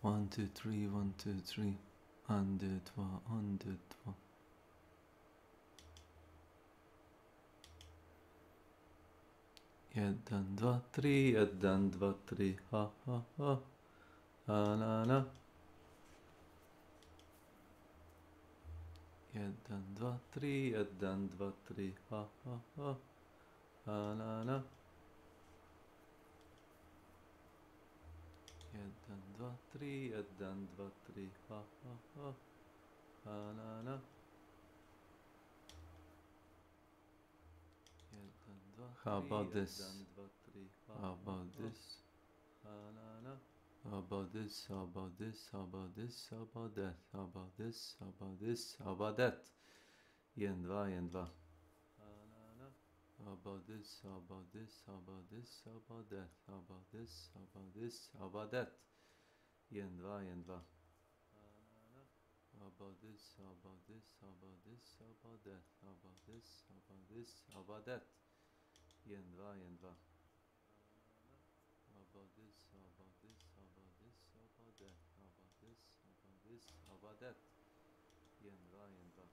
1, 2, 3, 1, 2, 3. 1, 2, 3, 1, 2, 3. Jeden, dwa, tri, jeden, dwa, tri, ha, ha, ha, la, la. Jeden, dwa, tri, jeden, dwa, tri, ha, ha, ha, la, la. Jeden, dwa, tri, jeden, dwa, tri, ha, ha, ha, la, la. How about this? How about this? How about this? How about this? How about this? How about that? How about this? How about this? How about that? 1, 2, 1, 2. How about this? How about this? How about this? How about that? How about this? How about this? How about that? 1, 2, 1, 2. How about this? How about this? How about this? How about that? How about this? How about this? How about that? 1, 2, 1, 2. How about this? How about this? How about this? How about that? How about this? How about this? How about that? 1, 2, 1, 2.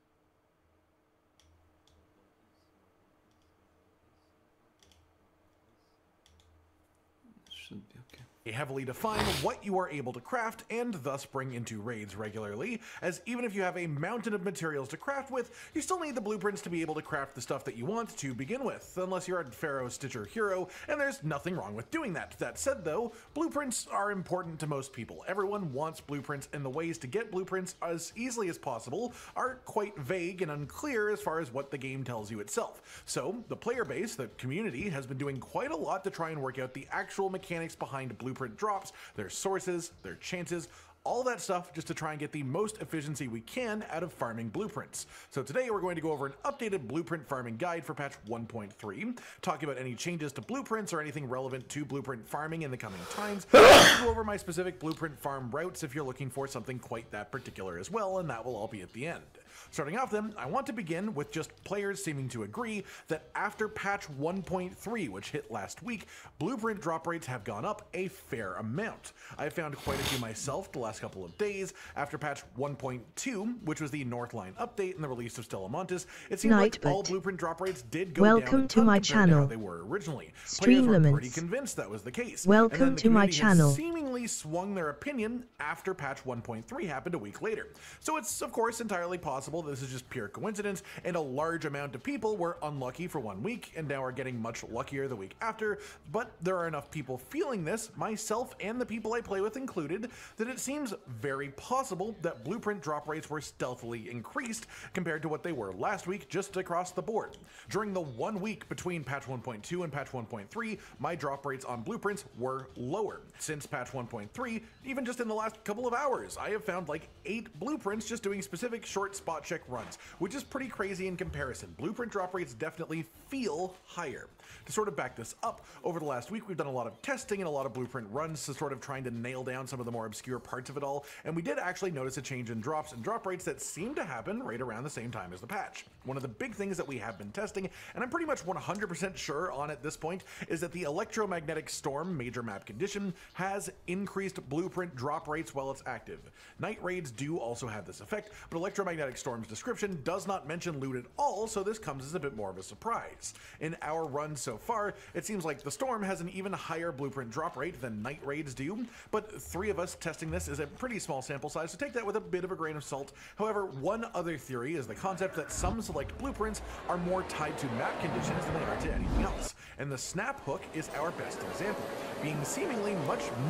Should be okay. Heavily define what you are able to craft and thus bring into raids regularly, as even if you have a mountain of materials to craft with, you still need the blueprints to be able to craft the stuff that you want to begin with, unless you're a Pharaoh Stitcher hero, and there's nothing wrong with doing that. That said though, blueprints are important to most people. Everyone wants blueprints, and the ways to get blueprints as easily as possible are quite vague and unclear as far as what the game tells you itself. So the player base, the community, has been doing quite a lot to try and work out the actual mechanics behind blueprints drops, their sources, their chances, all that stuff just to try and get the most efficiency we can out of farming blueprints. So today we're going to go over an updated blueprint farming guide for patch 1.3, talk about any changes to blueprints or anything relevant to blueprint farming in the coming times, and go over my specific blueprint farm routes if you're looking for something quite that particular as well, and that will all be at the end. Starting off then, I want to begin with just players seeming to agree that after patch 1.3, which hit last week, blueprint drop rates have gone up a fair amount. I found quite a few myself the last couple of days. After patch 1.2, which was the Northline update and the release of Stella Montes, it seemed like all blueprint drop rates did go down a ton compared to how they were originally. Players were pretty convinced that was the case. Welcome to my channel. Seemingly swung their opinion after patch 1.3 happened a week later. So it's of course entirely possible this is just pure coincidence, and a large amount of people were unlucky for 1 week and now are getting much luckier the week after, but there are enough people feeling this, myself and the people I play with included, that it seems very possible that blueprint drop rates were stealthily increased compared to what they were last week just across the board. During the 1 week between patch 1.2 and patch 1.3, my drop rates on blueprints were lower. Since patch 1.3, even just in the last couple of hours, I have found like 8 blueprints just doing specific short spot check runs, which is pretty crazy in comparison. Blueprint drop rates definitely feel higher. To sort of back this up, over the last week we've done a lot of testing and a lot of blueprint runs to sort of trying to nail down some of the more obscure parts of it all, and we did actually notice a change in drops and drop rates that seem to happen right around the same time as the patch. One of the big things that we have been testing, and I'm pretty much 100% sure on at this point, is that the electromagnetic storm major map condition has increased blueprint drop rates while it's active. Night raids do also have this effect, but electromagnetic storm's description does not mention loot at all, so this comes as a bit more of a surprise. In our run so far, it seems like the storm has an even higher blueprint drop rate than night raids do, but 3 of us testing this is a pretty small sample size, so take that with a bit of a grain of salt. However, one other theory is the concept that some select blueprints are more tied to map conditions than they are to anything else, and the snap hook is our best example, being seemingly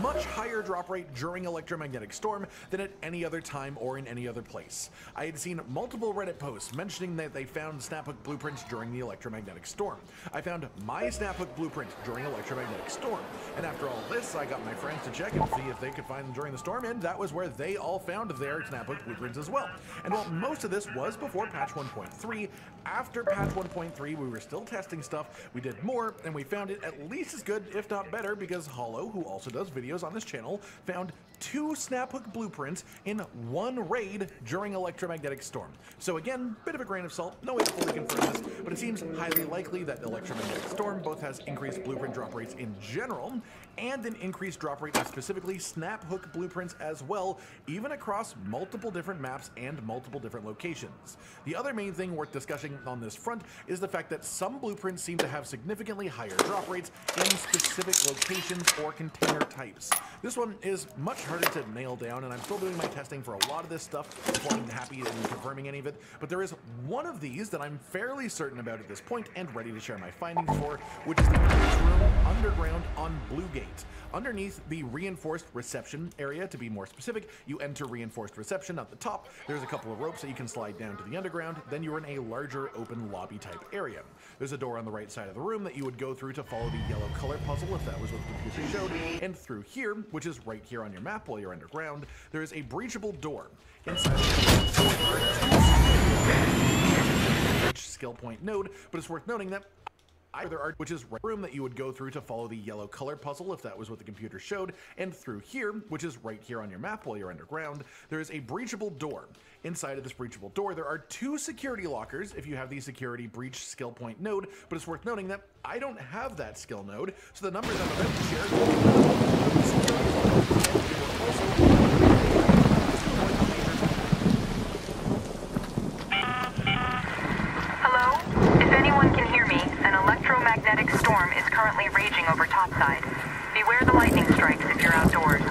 much higher drop rate during electromagnetic storm than at any other time or in any other place. I had seen multiple Reddit posts mentioning that they found snap hook blueprints during the electromagnetic storm. I found my snap hook blueprint during electromagnetic storm, and after all this I got my friends to check and see if they could find them during the storm, and that was where they all found their snap hook blueprints as well. And while most of this was before patch 1.3, after patch 1.3 we were still testing stuff, we did more, and we found it at least as good if not better because Hollow, who also does videos on this channel, channel found 2 snaphook blueprints in one raid during electromagnetic storm. So again, bit of a grain of salt, no way to fully confirm this, but it seems highly likely that the electromagnetic storm both has increased blueprint drop rates in general and an increased drop rate of specifically snaphook blueprints as well, even across multiple different maps and multiple different locations. The other main thing worth discussing on this front is the fact that some blueprints seem to have significantly higher drop rates in specific locations or container types. This one is much harder to nail down, and I'm still doing my testing for a lot of this stuff before I'm happy in confirming any of it, but there is one of these that I'm fairly certain about at this point and ready to share my findings for, which is the conference room underground on Blue Gate. Underneath the reinforced reception area, to be more specific, you enter reinforced reception at the top. There's a couple of ropes that you can slide down to the underground, then you're in a larger open lobby type area. There's a door on the right side of the room that you would go through to follow the yellow color puzzle if that was what the computer showed, and through here, which is right here on your map while you're underground, there is a breachable door. Inside each skill point node, but it's worth noting that either art, which is right room that you would go through to follow the yellow color puzzle if that was what the computer showed, and through here, which is right here on your map while you're underground, there is a breachable door. Inside of this breachable door, there are 2 security lockers if you have the security breach skill point node, but it's worth noting that I don't have that skill node, so the numbers I'm about to share an electromagnetic storm is currently raging over topside. Beware the lightning strikes if you're outdoors.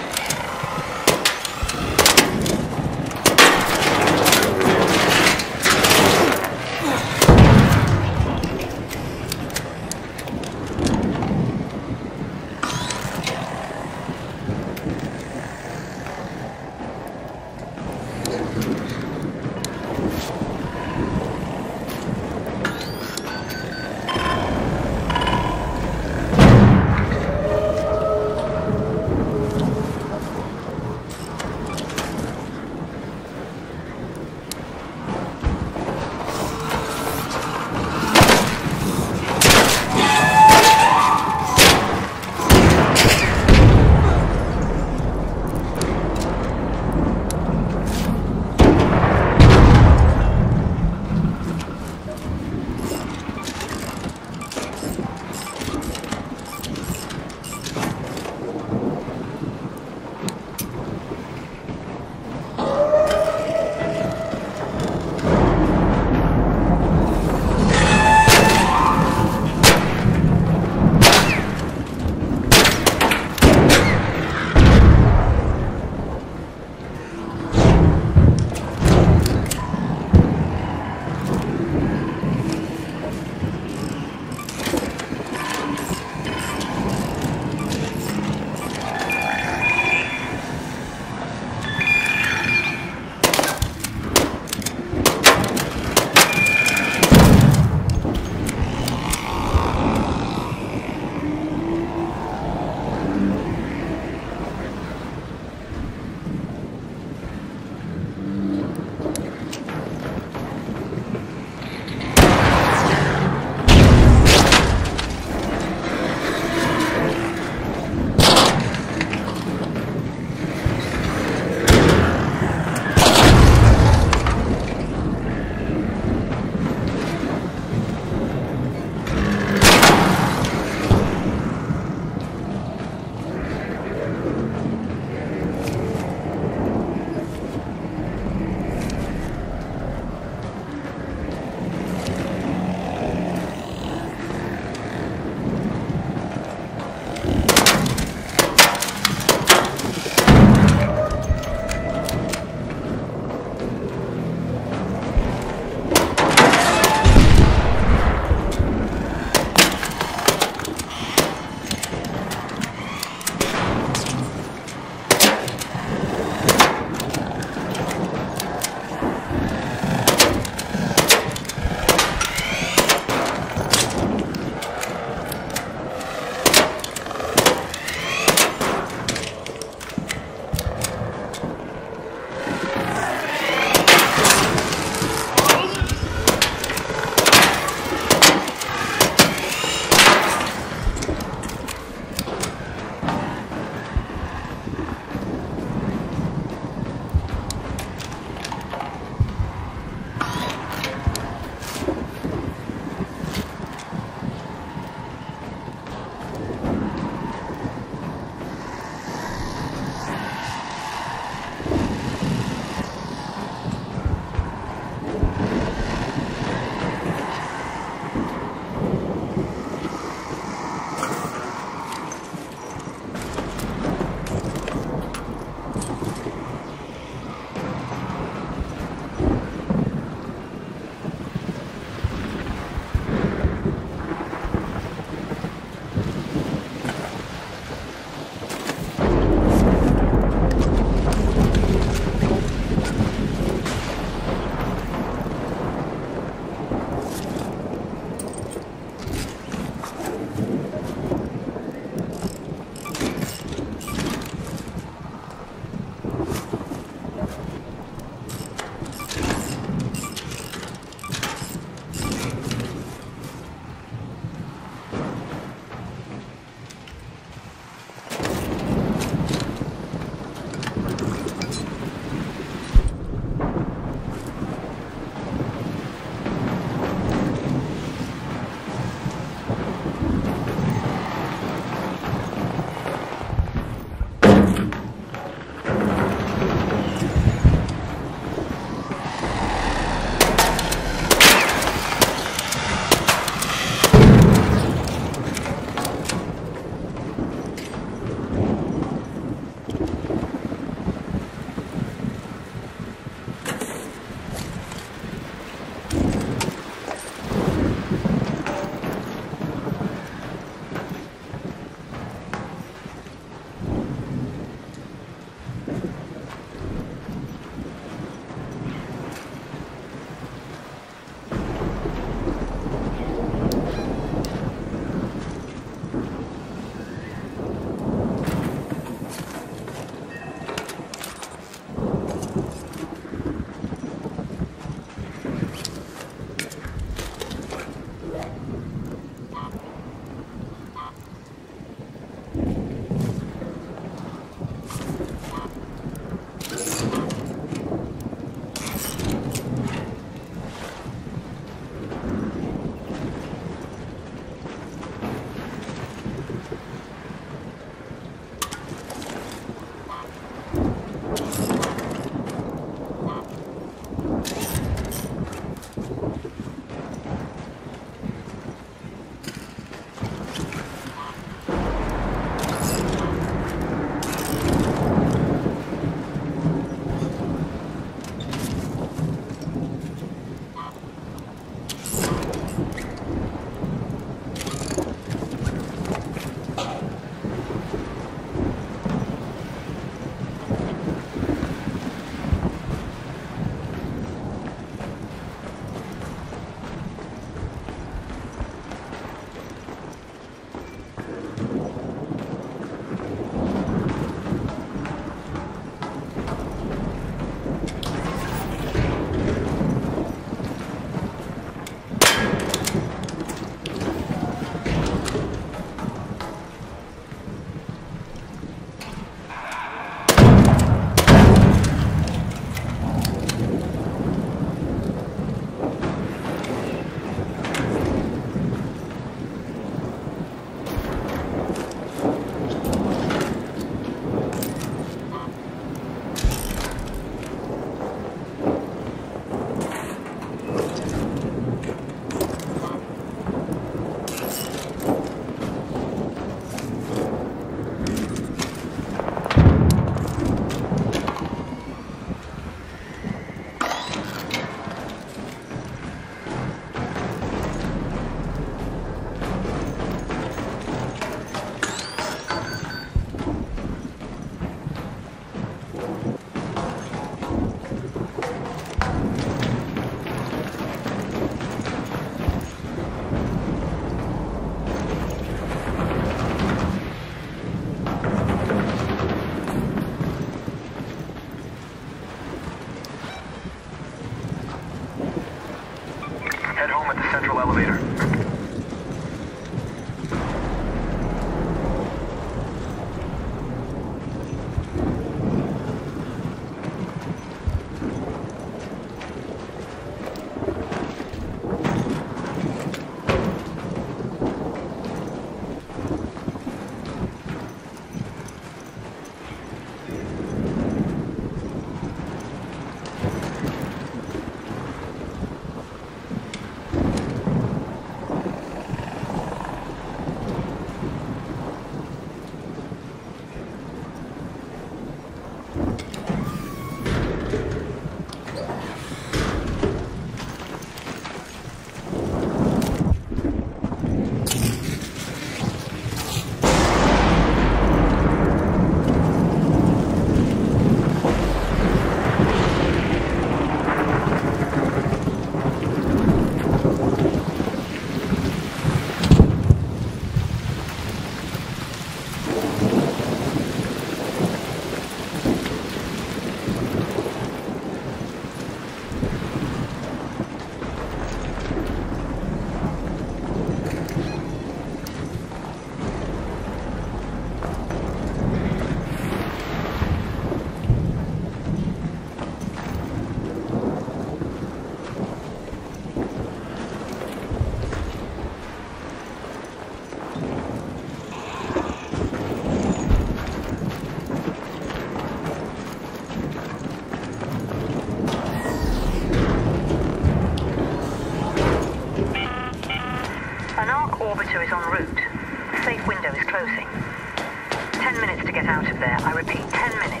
Copy. 10 minutes.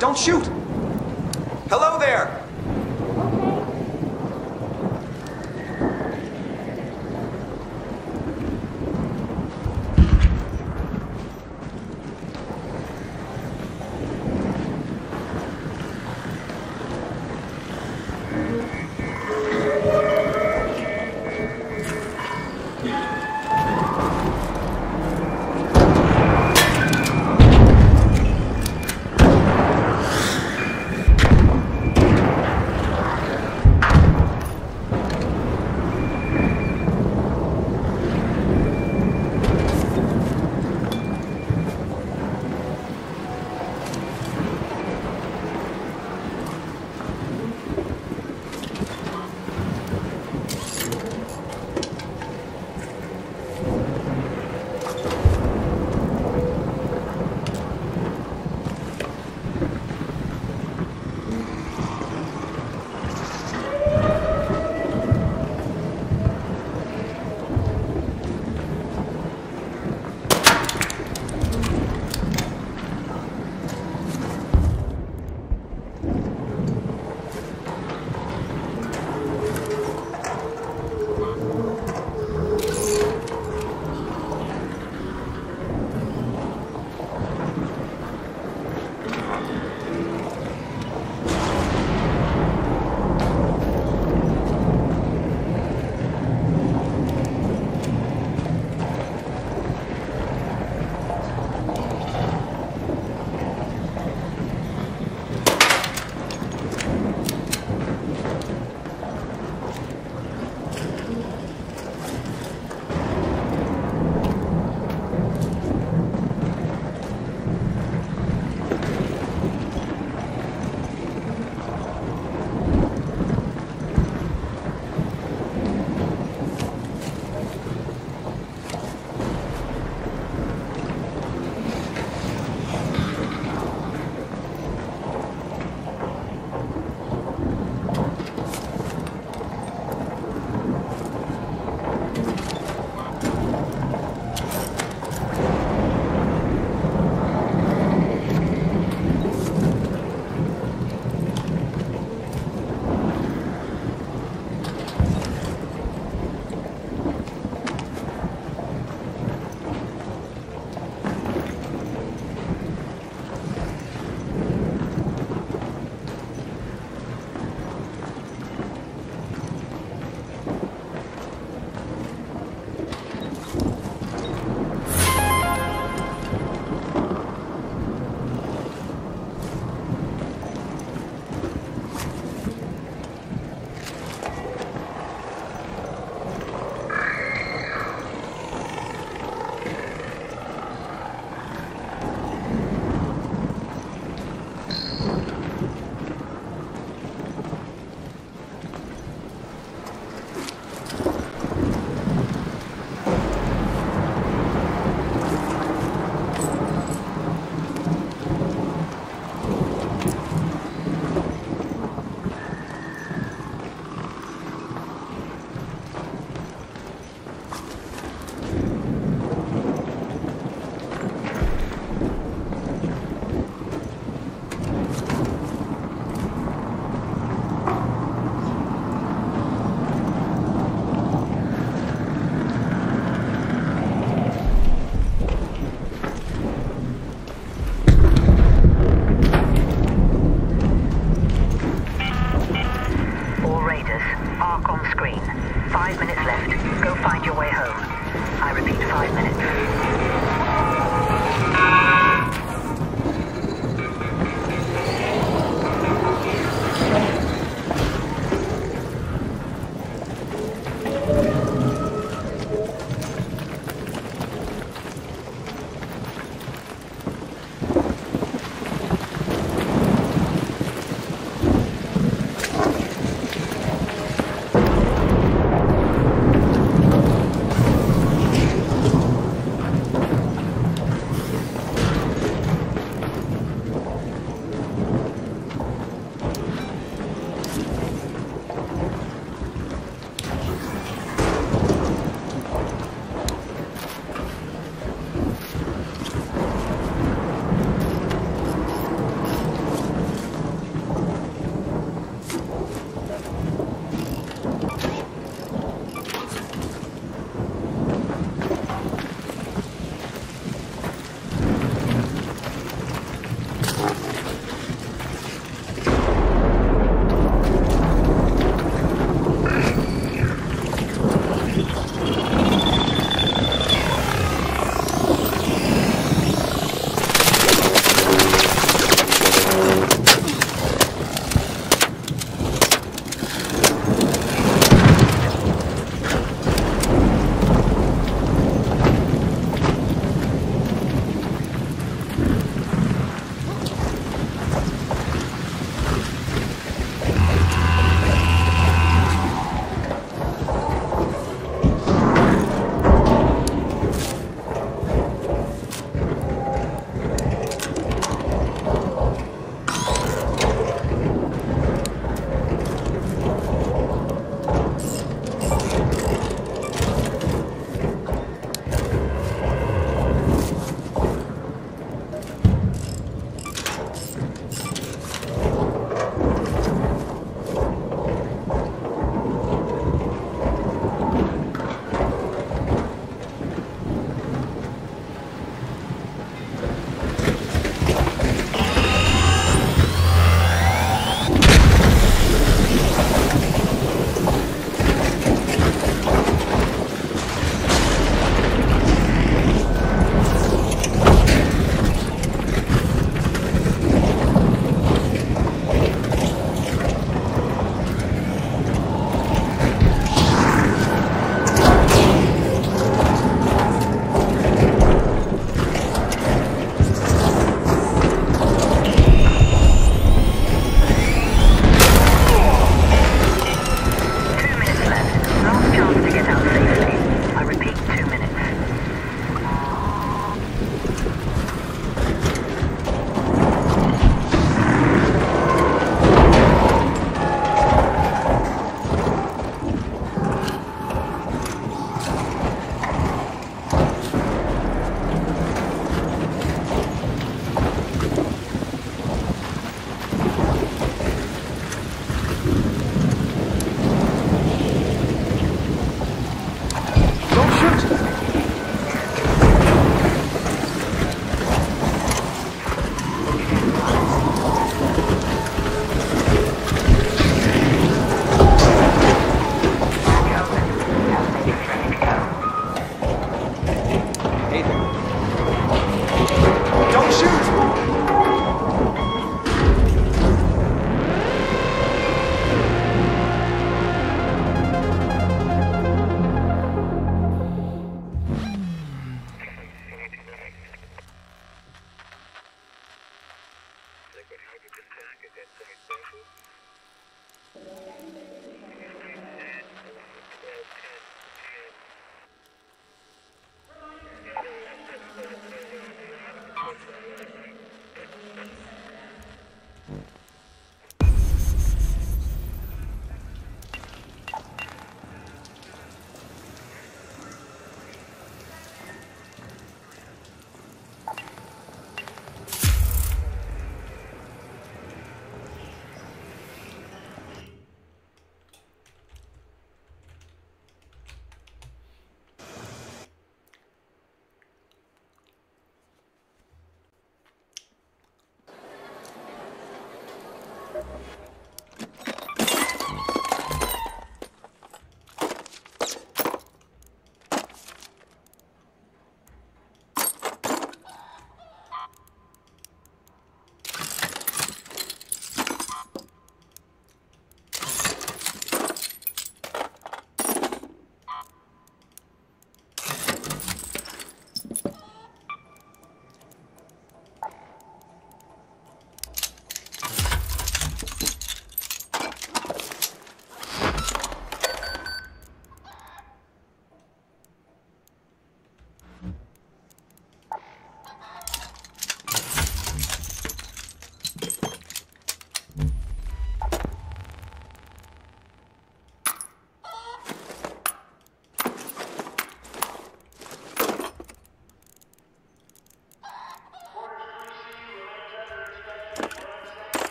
Don't shoot! Hello there! screen. 5 minutes left. Go find your way home. I repeat, 5 minutes.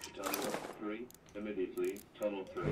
to Tunnel 3. Immediately, Tunnel 3.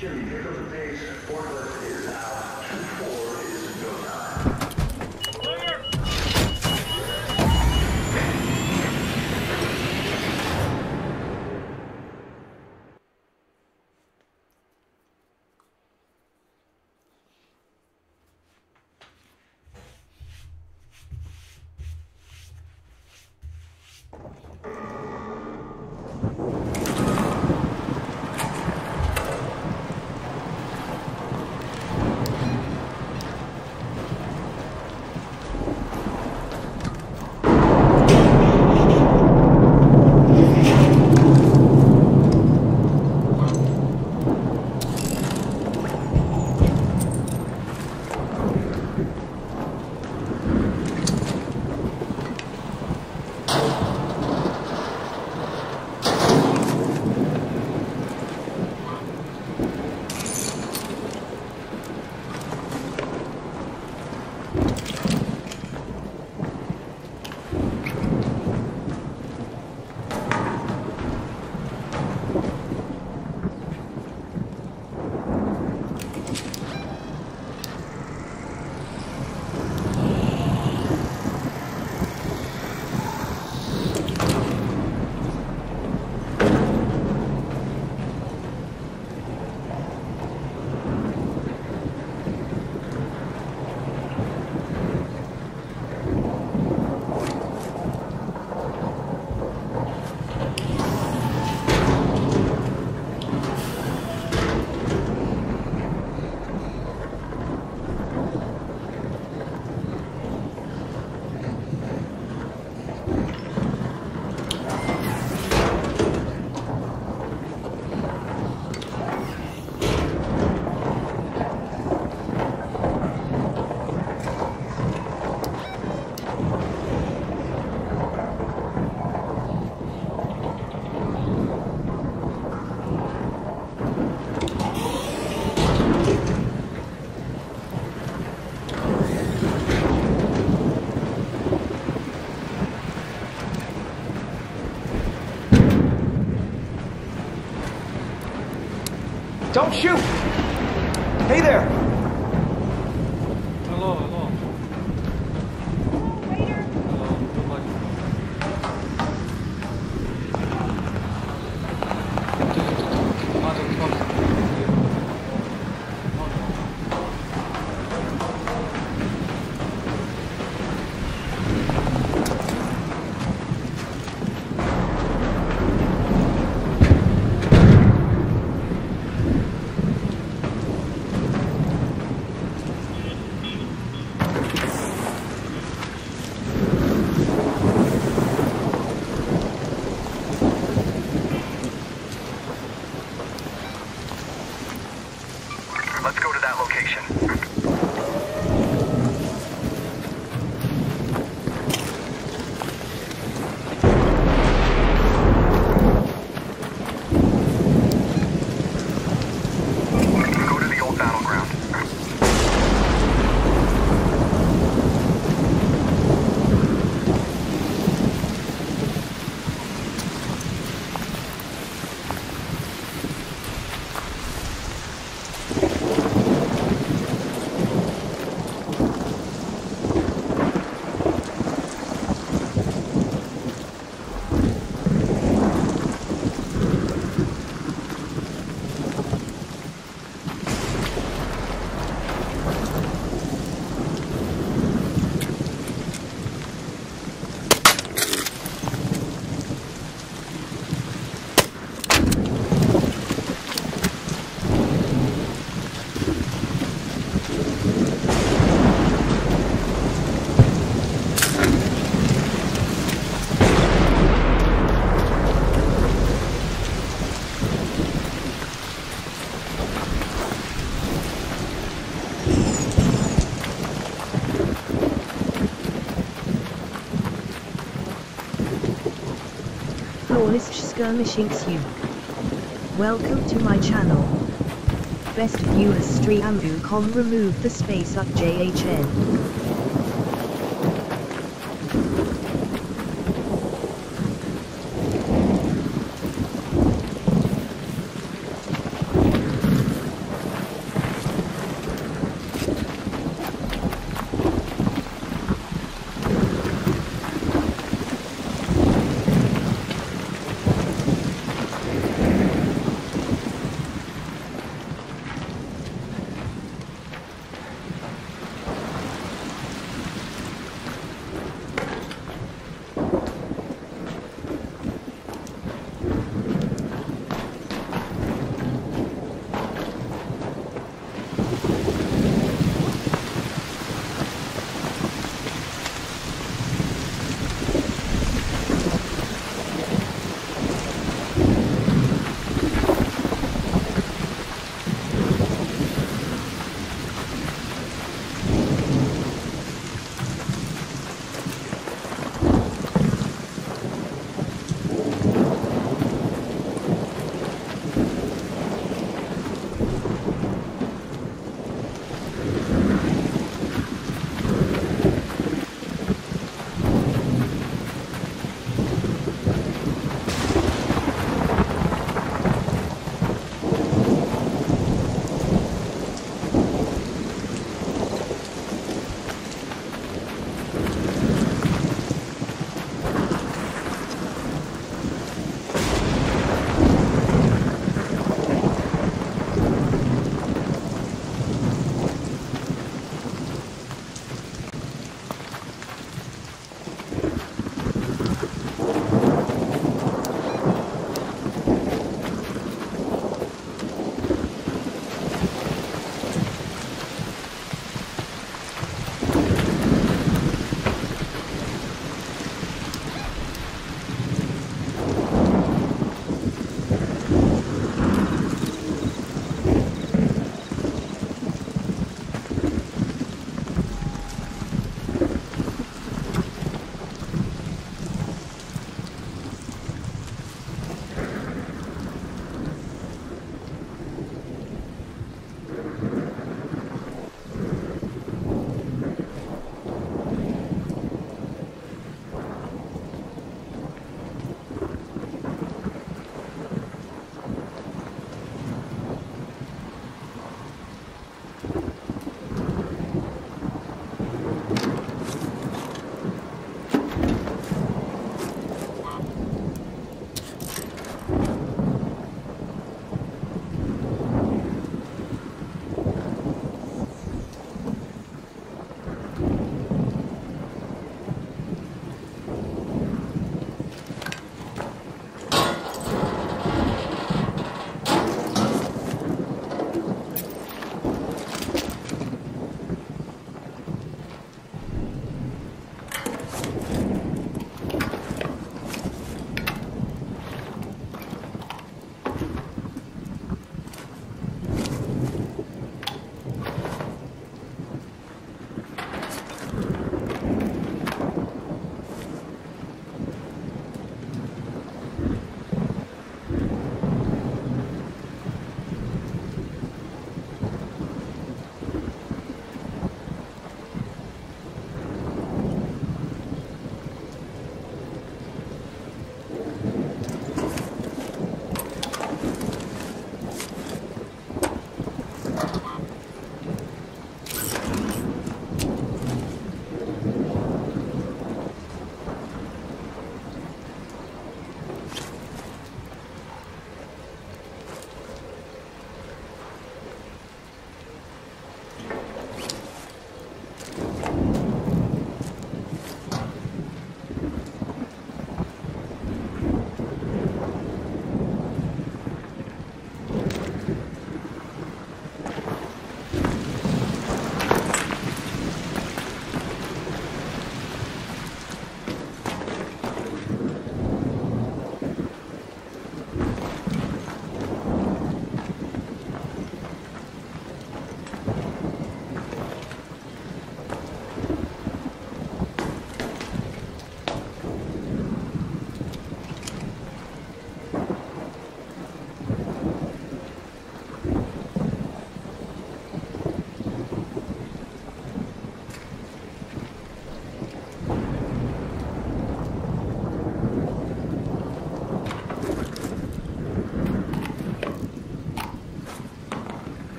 Jimmy, here goes the base. Forklift is out. 2-4 is go time. Don't shoot! Hey there! Hello, hello. Hello, nobody. Let's go to that location. Go to the old battleground. Flawless skirmishing Suke. Welcome to my channel. Best viewer stream.com remove the space up JHN.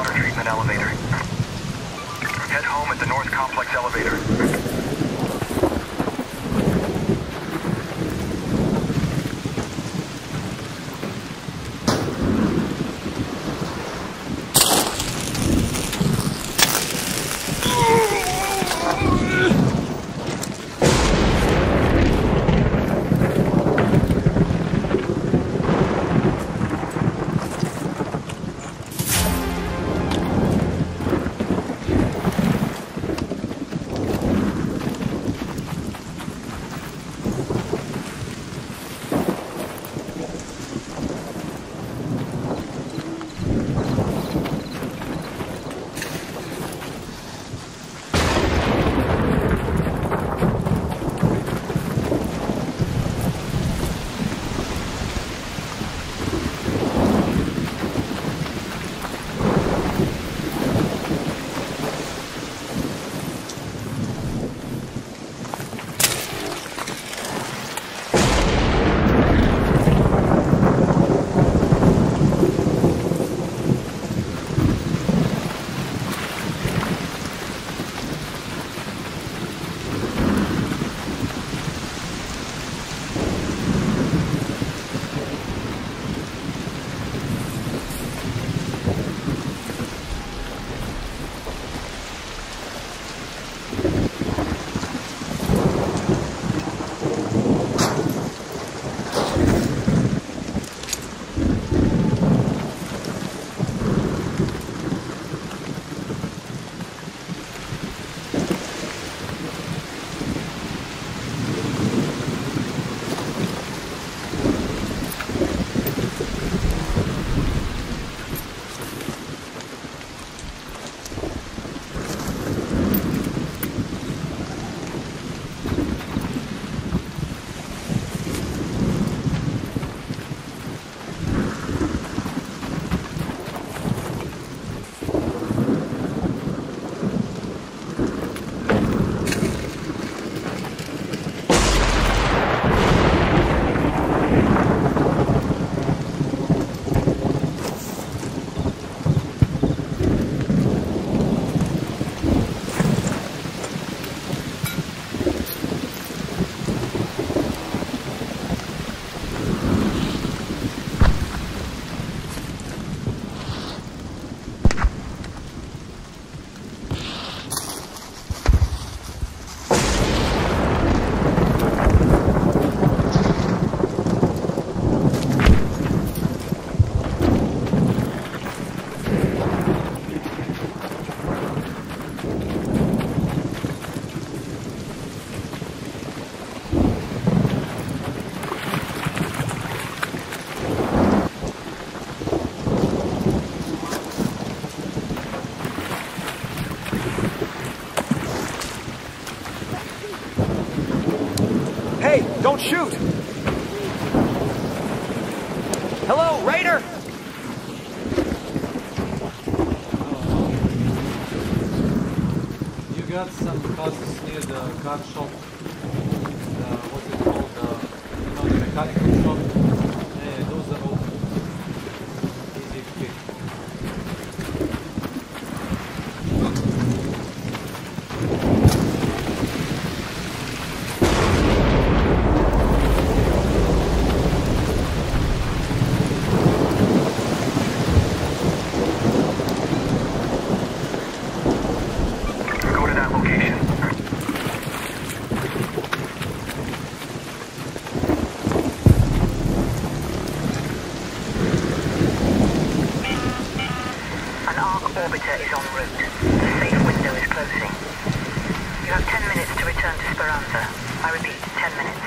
water treatment elevator. Head home at the North Complex elevator. Hey, don't shoot! Hello, Raider! You got some causes near the car shop. What's it called? The mechanical shop. Yeah, those are open. Easy pick. Go to that location. An arc orbiter is en route. The safe window is closing. You have 10 minutes to return to Speranza. I repeat, 10 minutes.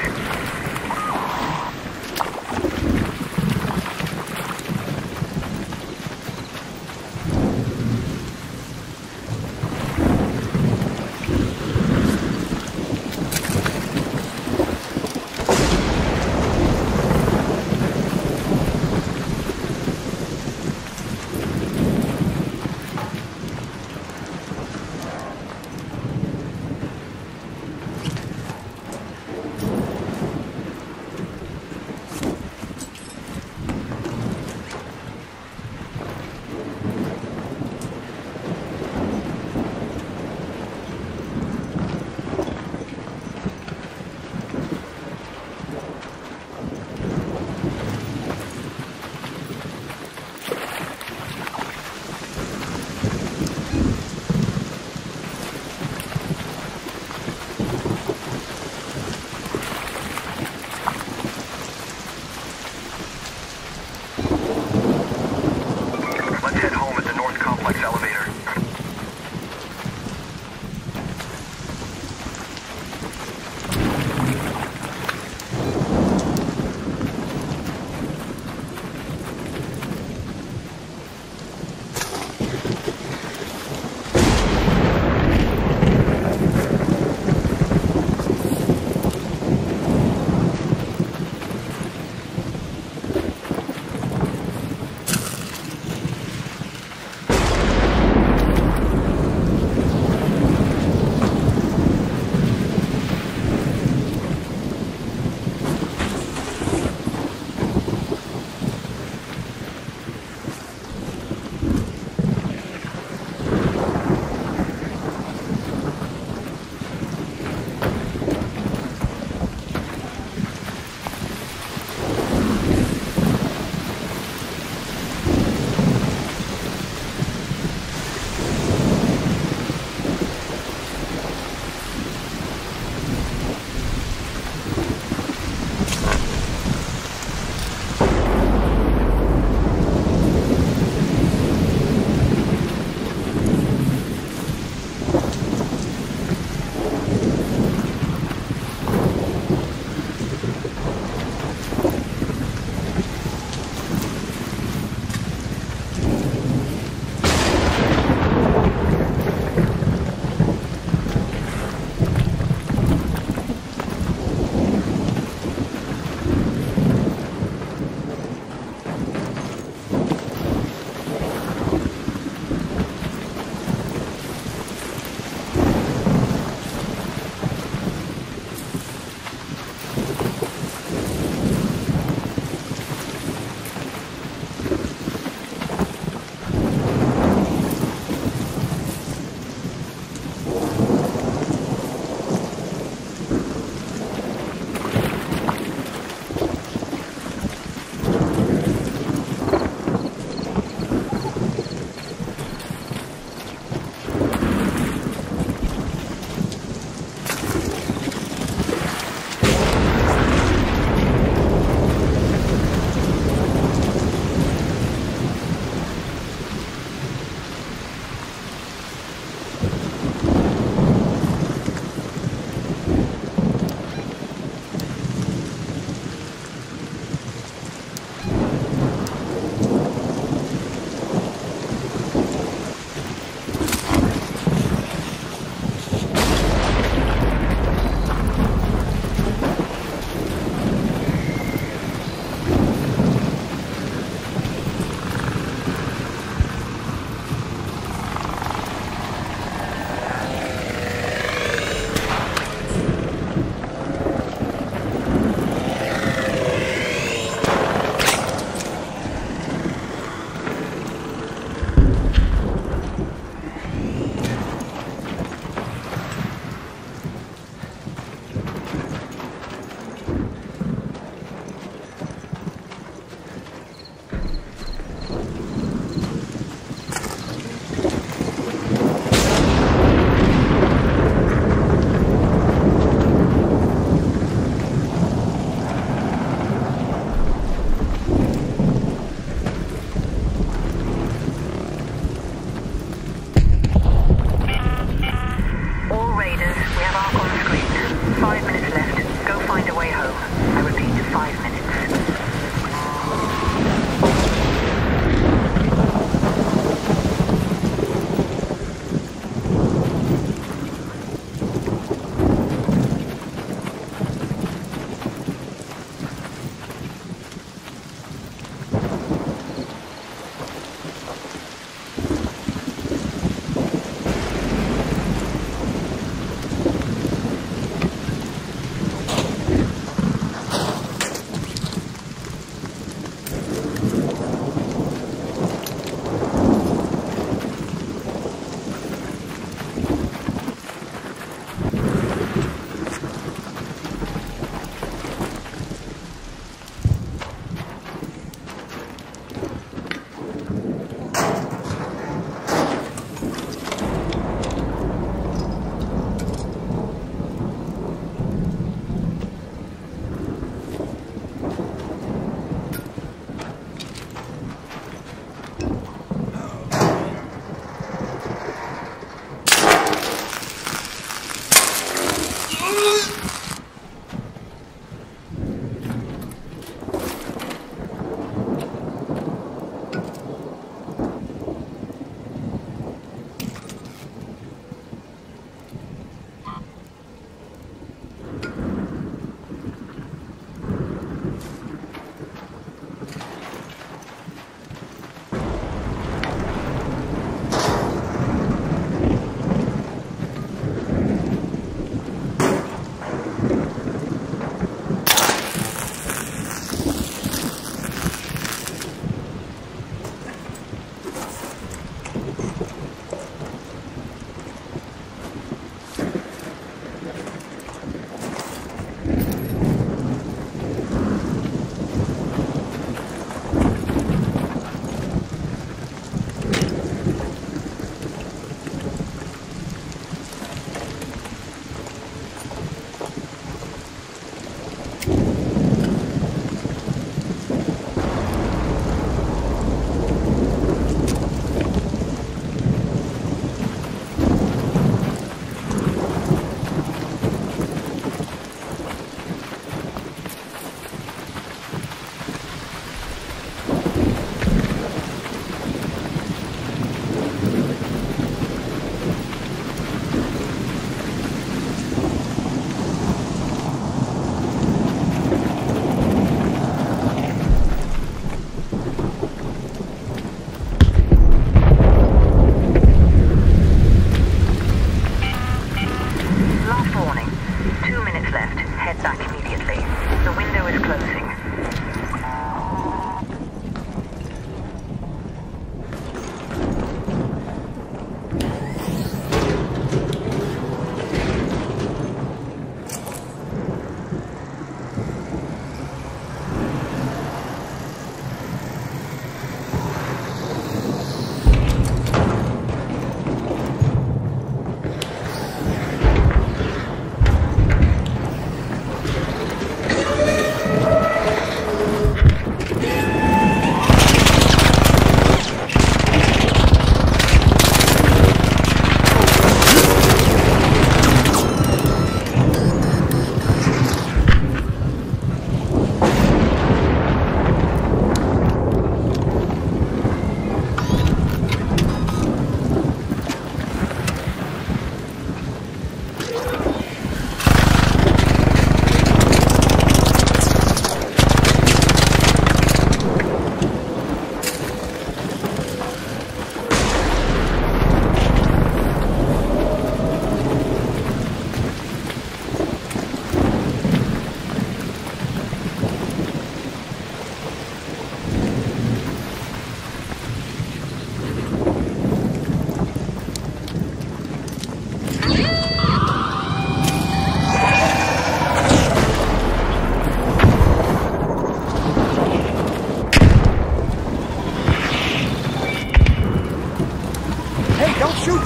Hey, don't shoot!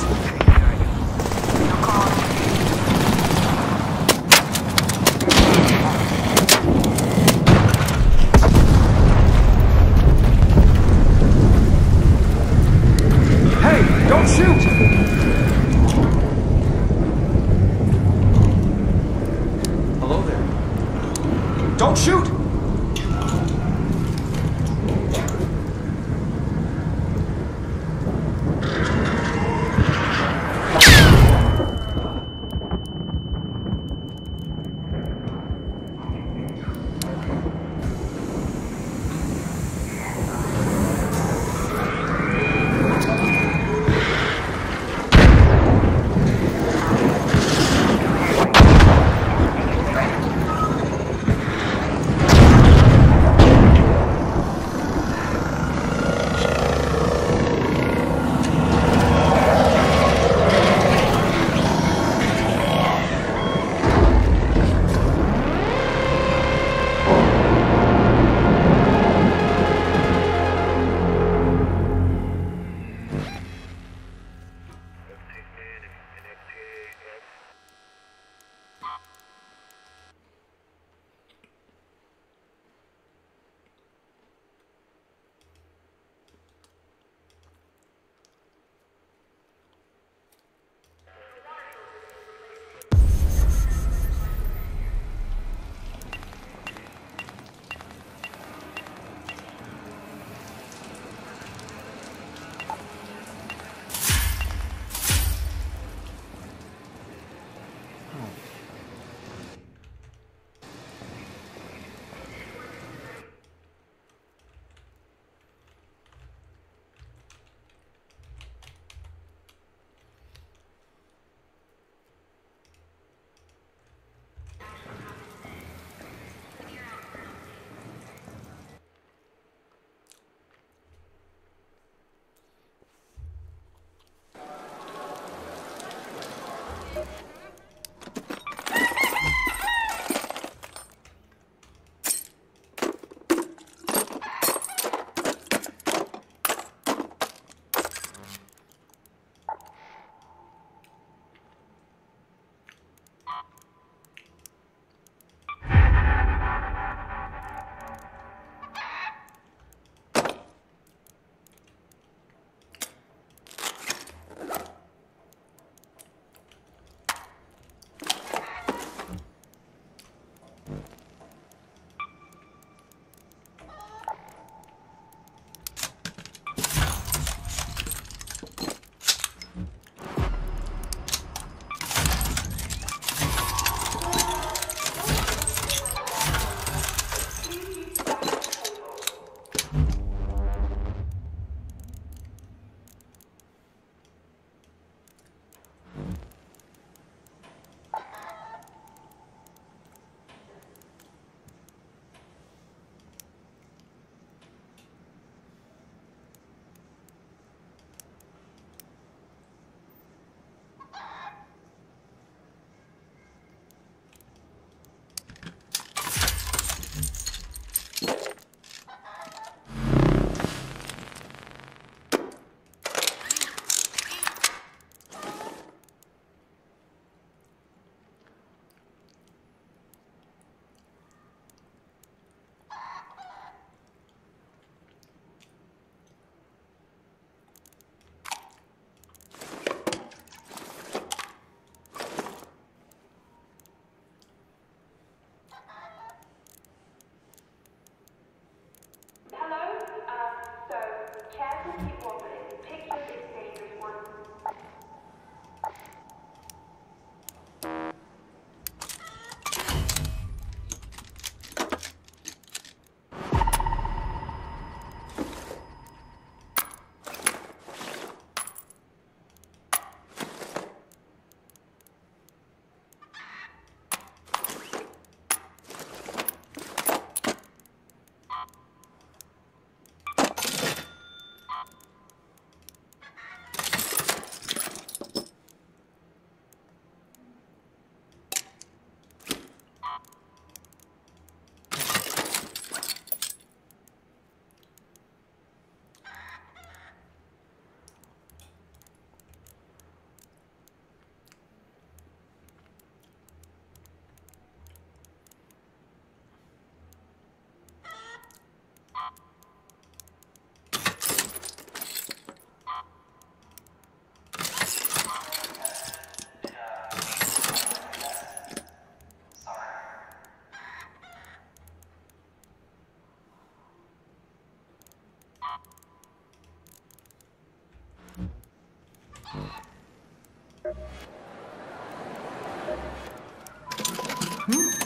Hey, don't shoot! Hello there. Don't shoot!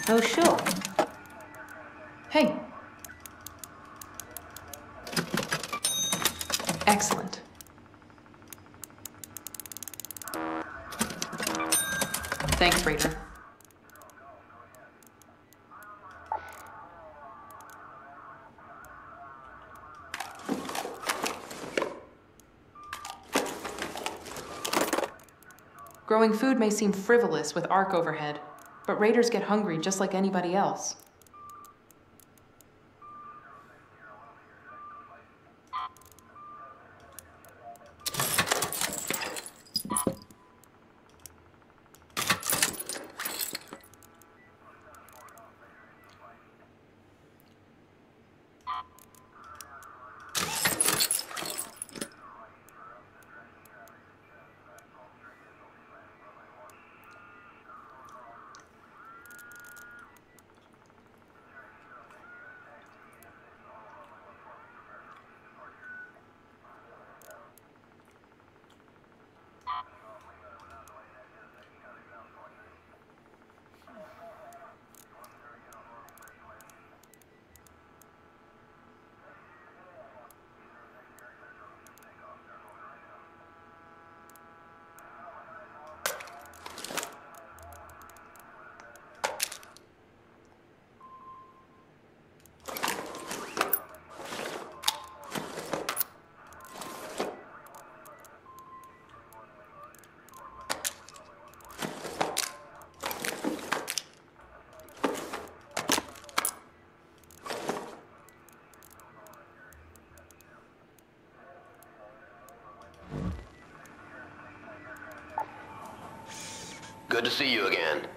Oh, sure. Hey. Excellent. Thanks, Raider. Growing food may seem frivolous with Ark overhead, but raiders get hungry just like anybody else. Good to see you again.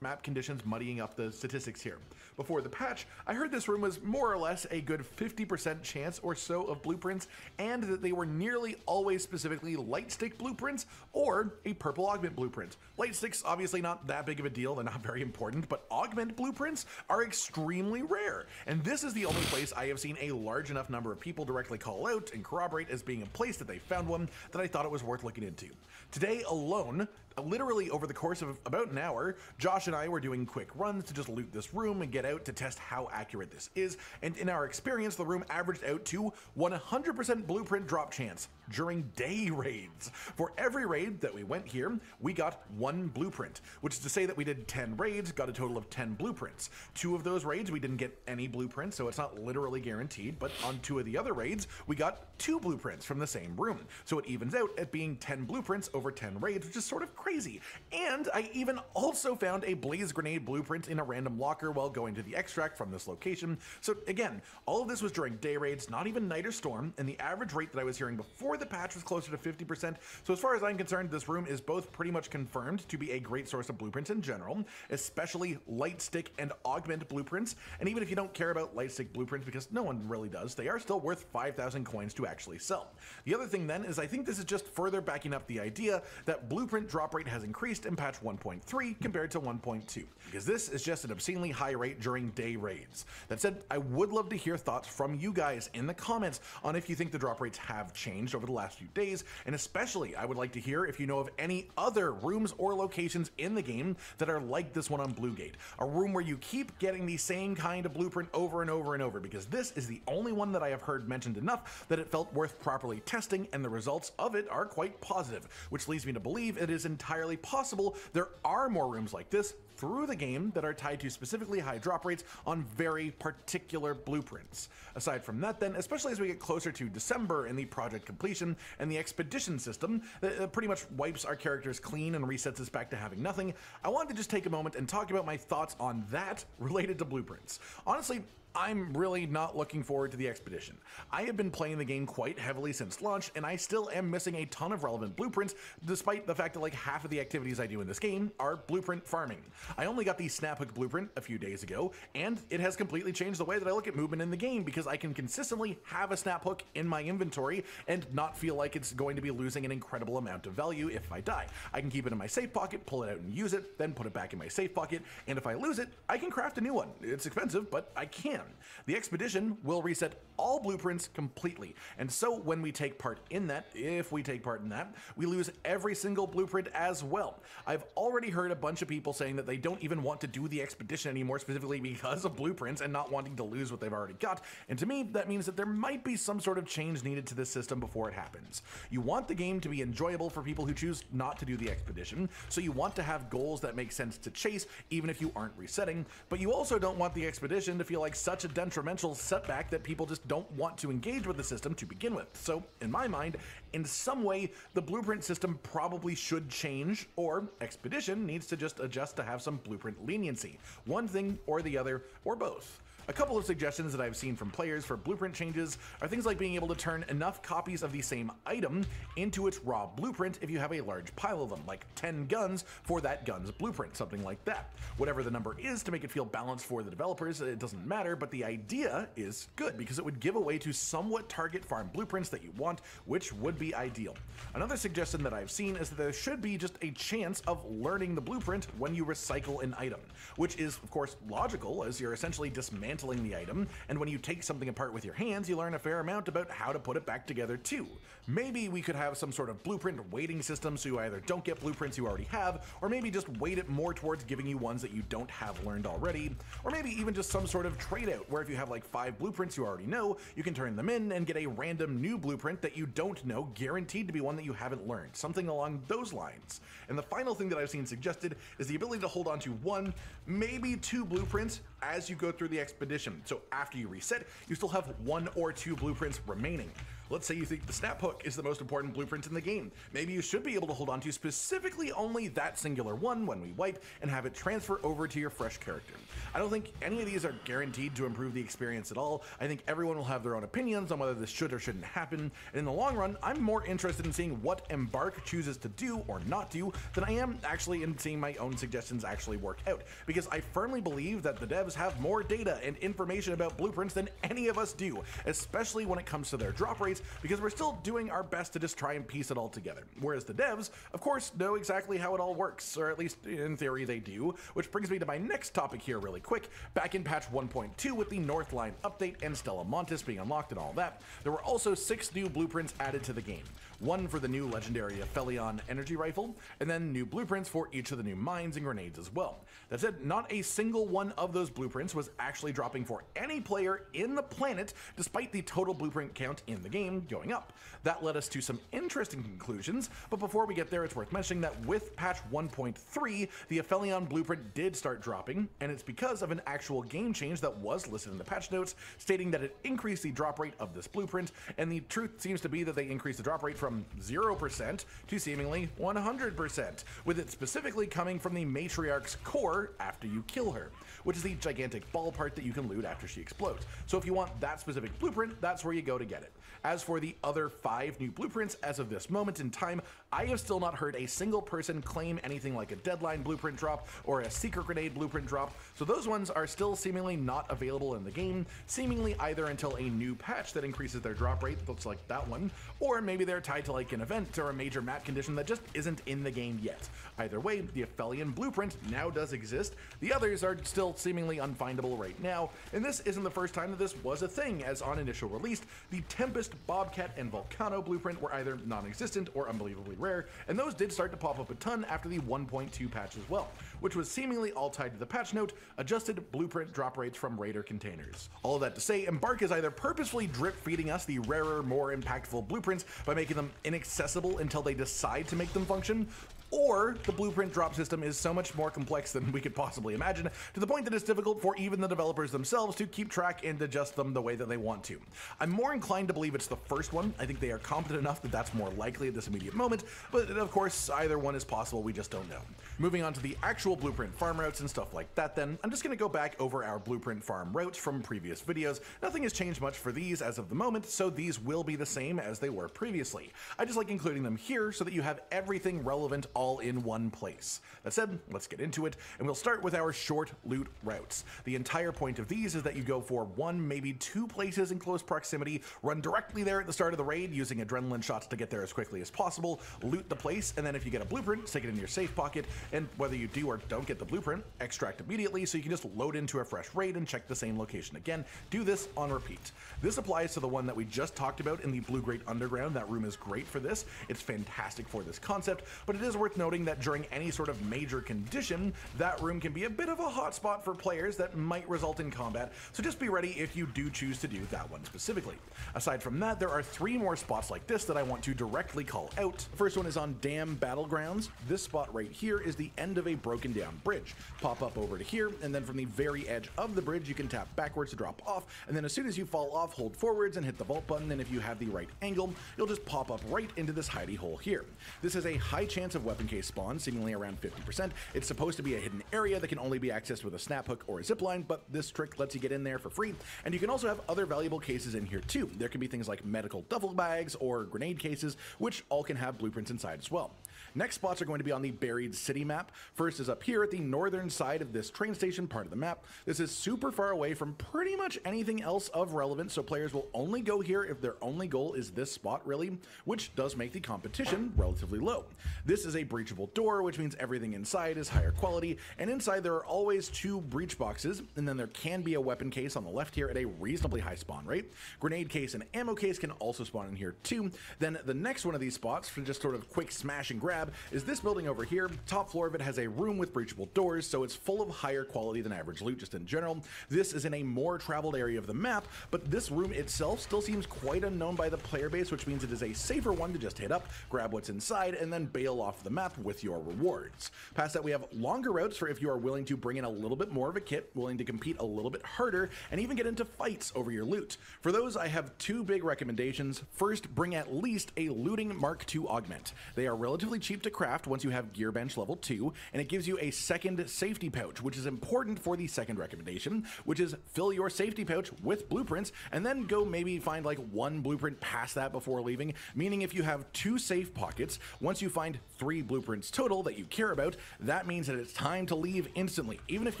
map conditions muddying up the statistics here. Before the patch, I heard this room was more or less a good 50% chance or so of blueprints, and that they were nearly always specifically light stick blueprints or a purple augment blueprint. Light sticks obviously not that big of a deal, they're not very important, but augment blueprints are extremely rare, and this is the only place I have seen a large enough number of people directly call out and corroborate as being a place that they found one that I thought it was worth looking into. Today alone, literally over the course of about an hour, Josh and I were doing quick runs to just loot this room and get out to test how accurate this is, and in our experience the room averaged out to 100% blueprint drop chance during day raids. For every raid that we went here, we got 1 blueprint, which is to say that we did 10 raids, got a total of 10 blueprints. 2 of those raids we didn't get any blueprints, so it's not literally guaranteed, but on 2 of the other raids we got 2 blueprints from the same room, so it evens out at being 10 blueprints over 10 raids, which is sort of crazy. And I even also found a blaze grenade blueprint in a random locker while going to the extract from this location. So again, all of this was during day raids, not even night or storm, and the average rate that I was hearing before the patch was closer to 50%. So as far as I'm concerned, this room is both pretty much confirmed to be a great source of blueprints in general, especially light stick and augment blueprints. And even if you don't care about light stick blueprints, because no one really does, they are still worth 5,000 coins to actually sell. The other thing then is I think this is just further backing up the idea that blueprint drop rate has increased in patch 1.3 compared to 1.2, because this is just an obscenely high rate during day raids. That said, I would love to hear thoughts from you guys in the comments on if you think the drop rates have changed over the last few days, and especially I would like to hear if you know of any other rooms or locations in the game that are like this one on Bluegate, a room where you keep getting the same kind of blueprint over and over and over, because this is the only one that I have heard mentioned enough that it felt worth properly testing, and the results of it are quite positive, which leads me to believe it is entirely possible there are more rooms like this through the game that are tied to specifically high drop rates on very particular blueprints. Aside from that then, especially as we get closer to December and the project completion and the expedition system that pretty much wipes our characters clean and resets us back to having nothing, I wanted to just take a moment and talk about my thoughts on that related to blueprints. Honestly, I'm really not looking forward to the expedition. I have been playing the game quite heavily since launch, and I still am missing a ton of relevant blueprints, despite the fact that like half of the activities I do in this game are blueprint farming. I only got the snap hook blueprint a few days ago, and it has completely changed the way that I look at movement in the game, because I can consistently have a snap hook in my inventory and not feel like it's going to be losing an incredible amount of value if I die. I can keep it in my safe pocket, pull it out and use it, then put it back in my safe pocket, and if I lose it, I can craft a new one. It's expensive, but I can. The expedition will reset all blueprints completely, and so when we take part in that, if we take part in that, we lose every single blueprint as well. I've already heard a bunch of people saying that they don't even want to do the expedition anymore, specifically because of blueprints and not wanting to lose what they've already got, and to me that means that there might be some sort of change needed to this system before it happens. You want the game to be enjoyable for people who choose not to do the expedition, so you want to have goals that make sense to chase even if you aren't resetting, but you also don't want the expedition to feel like such a detrimental setback that people just don't want to engage with the system to begin with. So in my mind, in some way, the blueprint system probably should change, or expedition needs to just adjust to have some blueprint leniency. One thing or the other, or both. A couple of suggestions that I've seen from players for blueprint changes are things like being able to turn enough copies of the same item into its raw blueprint if you have a large pile of them, like 10 guns for that gun's blueprint, something like that. Whatever the number is to make it feel balanced for the developers, it doesn't matter, but the idea is good because it would give a way to somewhat target farm blueprints that you want, which would be ideal. Another suggestion that I've seen is that there should be just a chance of learning the blueprint when you recycle an item, which is of course logical as you're essentially dismantling the item, and when you take something apart with your hands, you learn a fair amount about how to put it back together too. Maybe we could have some sort of blueprint weighting system so you either don't get blueprints you already have, or maybe just weight it more towards giving you ones that you don't have learned already, or maybe even just some sort of trade out where if you have like 5 blueprints you already know, you can turn them in and get a random new blueprint that you don't know, guaranteed to be one that you haven't learned, something along those lines. And the final thing that I've seen suggested is the ability to hold on to 1, maybe 2 blueprints as you go through the expedition. So after you reset, you still have 1 or 2 blueprints remaining. Let's say you think the snap hook is the most important blueprint in the game. Maybe you should be able to hold on to specifically only that singular one when we wipe and have it transfer over to your fresh character. I don't think any of these are guaranteed to improve the experience at all. I think everyone will have their own opinions on whether this should or shouldn't happen, and in the long run, I'm more interested in seeing what Embark chooses to do or not do than I am actually in seeing my own suggestions actually work out, because I firmly believe that the devs have more data and information about blueprints than any of us do, especially when it comes to their drop rates, because we're still doing our best to just try and piece it all together. Whereas the devs, of course, know exactly how it all works, or at least in theory they do, which brings me to my next topic here really quick. Back in patch 1.2 with the North Line update and Stella Montis being unlocked and all that, there were also 6 new blueprints added to the game. One for the new legendary Aphelion energy rifle, and then new blueprints for each of the new mines and grenades as well. That said, not a single one of those blueprints was actually dropping for any player in the planet, despite the total blueprint count in the game going up. That led us to some interesting conclusions, but before we get there, it's worth mentioning that with patch 1.3, the Aphelion blueprint did start dropping, and it's because of an actual game change that was listed in the patch notes, stating that it increased the drop rate of this blueprint, and the truth seems to be that they increased the drop rate from 0% to seemingly 100%, with it specifically coming from the Matriarch's core after you kill her, which is the gigantic ball part that you can loot after she explodes. So if you want that specific blueprint, that's where you go to get it. As for the other 5 new blueprints, as of this moment in time, I have still not heard a single person claim anything like a deadline blueprint drop or a secret grenade blueprint drop, so those ones are still seemingly not available in the game, seemingly either until a new patch that increases their drop rate, looks like that one, or maybe they're tied to like an event or a major map condition that just isn't in the game yet. Either way, the Aphelion blueprint now does exist, the others are still seemingly unfindable right now, and this isn't the first time that this was a thing, as on initial release, the Tempest, Bobcat, and Volcano blueprint were either non-existent or unbelievably rare, and those did start to pop up a ton after the 1.2 patch as well, which was seemingly all tied to the patch note, adjusted blueprint drop rates from Raider containers. All of that to say, Embark is either purposefully drip feeding us the rarer, more impactful blueprints by making them inaccessible until they decide to make them function, or the blueprint drop system is so much more complex than we could possibly imagine, to the point that it's difficult for even the developers themselves to keep track and adjust them the way that they want to. I'm more inclined to believe it's the first one. I think they are competent enough that that's more likely at this immediate moment, but of course either one is possible, we just don't know. Moving on to the actual blueprint farm routes and stuff like that then, I'm just going to go back over our blueprint farm routes from previous videos. Nothing has changed much for these as of the moment, so these will be the same as they were previously. I just like including them here so that you have everything relevant all in one place. That said, let's get into it, and we'll start with our short loot routes. The entire point of these is that you go for 1, maybe 2 places in close proximity, run directly there at the start of the raid using adrenaline shots to get there as quickly as possible, loot the place, and then if you get a blueprint, stick it in your safe pocket, and whether you do or don't get the blueprint, extract immediately so you can just load into a fresh raid and check the same location again. Do this on repeat. This applies to the one that we just talked about in the Blue Grate Underground. That room is great for this. It's fantastic for this concept, but it is worth noting that during any sort of major condition, that room can be a bit of a hotspot for players that might result in combat, so just be ready if you do choose to do that one specifically. Aside from that, there are 3 more spots like this that I want to directly call out. The first one is on Dam Battlegrounds. This spot right here is the end of a broken down bridge. Pop up over to here, and then from the very edge of the bridge, you can tap backwards to drop off, and then as soon as you fall off, hold forwards and hit the vault button, and if you have the right angle, you'll just pop up right into this hidey hole here. This is a high chance of weapon case spawn, seemingly around 50%. It's supposed to be a hidden area that can only be accessed with a snap hook or a zipline, but this trick lets you get in there for free, and you can also have other valuable cases in here too. There can be things like medical duffel bags or grenade cases, which all can have blueprints inside as well. Next spots are going to be on the Buried City map. First is up here at the northern side of this train station part of the map. This is super far away from pretty much anything else of relevance, so players will only go here if their only goal is this spot really, which does make the competition relatively low. This is a breachable door, which means everything inside is higher quality, and inside there are always 2 breach boxes, and then there can be a weapon case on the left here at a reasonably high spawn rate. Grenade case and ammo case can also spawn in here too. Then the next one of these spots for just sort of quick smash and grab grab is this building over here. Top floor of it has a room with breachable doors, so it's full of higher quality than average loot just in general. This is in a more traveled area of the map, but this room itself still seems quite unknown by the player base, which means it is a safer one to just hit up, grab what's inside, and then bail off the map with your rewards. Past that, we have longer routes for if you are willing to bring in a little bit more of a kit, willing to compete a little bit harder, and even get into fights over your loot. For those, I have two big recommendations. First, bring at least a looting Mark II augment. They are relatively cheap to craft once you have gear bench level 2, and it gives you a second safety pouch, which is important for the second recommendation, which is fill your safety pouch with blueprints, and then go maybe find like one blueprint past that before leaving, meaning if you have 2 safe pockets, once you find 3 blueprints total that you care about, that means that it's time to leave instantly, even if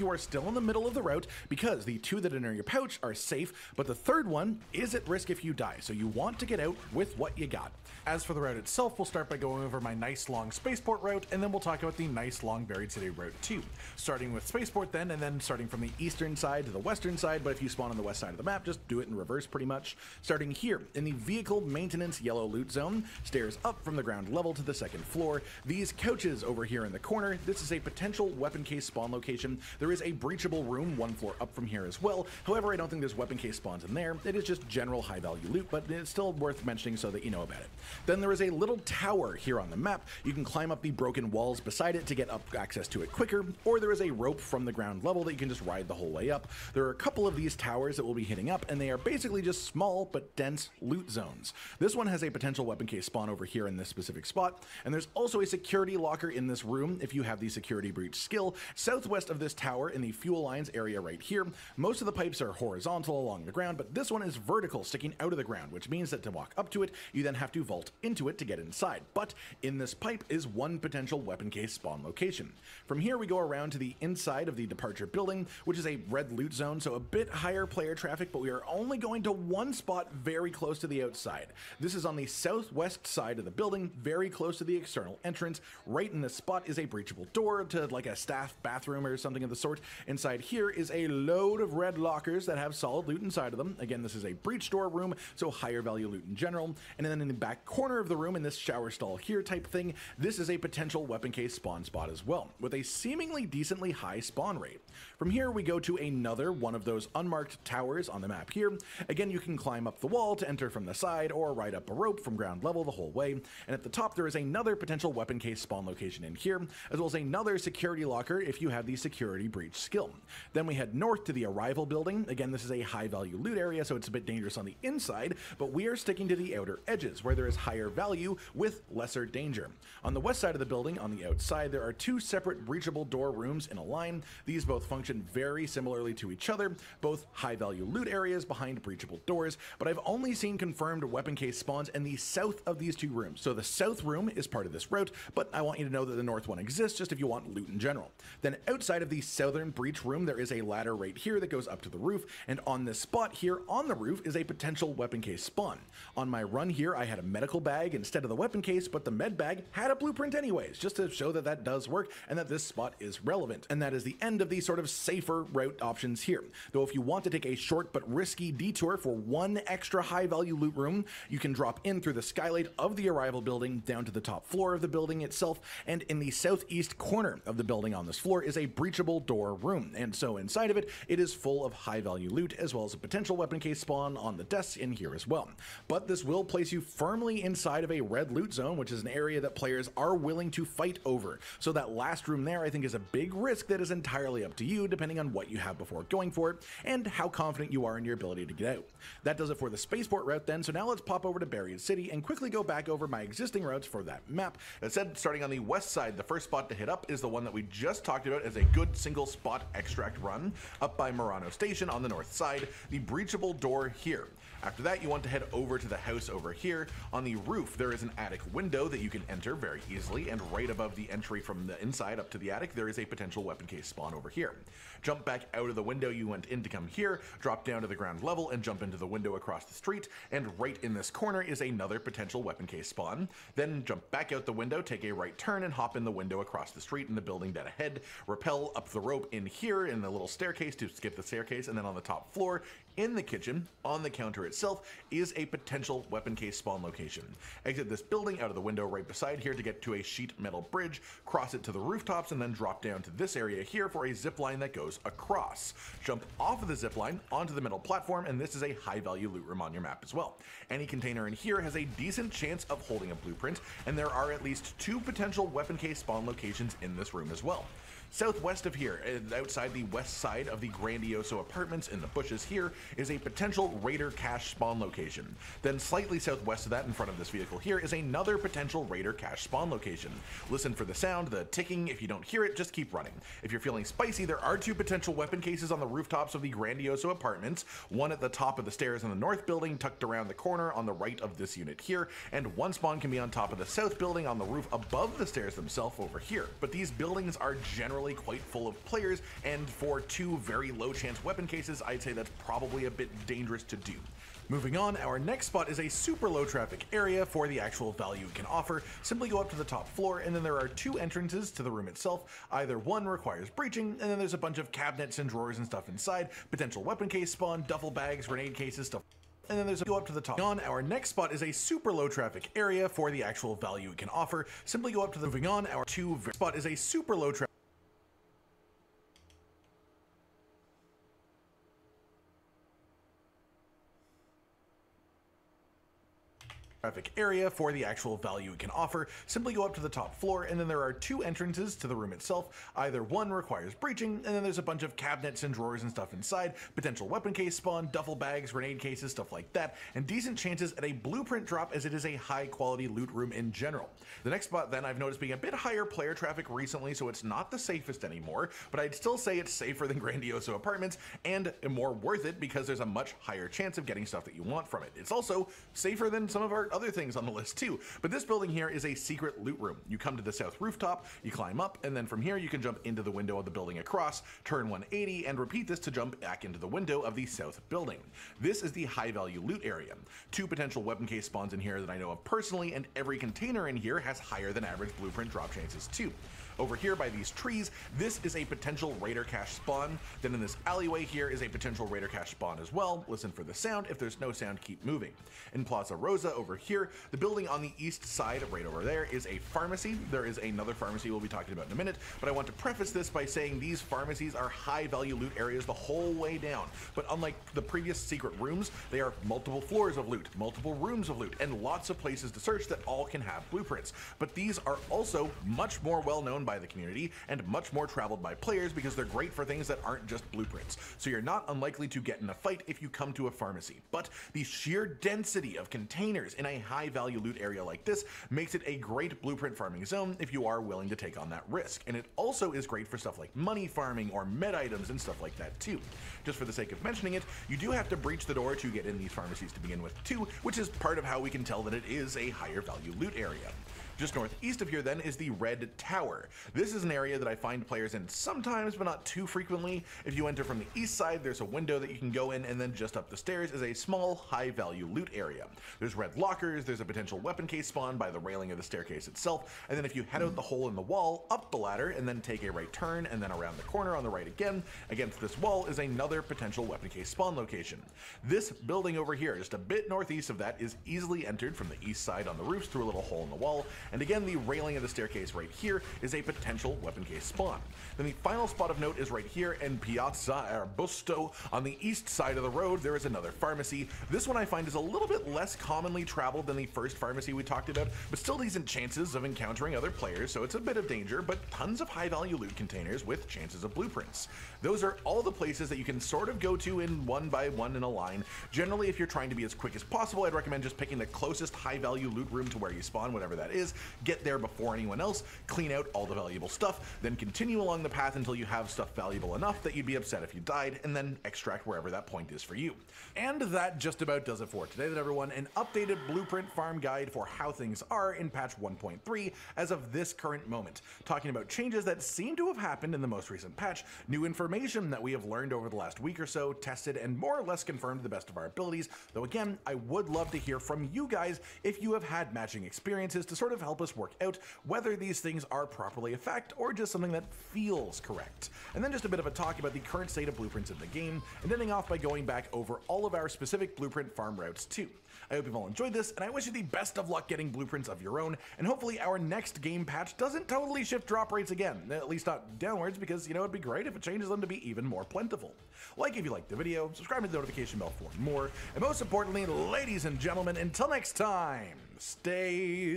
you are still in the middle of the route, because the 2 that are in your pouch are safe, but the third one is at risk if you die, so you want to get out with what you got. As for the route itself, we'll start by going over my nice long spaceport route, and then we'll talk about the nice long buried city route too. Starting with spaceport then, and then starting from the eastern side to the western side, but if you spawn on the west side of the map, just do it in reverse pretty much. Starting here in the vehicle maintenance yellow loot zone, stairs up from the ground level to the second floor. These couches over here in the corner, this is a potential weapon case spawn location. There is a breachable room 1 floor up from here as well. However, I don't think there's weapon case spawns in there. It is just general high value loot, but it's still worth mentioning so that you know about it. Then there is a little tower here on the map. You can climb up the broken walls beside it to get up access to it quicker, or there is a rope from the ground level that you can just ride the whole way up. There are a couple of these towers that we'll be hitting up, and they are basically just small but dense loot zones. This one has a potential weapon case spawn over here in this specific spot, and there's also a security locker in this room if you have the security breach skill. Southwest of this tower in the fuel lines area right here, most of the pipes are horizontal along the ground, but this one is vertical, sticking out of the ground, which means that to walk up to it, you then have to vault into it to get inside. But in this pipe is one potential weapon case spawn location. From here we go around to the inside of the departure building, which is a red loot zone, so a bit higher player traffic, but we are only going to one spot very close to the outside. This is on the southwest side of the building, very close to the external entrance. Right in this spot is a breachable door to like a staff bathroom or something of the sort. Inside here is a load of red lockers that have solid loot inside of them. Again, this is a breach door room, so higher value loot in general. And then in the back corner of the room, in this shower stall here type thing, this is a potential weapon case spawn spot as well, with a seemingly decently high spawn rate. From here we go to another one of those unmarked towers on the map here. Again, you can climb up the wall to enter from the side, or ride up a rope from ground level the whole way. And at the top there is another potential weapon case spawn location in here, as well as another security locker if you have the security breach skill. Then we head north to the arrival building. Again, this is a high value loot area, so it's a bit dangerous on the inside, but we are sticking to the outer edges where there is higher value with lesser danger. On the west side of the building, on the outside, there are 2 separate breachable door rooms in a line. These both function very similarly to each other, both high value loot areas behind breachable doors, but I've only seen confirmed weapon case spawns in the south of these 2 rooms. So the south room is part of this route, but I want you to know that the north one exists just if you want loot in general. Then outside of the southern breach room, there is a ladder right here that goes up to the roof, and on this spot here on the roof is a potential weapon case spawn. On my run here, I had a medical bag instead of the weapon case, but the med bag had a blueprint anyways, just to show that that does work and that this spot is relevant. And that is the end of the sort of safer route options here. Though if you want to take a short but risky detour for one extra high value loot room, you can drop in through the skylight of the arrival building down to the top floor of the building itself, and in the southeast corner of the building on this floor is a breachable door room, and so inside of it, it is full of high value loot as well as a potential weapon case spawn on the desks in here as well. But this will place you firmly inside of a red loot zone, which is an area that players are willing to fight over. So that last room there I think is a big risk that is entirely up to you depending on what you have before going for it and how confident you are in your ability to get out. That does it for the spaceport route then, so now let's pop over to Buried City and quickly go back over my existing routes for that map. That said, starting on the west side, the first spot to hit up is the one that we just talked about as a good single spot extract run, up by Murano Station on the north side, the breachable door here. After that, you want to head over to the house over here. On the roof, there is an attic window that you can enter very easily, and right above the entry from the inside up to the attic, there is a potential weapon case spawn over here. Jump back out of the window you went in to come here, drop down to the ground level, and jump into the window across the street, and right in this corner is another potential weapon case spawn. Then jump back out the window, take a right turn, and hop in the window across the street in the building dead ahead. Rappel up the rope in here in the little staircase to skip the staircase, and then on the top floor, in the kitchen, on the counter itself, is a potential weapon case spawn location. Exit this building out of the window right beside here here to get to a sheet metal bridge, cross it to the rooftops, and then drop down to this area here for a zip line that goes across. Jump off of the zip line onto the middle platform, and this is a high value loot room on your map as well. Any container in here has a decent chance of holding a blueprint, and there are at least 2 potential weapon case spawn locations in this room as well. Southwest of here, outside the west side of the Grandioso apartments in the bushes here, is a potential Raider cache spawn location. Then slightly southwest of that, in front of this vehicle here, is another potential Raider cache spawn location. Listen for the sound, the ticking. If you don't hear it, just keep running. If you're feeling spicy, there are 2 potential weapon cases on the rooftops of the Grandioso apartments, one at the top of the stairs in the north building tucked around the corner on the right of this unit here, and one spawn can be on top of the south building on the roof above the stairs themselves over here. But these buildings are generally quite full of players, and for 2 very low chance weapon cases, I'd say that's probably a bit dangerous to do. Moving on, our next spot is a super low traffic area for the actual value it can offer. Simply go up to the top floor, and then there are 2 entrances to the room itself. Either one requires breaching, and then there's a bunch of cabinets and drawers and stuff inside, potential weapon case spawn, duffel bags, grenade cases, stuff. And then there's a go up to the top. On our next spot is a super low traffic area for the actual value it can offer. Simply go up to the moving on, our spot is a super low traffic area for the actual value it can offer. Simply go up to the top floor, and then there are 2 entrances to the room itself. Either one requires breaching, and then there's a bunch of cabinets and drawers and stuff inside, potential weapon case spawn, duffel bags, grenade cases, stuff like that, and decent chances at a blueprint drop, as it is a high quality loot room in general. The next spot then I've noticed being a bit higher player traffic recently, so it's not the safest anymore, but I'd still say it's safer than Grandioso apartments and more worth it because there's a much higher chance of getting stuff that you want from it. It's also safer than some of our other things on the list too, but this building here is a secret loot room. You come to the south rooftop, you climb up, and then from here you can jump into the window of the building across, turn 180, and repeat this to jump back into the window of the south building. This is the high value loot area. 2 potential weapon case spawns in here that I know of personally, and every container in here has higher than average blueprint drop chances too. Over here by these trees, this is a potential Raider cache spawn. Then in this alleyway here is a potential Raider cache spawn as well. Listen for the sound. If there's no sound, keep moving. In Plaza Rosa over here, the building on the east side, right over there, is a pharmacy. There is another pharmacy we'll be talking about in a minute, but I want to preface this by saying these pharmacies are high value loot areas the whole way down. But unlike the previous secret rooms, they are multiple floors of loot, multiple rooms of loot, and lots of places to search that all can have blueprints. But these are also much more well known by the community and much more traveled by players because they're great for things that aren't just blueprints. So you're not unlikely to get in a fight if you come to a pharmacy. But the sheer density of containers in a high value loot area like this makes it a great blueprint farming zone if you are willing to take on that risk. And it also is great for stuff like money farming or med items and stuff like that too. Just for the sake of mentioning it, you do have to breach the door to get in these pharmacies to begin with too, which is part of how we can tell that it is a higher value loot area. Just northeast of here then is the Red Tower. This is an area that I find players in sometimes, but not too frequently. If you enter from the east side, there's a window that you can go in, and then just up the stairs is a small, high-value loot area. There's red lockers, there's a potential weapon case spawn by the railing of the staircase itself, and then if you head out the hole in the wall, up the ladder, and then take a right turn, and then around the corner on the right again, against this wall is another potential weapon case spawn location. This building over here, just a bit northeast of that, is easily entered from the east side on the roofs through a little hole in the wall, and again, the railing of the staircase right here is a potential weapon case spawn. Then the final spot of note is right here in Piazza Arbusto. On the east side of the road, there is another pharmacy. This one I find is a little bit less commonly traveled than the first pharmacy we talked about, but still decent chances of encountering other players, so it's a bit of danger, but tons of high value loot containers with chances of blueprints. Those are all the places that you can sort of go to in one by one in a line. Generally, if you're trying to be as quick as possible, I'd recommend just picking the closest high value loot room to where you spawn, whatever that is. Get there before anyone else, clean out all the valuable stuff, then continue along the path until you have stuff valuable enough that you'd be upset if you died, and then extract wherever that point is for you. And that just about does it for today then, everyone. An updated blueprint farm guide for how things are in patch 1.3 as of this current moment, talking about changes that seem to have happened in the most recent patch, new information that we have learned over the last week or so, tested and more or less confirmed to the best of our abilities, though again, I would love to hear from you guys if you have had matching experiences to sort of help us work out whether these things are properly a fact or just something that feels correct. And then just a bit of a talk about the current state of blueprints in the game, and ending off by going back over all of our specific blueprint farm routes too. I hope you've all enjoyed this, and I wish you the best of luck getting blueprints of your own, and hopefully our next game patch doesn't totally shift drop rates again, at least not downwards, because, you know, it'd be great if it changes them to be even more plentiful. Like if you liked the video, subscribe to the notification bell for more, and most importantly, ladies and gentlemen, until next time, stay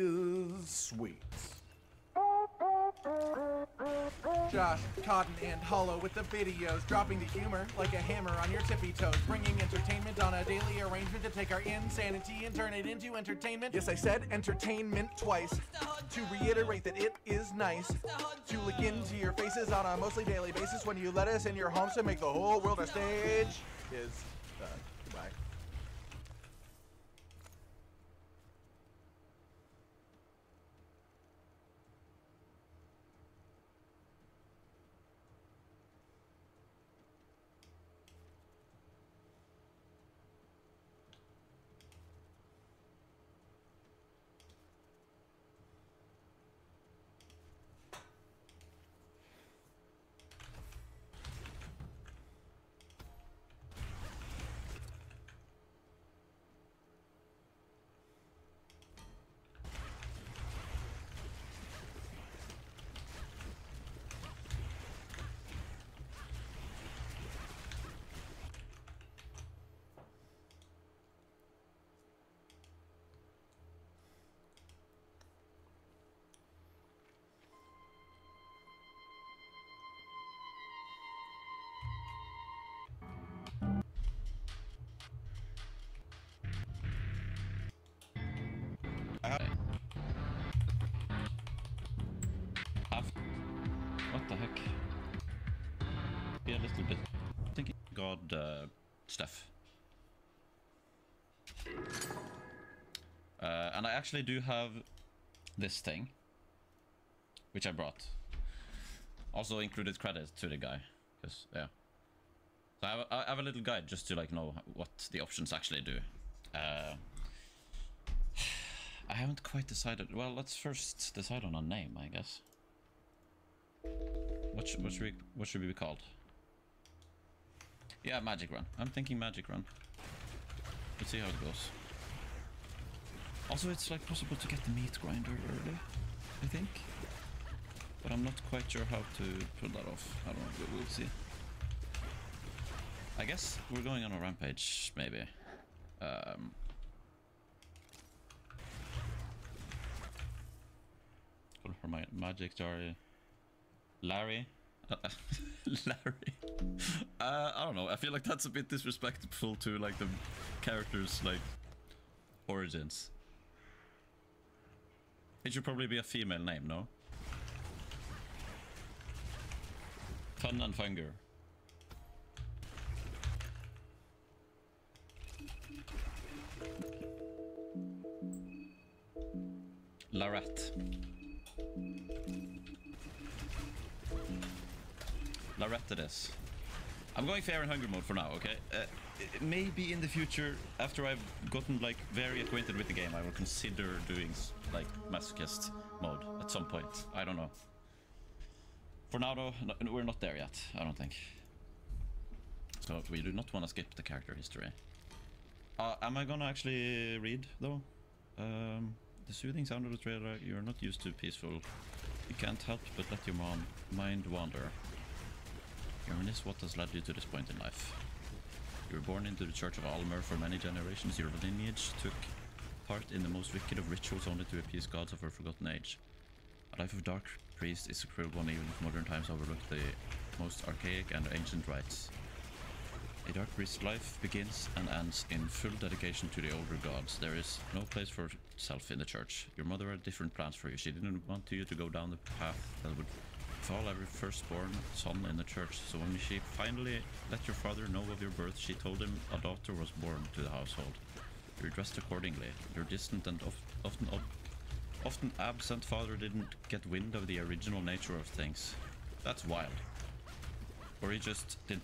sweet. Josh, Cotton, and Hollow with the videos, dropping the humor like a hammer on your tippy toes, bringing entertainment on a daily arrangement to take our insanity and turn it into entertainment. Yes, I said entertainment twice, to reiterate that it is nice to look into your faces on a mostly daily basis when you let us in your homes to make the whole world a stage. Goodbye. What the heck? Be a little bit thinking God stuff. And I actually do have this thing, which I brought. Also included credit to the guy, because yeah. So I have a little guide just to like know what the options actually do. I haven't quite decided. Well, let's first decide on a name, I guess. What should we be called? Yeah, Magic Run. I'm thinking Magic Run. Let's see how it goes. Also, it's like possible to get the meat grinder early, I think. But I'm not quite sure how to pull that off. I don't know, we'll see. I guess we're going on a rampage, maybe. For my magic jar, Larry. Larry. I don't know. I feel like that's a bit disrespectful to like the character's like origins. It should probably be a female name, no? Fun and Funger. Larette. Larette it is. I'm going fair and hunger mode for now, okay? Maybe in the future, after I've gotten like very acquainted with the game, I will consider doing like masochist mode at some point. I don't know. For now though, no, we're not there yet, I don't think. So we do not want to skip the character history. Am I gonna actually read though? The soothing sound of the trailer, you're not used to peaceful. You can't help but let your mind wander. You reminisce what has led you to this point in life. You were born into the Church of Almer for many generations. Your lineage took part in the most wicked of rituals only to appease gods of a forgotten age. A life of dark priest is a cruel one, even if modern times overlook the most archaic and ancient rites. A dark priest's life begins and ends in full dedication to the older gods. There is no place for self in the church. Your mother had different plans for you. She didn't want you to go down the path that would befall every firstborn son in the church. So when she finally let your father know of your birth, she told him a daughter was born to the household. You were dressed accordingly. Your distant and often absent father didn't get wind of the original nature of things. That's wild. Or he just did,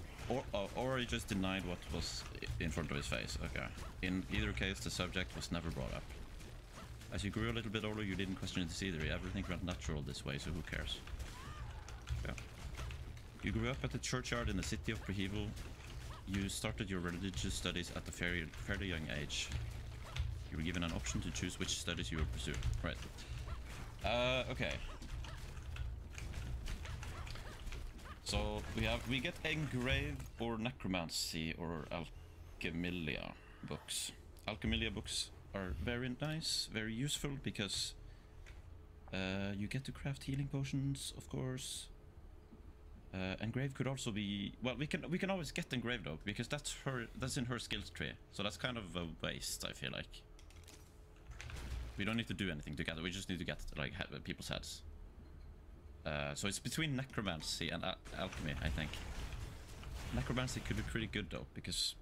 or he just denied what was in front of his face. Okay. In either case, the subject was never brought up. As you grew a little bit older, you didn't question this either. Everything went natural this way, so who cares? Yeah. You grew up at the churchyard in the city of Prehivo. You started your religious studies at a fairly young age. You were given an option to choose which studies you would pursue. Right. Okay. So we get engrave or necromancy or alchemilia books. Alchemilia books are very nice, very useful because you get to craft healing potions, of course. Engrave could also be, well, we can always get engrave though, because that's in her skills tree, so that's kind of a waste, I feel like. We don't need to do anything together, we just need to get like people's heads. So it's between necromancy and alchemy, I think. Necromancy could be pretty good though, because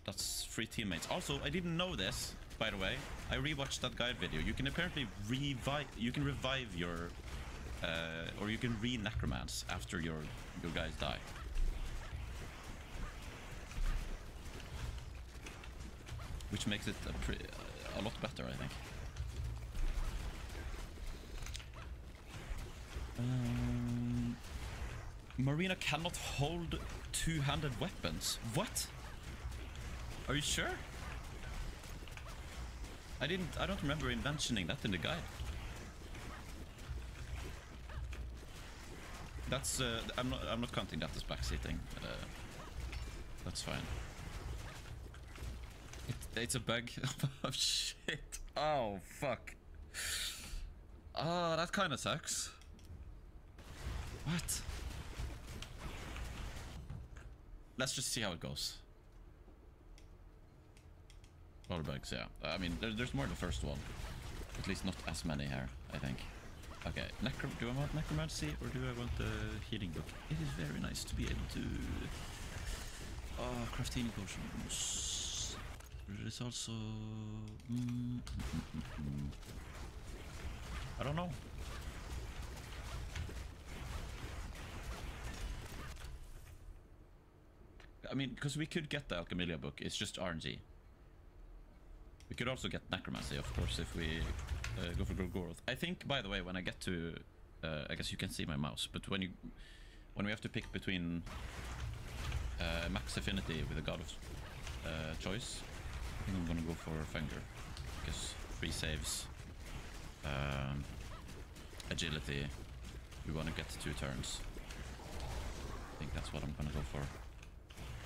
that's 3 teammates. Also, I didn't know this, by the way. I rewatched that guide video. You can apparently revive your or you can re-necromance after your guys die. Which makes it a lot better, I think. Marina cannot hold two-handed weapons. What? Are you sure? I don't remember him mentioning that in the guide. That's I'm not counting that as backseating. That's fine. It's a bug. Oh shit. Oh fuck. Oh, that kind of sucks. What? Let's just see how it goes. A lot of bugs, yeah. I mean, there's more in the first one. At least not as many here, I think. Okay, do I want necromancy or do I want the healing book? It is very nice to be able to craft healing potions. There is also I don't know. I mean, because we could get the Alchemilia book, it's just RNG. We could also get necromancy, of course, if we go for Gorgoroth. I think, by the way, when I get to, I guess you can see my mouse, but when we have to pick between max affinity with a god of choice, I think I'm gonna go for Fenger, because free saves, agility. We want to get 2 turns. I think that's what I'm gonna go for.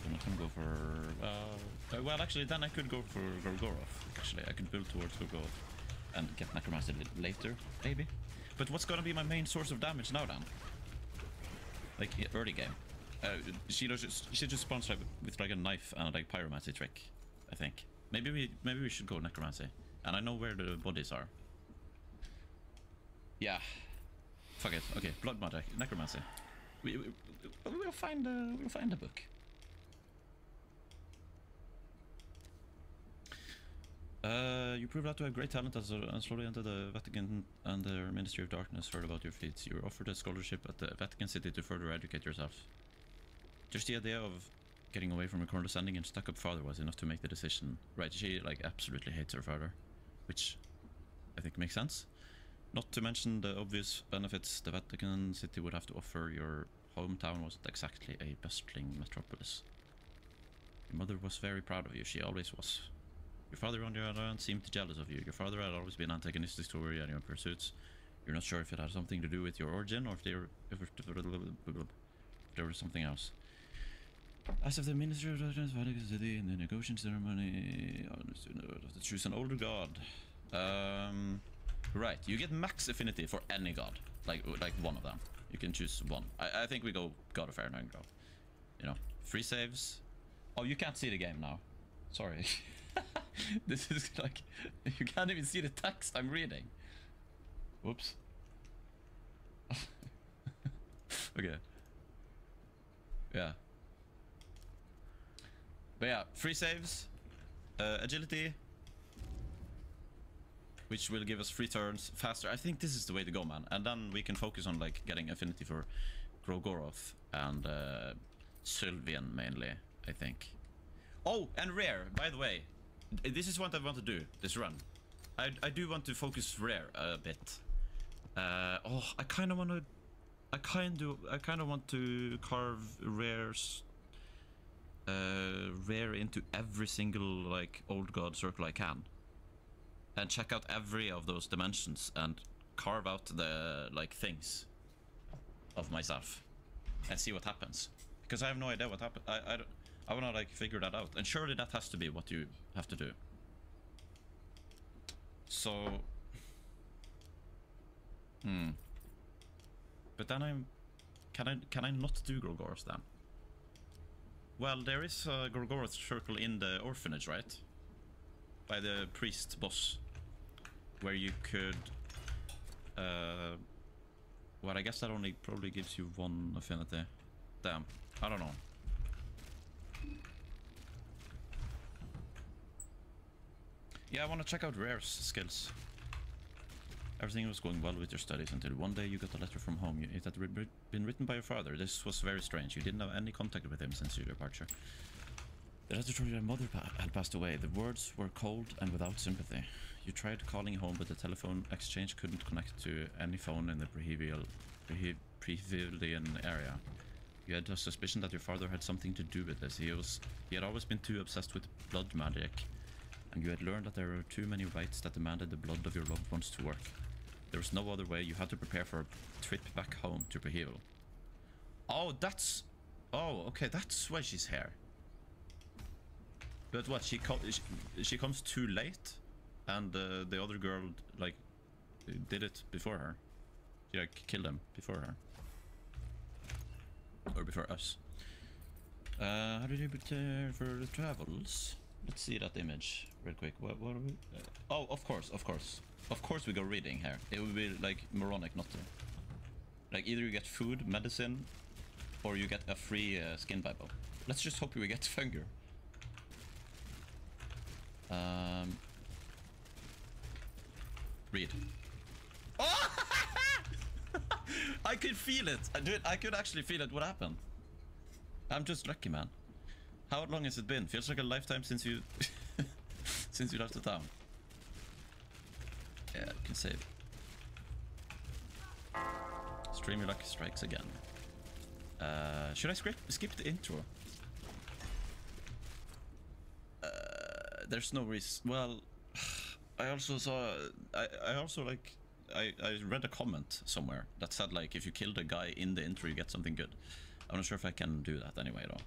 I'm not gonna go for... well, actually, then I could go for Gorgoroth. Actually, I could build towards Gorgoroth and get Necromancy later, maybe. But what's gonna be my main source of damage now, then? Like, early game. She just spawns with like a knife and like pyromancy trick, I think. Maybe we should go Necromancy. And I know where the bodies are. Yeah. Fuck it. Okay, blood magic, Necromancy. We'll find the book. You proved out to have great talent and slowly entered the Vatican and the Ministry of Darkness. Heard about your feats. You were offered a scholarship at the Vatican City to further educate yourself. Just the idea of getting away from a condescending and stuck-up father was enough to make the decision. Right, she like absolutely hates her father, which I think makes sense. Not to mention the obvious benefits the Vatican City would have to offer. Your hometown wasn't exactly a bustling metropolis. Your mother was very proud of you. She always was. Your father, on the other hand, seemed jealous of you. Your father had always been antagonistic toward you and your pursuits. You're not sure if it had something to do with your origin or if there was something else. As of the Ministry of Darkness, Vatican City, in the negotiation ceremony, to choose an older god. Right, you get max affinity for any god, like one of them. You can choose one. I think we go God of Fair and Hungro. You know, free saves. Oh, you can't see the game now. Sorry. This is like, you can't even see the text I'm reading. Whoops. Okay. Yeah. But yeah, free saves, agility, which will give us 3 turns faster. I think this is the way to go, man. And then we can focus on like getting affinity for Gorgoroth and Sylvian mainly, I think. Oh, and rare, by the way. This is what I want to do, this run. I do want to focus rare a bit. Oh, I kind of want to carve rares, rare into every single like old god circle I can, and check out every of those dimensions and carve out the like things of myself and see what happens, because I have no idea what happened. I want to like figure that out, and surely that has to be what you have to do. So but then can I not do Gorgoroth then? Well, there is a Gorgoroth circle in the orphanage, right? By the priest boss, where you could well, I guess that only probably gives you one affinity. Damn, I don't know. Yeah, I want to check out Rare's skills. Everything was going well with your studies until one day you got a letter from home. It had been written by your father. This was very strange. You didn't have any contact with him since your departure. The letter told you your mother had passed away. The words were cold and without sympathy. You tried calling home, but the telephone exchange couldn't connect to any phone in the Previlian area. You had a suspicion that your father had something to do with this. He had always been too obsessed with blood magic, and you had learned that there were too many rites that demanded the blood of your loved ones to work. There was no other way. You had to prepare for a trip back home to Prehevil. Oh, that's... Oh, okay, that's why she's here. But what, she comes too late? And the other girl, like, did it before her. She, like, killed him before her. Or before us. How did you prepare for the travels? Let's see that image real quick. What are we? Oh, of course. Of course we go reading here. It would be like moronic not to. Like either you get food, medicine, or you get a free skin Bible. Let's just hope we get Funger. Read. Oh! I could feel it. I could actually feel it. What happened? I'm just lucky, man. How long has it been? Feels like a lifetime since you since you left the town. Yeah, you can save. Stream your luck strikes again. Should I skip the intro? There's no reason. Well, I also saw. I also like. I read a comment somewhere that said like if you kill the guy in the intro you get something good. I'm not sure if I can do that anyway though.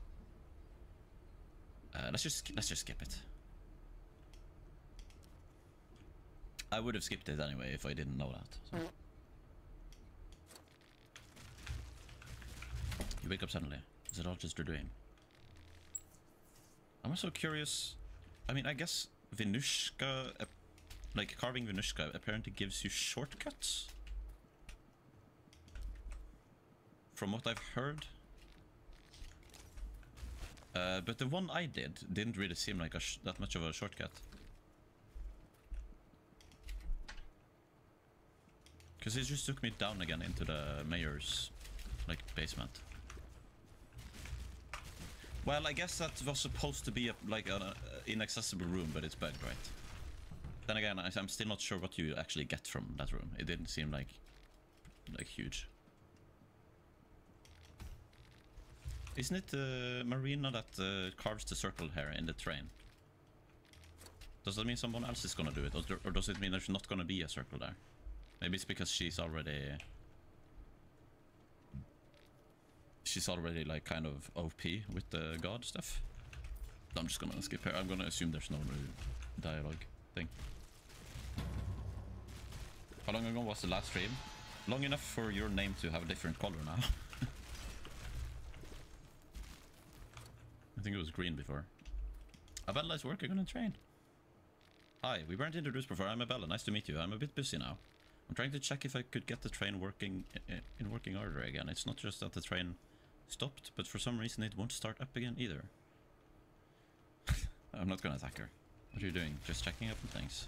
Let's just skip it. I would have skipped it anyway if I didn't know that. So. You wake up suddenly. Is it all just your dream? I'm also curious. I mean, I guess Venushka, like carving Venushka, apparently gives you shortcuts. From what I've heard. But the one I didn't really seem like that much of a shortcut. Because it just took me down again into the mayor's, like, basement. Well, I guess that was supposed to be like an inaccessible room, but it's bugged, right? Then again, I'm still not sure what you actually get from that room. It didn't seem like huge. Isn't it Marina that carves the circle here in the train? Does that mean someone else is gonna do it, or does it mean there's not gonna be a circle there? Maybe it's because she's already like kind of OP with the god stuff. I'm just gonna skip here. I'm gonna assume there's no dialogue thing. How long ago was the last stream? Long enough for your name to have a different color now. I think it was green before. Abella is working on a train. Hi, we weren't introduced before. I'm Abella. Nice to meet you. I'm a bit busy now. I'm trying to check if I could get the train working in working order again. It's not just that the train stopped, but for some reason it won't start up again either. I'm not gonna attack her. What are you doing? Just checking up on things.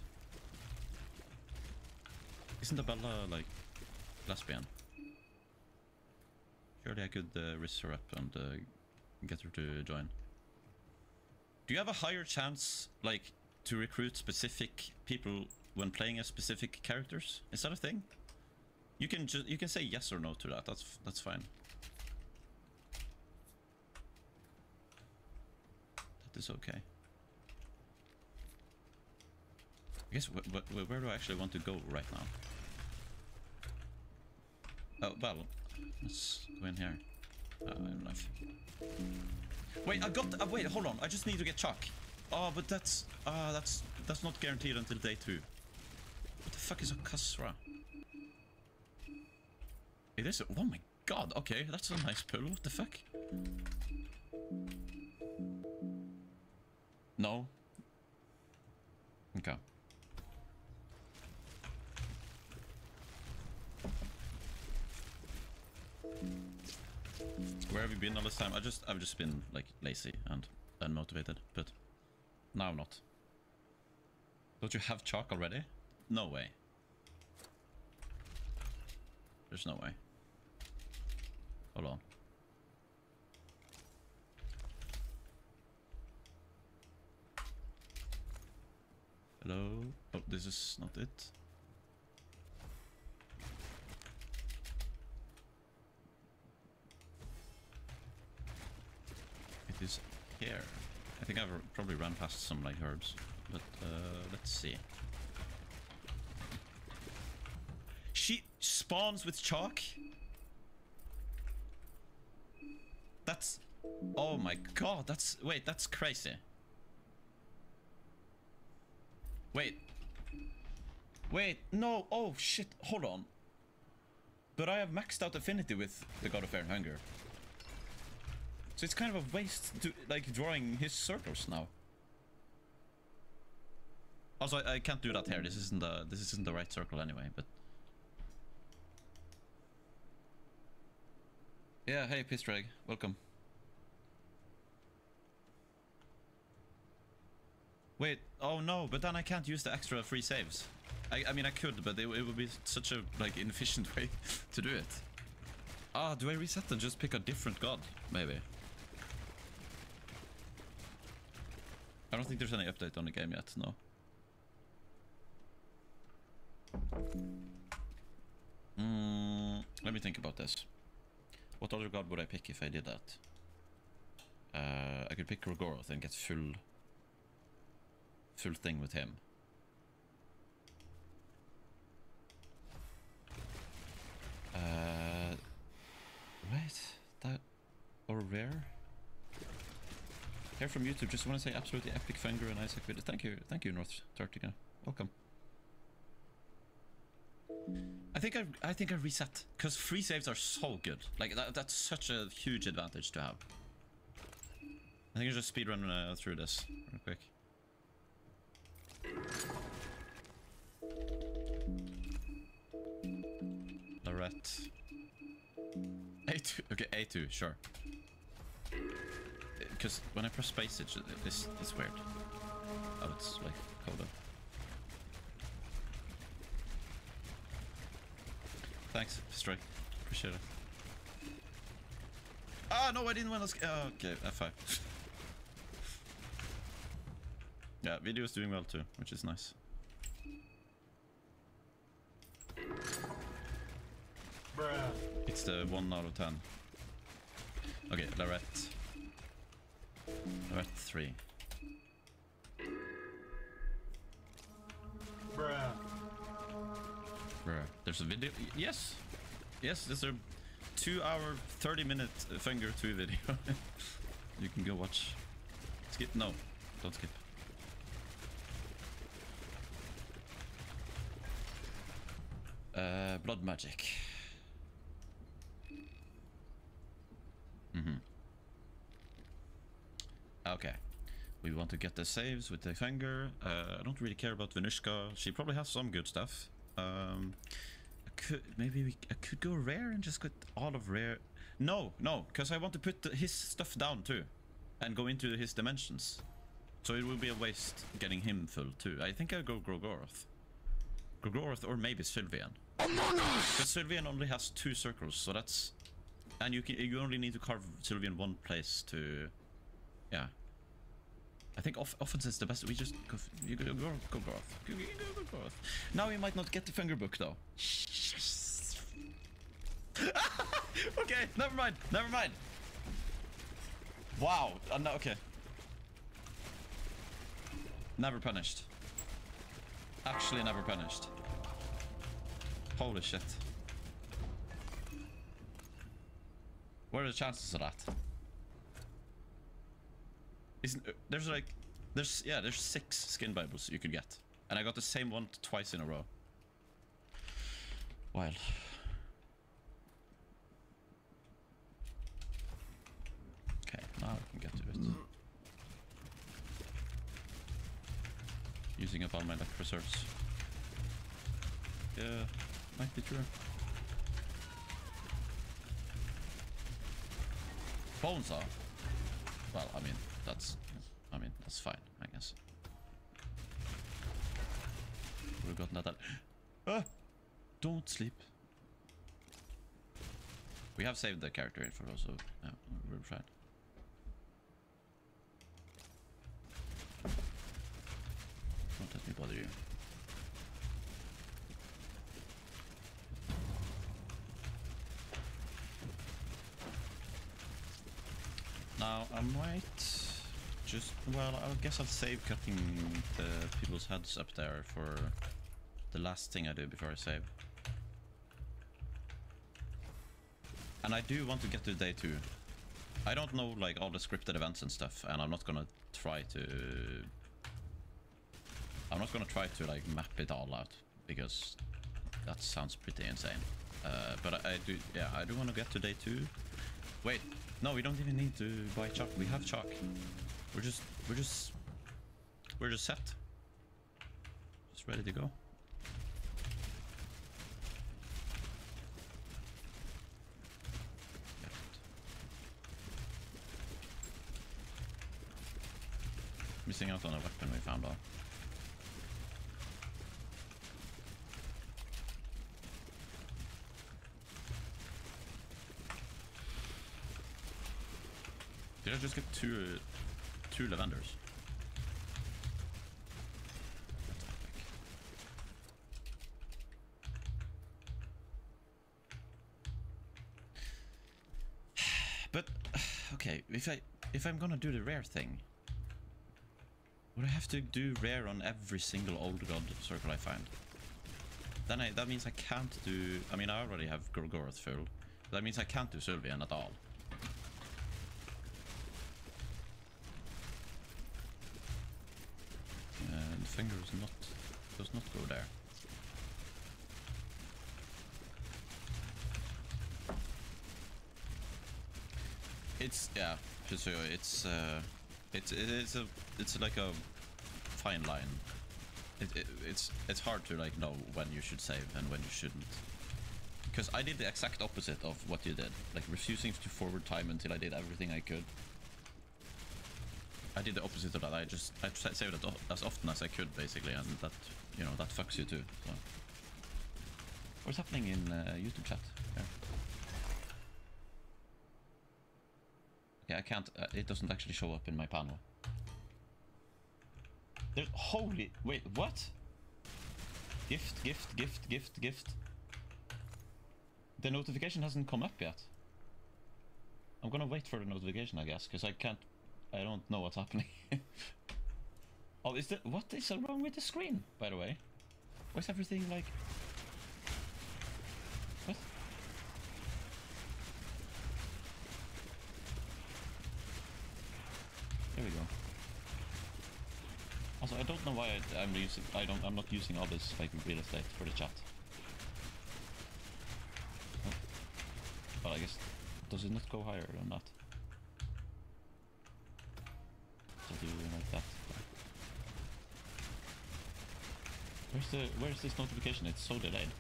Isn't Abella like lesbian? Surely I could risk her up and get her to join. Do you have a higher chance, like, to recruit specific people when playing as specific characters? Is that a thing? You can say yes or no to that. That's fine. That is okay. I guess where do I actually want to go right now? Oh well, let's go in here. I don't know. Wait, I got. Wait, hold on. I just need to get chalk. Oh, but that's not guaranteed until day 2. What the fuck is a kasra? It is. Oh my god. Okay, that's a nice pull. What the fuck? No. Okay. Where have you been all this time? I've just been like lazy and unmotivated, but now not. Don't you have chalk already? No way. There's no way. Hold on. Hello? Oh, this is not it. It is here. I think I've probably run past some like herbs, but let's see. She spawns with chalk? That's... Oh my god, that's... Wait, that's crazy. Wait. Wait, no, oh shit, hold on. But I have maxed out affinity with the God of Air and Hunger. So it's kind of a waste to, like, drawing his circles now. Also, I can't do that here. This isn't the right circle anyway, but... Yeah, hey, Pistrag. Welcome. Wait, oh no, but then I can't use the extra free saves. I mean, I could, but it would be such a, like, inefficient way to do it. Ah, do I reset and just pick a different god? Maybe. I don't think there's any update on the game yet, no. Let me think about this. What other god would I pick if I did that? I could pick Gorgoroth and get full thing with him. Right, that or rare. Here from YouTube, just want to say absolutely epic finger and Isaac video. Thank you, North Tartica. Welcome. I think I reset because free saves are so good. Like that's such a huge advantage to have. I think I just speedrun through this real quick. Lorette. A2. Okay, A2. Sure. Because when I press space, it's weird. Oh, it's like coda. Thanks, Strike. Appreciate it. Ah, no, I didn't want to. Oh, okay, F5. Yeah, video is doing well too, which is nice. Bruh. It's the 1 out of 10. Okay, Lorette. Lorette 3. Bruh. Bruh. There's a video. Yes. Yes, there's a 2-hour, 30-minute Finger 2 video. You can go watch. Skip. No, don't skip. Blood magic. Okay. We want to get the saves with the finger. I don't really care about Venushka. She probably has some good stuff. I could go rare and just get all of rare. No, because I want to put his stuff down too, and go into his dimensions. So it will be a waste getting him full too. I think I'll go Gorgoroth, or maybe Sylvian. Because Sylvian only has 2 circles, so that's, and you only need to carve Sylvian one place to, yeah. I think offense is the best. We just go. You go off. Go off. Now we might not get the finger book though. Okay, never mind. Never mind. Wow. No, okay. Never punished. Actually, never punished. Holy shit. What are the chances of that? There's like, there's 6 skin Bibles you could get, and I got the same one twice in a row. Wild. Okay, now I can get to it. Using up all my luck reserves. Yeah, might be true. Bonesaw. Well, I mean that's fine, I guess. We've gotten that. Ah! Don't sleep. We have saved the character info, so yeah, we're fine. Don't let me bother you. Now I might just, well, I guess I'll save cutting the people's heads up there for the last thing I do before I save. And I do want to get to day 2. I don't know like all the scripted events and stuff, and I'm not gonna try to like map it all out because that sounds pretty insane. But I do want to get to day 2. Wait, no, we don't even need to buy chalk. We have chalk. We're just set. Just ready to go. Missing out on a weapon we found though. Did I just get two lavenders? That's epic. But okay, if I'm gonna do the rare thing, would I have to do rare on every single old god circle I find? Then that means I can't do. I mean, I already have Gorgoroth full. That means I can't do Sylvian at all. And the finger does not go there. It's it's like a fine line. It's hard to like know when you should save and when you shouldn't. Because I did the exact opposite of what you did, like refusing to forward time until I did everything I could. I did the opposite of that. I saved it as often as I could, basically, and that, you know, that fucks you too. So. What's happening in YouTube chat? Here. Okay, I can't. It doesn't actually show up in my panel. There's holy. Wait, what? Gift. The notification hasn't come up yet. I'm gonna wait for the notification, I guess, because I don't know what's happening. Oh, what is wrong with the screen, by the way? Why is everything like... What? There we go. Also, I don't know why I'm not using all this like real estate for the chat. Oh. Well, I guess, does it not go higher than that? So do like that. Where's this notification? It's so delayed.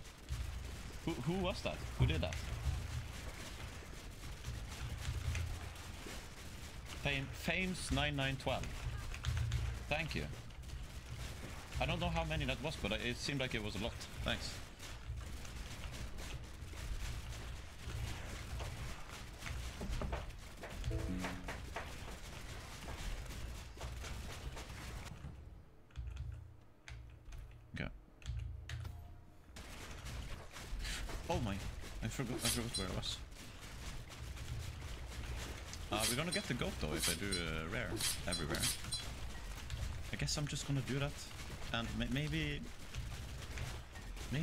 Who was that? Who did that? Fames 9912. Thank you. I don't know how many that was, but it seemed like it was a lot. Thanks. Oh my, I forgot where I was. We're gonna get the goat though if I do rare everywhere. I guess I'm just gonna do that, and maybe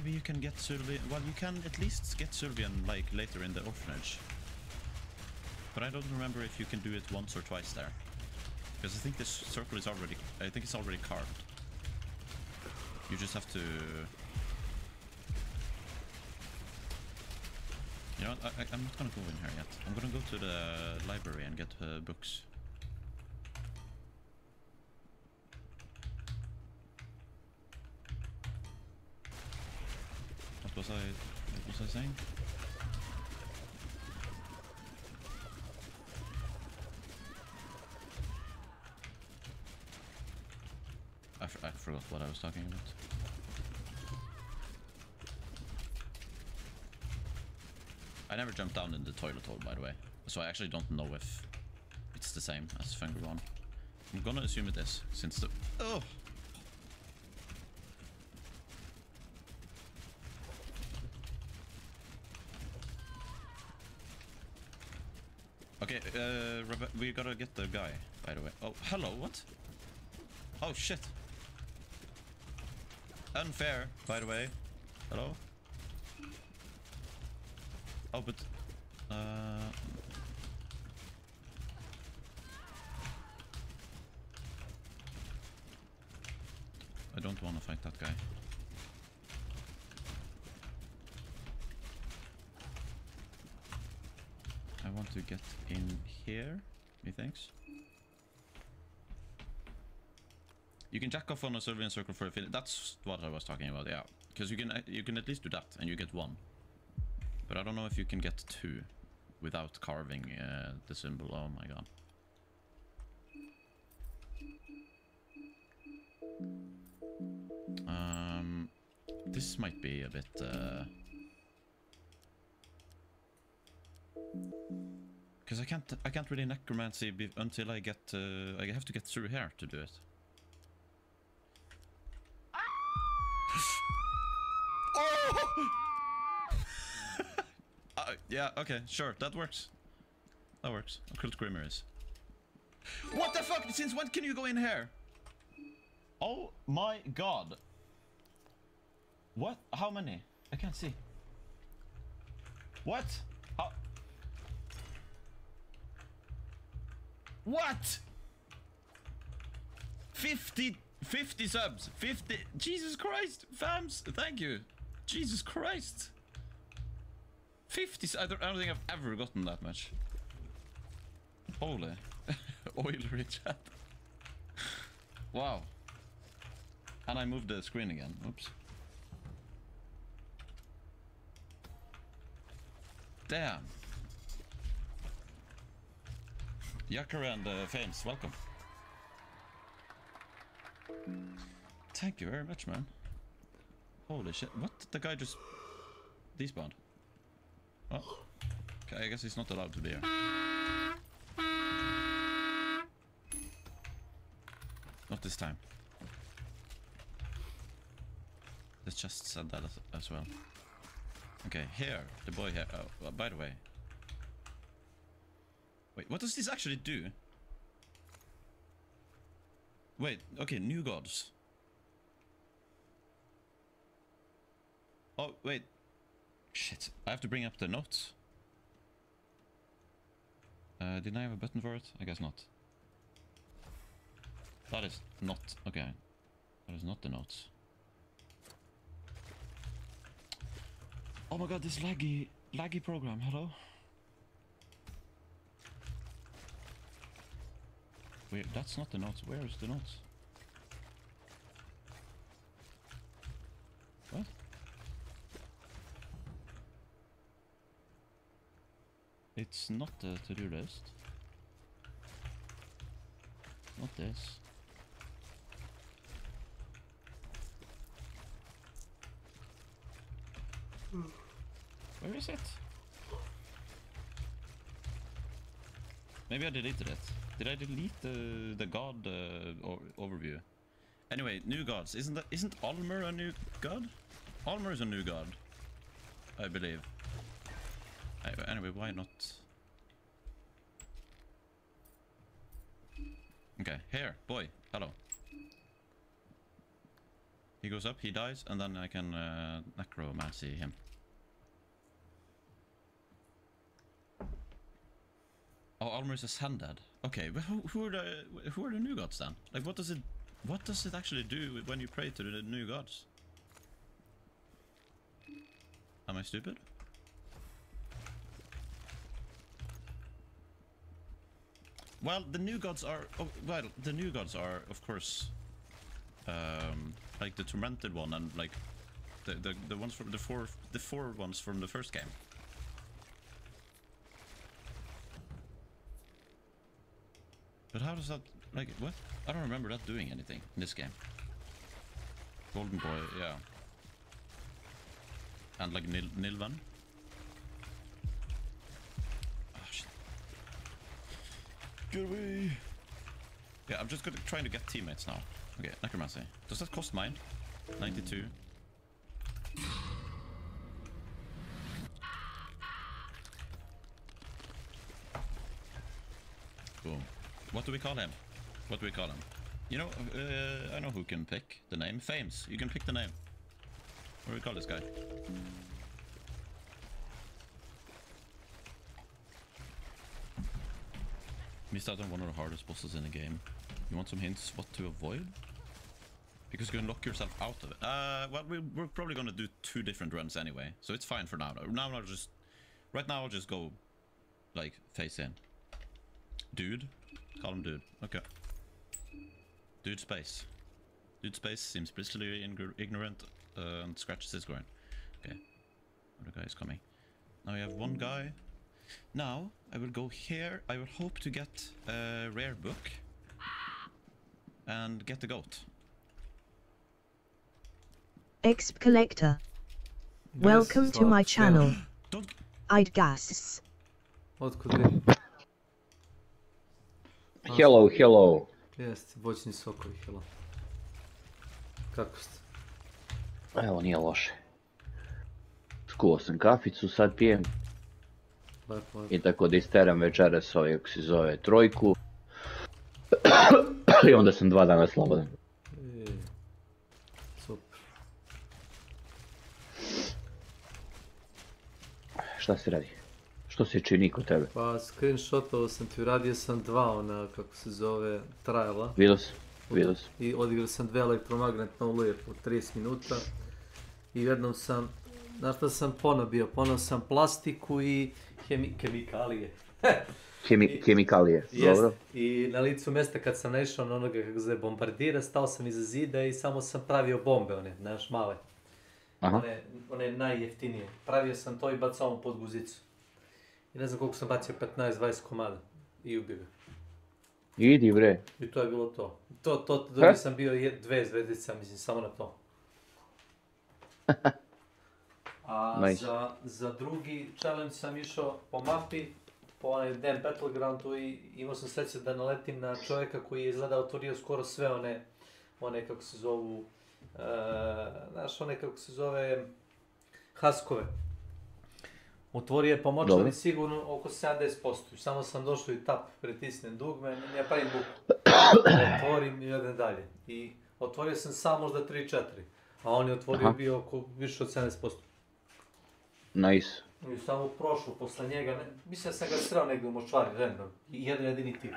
you can get Sylvian. Well, you can at least get Sylvian like later in the orphanage. But I don't remember if you can do it once or twice there, because I think this circle is already. I think it's already carved. You just have to. You know what? I'm not gonna go in here yet. I'm gonna go to the library and get books. What was I saying? I forgot what I was talking about. I never jumped down in the toilet hole, by the way, so I actually don't know if it's the same as Finger One. I'm gonna assume it is, since the... Oh! Okay, we gotta get the guy, by the way. Oh, hello, what? Oh, shit. Unfair, by the way. Hello? Oh, but... I don't want to fight that guy. I want to get in here, methinks. You can jack off on a Sylvian circle for a fin. That's what I was talking about, yeah. Because you can at least do that, and you get 1. But I don't know if you can get 2 without carving the symbol. Oh my god. This might be a bit... Because I can't really necromancy until I get... I have to get through here to do it. Oh! Yeah, okay, sure, that works. That works. Occult Grimoires. What the fuck? Since when can you go in here? Oh my god. What? How many? I can't see. What? How? What? 50 subs. 50. Jesus Christ. Fams, thank you. Jesus Christ. 50. I don't think I've ever gotten that much. Holy. Oilery chat. Wow. And I moved the screen again. Oops. Damn. Yucker and Fames, welcome. Thank you very much, man. Holy shit. What? The guy just despawned. Oh. Okay, I guess he's not allowed to be here. Not this time. Let's just said that as well. Okay, here, the boy here. Oh, by the way. Wait, what does this actually do? Wait, okay, new gods. Oh, wait. Shit, I have to bring up the notes. Didn't I have a button for it? I guess not. That is not... Okay. That is not the notes. Oh my god, this laggy program, hello? Wait, that's not the notes. Where is the notes? What? It's not the to-do list. Not this. Where is it? Maybe I deleted it. Did I delete the god overview? Anyway, new gods. Isn't Almer a new god? Almer is a new god. I believe. Anyway, why not? Okay, here, boy, hello. He goes up, he dies, and then I can necromancy him. Oh, Almer is a Sandad. Okay, but who are the new gods then? Like, what does it actually do when you pray to the new gods? Am I stupid? Well, the new gods are of course like the tormented one and like the ones from the four ones from the first game. But how does that, like, what? I don't remember that doing anything in this game. Golden Boy, yeah. And like Nilvan. Oh shit. Get away! Yeah, I'm just trying to get teammates now. Okay, necromancy. Does that cost mine? 92. Boom. What do we call him? What do we call him? You know, I know who can pick the name. Fames. You can pick the name. What do we call this guy? Missed out on one of the hardest bosses in the game. You want some hints what to avoid? Because you can lock yourself out of it. Well, we're probably gonna do 2 different runs anyway, so it's fine for now. Right now I'll just go, like, face in. Dude? Call him dude. Okay. Dude space. Dude space seems blissfully ignorant and scratches his groin. Okay. Other guy is coming. Now we have one guy. Now I will go here. I will hope to get a rare book and get the goat. Exp Collector. Welcome to my channel. I'd guess. What could be? Hello, hello. Jeste, voćni sokovi, hello. Kako ste? Evo, nije loše. Skuo sam kaficu, sad pijem. Lepo. I tako da isteram večeras ovaj, kako se zove, trojku. I onda sam 2 dana slobodan. Super. Šta se radi? Što se čini kod tebe? Pa screenshotao sam ti, uradio sam 2 ona, kako se zove, triala. Vidio sam. I odigrao sam 2 elektromagnetna oluje po 30 minuta. I jednom sam, znaš šta sam ponabio? Ponao sam plastiku i kemikalije. Kemikalije, dobro. I na licu mjesta kad sam naišao na onoga kako se bombardira, stao sam iza zida i samo sam pravio bombe, one, znaš, male. One najjeftinije. Pravio sam to i bacao pod guzicu. I ne znam koliko sam bacio, 15-20 komada. I ubio ga. Idi bre. I to je bilo to. Dobio sam bio 2 zvezdice, mislim, samo na to. A nice. za drugi challenge sam išao po mapi, po onaj Dan Battlegroundu i imao sam sreće da naletim na čovjeka koji je izgleda otvorio skoro sve one kako se zovu, znaš, one kako se zove, haskove. Otvorio je pomoćani sigurno oko 70%. Samo sam došao i tap, pritisnem dugme, ne pravim buku. Otvorim i idem dalje. I otvorio sam samo možda 3-4, a on je otvorio bio oko više od 70%. Nice. I samo prošlo posle njega, mislim da sam ga sreo negdje u močvari, random. I jedan jedini tip.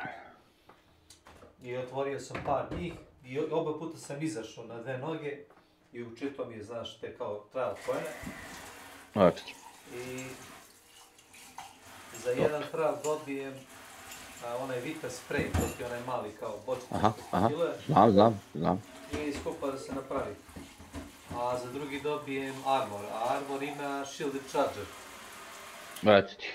I otvorio sam par njih i oba puta sam izašao na 2 noge i učito mi je, znaš, te kao trial poene. I za jedan trial dobijem onaj Vita spray, to ti onaj mali kao bočica. Znam. Nije iskupa da se napravi. A za drugi dobijem armor, a armor ima shielded charger. Eto ti.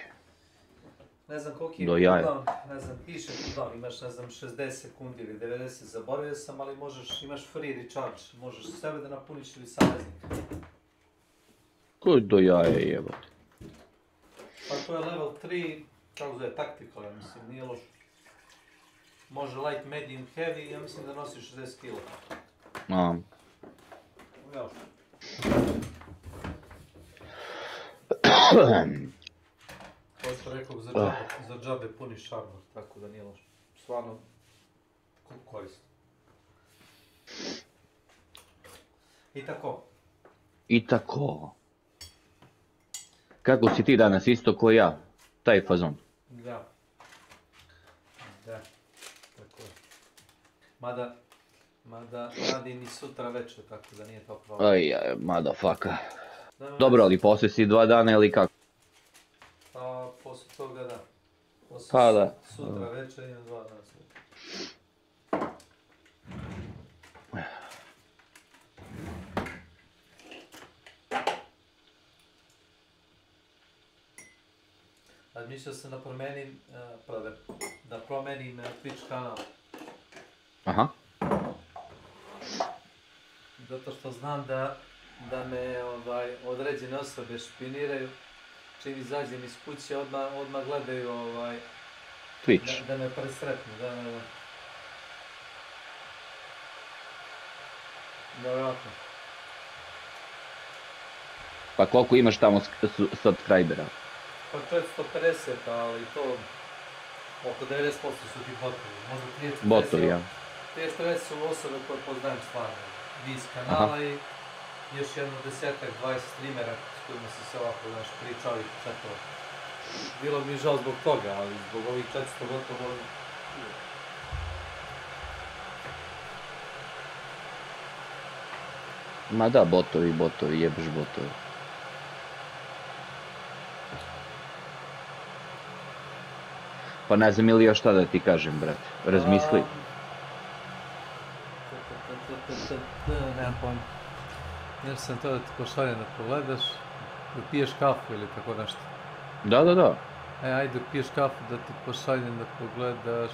Ne znam koliki je cooldown, ne znam, piše cooldown, imaš ne znam 60 sekundi ili 90, zaboravio sam, ali imaš free recharge, možeš sebe da napuniš ili saveznika. Koji do jaje jebate? Pa to je level 3, kako zove, tactical, ja mislim, nije loš. Može light, medium, heavy, ja mislim da nosi 60 kg. Kao što rekao, za džabe puni šarma, tako da nije loše. Stvarno, korisno. I tako. I tako. Kako si ti danas, isto ko ja? Taj fazon. Da. Da. Tako je. Mada radim i sutra večer, tako da nije to problem. Aj, motherfucker. Dobro, ali poslije si 2 dana ili kako? Pa, poslije toga da. Poslije Pa da. Sutra večer imam 2 dana sutra. Mislio sam da promenim Twitch kanal. Aha. Zato što znam da me određene osobe špiniraju. Čim izađem iz kuće, odmah gledaju Twitch. Da me presretnu, da. Vjerojatno. Pa koliko imaš tamo subscribera? Pa 450, ali to oko 90% su ti botovi, možda 30-40 Botovi, ja. 30-40 su osobe koje poznajem stvarno. Vi iz kanala i još jedno 10-20 streamera s kojima sam se ovako pričao i četao. Bilo bi mi žao zbog toga, ali zbog ovih 400 gotovo... Ma da, botovi, jebeš botovi. Pa ne znam ili još šta da ti kažem, brate. Razmisli. Nemam pojma. Jer sam to da ti pošaljem da pogledaš, da piješ kafu ili tako nešto. Da. Ajde dok piješ kafu da ti pošaljem da pogledaš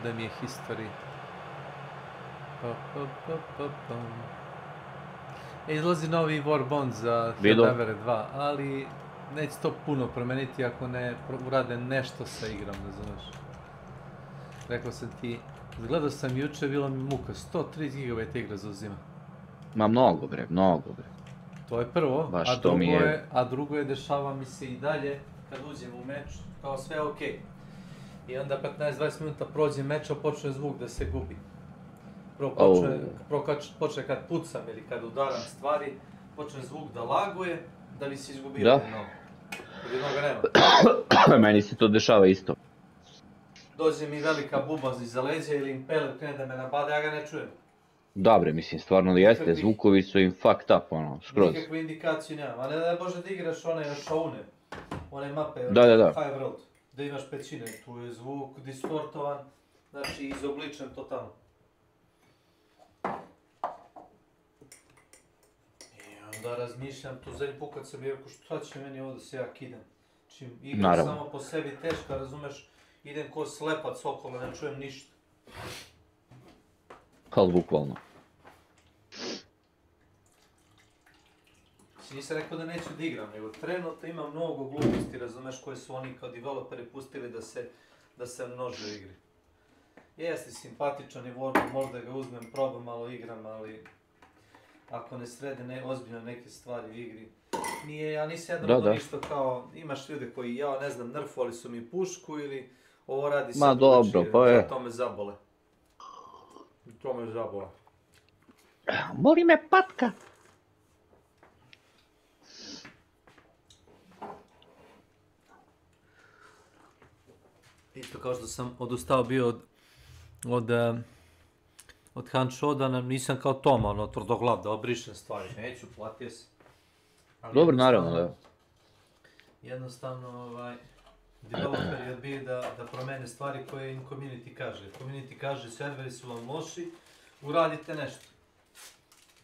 da mi je history. Izlazi novi Warbond za Helldiver 2, ali neće to puno promeniti ako ne urade nešto sa igrom, ne znaš. Rekao sam ti, gledao sam juče, bilo mi muka, 130 GB igra zauzima. Ma mnogo bre. To je prvo, Baš a drugo je dešava mi se i dalje, kad uđem u meč, kao sve okej. I onda 15-20 minuta prođe meč, a počne zvuk da se gubi. Prvo počne kad pucam ili kad udaram stvari, počne zvuk da laguje, da bi se izgubio jednog. Jednoga nema. Meni se to dešava isto. Dođe mi velika buba iza leđa ili impeler krene da me nabade, ja ga ne čujem. Dobre, mislim, stvarno li jeste, zvukovi su im fucked up, ono, skroz. Nikakvu indikaciju nemam, a ne da je Bože da igraš one šaune, one mape, da. High Road, da imaš pećine, tu je zvuk distortovan, znači izobličen totalno. I onda razmišljam, tu zadnji put kad sam bio, šta će meni ovo da se ja kidam? Čim igram samo po sebi teška, razumeš, idem ko slepac okolo, ne čujem ništa. Kao bukvalno. Nisam rekao da neću da igram, nego trenutno ima mnogo gluposti, razumeš, koje su oni kao developeri pustili da se množe u igri. Jeste simpatičan i možda ga uzmem, probam malo igram, ali ako ne srede ozbiljno neke stvari u igri, nije, ja nisam jedno ništa kao, imaš ljude koji, ja ne znam, nerfovali su mi pušku ili ovo radi sad drugačije, to me zabole. To me zabole. Boli me patka. Isto kao što sam odustao bio od Handshoda, nisam kao Toma, tvrdoglav da obrišem stvari, neću, platio se. Dobro, naravno, da. Jednostavno, developeri je odbiju da promene stvari koje im community kaže. Community kaže, serveri su vam loši, uradite nešto.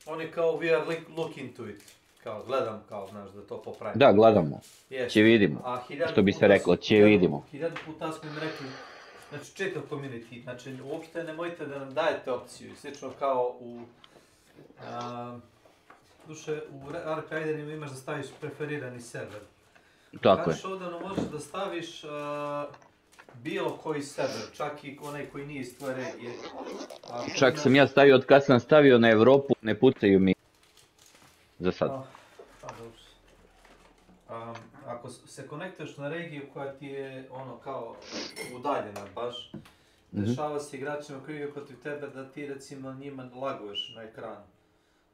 Oni kao, we are looking to it. Kao, gledam, kao, znaš, da to popravimo. Da, gledamo. Će vidimo. Što bi se reklo, će vidimo. 1000 puta smo im rekli, znači, čitav community, znači, uopšte nemojte da nam dajete opciju. Slično kao u... Duše, u Arcaderima imaš da staviš preferirani server. Tako je. Showdownu možeš da staviš bilo koji server, čak i onaj koji nije iz tvoje regije. Čak sam ja stavio, od kad sam stavio na Evropu, ne pucaju mi. Za sad. ako se konektuješ na regiju koja ti je ono kao udaljena baš, dešava se igračima koji igraju protiv tebe da ti recimo njima laguješ na ekranu.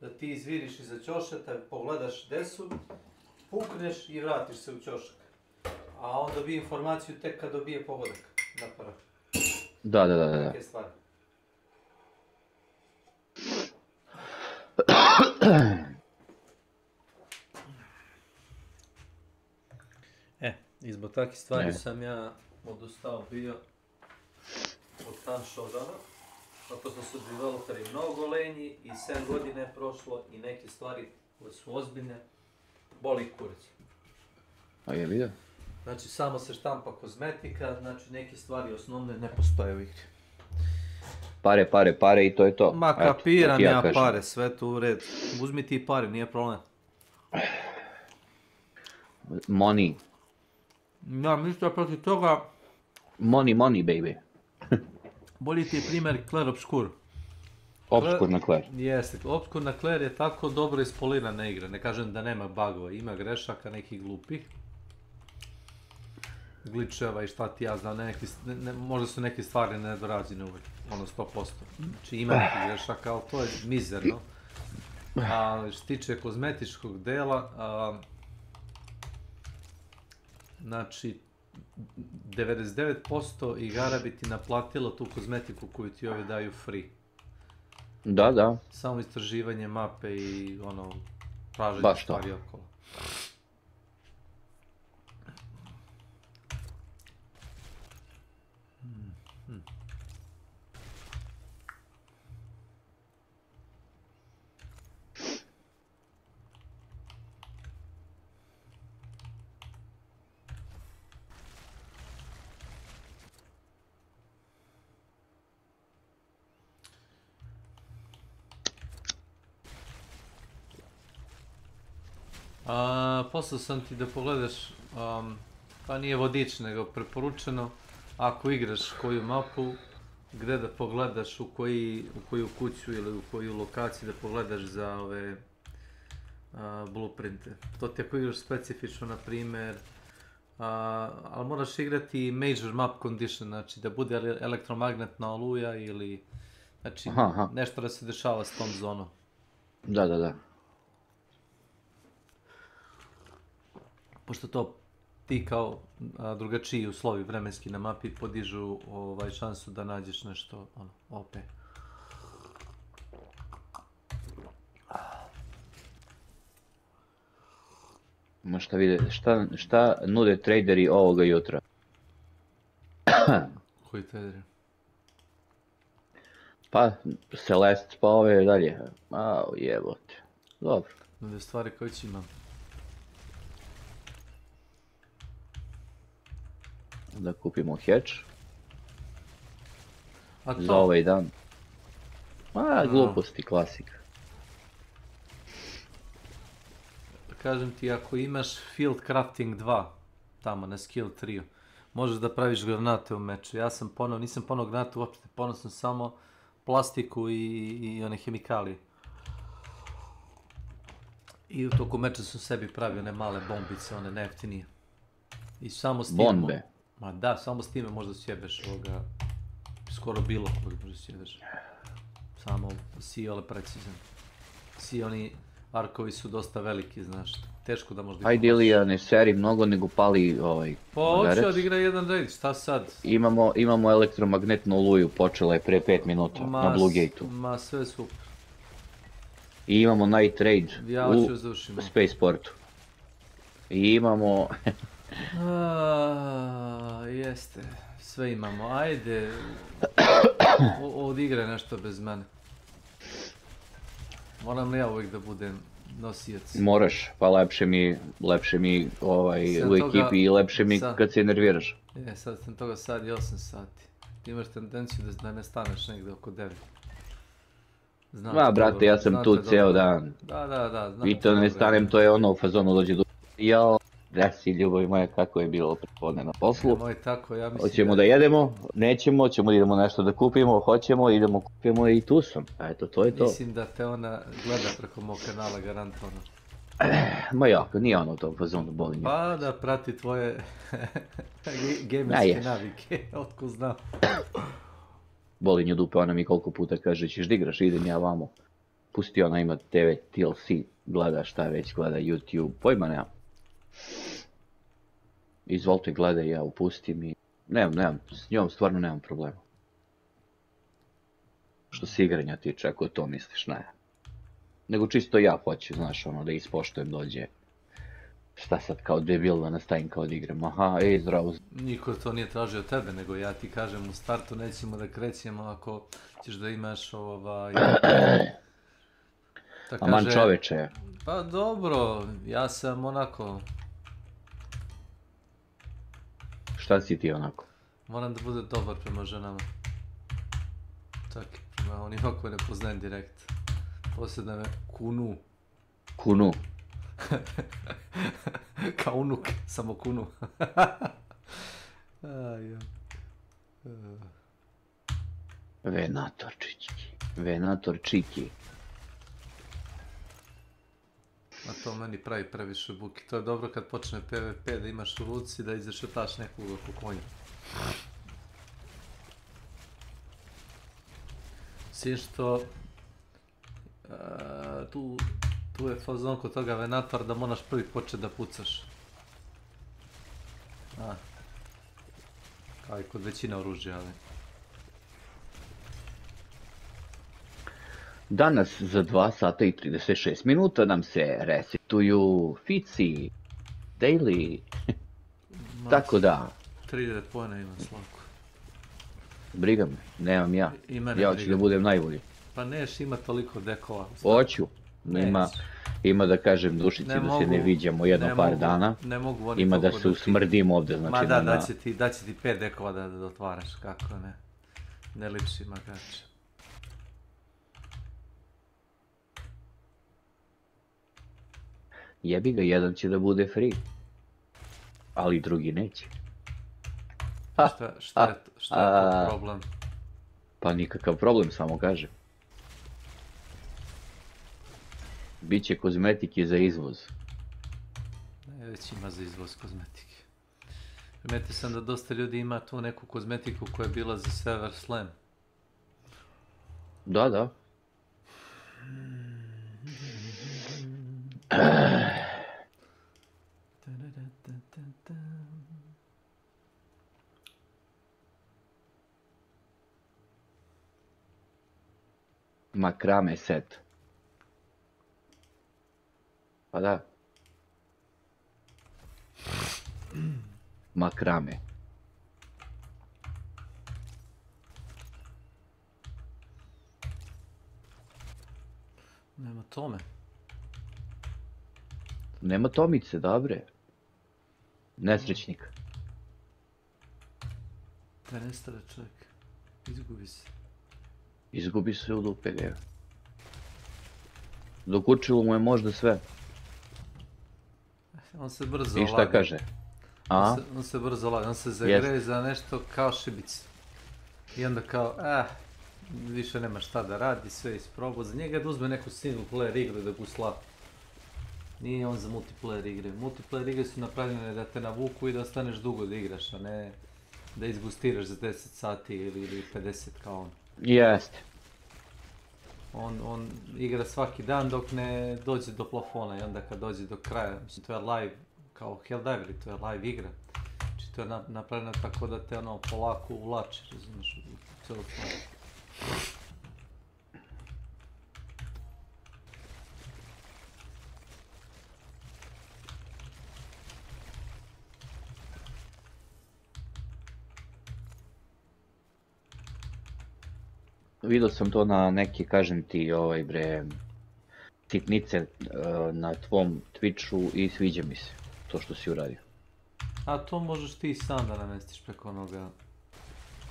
Da ti izviriš iza ćošeta, pogledaš gdje su, pukneš i vratiš se u ćošak. A on dobije informaciju tek kad dobije pogodak na prv. Da. Neke stvari. I zbog takvih stvari sam ja odustao bio od tanšodana, zato što su developeri mnogo lenji i 7 godina je prošlo i neke stvari koje su ozbiljne, boli kurac. A je vidio? Znači samo se štampa kozmetika, znači neke stvari osnovne ne postoje u igri. Pare i to je to. Ma kapiram ja pare, sve tu u redu. Uzmi ti pare, nije problem. Money. Ja, ništa protiv toga. Money, baby. Bolji ti je primjer Clair Obscur. Obskurna Clair. Jeste, Obskurna Clair je tako dobro ispolirana igra. Ne kažem da nema bugova, ima grešaka nekih glupih. Glitcheva i šta ti ja znam, možda su neke stvari nedorađene uvijek, ono 100%. Znači ima nekih grešaka, ali to je mizerno. A što tiče kozmetičkog dela, znači 99% igara bi ti naplatilo tu kozmetiku koju ti ovi daju free. Da. Samo istraživanje mape i ono, traženje stvari okolo. Poslao sam ti da pogledaš, pa nije vodič nego preporučeno, ako igraš koju mapu, gdje da pogledaš u koju kuću ili u koju lokaciju da pogledaš za ove blueprinte. To ti ako igraš specifično, na primjer, ali moraš igrati major map condition, znači da bude elektromagnetna oluja ili znači nešto da se dešava s tom zonom. Da. Pošto to ti kao drugačiji uslovi vremenski na mapi podižu šansu da nađeš nešto OP. Možda vidjeti šta nude traderi ovoga jutra. Koji traderi? Pa Celeste pa ove dalje. Jebote. Dobro. Nude stvari koje će imam. Da kupimo hatch za ovaj dan. Gluposti, klasika. Kažem ti, ako imaš Field Crafting 2, tamo na Skill 3, možeš da praviš granate u meču. Ja sam nisam ponao granate uopšte, ponao sam samo plastiku i one hemikalije. I u toku meča sam sebi pravio one male bombice, one najjeftinije. I samo s tim... Bombe? Ma da, samo s time možda sjebeš ovoga, skoro bilo koga možda sjebeš. Samo si ole precizan. Svi oni arkovi su dosta veliki, znaš, teško da možda... Ajde Ilija, ne seri mnogo, nego pali ovaj... Pa hoću odigra jedan raid, šta sad? Imamo elektromagnetnu oluju, počela je pre 5 minuta na Blue Gate-u. Ma sve super. I imamo Night Raid u Spaceportu. I imamo... Jeste, sve imamo, ajde, odigre nešto bez mene. Moram li ja uvijek da budem nosijac? Moraš, pa lepše mi u ekipi i lepše mi kad se nerviraš. Sad sam toga sad i 8 sati. Ti imaš tendenciju da ne staneš negdje oko 9. Brate, ja sam tu ceo dan. Da. I to ne stanem, to je ono u fazonu dođe do... Reci, ljubav moja, kako je bilo prepodne na poslu. Hoćemo da jedemo, nećemo, ćemo da idemo nešto da kupimo, hoćemo, idemo kupimo i tu sam. Eto, to je to. Mislim da te ona gleda preko mog kanala, garantovano. Ma jako, nije ono to fazonu boli nju. Pa da prati tvoje gamerske navike, otko znam. Boli nju dupe, ona mi koliko puta kaže ćeš da igraš, idem ja vamo. Pusti ona ima TV, TLC, gleda šta već, gleda YouTube, pojma nemam. Izvolite gledaj, ja upustim i... Nemam, s njom stvarno nemam problema. Što se igranja tiče, ako to misliš, ne. Nego čisto ja hoću, znaš, ono, da ispoštujem dođe. Šta sad kao debil da nastavim kao da igram, aha, zdravo. Niko to nije tražio od tebe, nego ja ti kažem u startu nećemo da krećemo ako ćeš da imaš Aman čoveče. Pa dobro, ja sam onako... Šta si ti onako? Moram da bude dobar prema ženama. Čak i prema onima koje ne poznajem direkt. Poslije da me kunu. Kunu? Kao unuk, samo kunu. Venatorčiki. A to meni pravi previše buki. To je dobro kad počne PvP da imaš u ruci da izrešetaš nekog oko konja. Svi što... Tu je fazon kod toga Venator da moraš prvi početi da pucaš. Kao i kod većina oružja, ali... Danas za 2 sata i 36 minuta nam se resetuju Fici, Daily, tako da... 30 pojena imam slavku. Briga me, nemam ja. Ja ću da budem najbolji. Pa neš ima toliko dekova. Hoću. Ima da kažem dušici da se ne viđamo jedno par dana. Ima da se usmrdimo ovdje, znači... Ma da, daće ti 5 dekova da otvaraš, kako ne. Ne lipši magače. Jebi ga, jedan će da bude free. Ali drugi neće. Šta je to problem? Pa nikakav problem, samo kažem. Biće kozmetike za izvoz. Ne, već ima za izvoz kozmetike. Primetio sam da dosta ljudi ima tu neku kozmetiku koja je bila za Server Slam. Da. Makrame set. Pa da. Makrame. Nema tome. Nema tomice, dobre. Nesrećnik. Da nestane čovjek. Izgubi se. Izgubi se u dupe, gdje. Dokučilo mu je možda sve. On se brzo ladi. I šta kaže? On se brzo ladi, on se zagreje za nešto kao šibica. I onda kao, više nema šta da radi, sve isprobao. Za njega da uzme neku single player igru da ga usla. Nije on za multiplayer igre. Multiplayer igre su napravljene da te navuku i da ostaneš dugo da igraš, a ne da izgustiraš za 10 sati ili 50 kao on. Jeste. On igra svaki dan dok ne dođe do plafona i onda kad dođe do kraja, mislim to je live, kao Helldiveri, to je live igra. Znači to je napravljeno tako da te ono polako uvlači, razumiješ, u celu stvar. Vidio sam to na neke, kažem ti, sitnice na tvom Twitchu i sviđa mi se to što si uradio. A to možeš ti sam da namestiš preko onoga...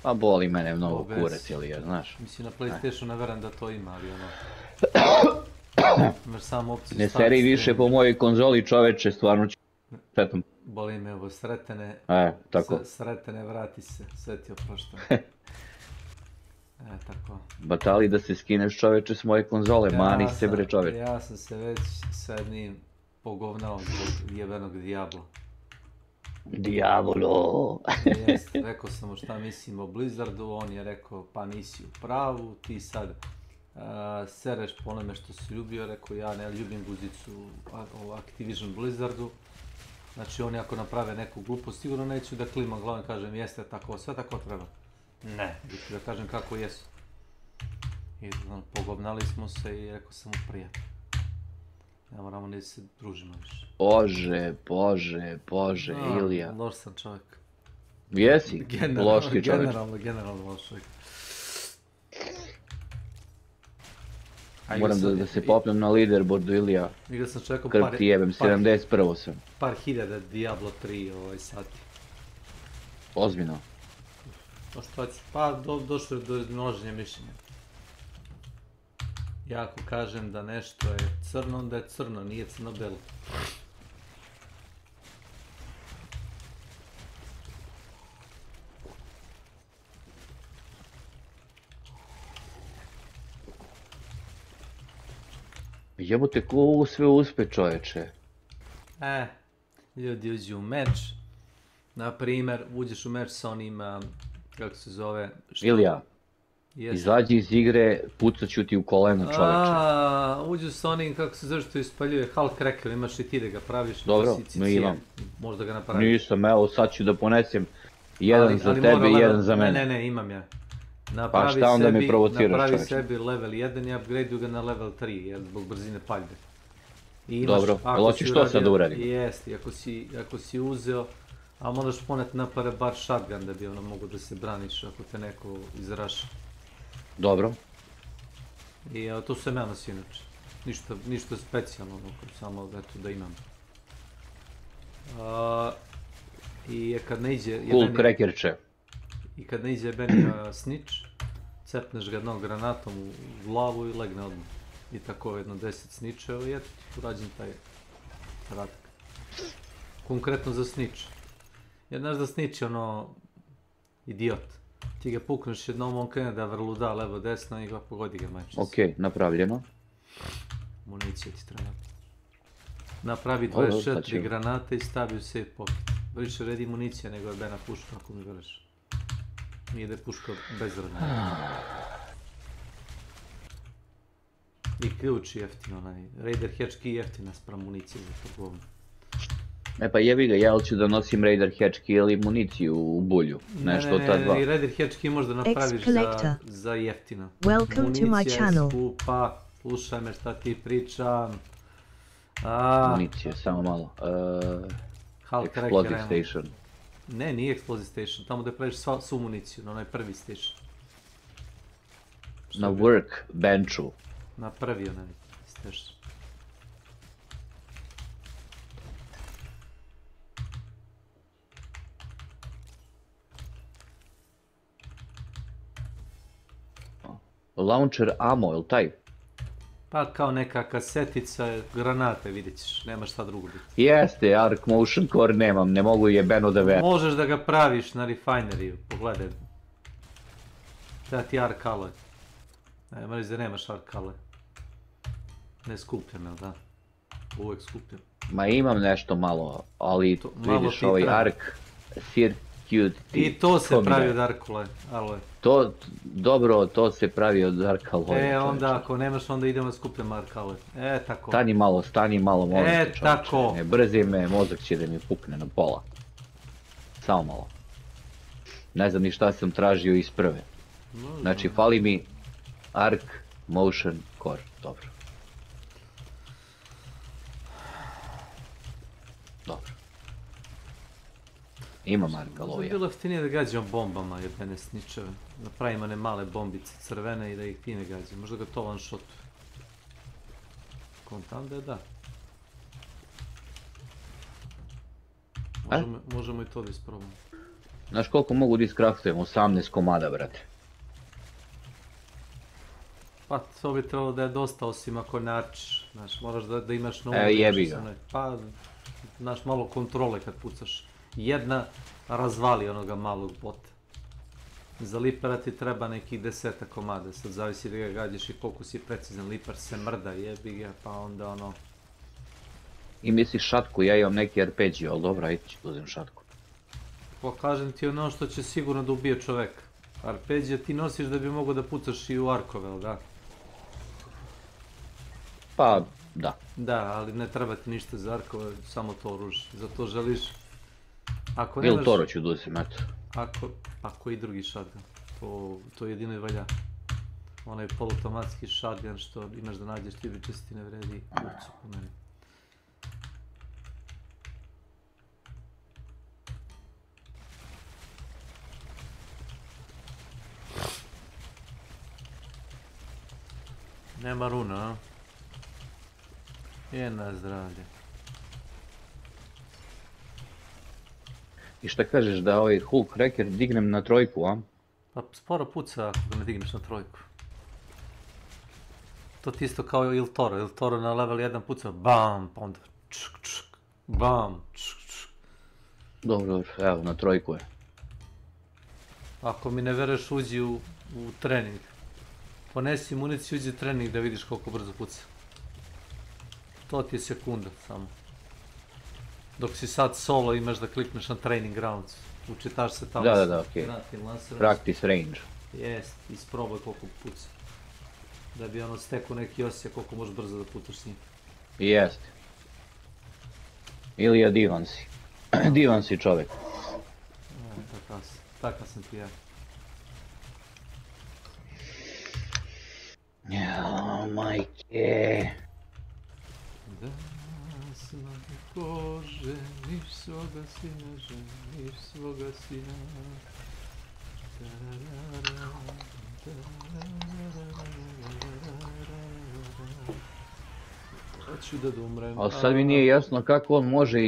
A boli mene mnogo kurac ili ja, znaš. Mislim na PlayStationu ne verujem da to ima, ali ono... Imaš samo opciju... Ne seri više po mojoj konzoli, čoveče, stvarno ću... Šetam. Boli me ovo, sretene... tako. Sretene, vrati se, sve ti oproštam. Tako. Batali da se skineš čoveče s moje konzole, mani se bre čoveče. Ja sam se već sa jednim pogovnao zbog jebenog Diabla. Diabolo! Jest, rekao sam mu šta mislim o Blizzardu, on je rekao pa nisi u pravu, ti sad sereš po onome što si ljubio, rekao ja ne ljubim guzicu o Activision Blizzardu. Znači oni ako naprave neku glupost, sigurno neću da klimam glavom i kažem jeste tako, sve tako treba. Ne, da kažem kako jesu. I pogovnali smo se i rekao sam mu prijatno. Ne moramo ni se družimo više. Bože, Ilija. Loš sam čovjek. Jesi? Loški čovjek. Generalno loš čovjek. Moram da se popnem na leaderboardu, Ilija. Krv ti jebem, 71 sam. Par hiljada Diablo 3 sati. Ozbiljno? Pa došlo je do množenja mišljenja. Ja ako kažem da nešto je crno, onda je crno, nije crno-belo. Jebote, ko ovo sve uspe, čovječe? Ljudi uđu u meč. Naprimer, uđeš u meč sa onim, kako se zove... Ilija, izađi iz igre, pucat ću ti u koleno, čovječe. Uđu sa onim, kako se zove što ispaljuje Hulk Cracker, imaš i ti da ga praviš. Dobro, imam. Možda ga napraviš. Nisam, evo sad ću da ponesem jedan za tebe i jedan za mene. Ne, imam ja. Pa šta onda mi provociraš, čovječe? Napravi sebi level 1 i upgradeu ga na level 3, jer zbog brzine paljbe. Dobro, jel hoćeš to sad da uradim? Jeste, ako si uzeo, a moraš ponet napare bar shotgun da bi ono mogu da se braniš ako te neko izraša. Dobro. I to sve ja nosi inače. Ništa specijalno, samo eto da imam. I kad ne iđe... Cool crackerče. I kad ne iđe Benny snitch, cepneš ga jednom granatom u glavu i legne odmah. I tako jedno 10 snitcheva i eto ti urađen taj zadatak. Konkretno za snitch. Jer znaš da snitch je ono idiot. Ti ga pukneš jednom, on krene da vrluda levo desno i ga pogodi ga majčice. Okej, napravljeno. Municija ti treba. Napravi 24 granate i stavi u safe pocket. Više redi municija nego je Bena puška ako mi vereš. Nije da je puška bezradna. I ključ je jeftin onaj. Raider hatch key jeftina spram municije za trgovinu. Pa jebi ga, ja ću da nosim Raider hatch key ili municiju u bulju. Nešto od ta dva. Ne, Raider hatch key možda napraviš za jeftino. Municija je skupa, slušaj me šta ti pričam. Municija, samo malo. Explosive station. Ne, nije explosive station, tamo da praviš svu municiju, na onaj prvi station. Na work benchu. Na prvi onaj station. Launcher ammo, ili taj? Pa kao neka kasetica, granate vidjet ćeš, nema šta drugo biti. Jeste, Arc Motion Core nemam, ne mogu jebeno da veram. Možeš da ga praviš na refineriju, pogledaj. Treba ti Arc Alloy. Nema reći da nemaš Arc Alloy. Ne skupljam, jel da? Uvijek skupljam. Ma imam nešto malo, ali vidiš ovaj Arc Circuit. I to se pravi od Arc Alloy. Dobro, to se pravi od Arc Alloy. Onda ako nemaš, onda idemo da skupljam Arc Alloy. Tako. Stani malo, molim te, čovječe. Tako. Ne brzi me, mozak će da mi pukne na pola. Samo malo. Ne znam ni šta sam tražio iz prve. Znači, fali mi Arc Motion Core. Dobro. Imam Arc Alloy. Možda je bilo jeftinije da gađam bombama jebene snitcheve. Da pravim one male bombice crvene i da ih ti ne gađam. Možda ga to one shotuje. Kontam da je da. Možemo i to da isprobamo. Znaš koliko mogu da iskraftujem? 18 komada, brate. Pa to bi trebalo da je dosta, osim ako načiš. Znaš, moraš da imaš novu... Jebi ga. Pa, znaš, malo kontrole kad pucaš. Jedna razvali onoga malog bota. Za lipera ti treba nekih 10 komada, sad zavisi da ga gađaš i koliko si precizan. Lipar se mrda, jebi ga, pa onda ono... I misliš šatku, ja imam neki RPG, ali dobro, ajde ću uzem šatku. Pa kažem ti ono što će sigurno da ubije čoveka. RPG ti nosiš da bi mogao da pucaš i u arkove, ali da? Pa, da. Da, ali ne treba ti ništa za arkove, samo to oružje. Zato želiš... Ili Toro ću da uzem, eto. Ako i drugi shotgun. To jedino i valja. Onaj poluautomatski shotgun što imaš da nađeš ti biće se ti ne vredi kurcu po meni. Nema runa, a? Je na zdravlje. I šta kažeš da ovaj Hulk Wrecker dignem na 3, a? Pa sporo puca ako ga ne digneš na 3. To ti isto kao Il Toro. Il Toro na level 1 puca BAM, pa onda čk čk, BAM, čk čk. Dobro, evo na 3 je. Ako mi ne vereš uđi u trening. Ponesi municiju, uđi u trening da vidiš koliko brzo puca. To ti je sekunda samo. Dok si sad solo imaš da klikneš na training grounds. Učitaš se tamo. Da, okej. Practice range. Jest, isprobaj koliko puca. Da bi ono stekao neki osjećaj koliko možeš brzo da pucaš s njim. Jest. Ili ja divan si. Divan si čovjek. Takav sam ti ja. Ja, majke. Da slave Bože, niš svoga sina, ženiš svoga sina. Hoću da umrem. Ali sad mi nije jasno kako on može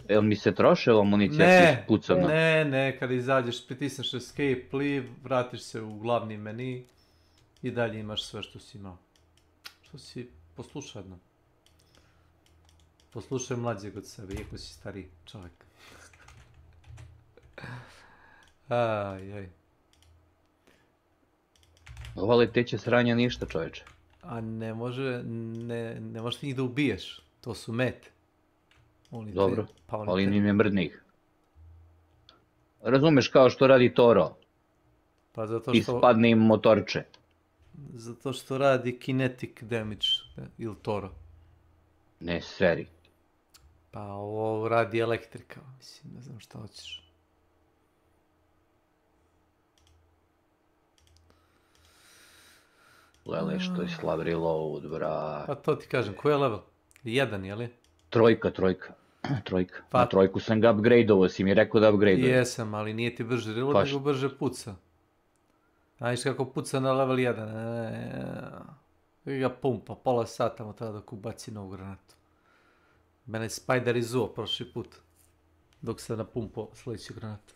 Jel mi se troše ova municija pucana? Ne, kad izađeš, pritisneš escape, leave, vratiš se u glavni meni i dalje imaš sve što si imao. Što si poslušao jedno. Poslušaj mlađeg od sebe, iako si stariji čovjek. Ajaj. Ova leteće sranja ništa, čovječe. A ne možeš ti njih da ubiješ. To su mete. Dobro, ali ni ne mrdnih. Razumeš kao što radi Toro. Pa zato što... Ispadne im motorče. Zato što radi kinetic damage ili Toro. Ne, seri. Pa ovo radi elektrika, mislim, ne znam šta hoćeš. Lele što je slab reload, bra. Pa to ti kažem, koji je level? 1, jeli? Trojka. Na 3 sam ga upgradeovao, si mi rekao da upgradeovao. Jesam, ali nije ti brže reload, nego brže puca. Znaš kako puca na level 1. I ga pumpa, pola sata mu treba dok ubaci novu granatu. Mene je Spider izuo prošli put. Dok se napumpao sljedeću granatu.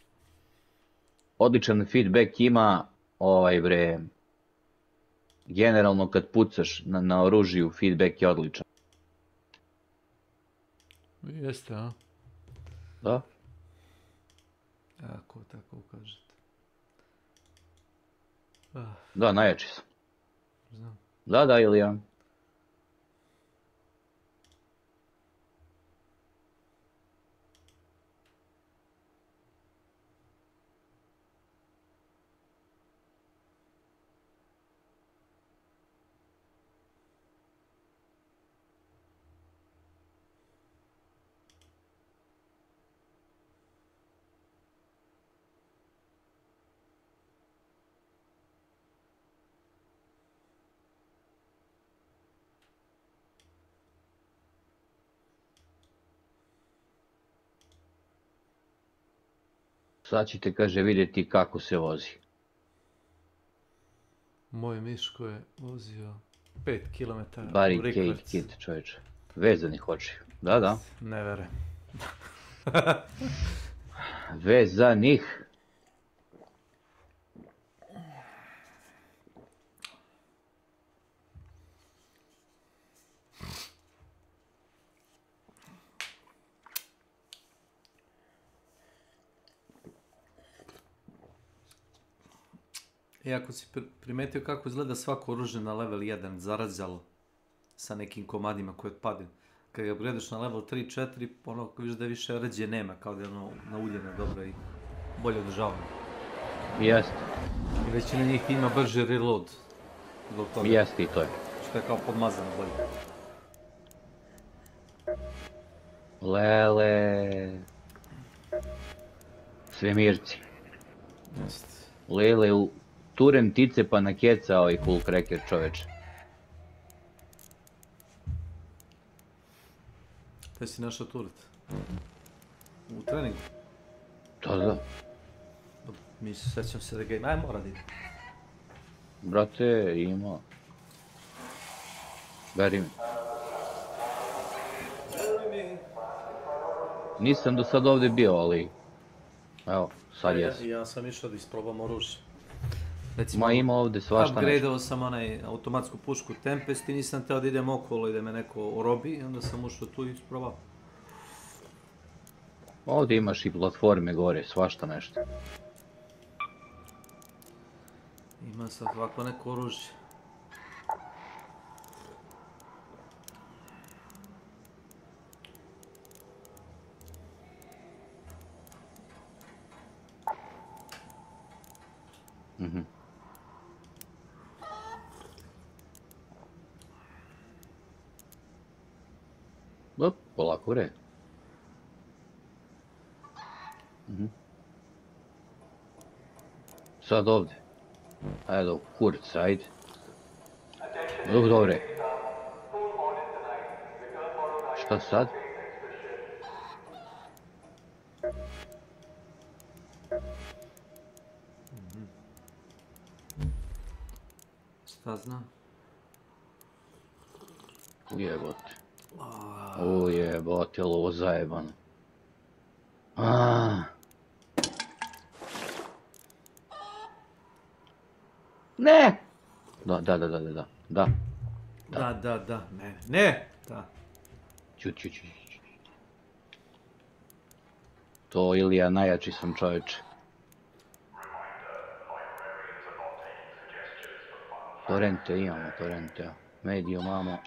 Odličan feedback ima, generalno kad pucaš na oružju, feedback je odličan. Jeste, a? Da? Ako tako kažete. Da, najjači sam. Znam. Da, Ilija. Sad ćete, kaže, vidjeti kako se vozi. Moj Miško je vozio 5 km. Barricade kit, čovječe. Vezanih očiju. Da. Ne vere. Vezanih. I ako si primetio kako izgleda svako oružje na level 1 zarazalo sa nekim komadima koje otpadaju, kad ga upgradeš na level 3-4, ono vidiš da više rđe nema, kao da je ono nauljeno dobro i bolje održavano. Jeste. I većina njih ima brži reload. Jeste i to je. Što je kao podmazano bolje. Lele. Svemirci. Jeste. Lele, turen tice pa nakecao i cool cracker čoveče. Te si našao turret? U treningu? Da. Sećam se da ga ima, aj mora da ide. Brate, ima. Beri mi. Nisam do sad ovdje bio, ali... Evo, sad jesam. Ja sam išao da isprobam oružje. Ma ima ovdje svašta nešto. Upgradeao sam onaj automatsku pušku Tempest i nisam teo da idem okolo i da me neko orobi i onda sam ušao tu i isprobao. Ovdje imaš i platforme gore, svašta nešto. Ima sad ovako neko oružje. Polako red. Sad ovdje. Ajde, kurac, ajde. Dobre. Šta sad? Šta znam? Ujebote. Ujebote, je li ovo zajebano? Ne! Da. Ne! Da. Ću. To Ilija, najjači sam čovječe. Torrente, imamo torrente. Medio, mamo.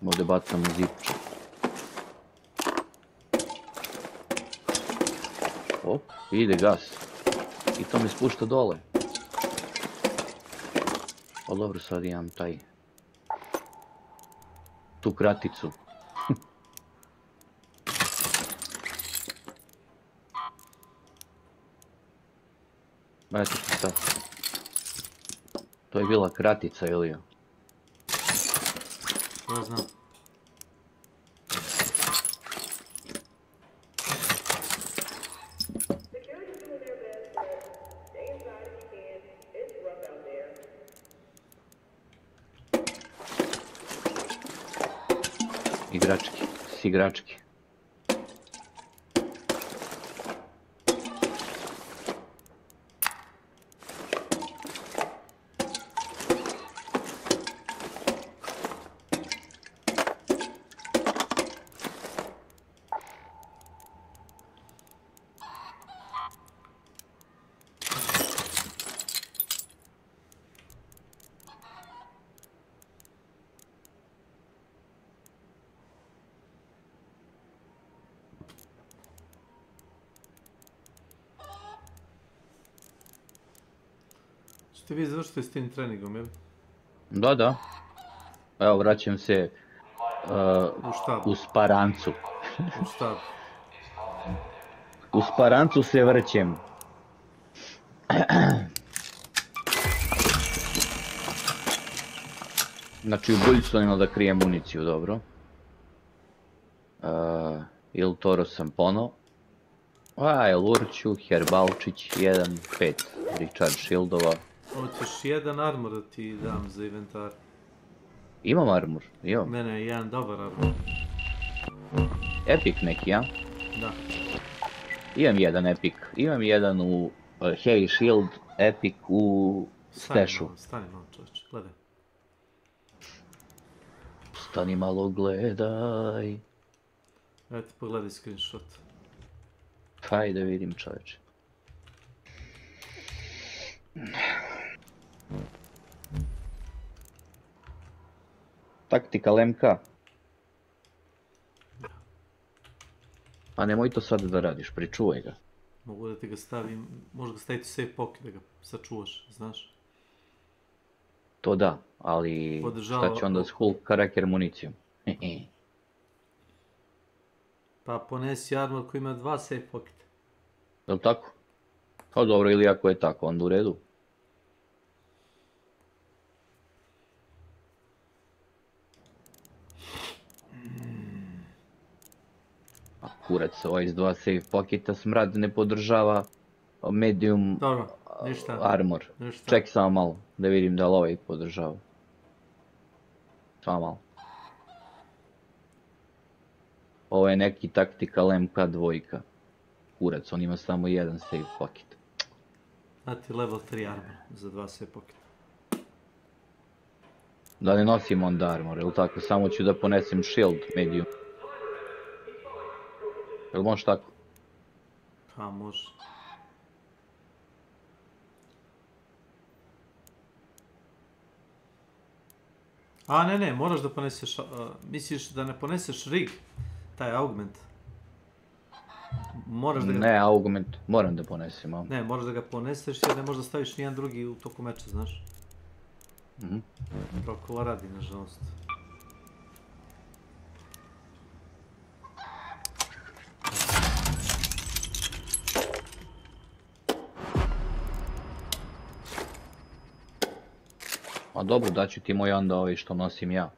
Ovdje bacamo zipče. Op, ide gas. I to mi spušta dole. Ali dobro, sad imam tu kraticu. Gledajte što sad. To je bila kratica, Ilija. To znam. Igrački. Ste vi završili s tim treningom, jel? Da. Evo, vraćam se u Sparancu. U štab. U Sparancu se vrćem. Znači, u buljicu imam da krijem municiju, dobro. Il Toro sam pono. Lurću, Herbalčić, 1.5 recharge shieldova. Hoćeš jedan armor da ti dam za inventar? Imam armor, imam. Ne, jedan dobar armor. Epic neki, ja? Da. Imam jedan epic, imam jedan u heavy shield, epic u stashu. Stani malo čovječe, gledaj. Stani malo gledaj. Evo ti pogledaj screenshot. Hajde vidim čovječe. Tactical MK. A nemoj to sad da radiš, pričuvaj ga. Mogu da ti ga stavim, možeš ga staviti u safe pocket da ga sačuvaš, znaš? To da, ali šta će onda s Hulk karakter municijom? Pa ponesi armor koji ima 2 safe pocketa. Jel' tako? Pa dobro, ili ako je tako, onda u redu. A kurac, ovaj iz 2 safe pocketa smrad ne podržava medium armor. Ček samo malo, da vidim da li ovaj podržava. Samo malo. Ovo je neki Tactical MK2. Kurac, on ima samo jedan save pocket. A ti level 3 armor za 2 save pocket. Da ne nosim onda armor, ili tako? Samo ću da ponesem shield medium. Jel možeš tako? Pa može. A ne, moraš da poneseš, misliš da ne poneseš rig, taj augment? Moraš da ga... Ne, augment, moram da ponesem. Ne, moraš da ga poneseš jer ne možeš da staviš nijedan drugi u toku meča, znaš? Prokova radi, nažalost. A dobro, daću ti moj onda ovaj što nosim ja.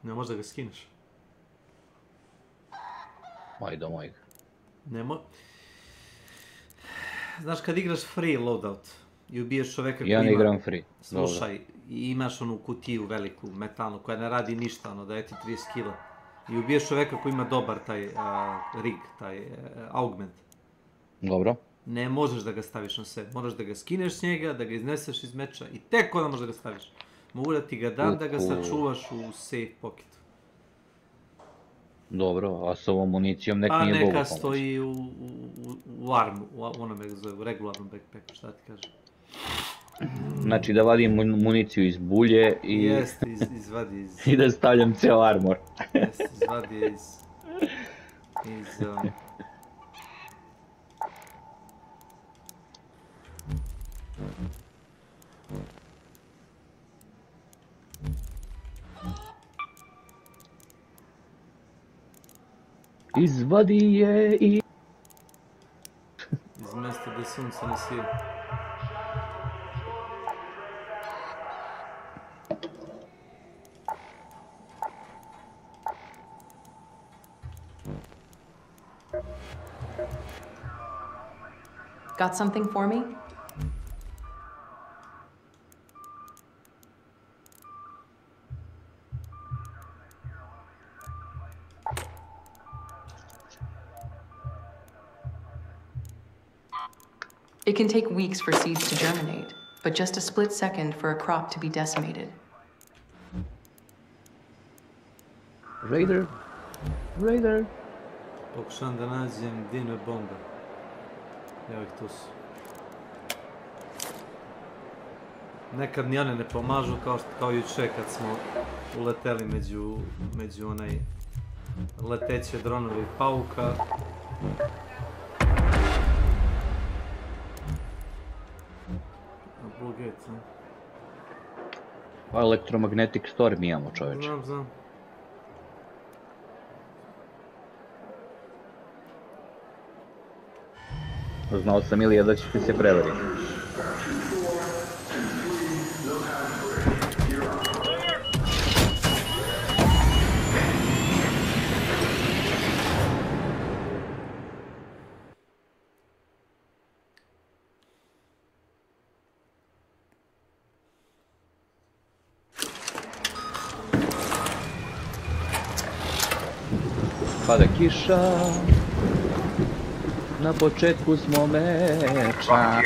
Ne možeš da ga skineš. Ajde mojeg. Znaš kad igraš free loadout i ubiješ čoveka koji ja ima... ne igram free. Slušaj, i imaš onu kutiju veliku, metalnu, koja ne radi ništa, ono, daje ti 30 kila. I ubiješ čoveka koji ima dobar taj rig, taj augment. Dobro. Ne možeš da ga staviš na sebe, moraš da ga skineš s njega, da ga izneseš iz meča i tek onda možeš da ga staviš. Mogu da ti ga dam da ga sačuvaš u safe pocketu. Dobro, a s ovom municijom nek nije Bogu pomoći. A neka stoji u armu, u onome u regularnom backpacku, šta ti kažem. Znači da vadim municiju iz bulje i... Jeste, izvadi iz... I da stavljam ceo armor. Jeste, izvadi je iz... Izvadi je i... Iz mjesta gdje sunce ne sije. Got something for me? It can take weeks for seeds to germinate, but just a split second for a crop to be decimated. Raider! Raider! Pokušam da nađem dino bombe. Evo ih tu su. Nekad ni one ne pomažu kao juče kad smo uleteli među onaj leteće dronove i pauka. Electromagnetic storm imamo, čoveče. Znam. Znao sam Ilija da ćeš ti se prevariti. Pada kiša, na početku smo meča.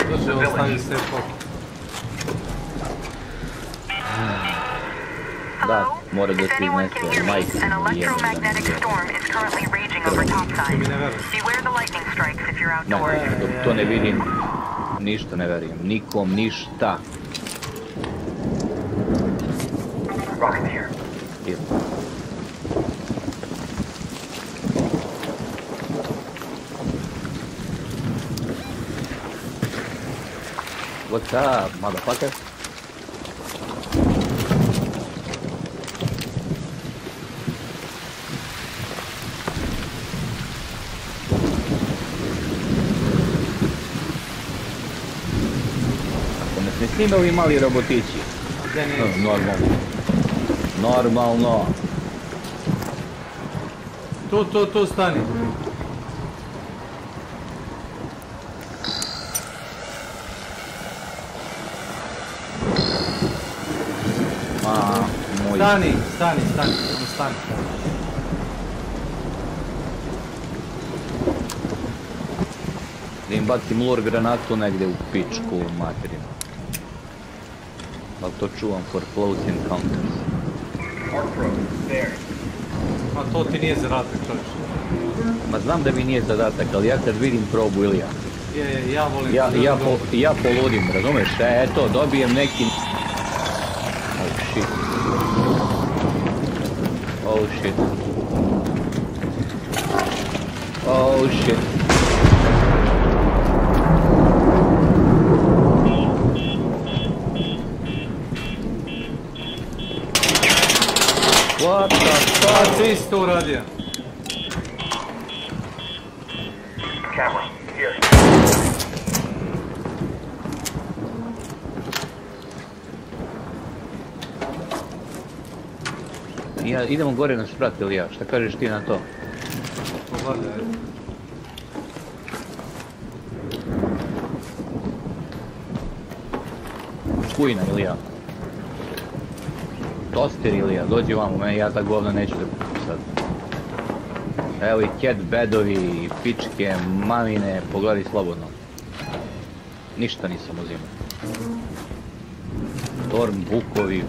Da, mora da se iznese majka. Dok to ne vidim, ništa ne verujem, nikom ništa. Idemo. What's up, motherfucker? Ako nas ne snime ovi mali robotići. Normalno. Normalno. Tu stani. Stani. Da im bacim lure granatu negdje u pičku materinu. Ali to čuvam for close encounters. A to ti nije zadatak, čovječ. Ma znam da mi nije zadatak, ali ja kad vidim probu Ilija. Ja volim... Ja poludim, razumeš? Eto, dobijem neki... Oh shit. Oh shit. What the fuck? Ti si to uradio. Camera, here. Ja, idemo gore na sprat, ili ja? Šta kažeš ti na to? Pogledaj. Kujna, ili ja? Toster, ili ja? Dođi vamo, meni ja ta govna neću da kupim sad. Evo i cat bedovi, pičke, mamine, pogledaj slobodno. Ništa nisam uzimao. Storm, bukovi.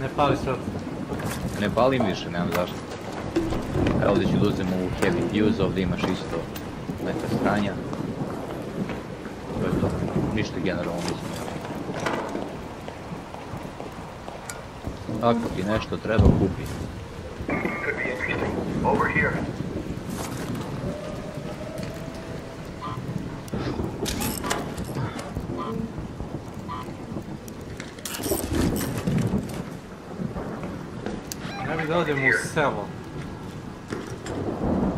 Ne pali sad. Ne palim više, nemam zašto. Evo ovdje ću da uzem ovu heavy fuse, ovdje imaš isto neka stranja. To je to, ništa generalno nisam. Ako ti nešto treba, kupi. Could be interesting. Over here. Da odemo u selo.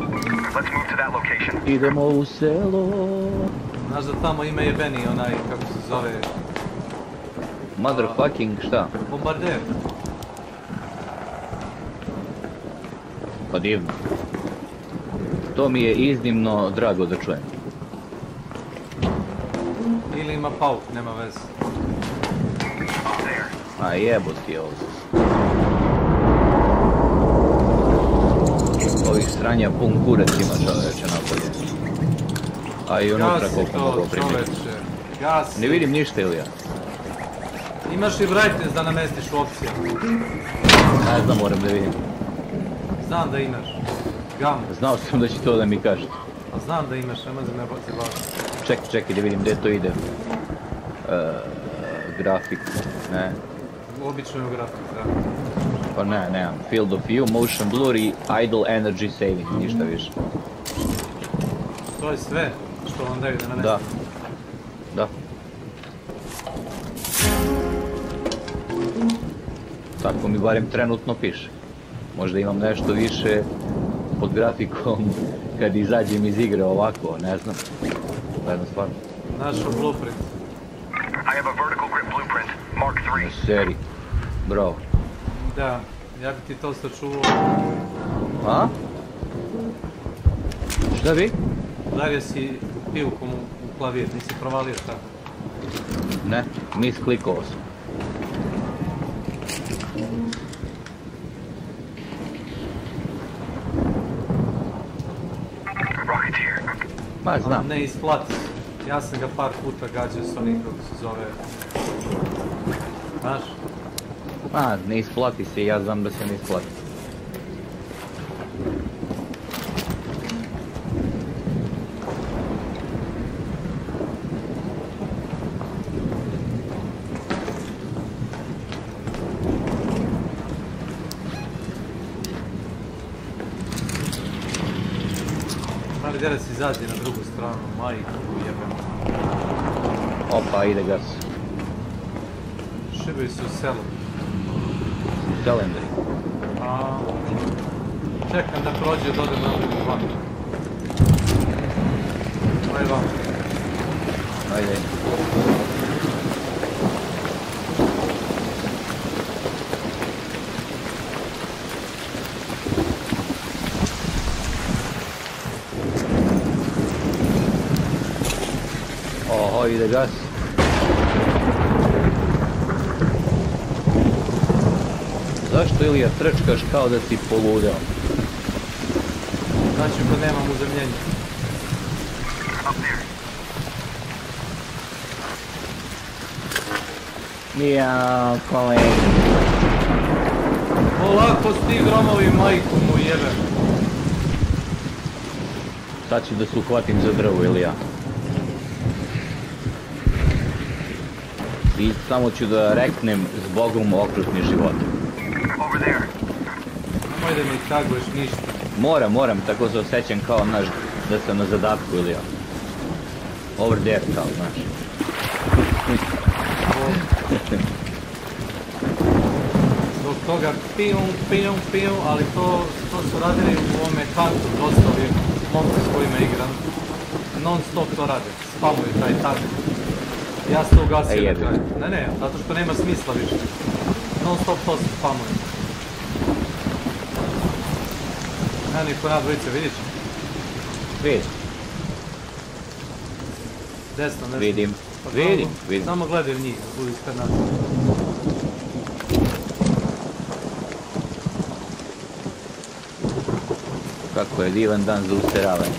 Let's move to that location. Idemo u selo. Znaš da tamo ima jebeni onaj, kako se zove... Motherfucking šta? Bombarder. Pa divno. To mi je iznimno drago da čujem. Ili ima pauk, nema veze. A jeboti je ovdje. Ovih stranja pun kurac ima čoveče napolje. A i unutra koliko mogu primiti. Ne vidim ništa, Ilija. Imaš i brightness da namestiš u opcije. Ne znam, moram da vidim. Znam da imaš. Gam. Znao sam da će to da mi kaže. A znam da imaš, nema za me se baviti. Čekaj da vidim gdje to ide. Grafik, ne. Obično je grafik, da. Pa ne, nemam. Field of view, motion blur i idle energy saving, ništa više. To je sve što vam daju da namesti. Da. Tako mi barem trenutno piše. Možda imam nešto više pod grafikom kad izađem iz igre ovako, ne znam. Gledam stvarno. Našao blueprint. I have a vertical grip blueprint, Mark 3. Seri. Bravo. Da, ja bi ti to sačuvao. A? Šta vi? Udario si pivkom u klavir, nisi provalio tako. Ne, misklikovao sam. Ma znam. Ne isplati. Ja sam ga par puta gađao s onim kako se zove. Znaš? Ma, ne isplati se, ja znam da se ne isplati. Ali djelac izađe na drugu stranu, majku jebem. Opa, ide gas. Šibovi su u selu. Selendri. Čekam da prođe da odem na van. Ajde van. Ajde. Oho, ide gas. Zašto, Ilija, trčkaš kao da si poludeo? Znači da nemam uzemljenja. Mijao, kolegi. Polako s ti gromovi, majku mu jebem. Sad ću da se uhvatim za drvo, Ilija. I samo ću da reknem zbogom okrutni život. Nemoj da mi taguješ ništa. Moram, tako se osjećam kao, znaš, da sam na zadatku, Ilija. Over there, kao, znaš. Zbog toga pijum, ali to su radili u ovome kantu, dosta ovih momci s kojima igram. Non stop to rade, spamuju taj target. Ja se to ugasio na kraju. Ne, zato što nema smisla više. Non stop to se spamuje. Ja niko na dvojice, vidit ću. Vidim. Desno, nešto. Vidim. Samo gledaj u njih, budi ispred nas. Kako je divan dan za usteravanje.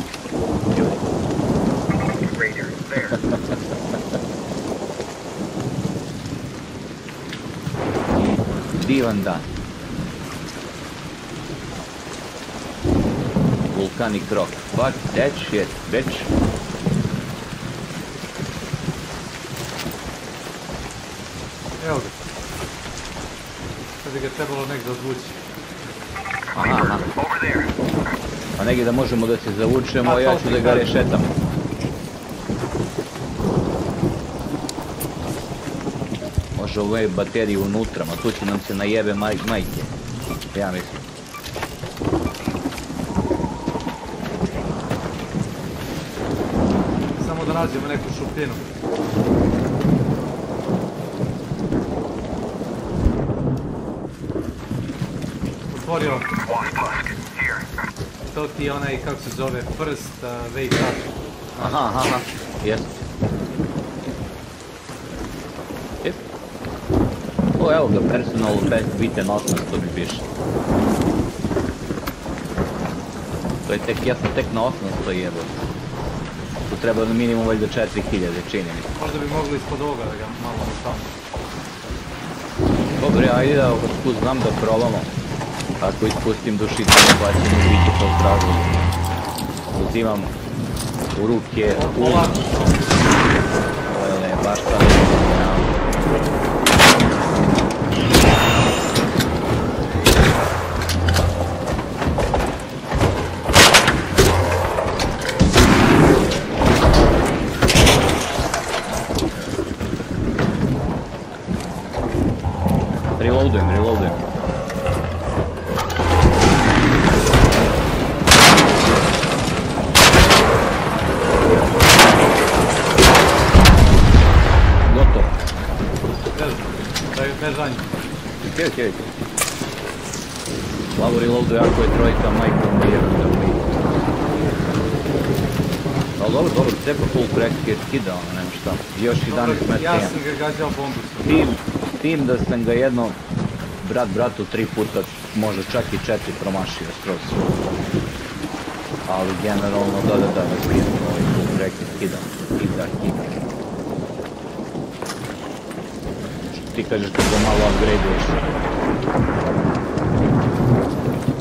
Divan dan. Volcanic rock. Fuck that shit, bitch. Evo ga. Sad bi ga trebalo negdje odvući. Aha. Pa negdje da možemo da se zavučemo, a ja ću da ga rešetam. Može ove baterije unutra, ma tu će nam se najebe majke. Ja mislim. Samo da nađemo neku šupljinu. Otvorio. To ti je onaj, kako se zove, prst, wake up. Aha, jes. O, evo ga, personal best beaten 800 mi piše. To je tek, ja sam tek na 800 jebo. Tu treba na minimum valjda 4000, čini mi. Možda bi mogli ispod ovoga da ga malo tamo. Dobre, ajde da znam da probamo. Ako ispustim dušicu, plaćam i biće to stražno. Uzimam u ruke, ovo je baš sad. Reloadujem. Gotovo. Bez ranje. Okej. Slavo reloaduje ako je trojka, majka mu je da mu ide. Ali dobro, cepa full crack je skida, ono, nema šta. Još 11 metara. Ja sam ga gađao bombu. Tim da sam ga jedno bratu 3 puta, možda čak i 4 promašio skroz. Ali generalno da skidam ovaj full crack i skidam. Ti kažeš da ga malo upgrade-uješ.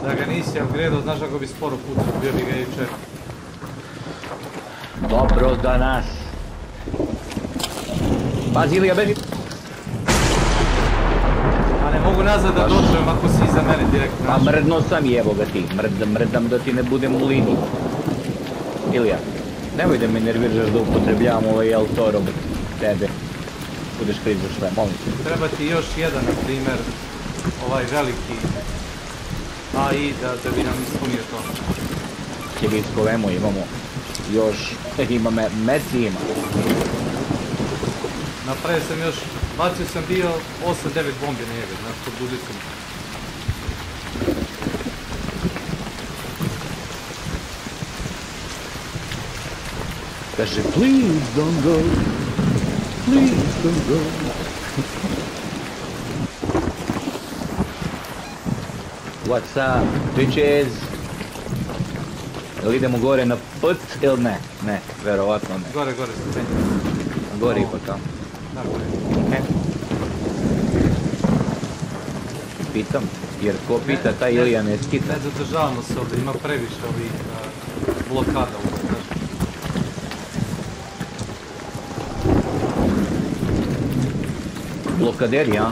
Da ga nisi upgrade-o, znaš ako bi sporo pucao, bio bi ga i čep. Dobro da nas. Pazi ili ga beži. A ne mogu nazad da dođem ako si iza mene direktno. Pa mrdno sam, jevo ga ti. Mrdam da ti ne budem u liniji. Ilija, nemoj da me nerviraš da upotrebljavam ovaj auto robot tebe. Budeš kriv za sve, molim te. Treba ti još jedan, na primjer, ovaj veliki AI da bi nam ispunio to. Kibitsko vemo imamo. Još, ima meci ima. Napravio sam još, bacio sam bio 8-9 bombi na njega, znači pod budicom. Kaže, please don't go, please don't go. What's up, bitches? Jel idemo gore na put ili ne? Ne, verovatno ne. Gore, stupenje. Gore ipak tamo. Da, gore. Okay. Pitam, jer ko pita, taj Ilija ne skita. Ne zadržavamo se ovdje, ima previše ovih blokada ovdje, znaš. Blokaderi, a?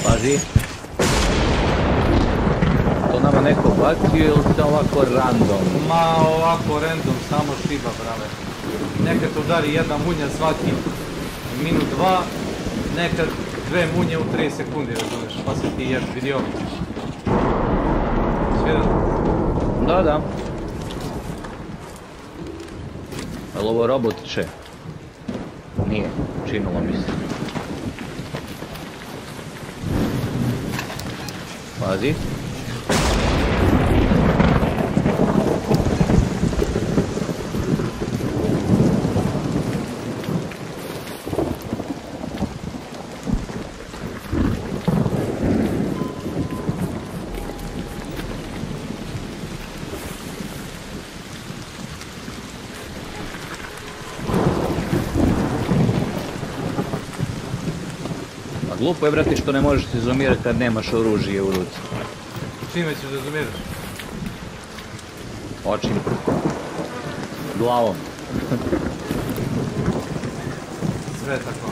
Pazi. To nama neko bacio ili se ovako random? Ma ovako random, samo šiba, brale. Nekad udari jedna munja svaki minut, dva, nekad dve munje u 3 sekundi, razumiješ, pa se ti jeb vidio. Svijedan? Da. Ali ovo robot će? Nije, činilo mi se. Pazi. Glupo je, brati, što ne možeš se izumirati kad nemaš oružje u ruci. Čime ćeš da izumiraš? Očima. Glavom. Sve tako.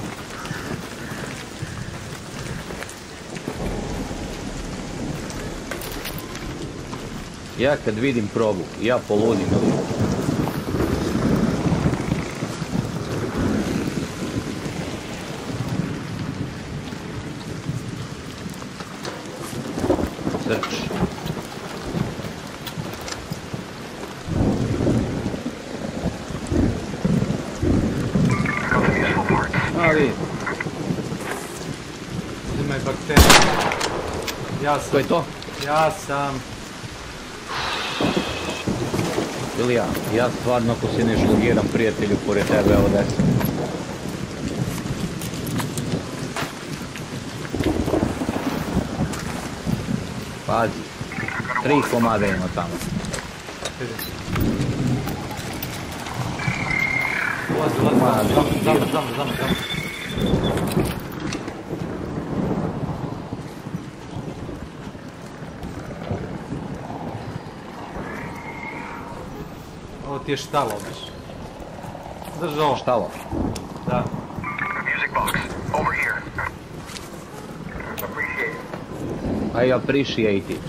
Ja kad vidim probu, ja poludim. Uzimaj bakterije. Ja sam. Ko je to? Ja sam. Ilija, ja stvarno ako si ne šlogiram prijatelju pored tebe, evo desam. Pazi, 3 komada ima tamo. Zam. Ovo ti je štalo, biš. Drži ovo. Štalo? Da. Music box, over here. I appreciate it.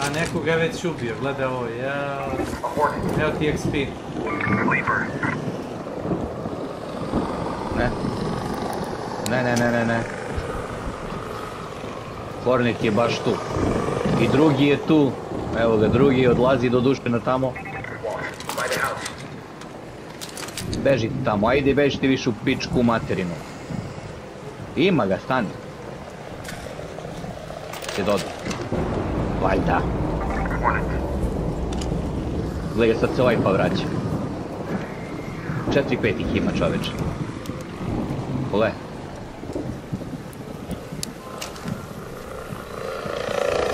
A nekoga je već ubio, gledaj ovo, ja... Evo ti XP. Ne. Hornet je baš tu. I drugi je tu. Evo ga, drugi odlazi do dušena tamo. Beži tamo, ajde beži ti više u pičku materinu. Ima ga, stani. Se doda. Valjda. Gledaj, sad se ovaj pa vraća. 4-5 ih ima, čoveče. Pole.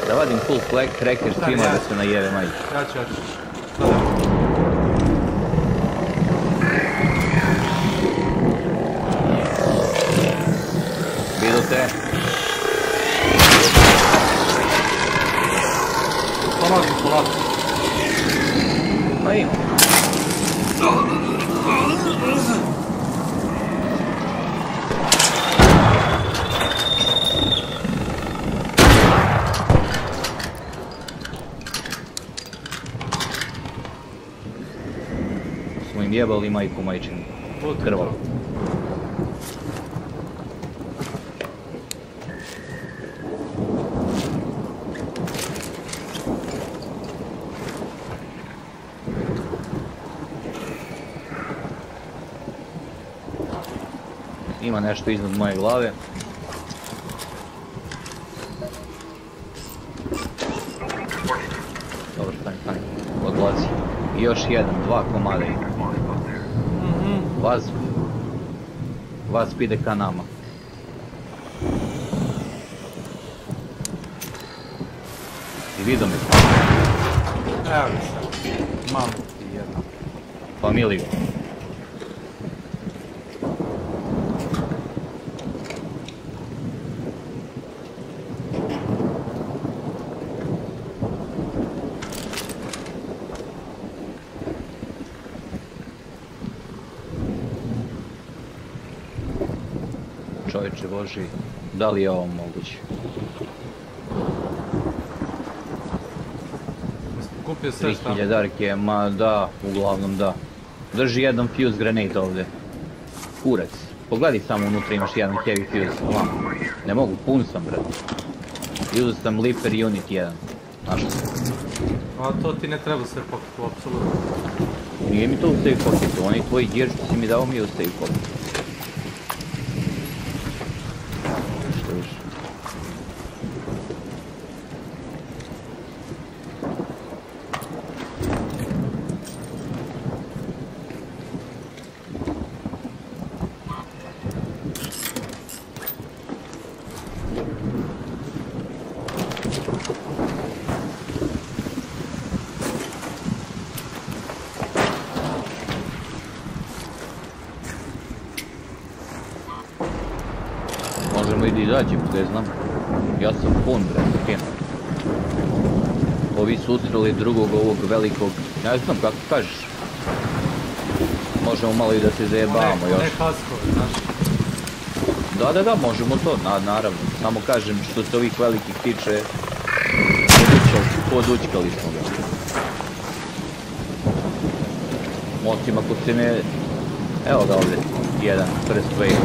Da vadim full cracker svima da se najeve majke. Ja ću. Vidu te. Polako. Pa ima. jebali majku majčinu. Krvalo. Ima nešto iznad moje glave. Dobro, stani. Odlazi. I još jedan, 2 komada ima. Vas ide ka nama. I vidio me. Evo sad. Mam ti jedna. Familiju. Čovječe Boži, da li je ovo moguće? Kupio sve šta? 3000 darke, ma da, uglavnom da. Drži jedan fuse grenade ovdje. Kurac. Pogledaj samo unutra, imaš jedan heavy fuse. Ovamo. Ne mogu, pun sam, brad. Uzeo sam Leaper unit 1. Našao sam. A to ti ne treba se pokupu, apsolutno. Nije mi to u save pocketu, onaj tvoj gear što si mi dao mi je u save pocketu. Što više? Možemo i da izađemo, ne znam. Ja sam pun, bre, Ovi su ustrali drugog ovog velikog, ne znam kako kažeš. Možemo malo i da se zajebavamo još. Ne kaskove, znaš. Da, možemo to, naravno. Samo kažem što se ovih velikih tiče, podučkali smo ga. Osim ako se ne... Evo ga ovdje, jedan, first wave.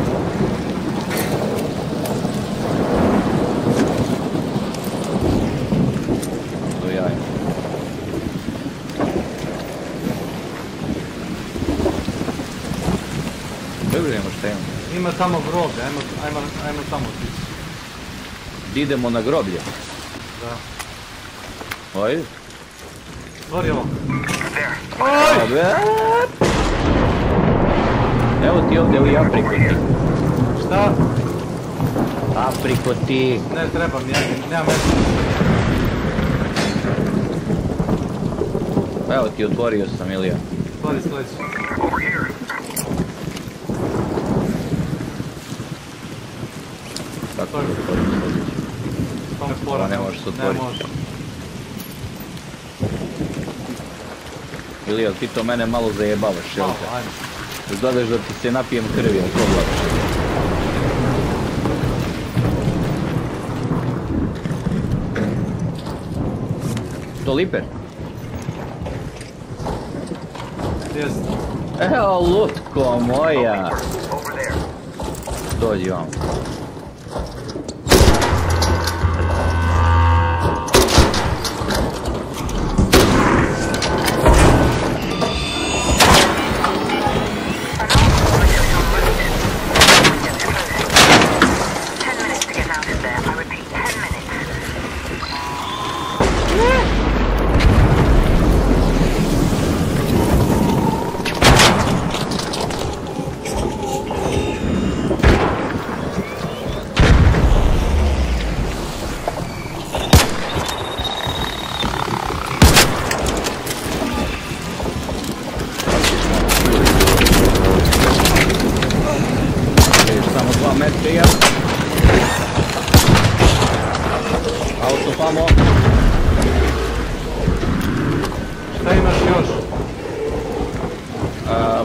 Ima tamo groblje, ajmo tamo tići. Idemo na groblje? Da. Ajde. Gori ovo. Oj! Evo ti ovdje ovi aprikoti. Šta? Aprikoti. Ne treba mi, nema mesta. Evo ti otvorio sam, Ilija. Otvori sljedeći. Kako je otvorio sljedeći? Ovo ne možeš se otvoriti. Ne može. Ilija, ti to mene malo zajebavaš, jel te? Ajde. Izgledaš da ti se napijem krvi, ali to gledaš. To Liper? Jeste. Evo lutko moja! Dođi vam.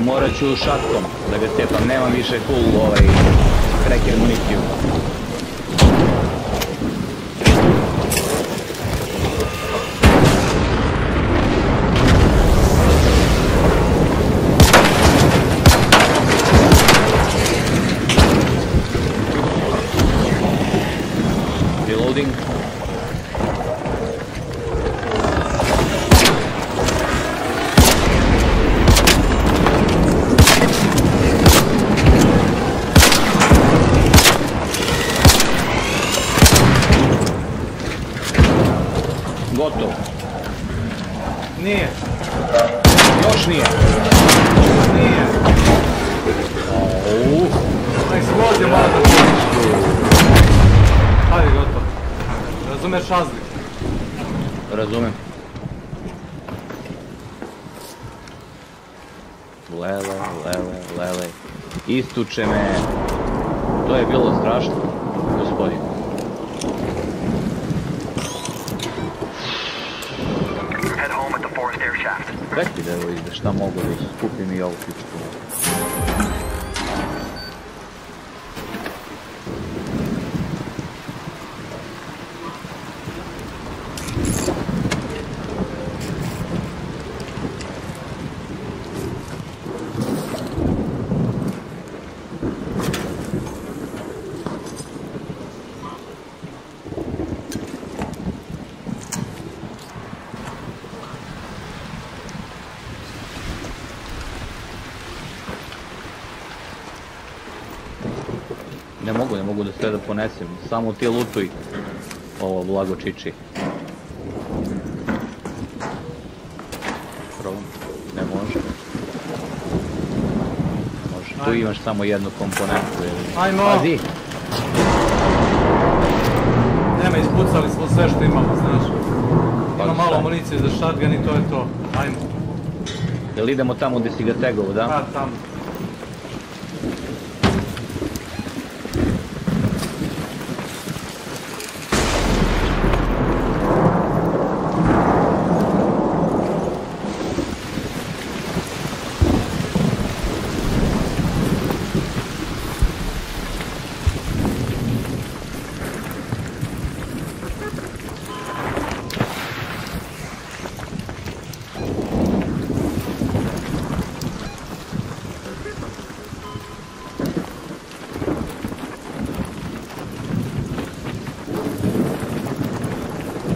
Morat ću šatkom da ga cepam, nemam više full cracker municiju. baš nije. Nije. Eksplozija mora da bude. Hajde, gotovo. Razumeš razliku? Razumem. Lele. Istuče me. To je bilo strašno, gospodin. Head home at the forest air shaft. Rekli da evo izde, šta mogu da skupim i ovu pičku. Ne mogu da sve da ponesem, samo ti lutuj ovo blago čiči. Ne može. Tu imaš samo jednu komponentu. Ajmo! Pazi! Nema, ispucali smo sve što imamo, znaš. Ima malo municije za shotgun i to je to. Ajmo. Jel idemo tamo gdje si ga tegovo, da? Da, tamo.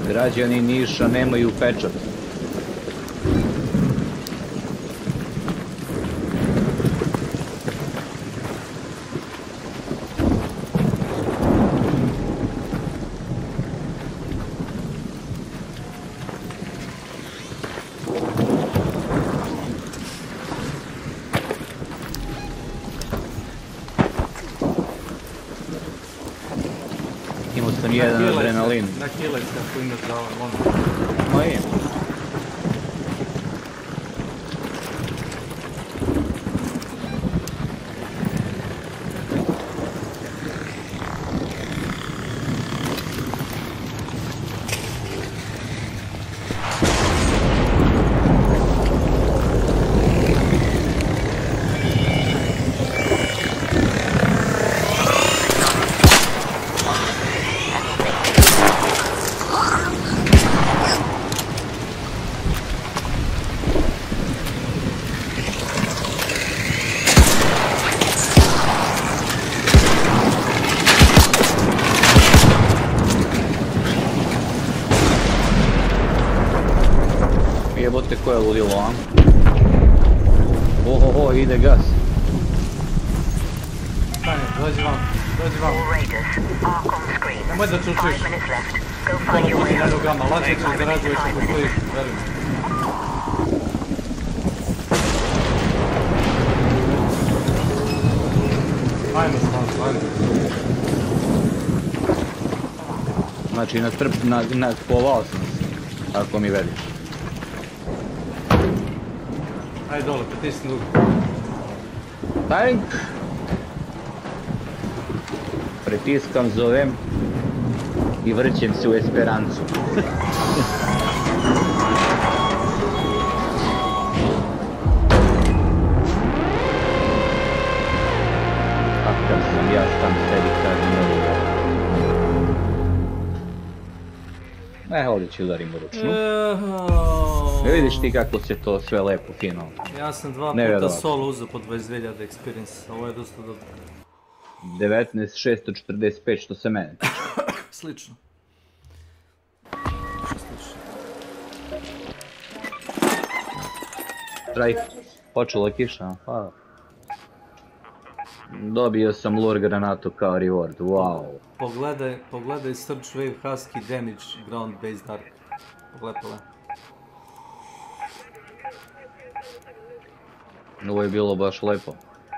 Građani Niša nemaju pečat. Imao sam jedan adrenalin. Na kilec kako imaš za ovo. Ma je. Jebote, ko je ludilo, a? Ohoho, ide gas. Stani, dođi vam. All Raiders, arc on screen. Nemoj da čučiš. 5 minutes left. Go Ono find your budi way na home. nogama, lađe ćeš Save da 5 minutes razvoješ to ako time stojiš, it. veruj mi. Ajmo, Slanko, ajmo. Znači, napovao sam se, ako mi veliš. Ajde dole, pritisni dugo. Tank! Pritiskam, zovem i vrćem se u Esperancu. Kakav sam ja sam sebi kažem ovo. Ovdje ću udarim u ručnu. Ne vidiš ti kako se to sve lepo, fino. Ja sam 2 puta solo uzeo po 22.000 experience, ovo je dosta dobro. 19.645 što se mene tiče. Slično. Strike, počela kiša, hvala. Dobio sam lure granatu kao reward, wow. Pogledaj Search Wave Husky Damage Ground Based Arc. Pogledaj. Ovo je bilo baš lepo.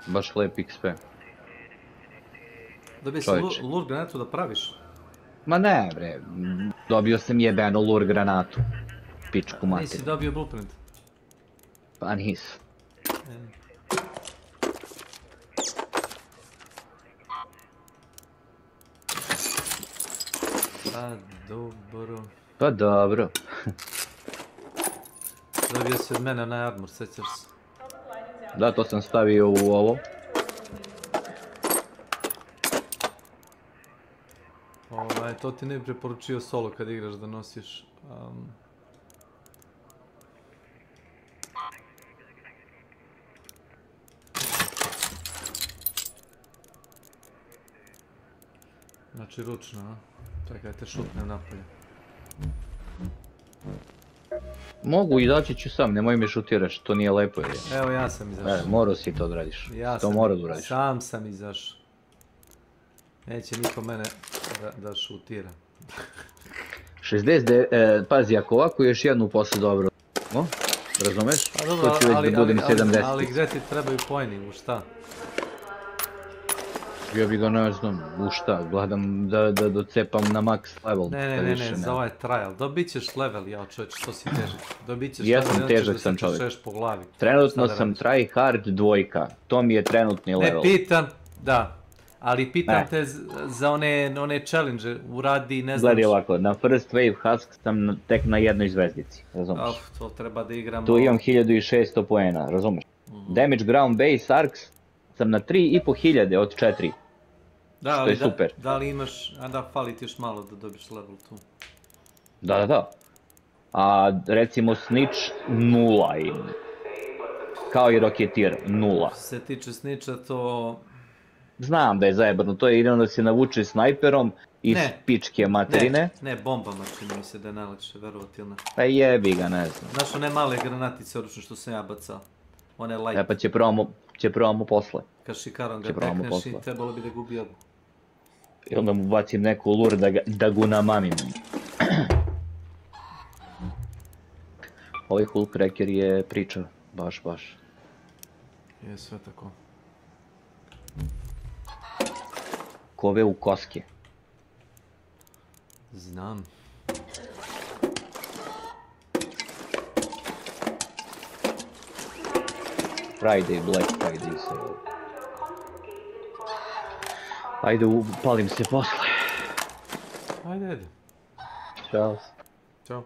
Baš lep XP. Dobije se lure granatu da praviš? Ma ne bre, dobio sam jebeno lure granatu. Pičku materiju. Nisi dobio blueprint? Pa nisu. Pa dobro. Pa dobro. Dobio si od mene onaj armor, sjećaš se? Da, to sam stavio u ovo. To ti ne bi preporučio solo kad igraš da nosiš. Znači ručno, a? Čekaj, te šutnem napolje. Mogu, izaći ću sam, nemoj me šutiraš, to nije lepo. Evo ja sam izašao. Morao si to odradiš. To morao da uradiš. Sam sam izašao. Neće niko mene da šutira. 60, pazi, ako ovako još jednu posle dobro razumeš? To ću već da budem 70. Ali gdje ti trebaju pojni, u šta? Ja bi ga ne znam, u šta, gledam da docepam na max level. Ne, za ovaj trial, dobit ćeš level, ja čovječ, što si težak. Dobit ćeš level, ja sam težak sam čovjek. Trenutno sam try hard 2, to mi je trenutni level. Ne pitam, da. Ali pitam te za one challenge, uradi, ne znam... Gledaj ovako, na first wave husk sam tek na jednoj zvezdici, razumiješ? To treba da igramo... Tu imam 1600 poena, razumiješ? Damage ground base arcs sam na 3500 od 4. Što je super. Da li imaš, da fali ti još malo da dobiš level tu. Da. A recimo snitch 0 im. Kao i roketir, 0. Što se tiče snitcha to... Znam da je zajebano, to je idemo da se navuče snajperom iz pičke materine. Ne, bombama čini mi se da je najlakše, verovati ili ne. Pa jebi ga, ne znam. Znaš one male granatice oručno što sam ja bacao. One light. Pa će probamo posle. Kad šikarom ga tekneš i trebalo bi da gubi odmah. I onda mu bacim neku lure da gu namamim. Ovaj Hulk Wrecker je priča, baš. Je sve tako. Kove u koske. Znam. Friday, Black Friday se... Ajde, upalim se posle. Ajde. Ćao. Ćao.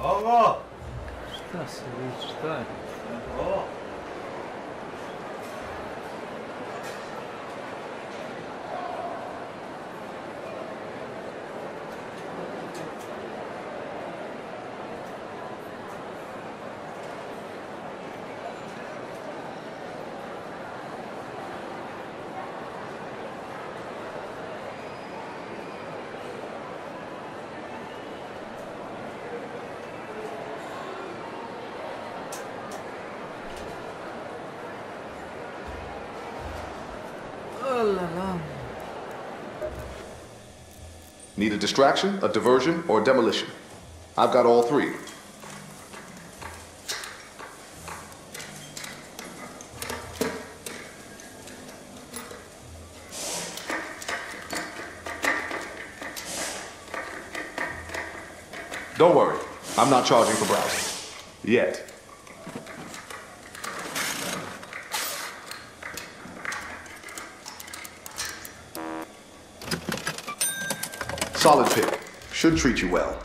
Ого! Что себе, что? Ого! Need a distraction, a diversion, or a demolition? I've got all three. Don't worry, I'm not charging for browsing. Yet. Solid pick. Should treat you well.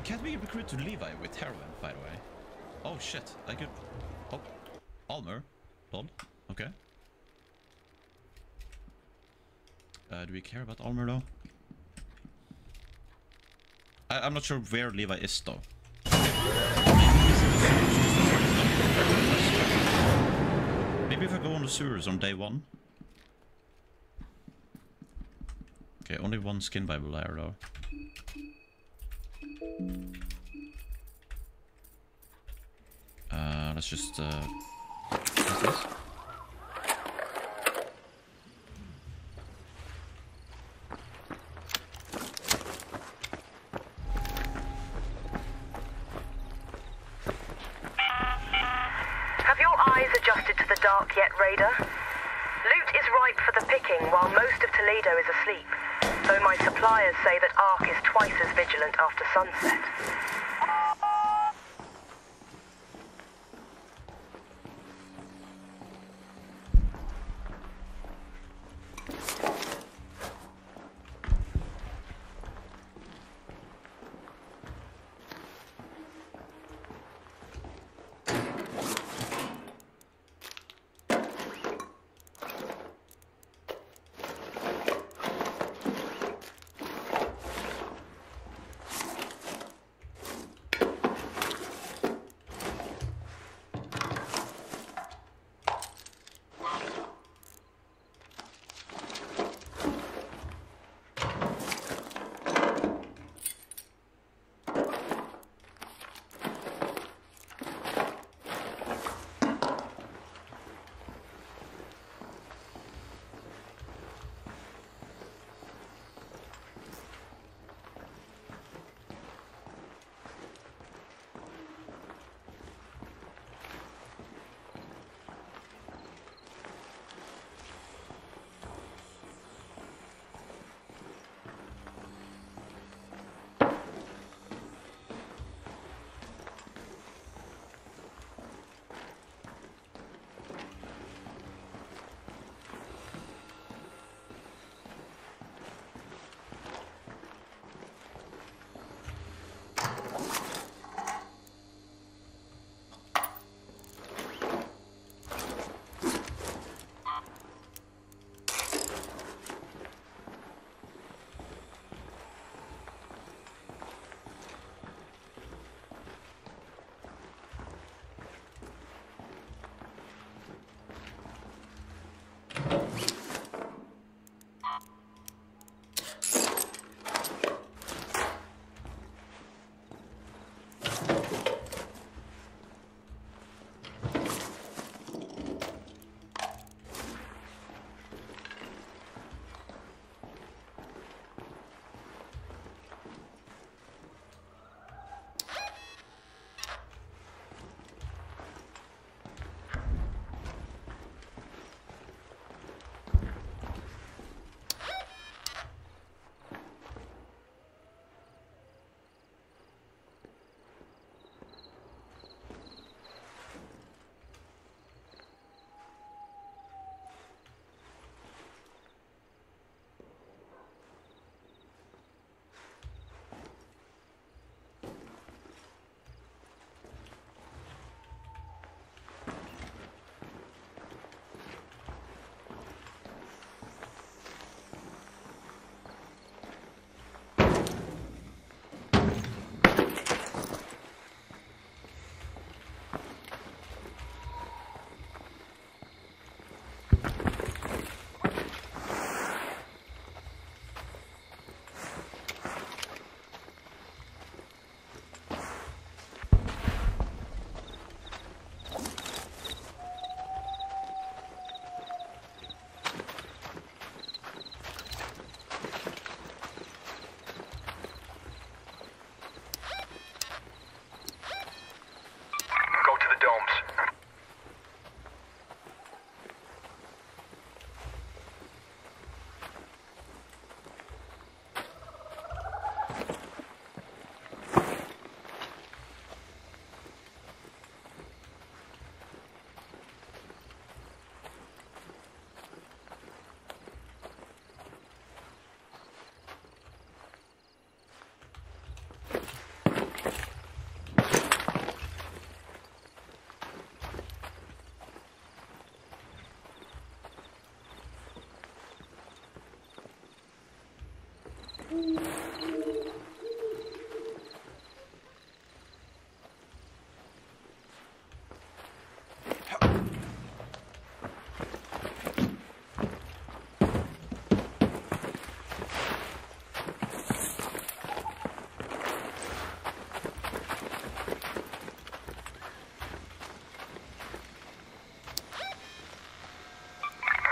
Can't we recruit to Levi with heroin, by the way? Oh shit, I could... Oh, Almer. Lol. Okay. Do we care about Almer though? I'm not sure where Levi is though. Maybe if I go on the sewers on day 1. Okay, only one skin Bible there though. Let's just what's this? Have your eyes adjusted to the dark yet, Raider? Loot is ripe for the picking while most of Toledo is asleep, though my suppliers say that Ark is twice as vigilant after sunset.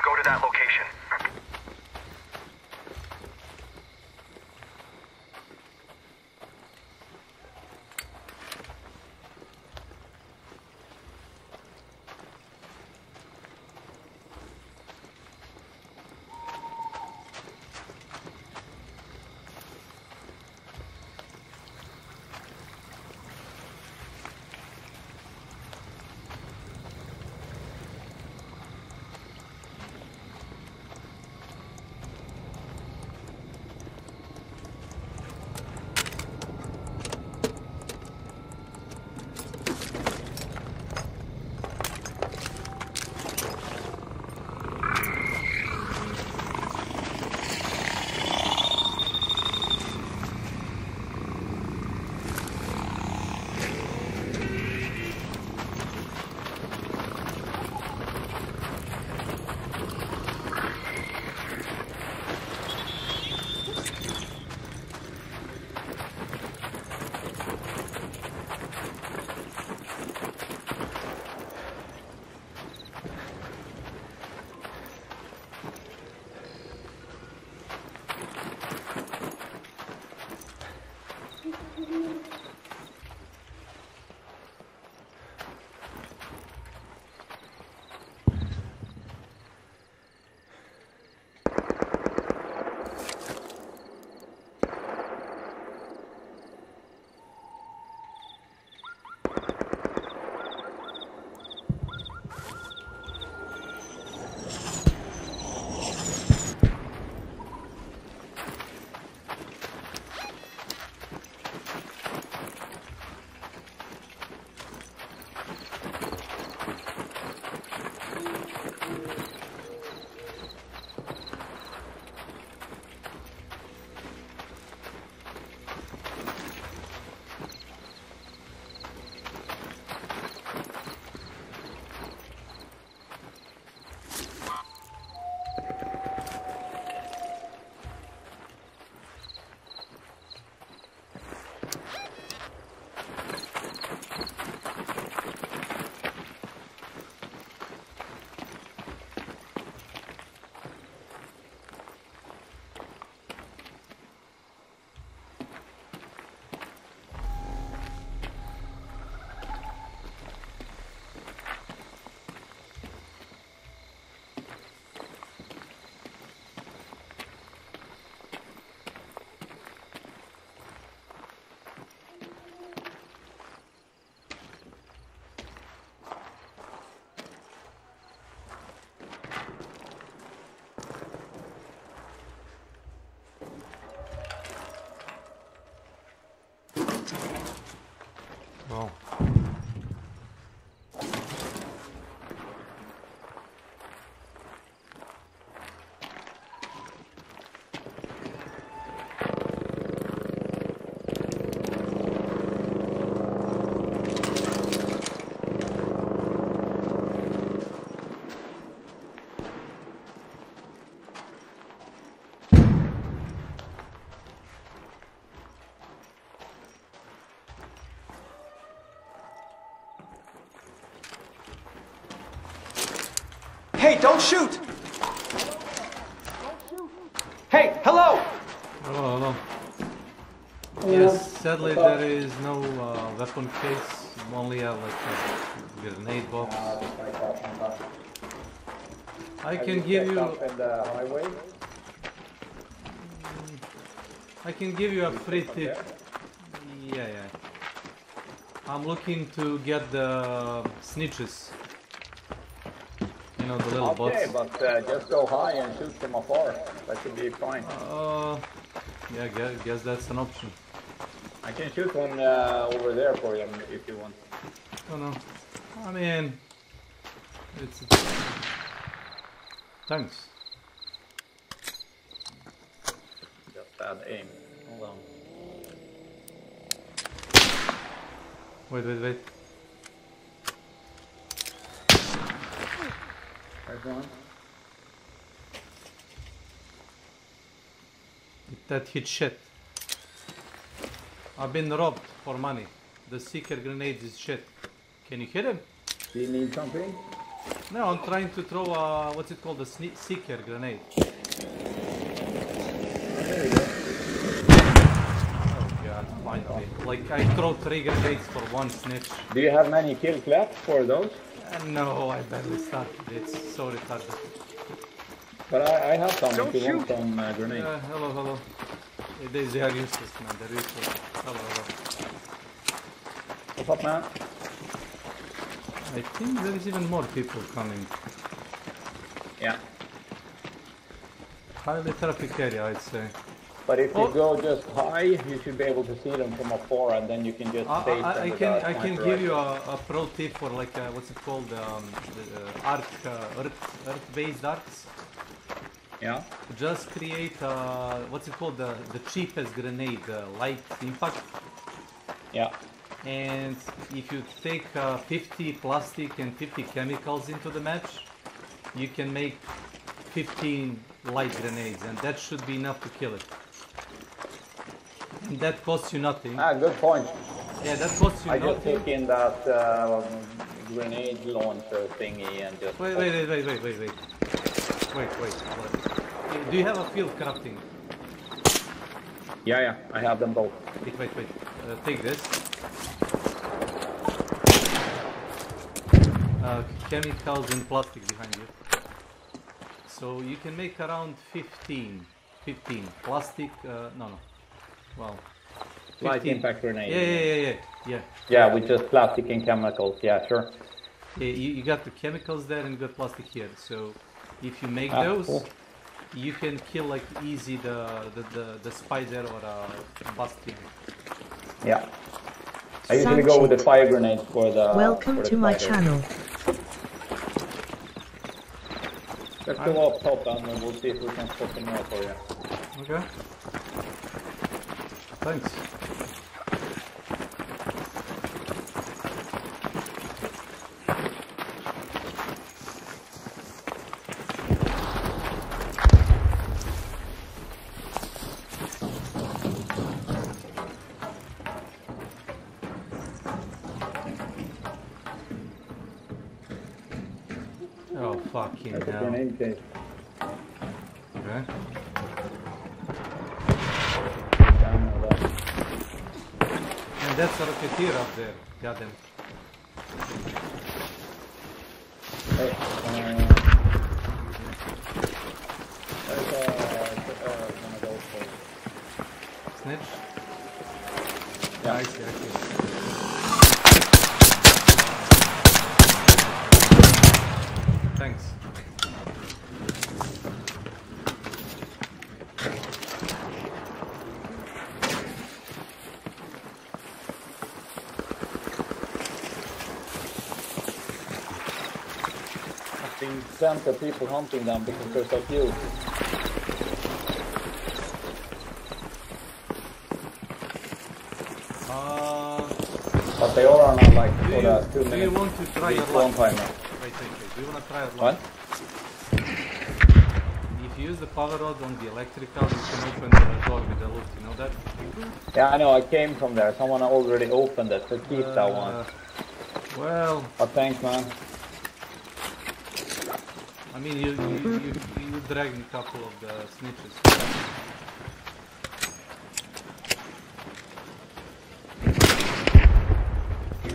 Go to that location. Oh. Hey, don't shoot! Hey, hello! Hello, hello. Yes, sadly there is no weapon case. We only have like a grenade box. I can give you. I can give you a free tip. Yeah. I'm looking to get the snitches. You know, the little bots. Okay, but just go high and shoot from afar. That should be fine. Yeah, guess that's an option. I can shoot one over there for you if you want. Oh no. I mean, it's... Thanks. Just bad aim. Hold on. Wait. There's one. That hit shit. I've been robbed for money. The seeker grenade is shit. Can you hit him? Do you need something? No, I'm trying to throw a, what's it called, a seeker grenade. There you go. Oh god, finally. Like, I throw 3 grenades for 1 snitch. Do you have many kills left for those? No, I barely started. It's so retarded. But I have some if you want some grenades. Hello. They are useless, man. They're useless. Hello. What's up, man? I think there is even more people coming. Yeah. Highly traffic area, I'd say. But if you go just high, you should be able to see them from afar, and then you can just stay. I can give you a pro tip for like what's it called, earth-based arcs. Yeah. Just create what's it called, the cheapest grenade, light impact. Yeah. And if you take 50 plastic and 50 chemicals into the match, you can make 15 light grenades, and that should be enough to kill it. And that costs you nothing. Ah, good point. Yeah, that costs you nothing. I just took in that grenade launcher thingy and just... Wait. Do you have a field crafting? Yeah, I have them both. Wait. Take this. Chemicals and plastic behind you. So you can make around 15 plastic, no. Well, 15. Light impact grenade. Yeah. Yeah, with just plastic and chemicals, yeah, sure. Yeah, you got the chemicals there and you got plastic here. So if you make those, cool. You can kill like easy the spider or a busting. Yeah. I usually go with the fire grenade for the... Welcome to my channel. Let's go up top and we'll see if we can spot them more for you. Okay. Thanks. Oh, fucking hell. Okay. And that's a rocketeer up there. Got him. Hey, one of those things. Snitch? Yeah. I see. Thanks. I've been sent to people hunting them because they're so cute. But they all are not like for the 2 minutes. Do you want to try your luck? Wait. Do you want to try your luck? What? If you use the power rod on the electrical, you can open the door with the loot, you know that? Yeah, I know, I came from there. Someone already opened it, so keep that one. Well... But thanks, man. I mean, you dragged a couple of the snitches.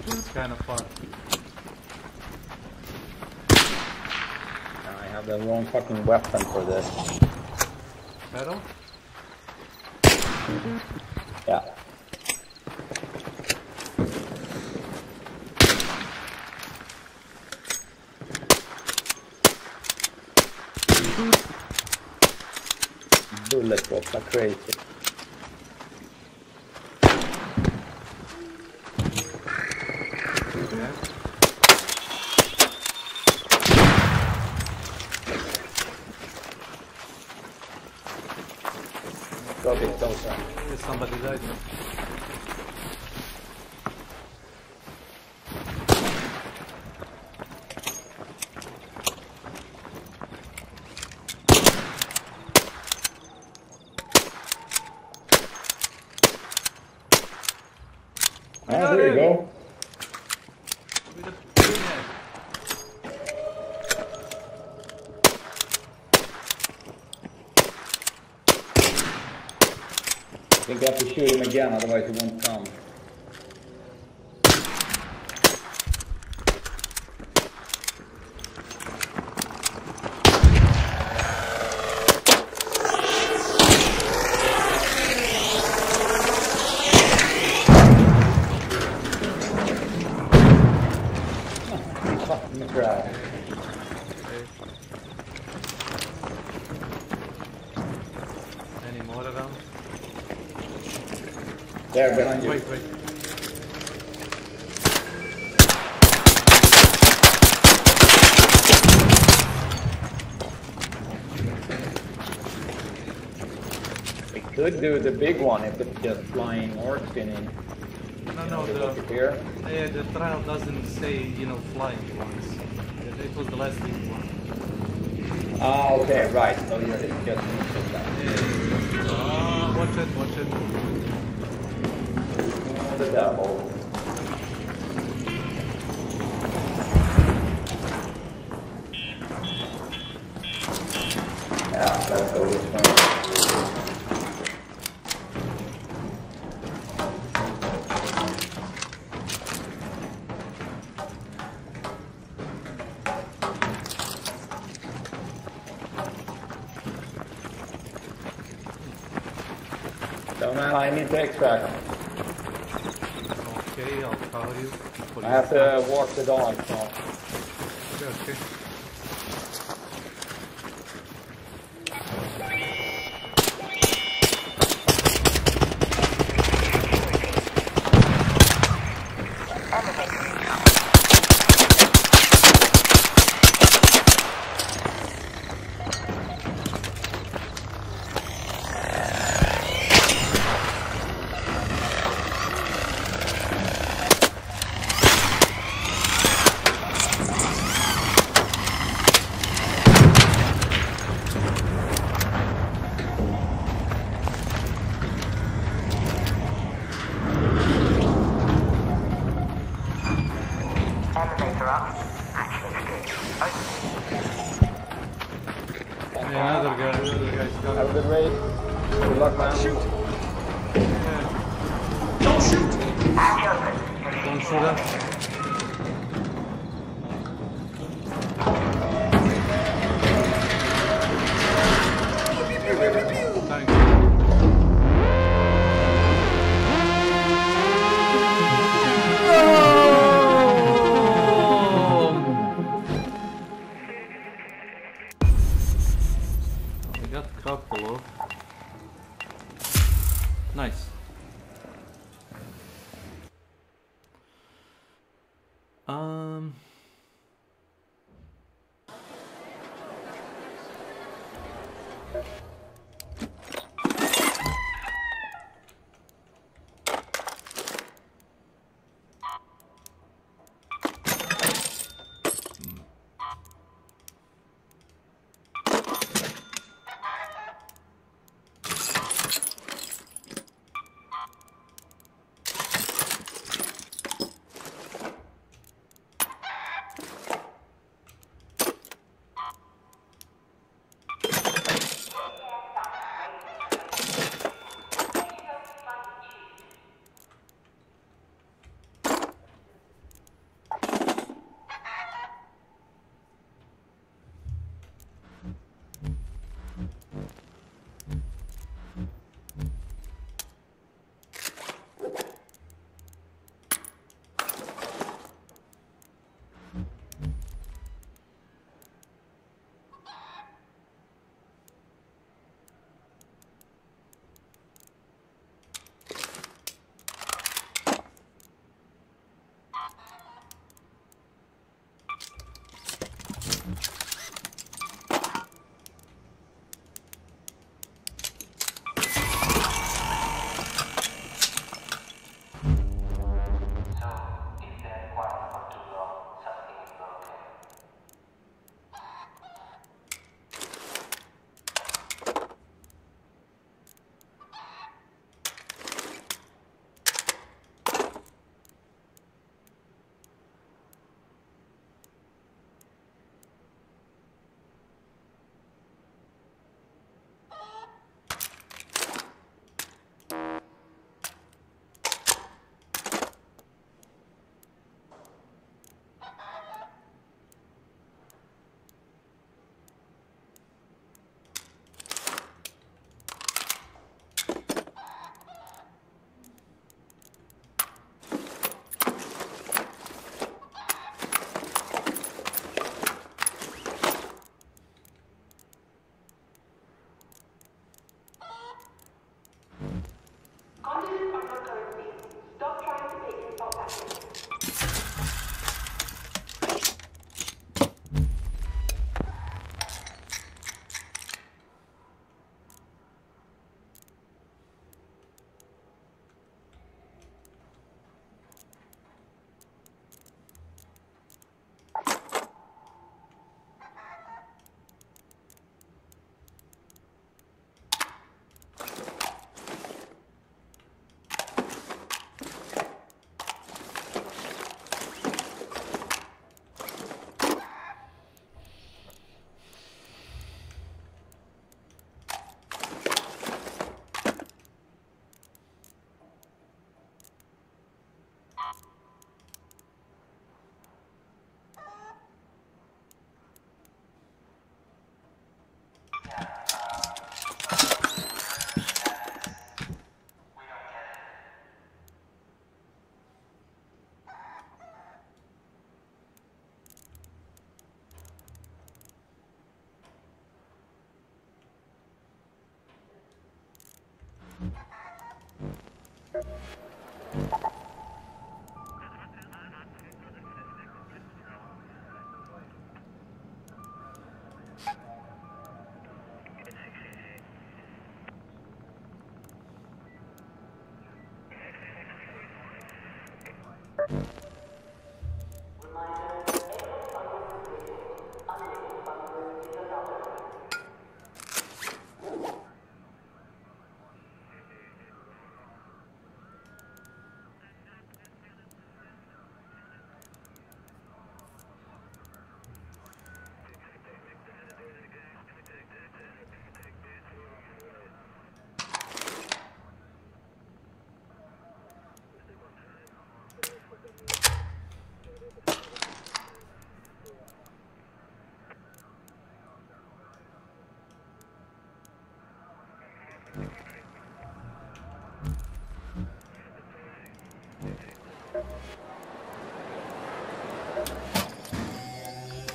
It's kind of fun. I have the wrong fucking weapon for this. Pedal? Yeah. Bullet drops are crazy. Got it closer. Somebody died. Ah, there you go. I think I have to shoot him again, otherwise he won't come. Any more around? There, behind you. Wait. We could do the big one if it's just flying orcs in it. No, the trial doesn't say, flying ones. It was the last big one. Ah, okay, right. So you're just watch it. The devil. Yeah, let's go this way. So man, I need to extract. Okay, I'll cover you. I have to walk the dog now. Okay. Another guy's coming. Have a good race. Good luck, man. Shoot! Don't shoot! Don't shoot him. Thank you. Got a couple of. Nice.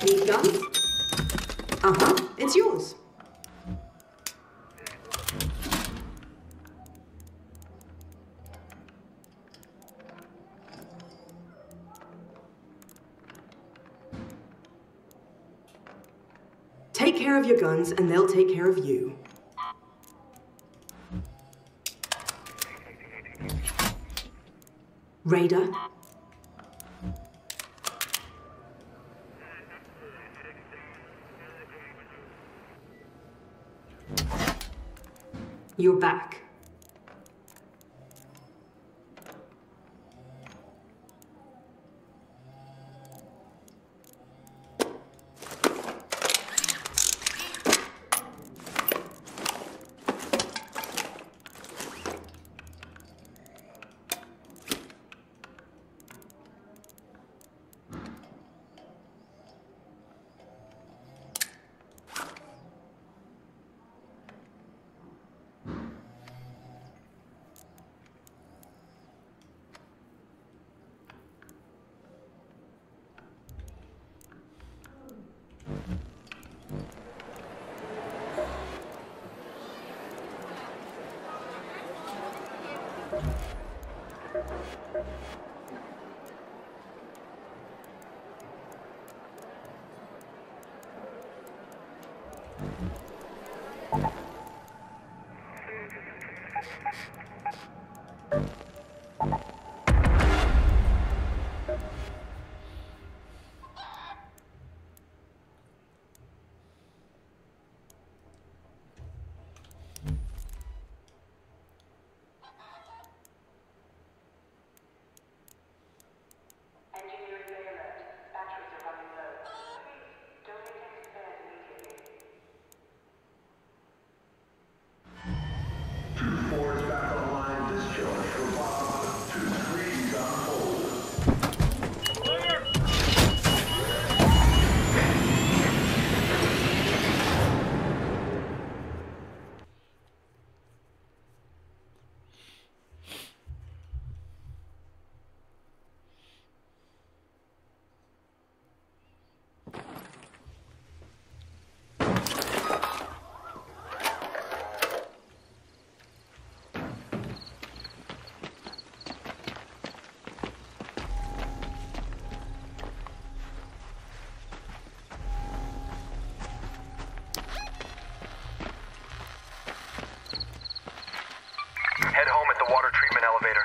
Need guns? Uh-huh, it's yours. Take care of your guns and they'll take care of you. Raider. You're back. Head home at the water treatment elevator.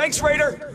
Thanks, Raider!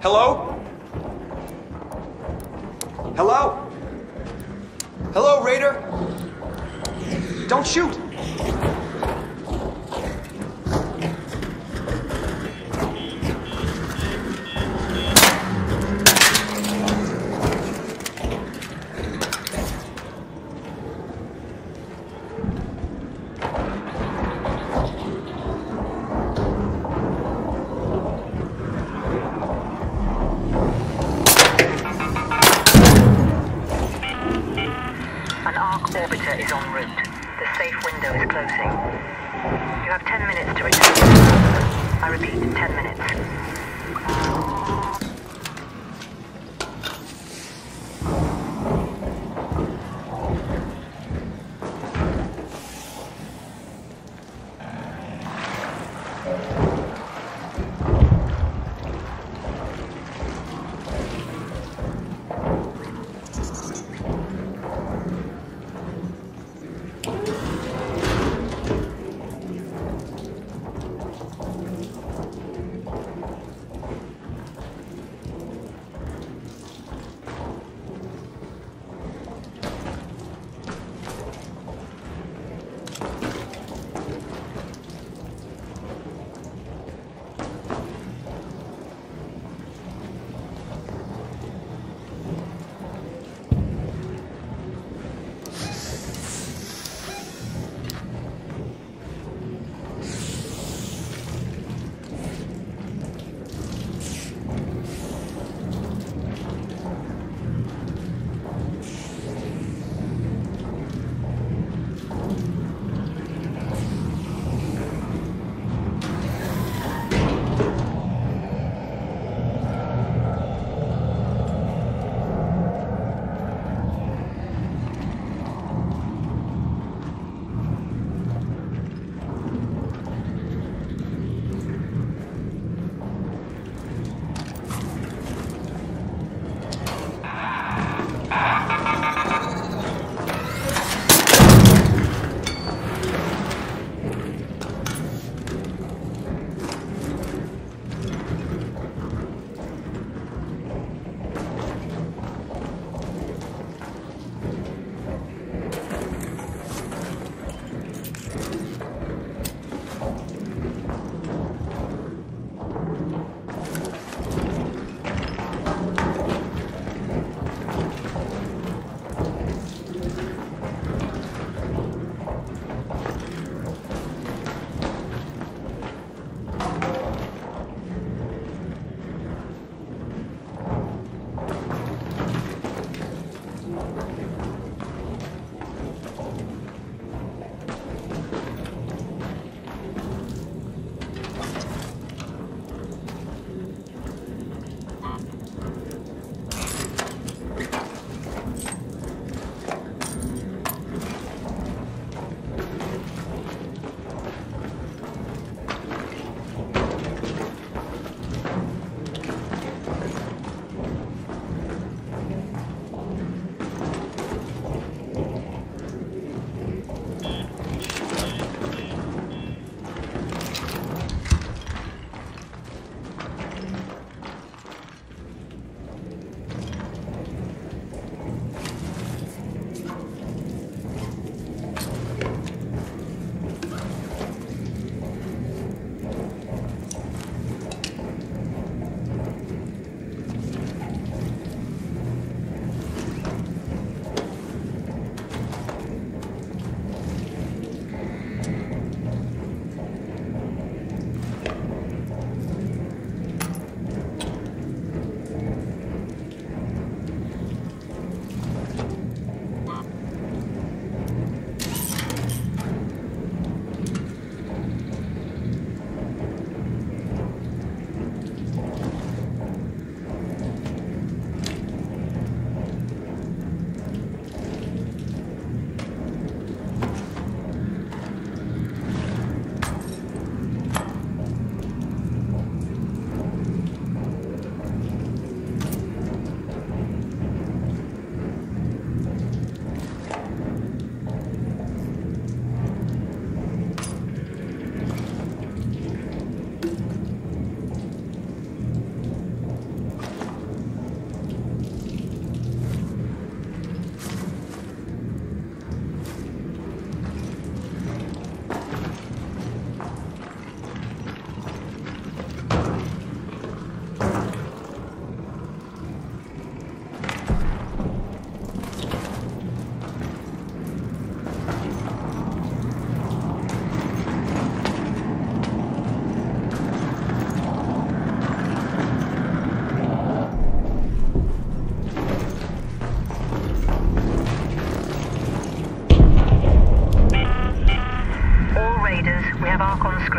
Hello? Hello? Hello, Raider? Don't shoot! An Ark orbiter is en route. The safe window is closing. You have 10 minutes to return. I repeat, 10 minutes.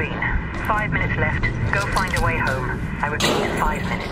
screen. 5 minutes left. Go find a way home. I repeat, 5 minutes.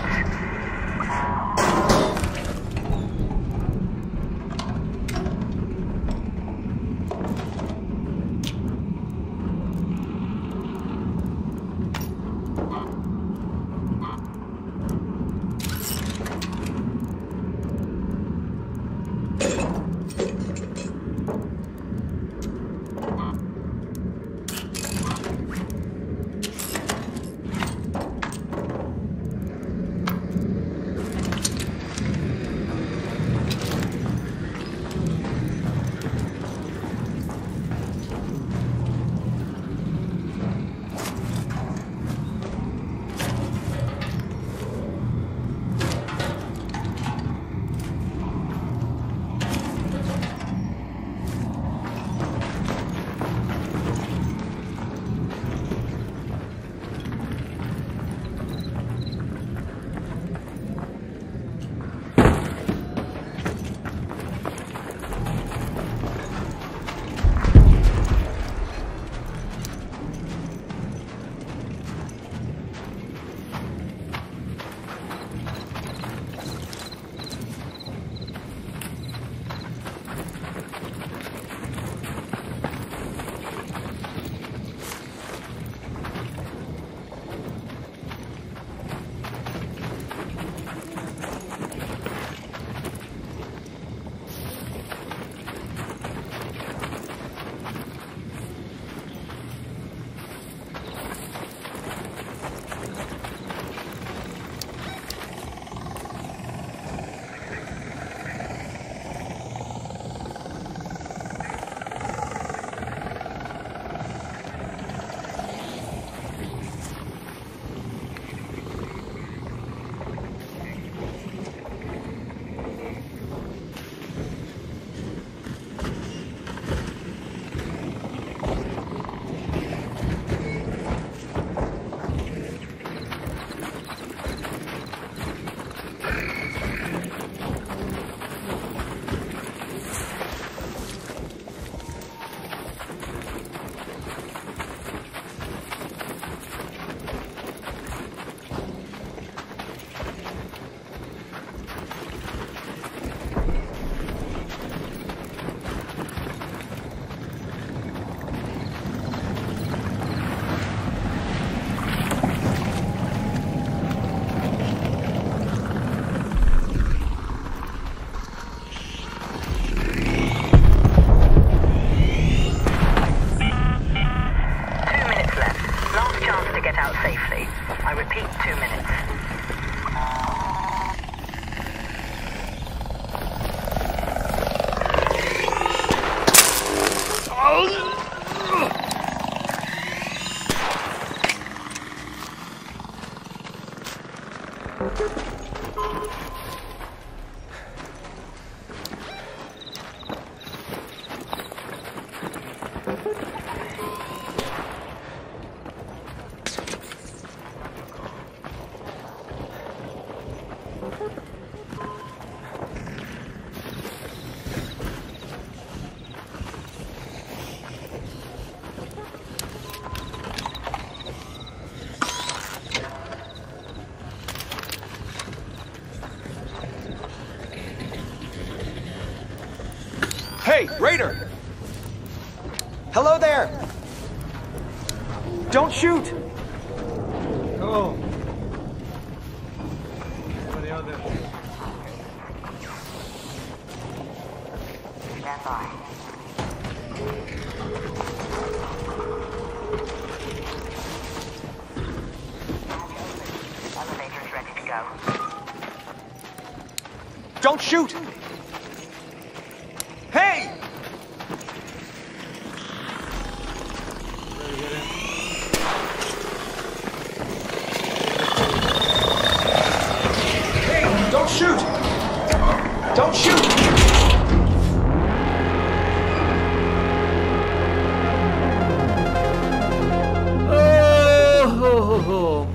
Hey, Raider! Hello there! Don't shoot! Oh. For the other. Stand by. Elevator's ready to go. Don't shoot! Hey! Hey, don't shoot! Don't shoot! Oh.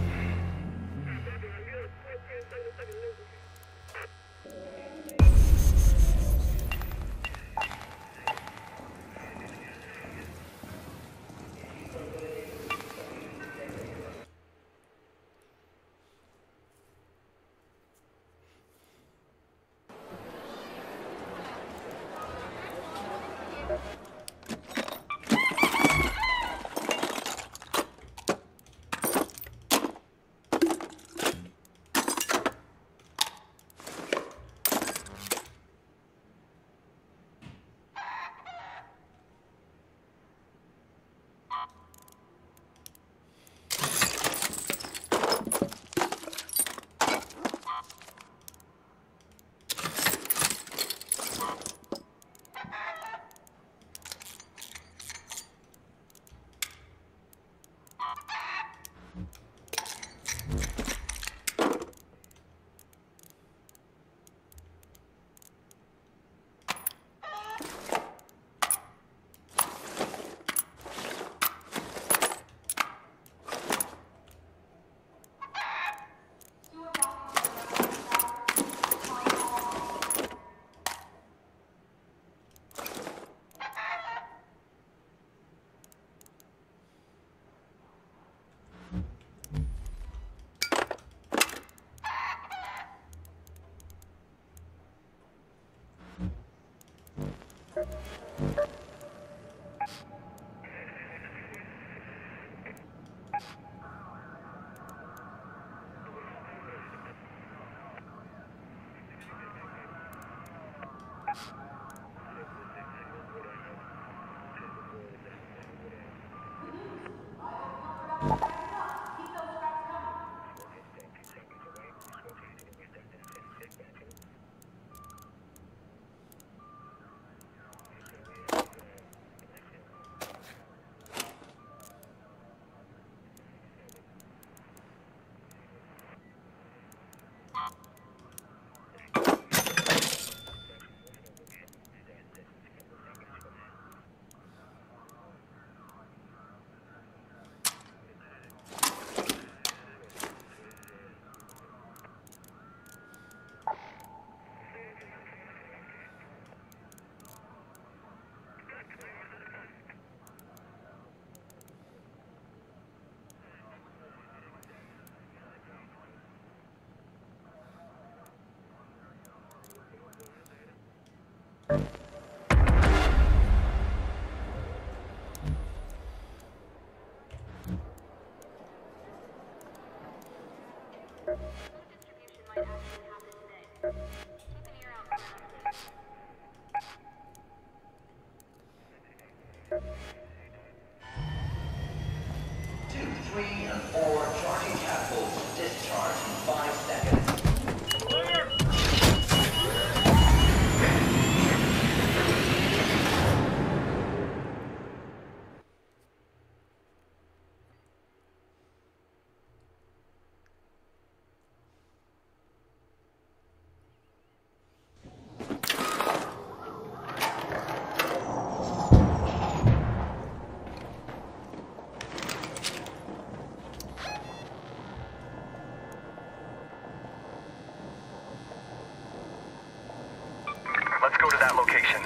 Let's go to that location.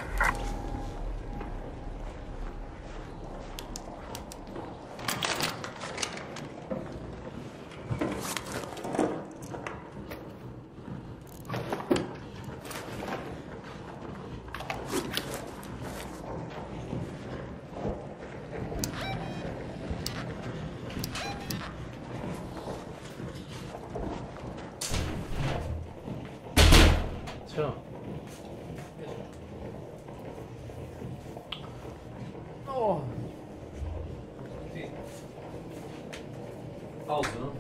Sure. Oh. Pauza, não?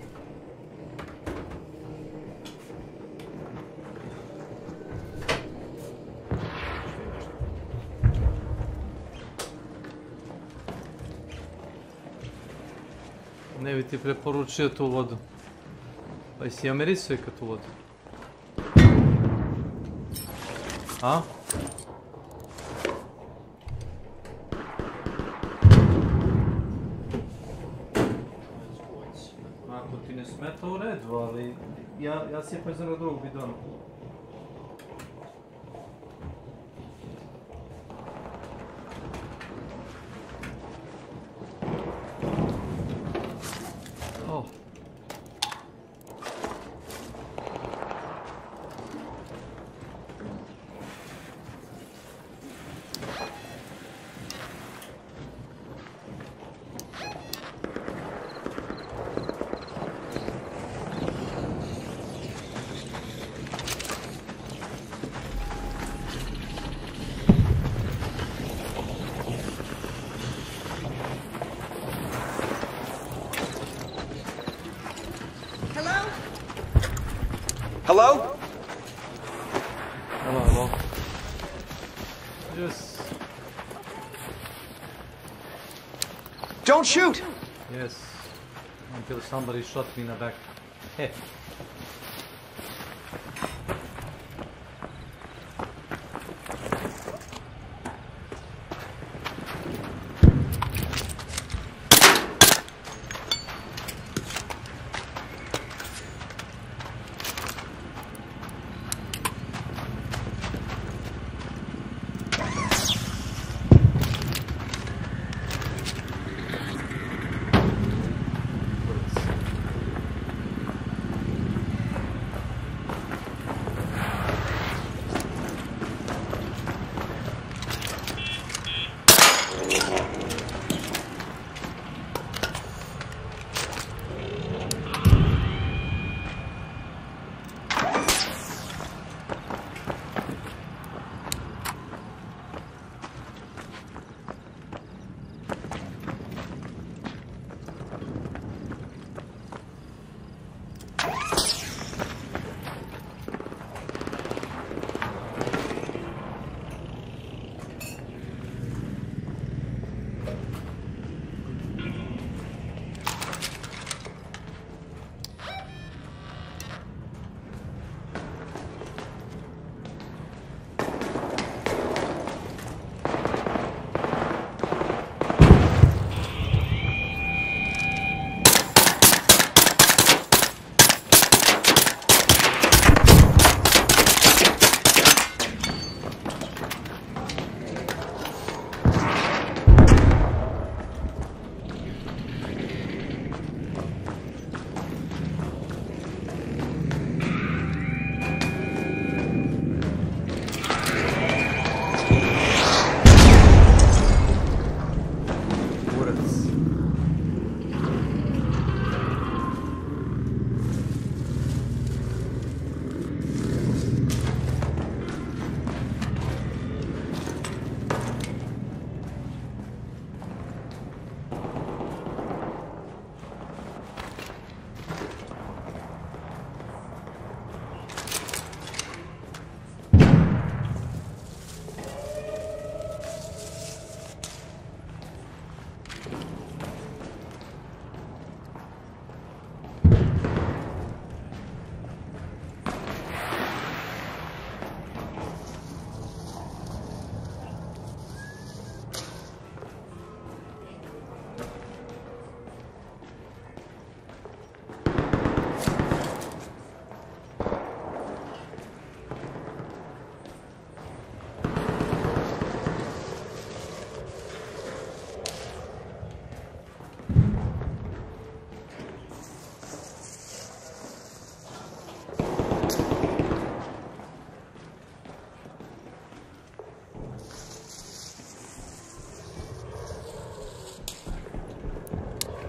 Ne bi ti preporučio tu vodu. Pa jesi ja mirisao ikad tu vodu? A? Ako ti ne smeta u redu, ali ja sjepam iz onog drugog bidona. Hello? Hello. Yes. Don't shoot! Yes. Until somebody shot me in the back. Hey.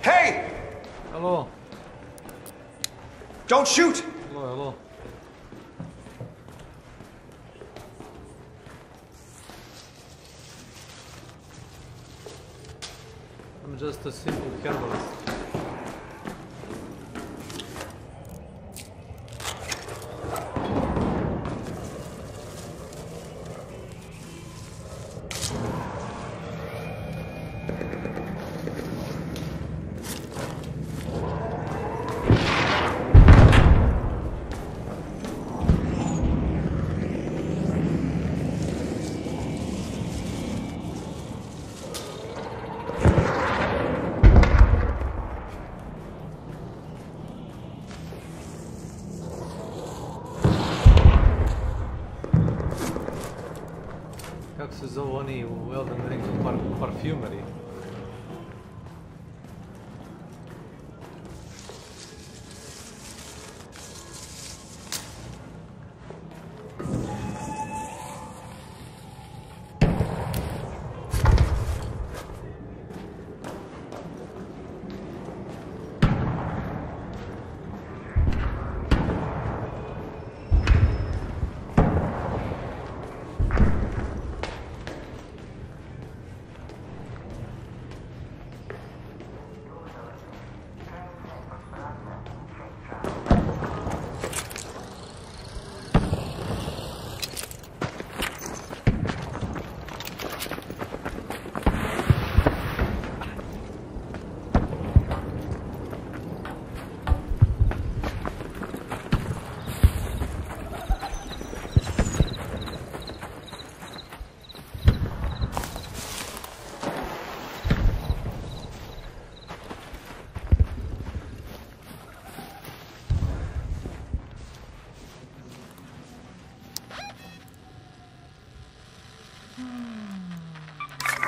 Hey! Hello. Don't shoot! Hello, hello. I'm just a simple herbalist. Kako se zove oni u Elden Ringu? Parfumery.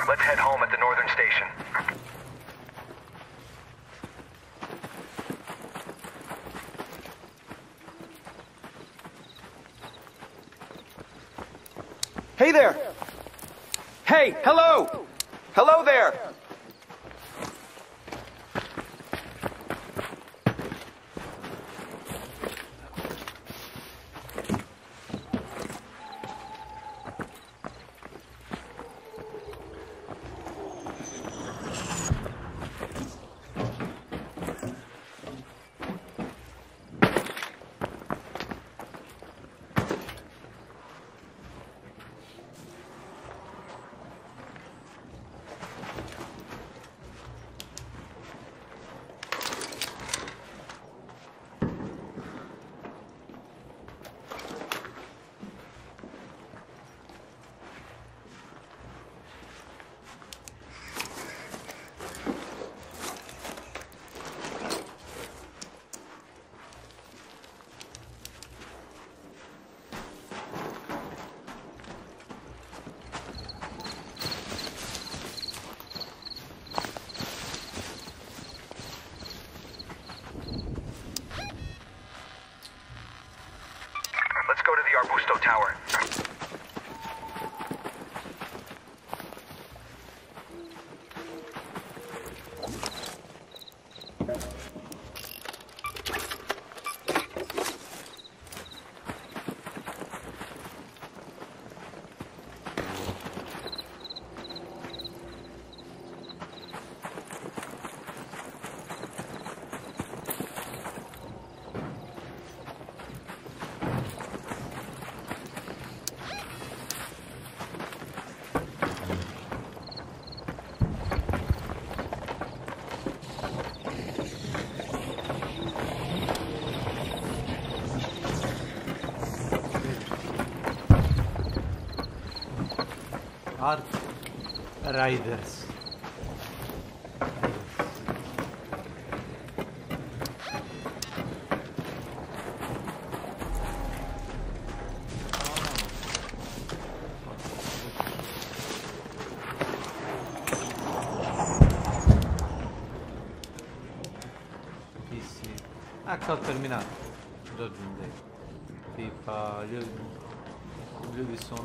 Let's head home at the northern station. Hey there! Hey, hello! Hello there! Let's go to the Arbusto Tower. Ark Riders. Kao Terminator, Judgment Day. Tipa, ljudi su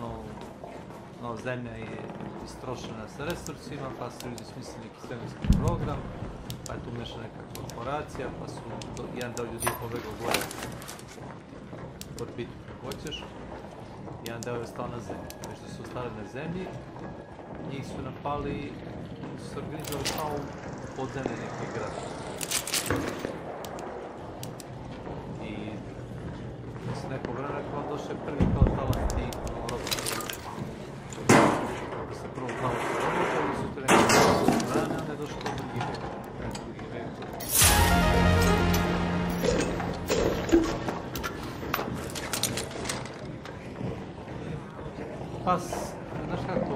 zemlja je istrošena sa resursima, pa su ljudi smislili neki svemirski program, pa je tu umešana neka korporacija, pa su jedan deo ljudi pobegao gore, orbitu kako hoćeš, jedan deo je ostao na zemlji. Nešto su ostali na zemlji, njih su napali i su organizovali kao podzemlje neke grada. Neko vreme kao došao prvi kao talas tih robota. Da se prvo talas robota ili su te neki vreme, onda je došao do drugi vek. Pa, znaš kako,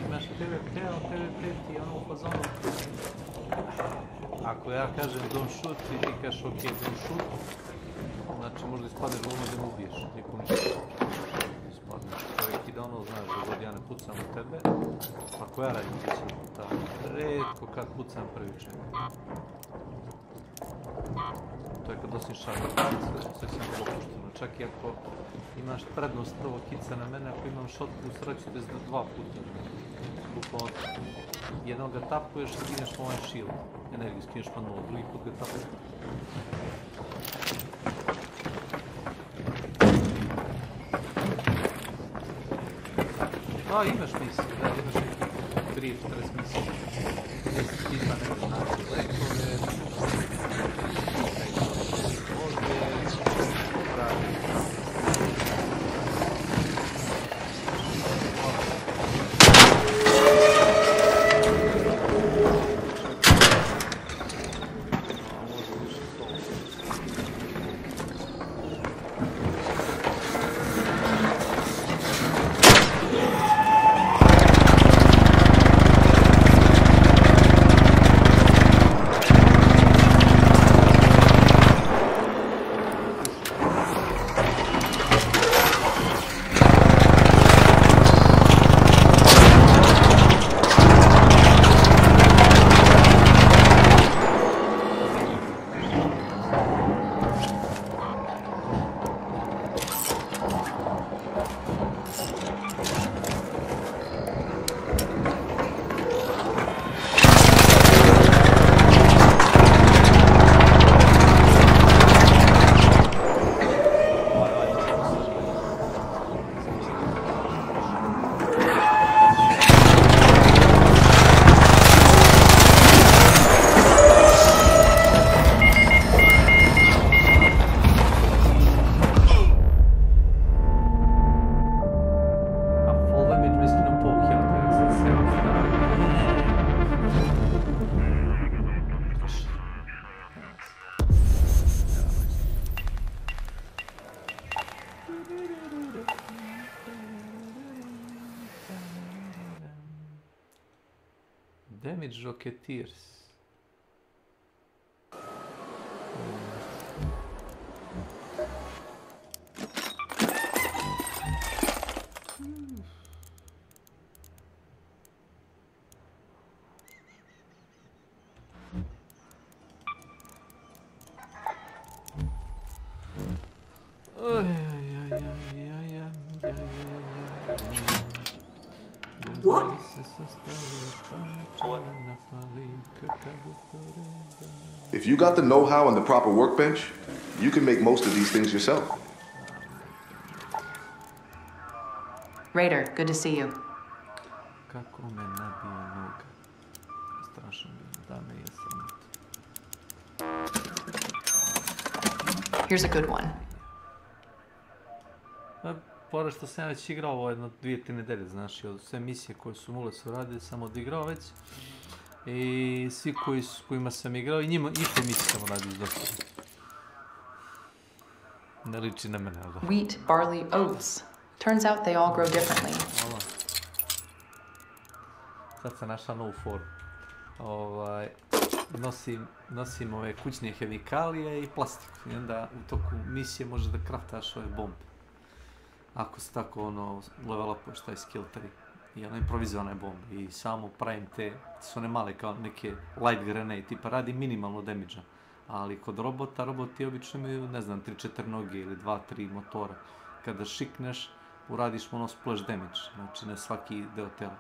imaš PvP, a PvP ti je u fazonu. Ako ja kažem don't shoot i ti kažeš ok, don't shoot, znači možda ispadneš gluma da me ubiješ, nikom ništa. Ispadneš čovjek i da znaš, da god ja ne pucam u tebe, ako ja radim ti će da redko kad pucam prvi čovjek. To je kad osim šarka, sve sam bilo pušteno, čak i ako imaš prednost prvog hica na mene, ako imam shotgun, sreću te za 2 puta. Bukvalno, jednog ga tapuješ, skineš po ovaj shield, energiju skineš pa 0, drugi put ga tapuješ. Da, imaš misiju, da, imaš neki brief, transmisiju. Gdje si tipa neko naći lekove, Damage Rocketeers. What? If you got the know-how and the proper workbench, you can make most of these things yourself. Raider, good to see you. Kako me nabije noga. Strašno mi da me je sramota. Here's a good one. Pored što sam već igrao ovo jedno 2-3 nedelje, znaš, od sve misije koje su mule su radili, sam odigrao već. I svi kojima sam igrao, i njima isto misije sam radio dosta. Ne liči na mene, ali da. Wheat, barley, oats. Turns out they all grow differently. Sad sam našla novu foru. Nosim ove kućne hemikalije i plastiku. I onda u toku misije možeš da kraftaš ove bombe. Ako se tako level upuješ taj skill 3. I improvizovane bombe. I samo pravim su one male kao neke light grenade, tipa radi minimalno damage-a. Ali kod roboti obično imaju, ne znam, 3-4 noge ili 2-3 motora. Kada šikneš, uradiš splash damage, znači na svaki deo tela.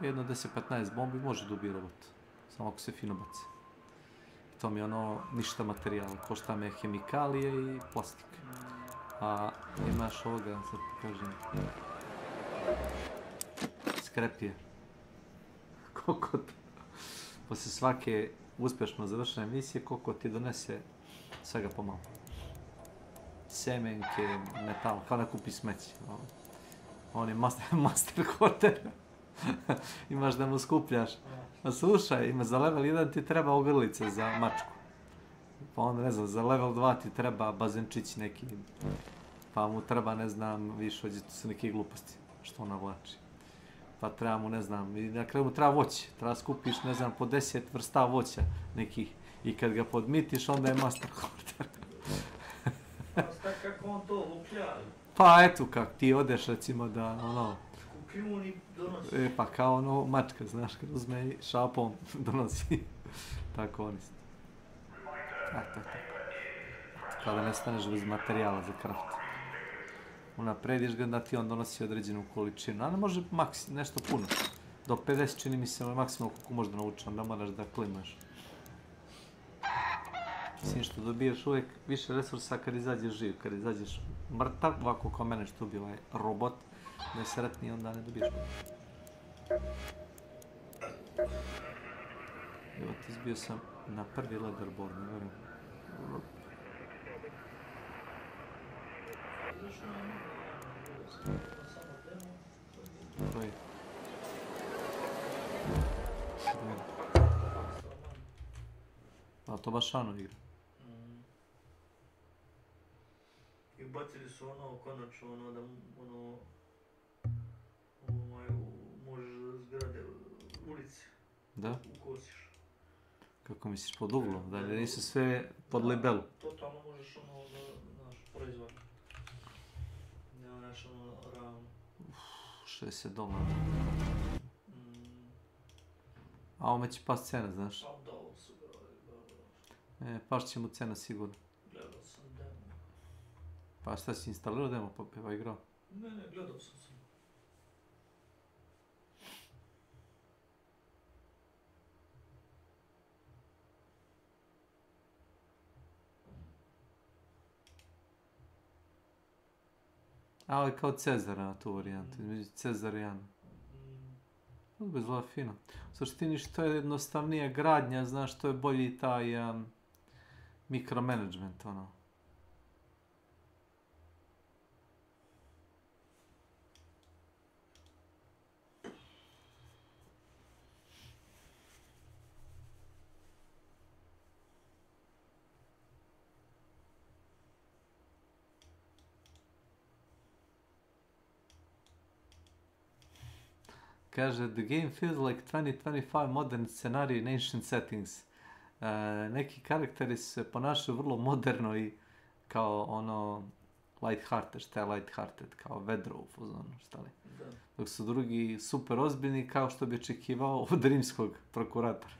Jedno 10-15 bombi može da ubije robot, samo ako se fino baci. To mi je ništa materijala, košta me hemikalije i plastik. A imaš ovoga, sad pokažem, skrepije. Koliko to? Posle svake uspješno završene misije, koliko ti donese svega pomalo. Semenke, metal, kao da kupi smeće. On je master hoarder. Imaš da mu skupljaš. A slušaj, za level 1 ti treba ogrlice za mačku. Pa onda, ne znam, za level 2 ti treba bazenčić neki. Pa mu treba, ne znam, više ođe, to su neke gluposti što ona vlači. Pa treba mu, ne znam, i na kraju mu treba voće. Treba skupiš, ne znam, po 10 vrsta voća nekih. I kad ga podmitiš, onda je master hoarder. Kako on to luplja? Pa eto, kak ti odeš, recimo da, Kljuni donosi. pa kao mačka, znaš, kad uzme i šapom donosi. Tako oni su. Tako. Kada ne staneš bez materijala za kraft. Unaprediš ga da ti on donosi određenu količinu, a ne može nešto puno. Do 50 čini mi se maksimalno koliko možda nauči, onda moraš da klimaš. Mislim što dobijaš uvijek više resursa kad izađeš živ, kad izađeš mrtav, ovako kao mene što ubio ovaj robot, da je sretniji, onda ne dobiješ puno. Evo ti izbio sam na prvi leaderboard, ne vjerujem. Koji? Pa to baš Ano igra. I bacili su konačno da možeš zgrade ulici. Da? Ukosiš. Kako misliš, pod uglom? Da li nisu sve pod libelu? Totalno možeš proizvod. Ne onaš ravno. $60. A ovome će past cena, znaš? Pa da, ovo su gledali. Pašće će mu cena sigurno. Gledao sam demo. Pa šta si instalirao demo pa igrao? Ne, gledao sam se. Ali kao Cezara na tu varijantu, između Cezara i Ana. To je zelo fino. U suštini što je jednostavnija gradnja, znaš, što je bolji taj mikromanagement, Kaže, the game feels like 2025 modern scenario in ancient settings. Neki karakteri se ponašaju vrlo moderno i kao light-hearted, šta je light-hearted, kao vedro u fazonu, šta li. Dok su drugi super ozbiljni, kao što bi očekivao od rimskog prokuratora.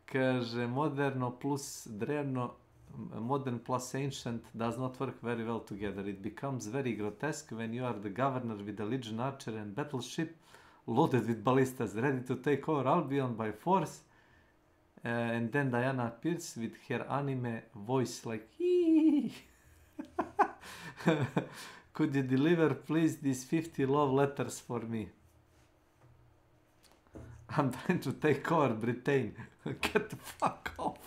Kaže, moderno plus drevno, modern plus ancient does not work very well together. It becomes very grotesque when you are the governor with a legion archer and battleship loaded with ballistas, ready to take over Albion by force. And then Diana appears with her anime voice like, hee. Could you deliver, please, these 50 love letters for me? I'm trying to take over Britain. Get the fuck off.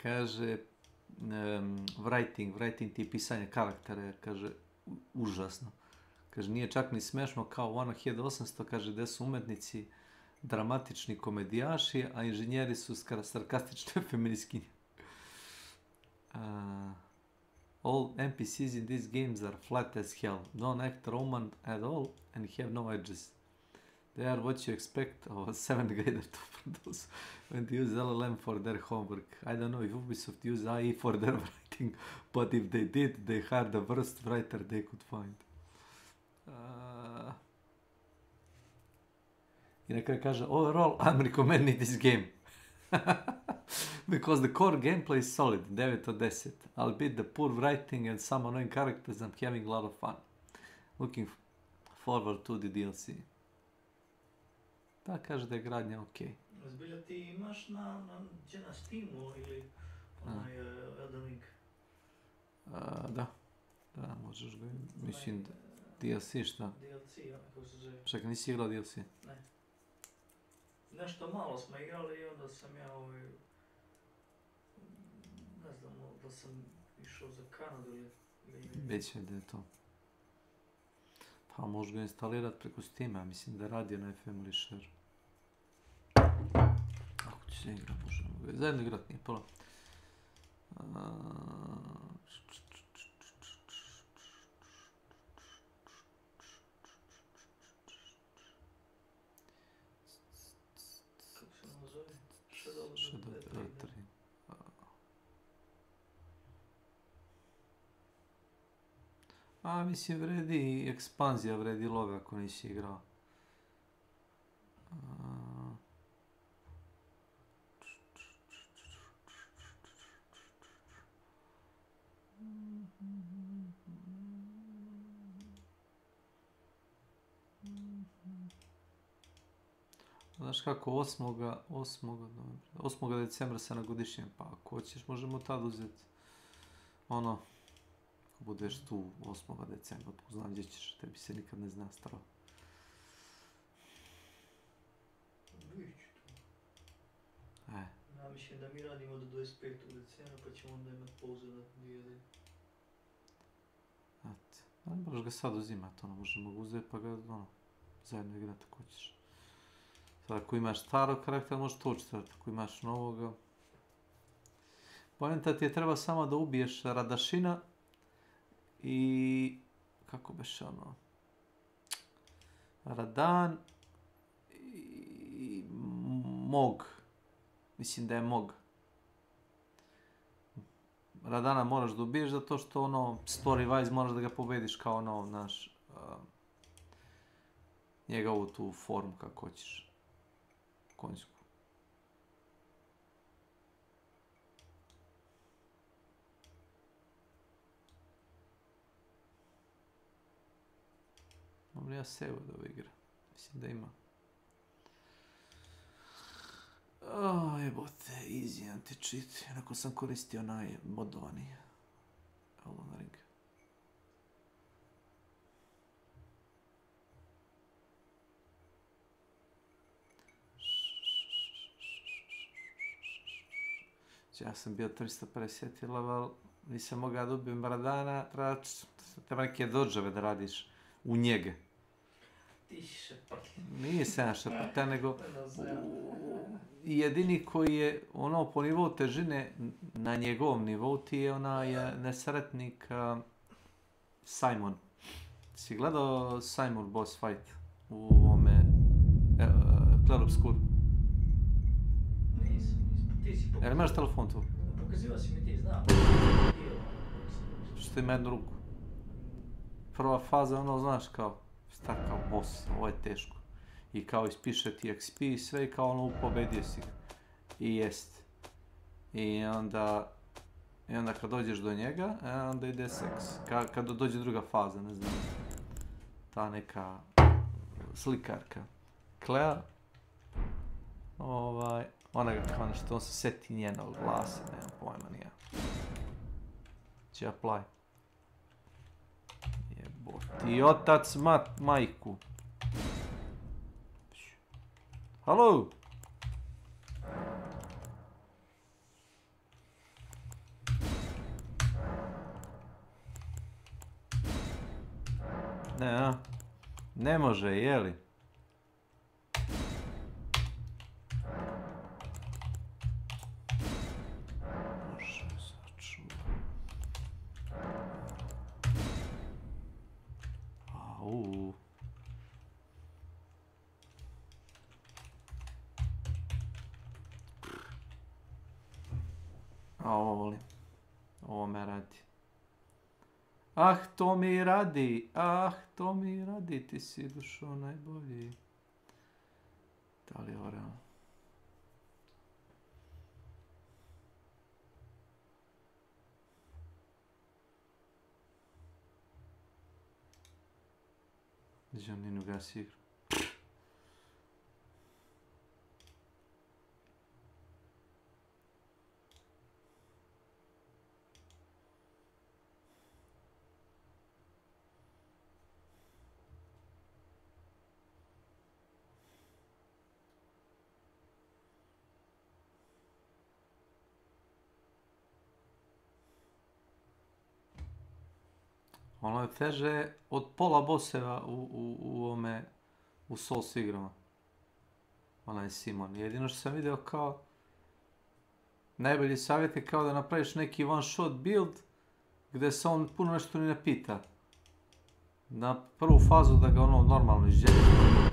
Kaže, writing ti pisanje karaktera, kaže, užasno. Kaže, nije čak ni smešno kao u ono 1800, kaže, gde su umetnici dramatični komedijaši, a inženjeri su sarkastične feministkinje. All NPCs in these games are flat as hell. Don't act Roman at all and have no edges. They are what you expect of a 7th grader to produce when they use LLM for their homework. I don't know if Ubisoft use AI for their writing, but if they did, they hired the worst writer they could find. I na kraju kaže, overall, I'm recommending this game. Because the core gameplay is solid, 9 od 10. Albeit the poor writing and some annoying characters, I'm having a lot of fun. Looking forward to the DLC. Da, kaže da je gradnja okej. Zbilja ti imaš na Steamu ili onaj jedan link? Da, možeš ga, mislim, DLC šta? DLC, ja kako se zove. Čekaj, nisi igrao DLC? Ne. Nešto malo smo igrali i onda sam ja ne znam da sam išao za Kanadu ili... Veće da je to. Pa možeš ga instalirati preko Steama, mislim da radi na Family Share. Ako će se igra, možemo ga zajedno igrati, nije problem. Kako se ono zove? S.W.Frost. A, mislim, vredi ekspanzija, vredi love ako nisi igrao. Znaš kako, 8. decembra se na godišnjem, pa ako hoćeš možemo tad uzeti ono, ako budeš tu 8. decembra, tu znam gdje ćeš, tebi se nikad ne zna strava. Vidit ću to. Ja mislim da mi radimo do 25. decembra, pa ćemo onda imati pauzu na 2 dana. Ne moraš ga sad uzimati, ono, možemo ga uzeti pa ga, ono, zajedno igrati ako hoćeš. Sad, ako imaš starog karaktera, možeš to učiti, ako imaš novoga. Poenta ti je treba samo da ubiješ Radašina i... kako beš ono... Radan i... Mog. Mislim da je Mog. Radana moraš da ubiješ zato što ono, story-wise moraš da ga pobediš kao ono, naš... njegovu tu formu kako hoćeš. Konjsku. Imam li ja save od ove igre? Mislim da ima. Jebote, easy anti-cheat. Jednako sam koristio najmodovani Elden Ring. Ja sam bio 350 level, nisam mogao da ubijem Radana, treba neke dodžave da radiš u njege. Ti šeprtlja. Nisam ja šeprtlja, nego jedini koji je ono po nivou težine, na njegovom nivou ti je onaj nesretnik Simon. Si gledao Simon boss fight u ovome Clair Obscure? Jel imaš telefon tu? Pokazivao si mi ti, znam. Što ima jednu ruku. Prva faza, ono, znaš, kao, šta kao boss, ovo je teško. I kao ispiše ti XP i sve i kao ono pobedio si ga. I jest. I onda kad dođeš do njega, onda ide seks. Kad dođe druga faza, ne znam. Ta neka slikarka. Claire. Ona ga kao nešto, on se seti njenog glasa, nemam pojma nija. Će apply. Jeboti, otac majku. Halo? Ne, a? Ne može, jeli? Može sačuva. Au. A ovo volim. Ovo me radi. Ah, to mi radi. Ah, to mi radi. Ti si dušo najbolji. Da li je ovo realno? Gdje on nije ugasi igru? Ono je teže od pola bosseva u ovome, u Souls igrama. Onaj Simon. Jedino što sam vidio kao, najbolji savjet je kao da napraviš neki one shot build, gdje se on puno nešto ni ne pita. Na prvu fazu da ga ono normalno izđeli,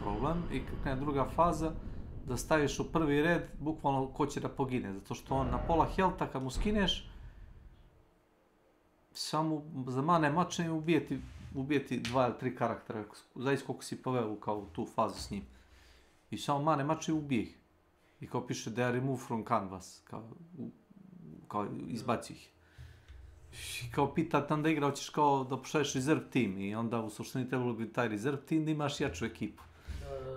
problem, i kad krene druga faza, da staviš u prvi red, bukvalno ko će da pogine, zato što on na pola healtha kad mu skineš, samo za mane mačne ubijeti 2 ili 3 karaktera, zaista koliko si poveo kao u tu fazu s njim. I samo mane mačne ubije ih. I kao piše they are removed from canvas, kao izbaci ih. I kao pita tam da igra, hoćeš kao da pošalješ reserve team i onda u suštini trebalo bi taj reserve team da imaš jaču ekipu.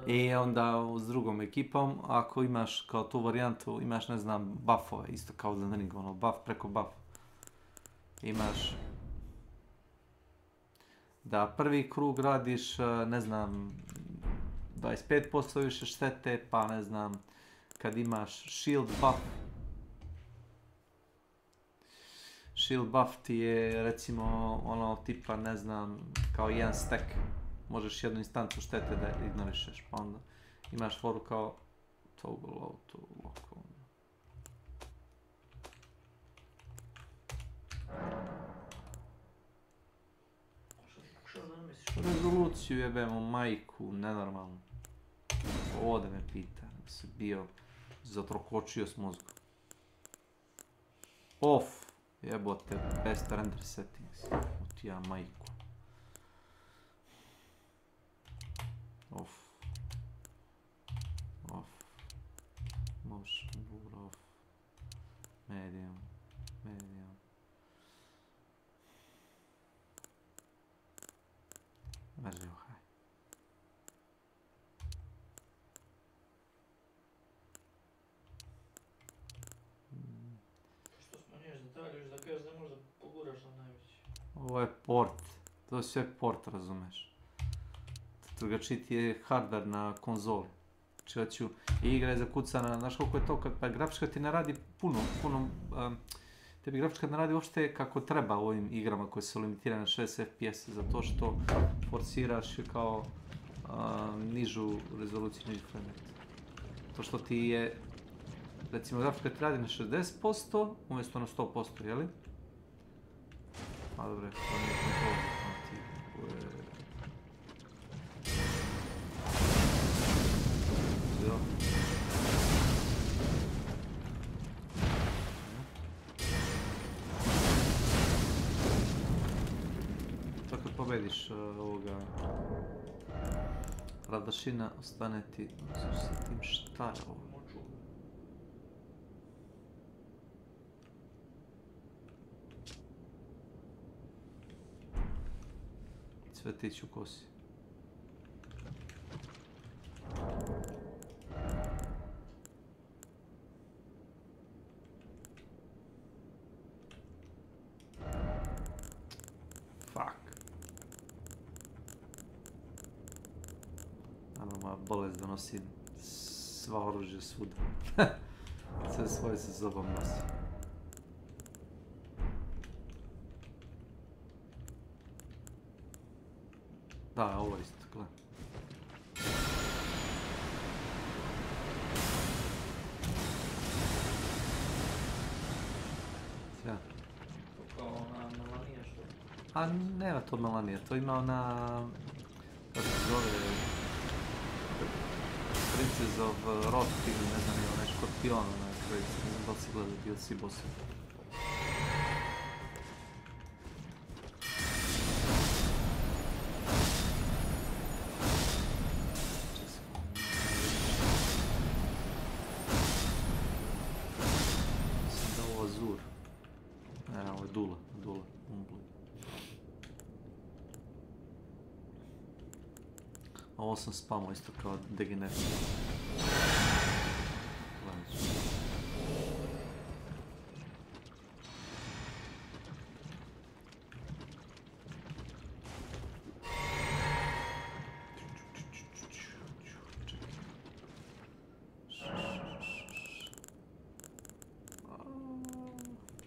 I onda s drugom ekipom, ako imaš kao tu varijantu, imaš ne znam buffove, isto kao za Ring, ono buff preko buff. Imaš da prvi krug radiš, ne znam, 25% više štete, pa ne znam, kad imaš shield buff ti je recimo ono tipa, ne znam, kao jedan stack, možeš jednu instancu štete da ignorišeš, pa onda imaš foru kao toggle auto lock. Rezoluciju jebemo majku, nenormalno. Ovdje me pita, da se bio zatrokočio s mozgom. Off, jebote, best render settings, ti ja majku. Off. Motion blur off. Medium. Važno, haj. Što smanjuješ detalje, još da kažeš da možda poguraš na najveći. Ovo je port. To je sve port, razumeš. Drugačiji ti je hardware na konzoli. Znači, igra je zakucana, znaš koliko je to, pa grafička ti ne radi puno, tebi grafička ne radi uopšte kako treba u ovim igrama koje su limitirane na 60 FPS, zato što forsiraš kao nižu rezoluciju, nižu frame rate. To što ti je, recimo grafička ti radi na 60% umjesto na 100%, jeli? A dobre, to nije kontrola. Tako pobediš ovoga Radašina, ostane ti sa tim šta je ovo? Cvetić u kosi. Bolest donosi sva oružje svuda. Sve svoje sa sobom nosi. Da, ovo isto, gledaj. Sjajno. Kao ona Melanija što? A nema to Melanija, to ima ona... Kako se zove... Princess of Rock ili ne znam, onaj škorpion, onaj koji ne znam da li si gledao DLC bossi. Mislim da ovo Azur. Ne, ovo je Dula, Umblu. Ovo sam spamao isto kao degener.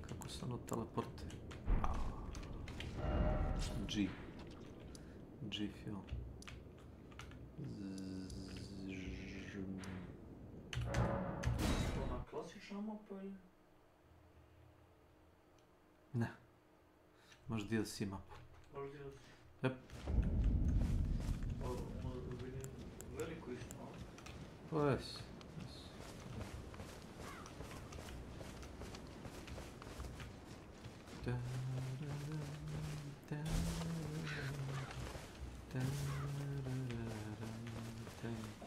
Kako se ono teleporte? G film. Ona klasična mapa ili? Ne. Možda DLC mapu. Možda DLC? Jep. Veliko isto, ali? Pa jes.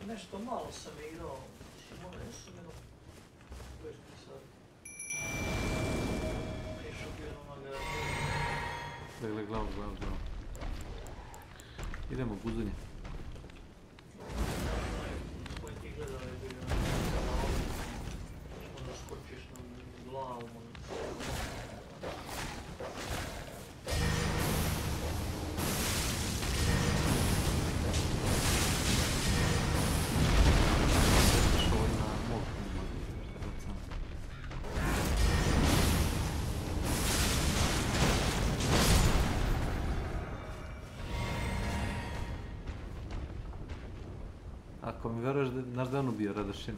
Nešto malo sam igrao, Simona, jesam jedno... Već ti sad... Nešto bio na magazinu. Glavu. Idemo, guzanje. Koji ti gledao je bio onda skočiš na glavu, Ako mi veruješ, znaš da je ono bio Radašin?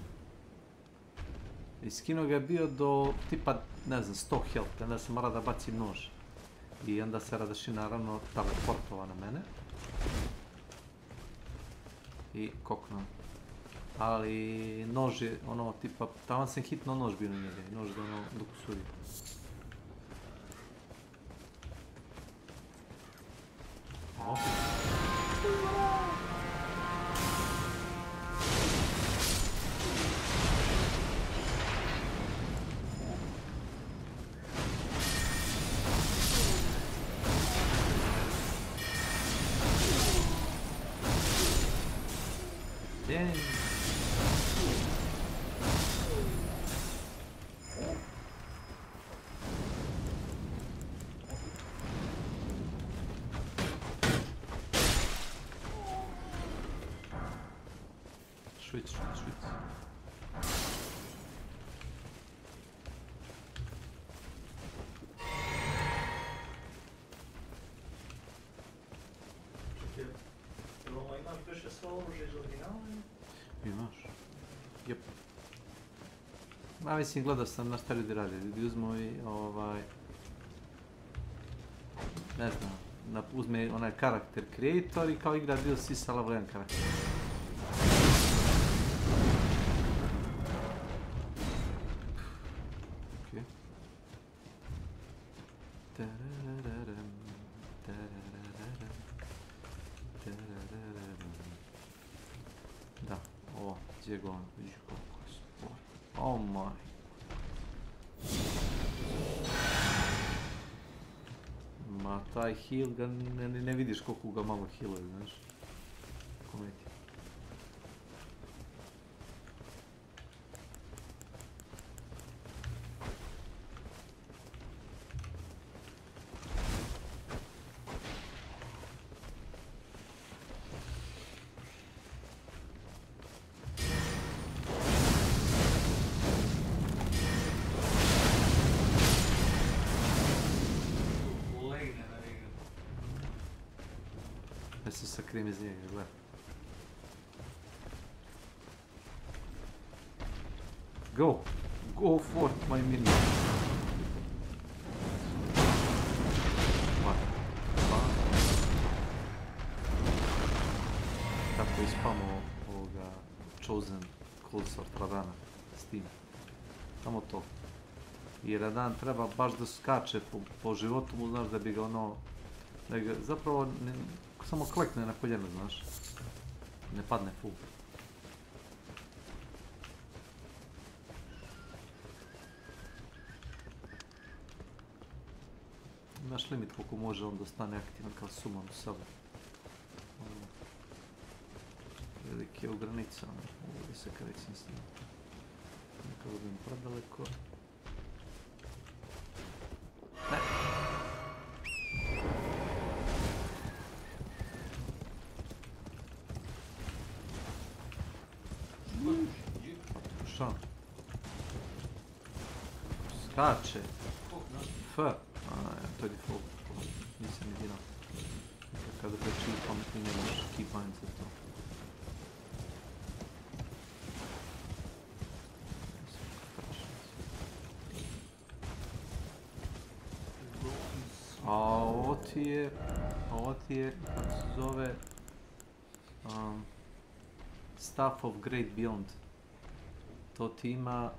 I skinuo ga je bio do tipa, ne znam, 100 health, onda sam morao da bacim nož. I onda se Radašin naravno teleportova na mene. I koknuo. Ali nož je ono tipa, tamo sam hitno nož bio na njega i nož da ono dokusurio. Švic. Jel ovo imaš više sve oružje iz originala? Imaš. Jep. Ma mislim, gledao sam na šta ljudi rade. Ljudi uzmu i ne znam, uzme onaj karakter creator i kao igra DLC sa level 1 karakter. Da, ovo, gdje ga on, vidi koliko je spor. Oh my. Ma taj heal ga ne vidiš koliko ga malo healuje, znaš. Kometi. Ja se sakrijem iz njega, gledaj. Go! Go for my minion! Tako ispamo ovoga Chosen Cold Sword Radana s tim. Samo to. I Radan treba baš da skače po životu mu, znaš, da bi ga ono... Da ga zapravo samo klekne na koljeno, znaš. Ne padne full. Imaš limit koliko može on da stane aktivan kao suman u sebe. Veliki je u granicama, mogu da se krećem s njim. Neka budem predaleko. Ne! Šta? Skače! F! To je default. Nisam je dirao. Kada preći pametni nemaš keybind za to. A ovo ti je, kako se zove, Staff of Great Beyond. To ti ima,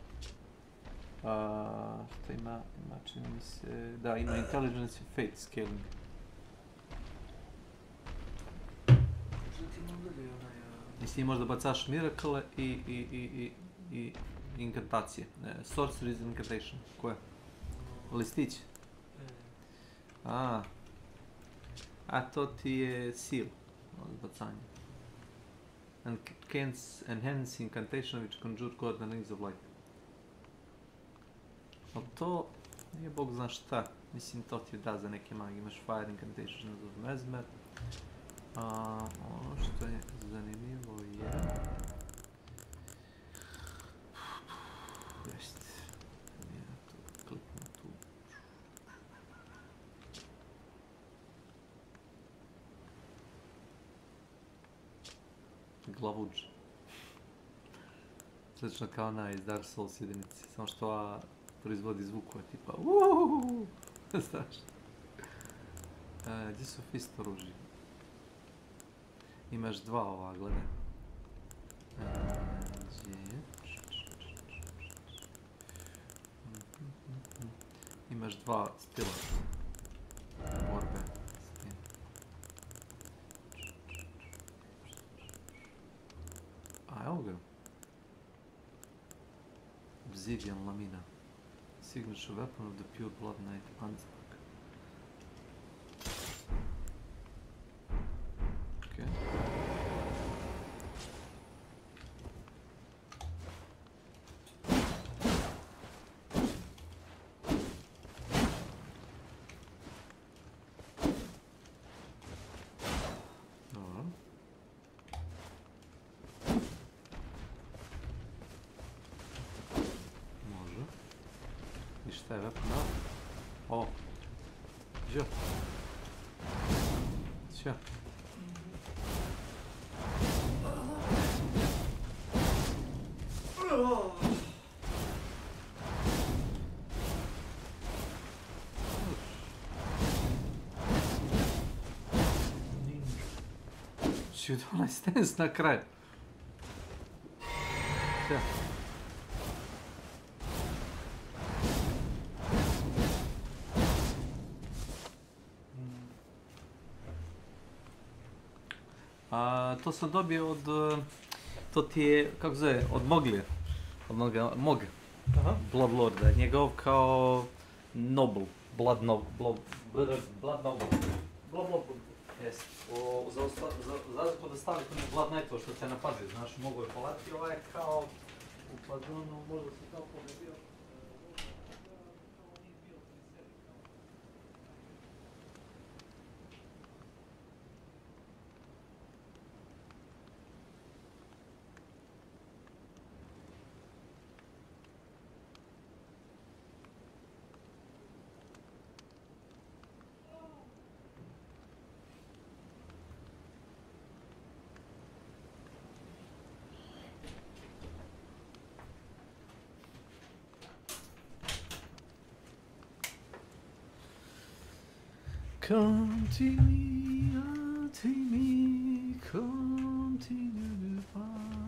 što ima, čini mi se, da, ima Intelligence i Fate scaling. I s njim možda bacaš Miracle i inkantacije. Sorceries and Incantation. Koje? Listić? A to ti je Seal. Bacanje. And enhance incantation which conjure God and rings of light. Ali to nije bog zna šta. Mislim to ti da za neke magije. Imaš Fire Incantation of Mesmer. Ono što je zanimljivo je... Jeste. Ja to kliknu tu. Glavuđ. Slično kao ona iz Dark Souls jedinici. Samo što ova proizvodi zvukove tipa uuuu. Strašno. Gdje su fist oružje? Imaš dva ova, gledaj. Gdje je? Imaš dva stila. Borbe. A evo ga. Obsidian lamina. Signature weapon of the pure blood knight Ansbach. Okay. Šta je weapon? O! Gdje? Sve. Ću onaj stens na kraju. Sve. To sam dobio od, to ti je, kako zove, od Moglija, od Mog, Blood Lorda, njegov kao Noble, Blood Noble, jest, za razliku da stavi tamo Blood Knight-o što te napadaju, znaš, mogu je polati, ovaj je kao u padronu, možda se kao pobedio. Continue, continue de prendre.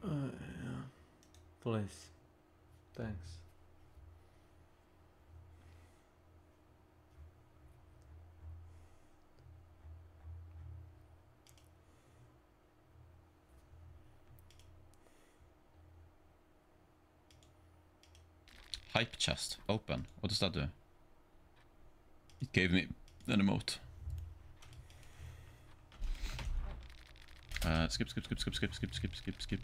Yeah. Please. Thanks. Hype chest. Open. What does that do? It gave me an emote. Skip.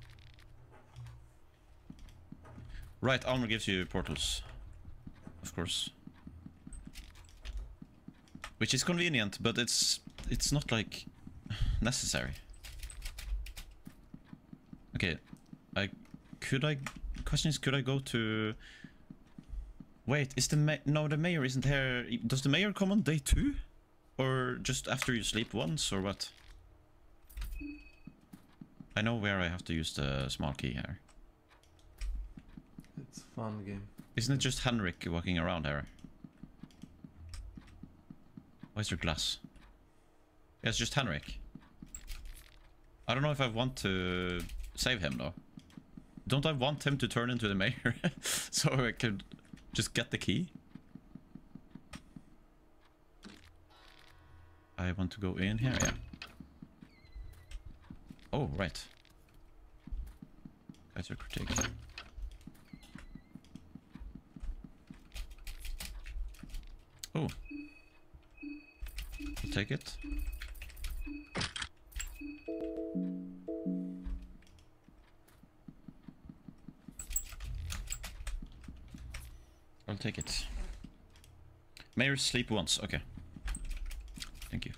Right, armor gives you portals. Of course. Which is convenient, but it's not like necessary. Okay. Question is, could I go to... Wait, is the mayor isn't here. Does the mayor come on day 2? Or just after you sleep once, or what? I know where I have to use the small key here. It's a fun game. Isn't it just Henrik walking around here? Why is there glass? Yeah, it's just Henrik. I don't know if I want to save him though. Don't I want him to turn into the mayor? So I could just get the key? I want to go in here, yeah. Oh, right. Guys are critique. Oh. I'll take it. I'll take it. Mayor sleep once, okay. Thank you.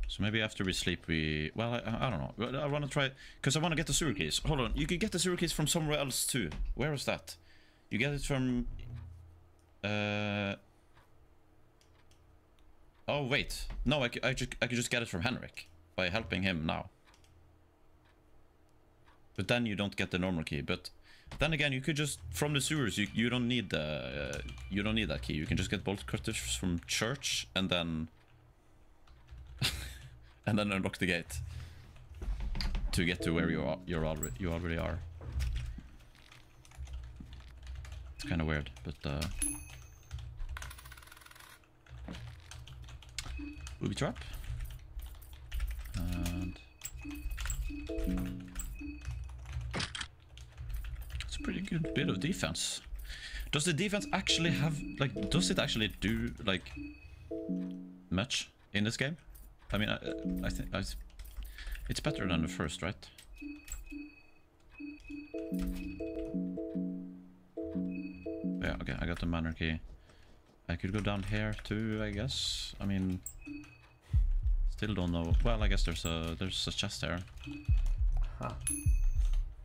So maybe after we sleep we... Well, I don't know. I want to try... Because I want to get the sewer keys. Hold on. You can get the sewer keys from somewhere else too. Where is that? You get it from... Oh, wait. No, I could just get it from Henrik. By helping him now. But then you don't get the normal key. But then again, you could just... From the sewers, you don't need the... you don't need that key. You can just get bolt cutters from church and then... and then unlock the gate to get to where you already are. It's kind of weird, but booby trap, and it's a pretty good bit of defense. Does the defense actually have like? Does it actually do like much in this game? I mean, I think it's better than the first, right? Yeah, okay, I got the manor key. I could go down here too, I guess. I mean, still don't know. Well, I guess there's a chest there.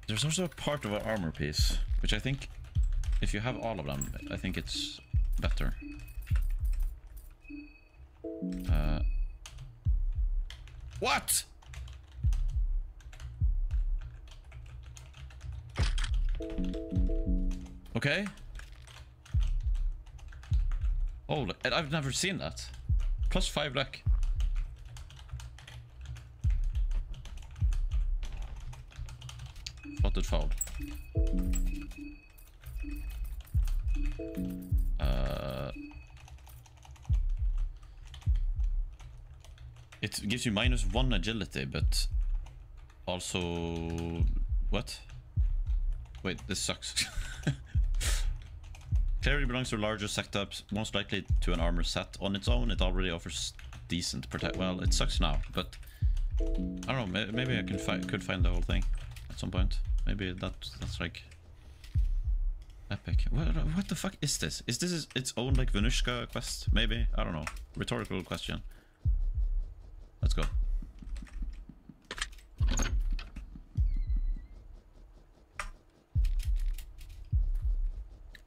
There's also a part of an armor piece, which I think, if you have all of them, I think it's better. What? Okay. Oh, I've never seen that. +5 luck. Spotted foul. It gives you -1 agility, but also... What? Wait, this sucks. Clearly belongs to larger setups, most likely to an armor set. On its own, it already offers decent protect. Well, it sucks now, but I don't know. Maybe I could find the whole thing at some point. Maybe that's like epic. What the fuck is this? Is this its own like Venushka quest? Maybe, I don't know. Rhetorical question. Let's go.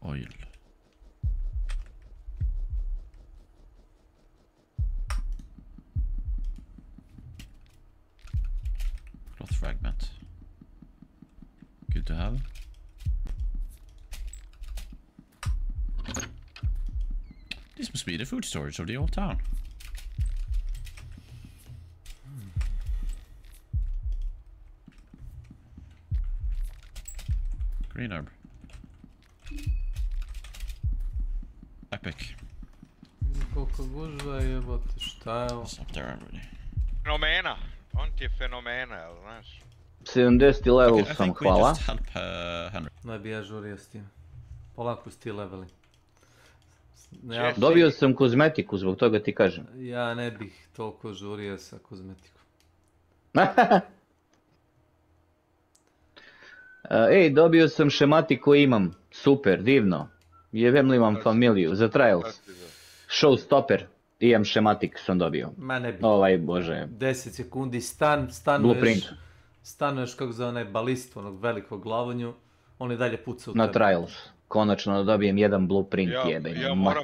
Oil. Cloth fragment. Good to have. This must be the food storage of the old town. Green herb. Epic. Koliko gužva jebote, šta je ovo? Fenomena. On ti je fenomena, jel znaš? 70 level sam, hvala. Ne bi ja žurio s tim. Polako s ti leveli. Dobio sam kozmetiku, zbog toga ti kažem. Ja ne bih toliko žurio sa kozmetikom. Ej, dobio sam šemati koji imam. Super, divno. Jebem li vam familiju za trials. Showstopper. Imam šematik sam dobio. Ma ne bi. Ovaj, bože. 10 sekundi stanuješ kako za onaj balist, onog velikog glavonju, on i dalje puca u tebe. Na trials. Konačno dobijem jedan blueprint jeben. Ja moram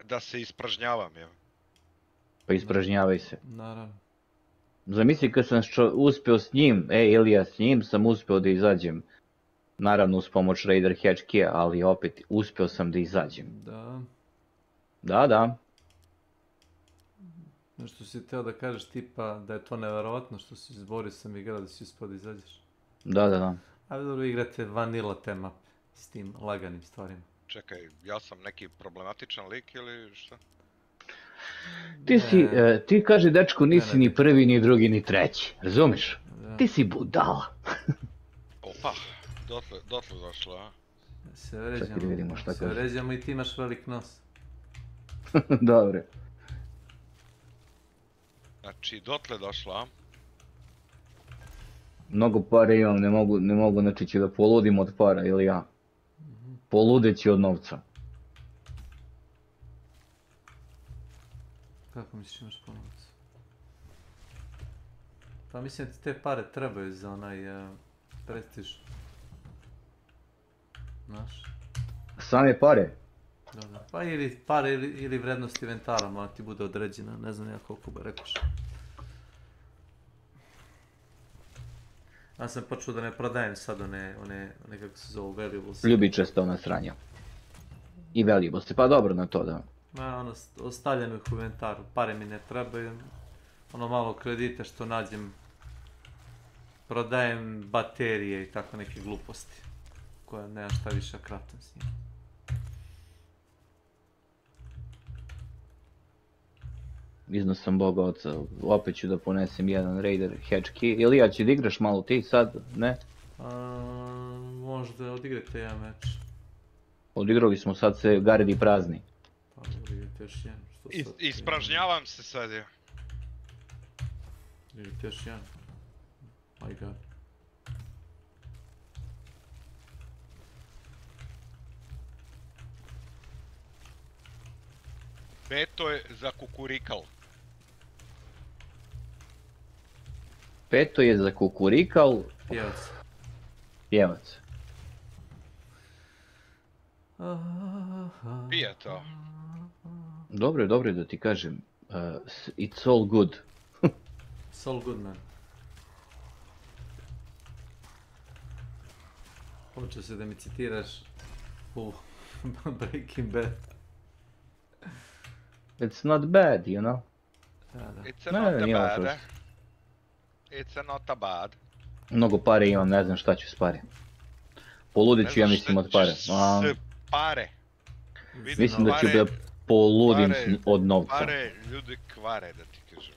da se ispražnjavam, evo. Pa ispražnjavaj se. Naravno. Zamisli kad sam uspio s njim, Ilija, s njim sam uspio da izađem. Naravno uz pomoć Raider Hatch Key, ali opet uspio sam da izađem. Da. Da. Nešto si teo da kažeš tipa da je to nevjerovatno što si izborio sam igra da si uspio da izađeš. Da. A vi dobro igrate vanilla te mape s tim laganim stvarima. Čekaj, ja sam neki problematičan lik ili šta? Ti kaži dečko nisi ni prvi, ni drugi, ni treći, razumiš? Ti si budala. Opa, dotle došlo, a? Se vređamo i ti imaš velik nos. Dobre. Znači, dotle došlo, a? Mnogo pare imam, ne mogu, znači ću da poludim od para, ili ja? Poludeći od novca. Kako misliš imaš po novcu? Pa mislim da ti te pare trebaju za onaj prestiž. Znaš? Same pare? Da. Pa ili pare ili vrednost inventara mora ti bude određena, ne znam ja koliko bi rekoš. Ja sam počeo da ne prodajem sad one kako se zovu valuables. Ljubit često ona sranja. I valuables, pa dobro na to da. Ostavljam ih u inventaru, pare mi ne trebaju, ono malo kredite što nađem, prodajem baterije i tako neke gluposti, koja nema šta više kraftam s njim. Iznad sam Boga oca, opet ću da ponesem jedan Raider Hatch Key. Ilija, će da igraš malo ti sad, ne? Možda odigrate jedan meč. Odigrali smo, sad se gardi prazni. Pa odigrate još jedan. Ispražnjavam se sad, ja. Odigrate još jedan. My god. Peto je za kukurikal. Peto je za kukurikal, Pjevac. Pjevac. Pije to. Dobro je da ti kažem. It's all good. It's all good, man. Hoće se da mi citiraš u Breaking Bad. It's not bad, you know? It's not bad. It's not bad. Mnogo pare imam, ne znam šta ću s pare. Poludit ću ja mislim od pare. S pare. Mislim da ću da poludim od novca. Pare ljudi kvare, da ti kažem.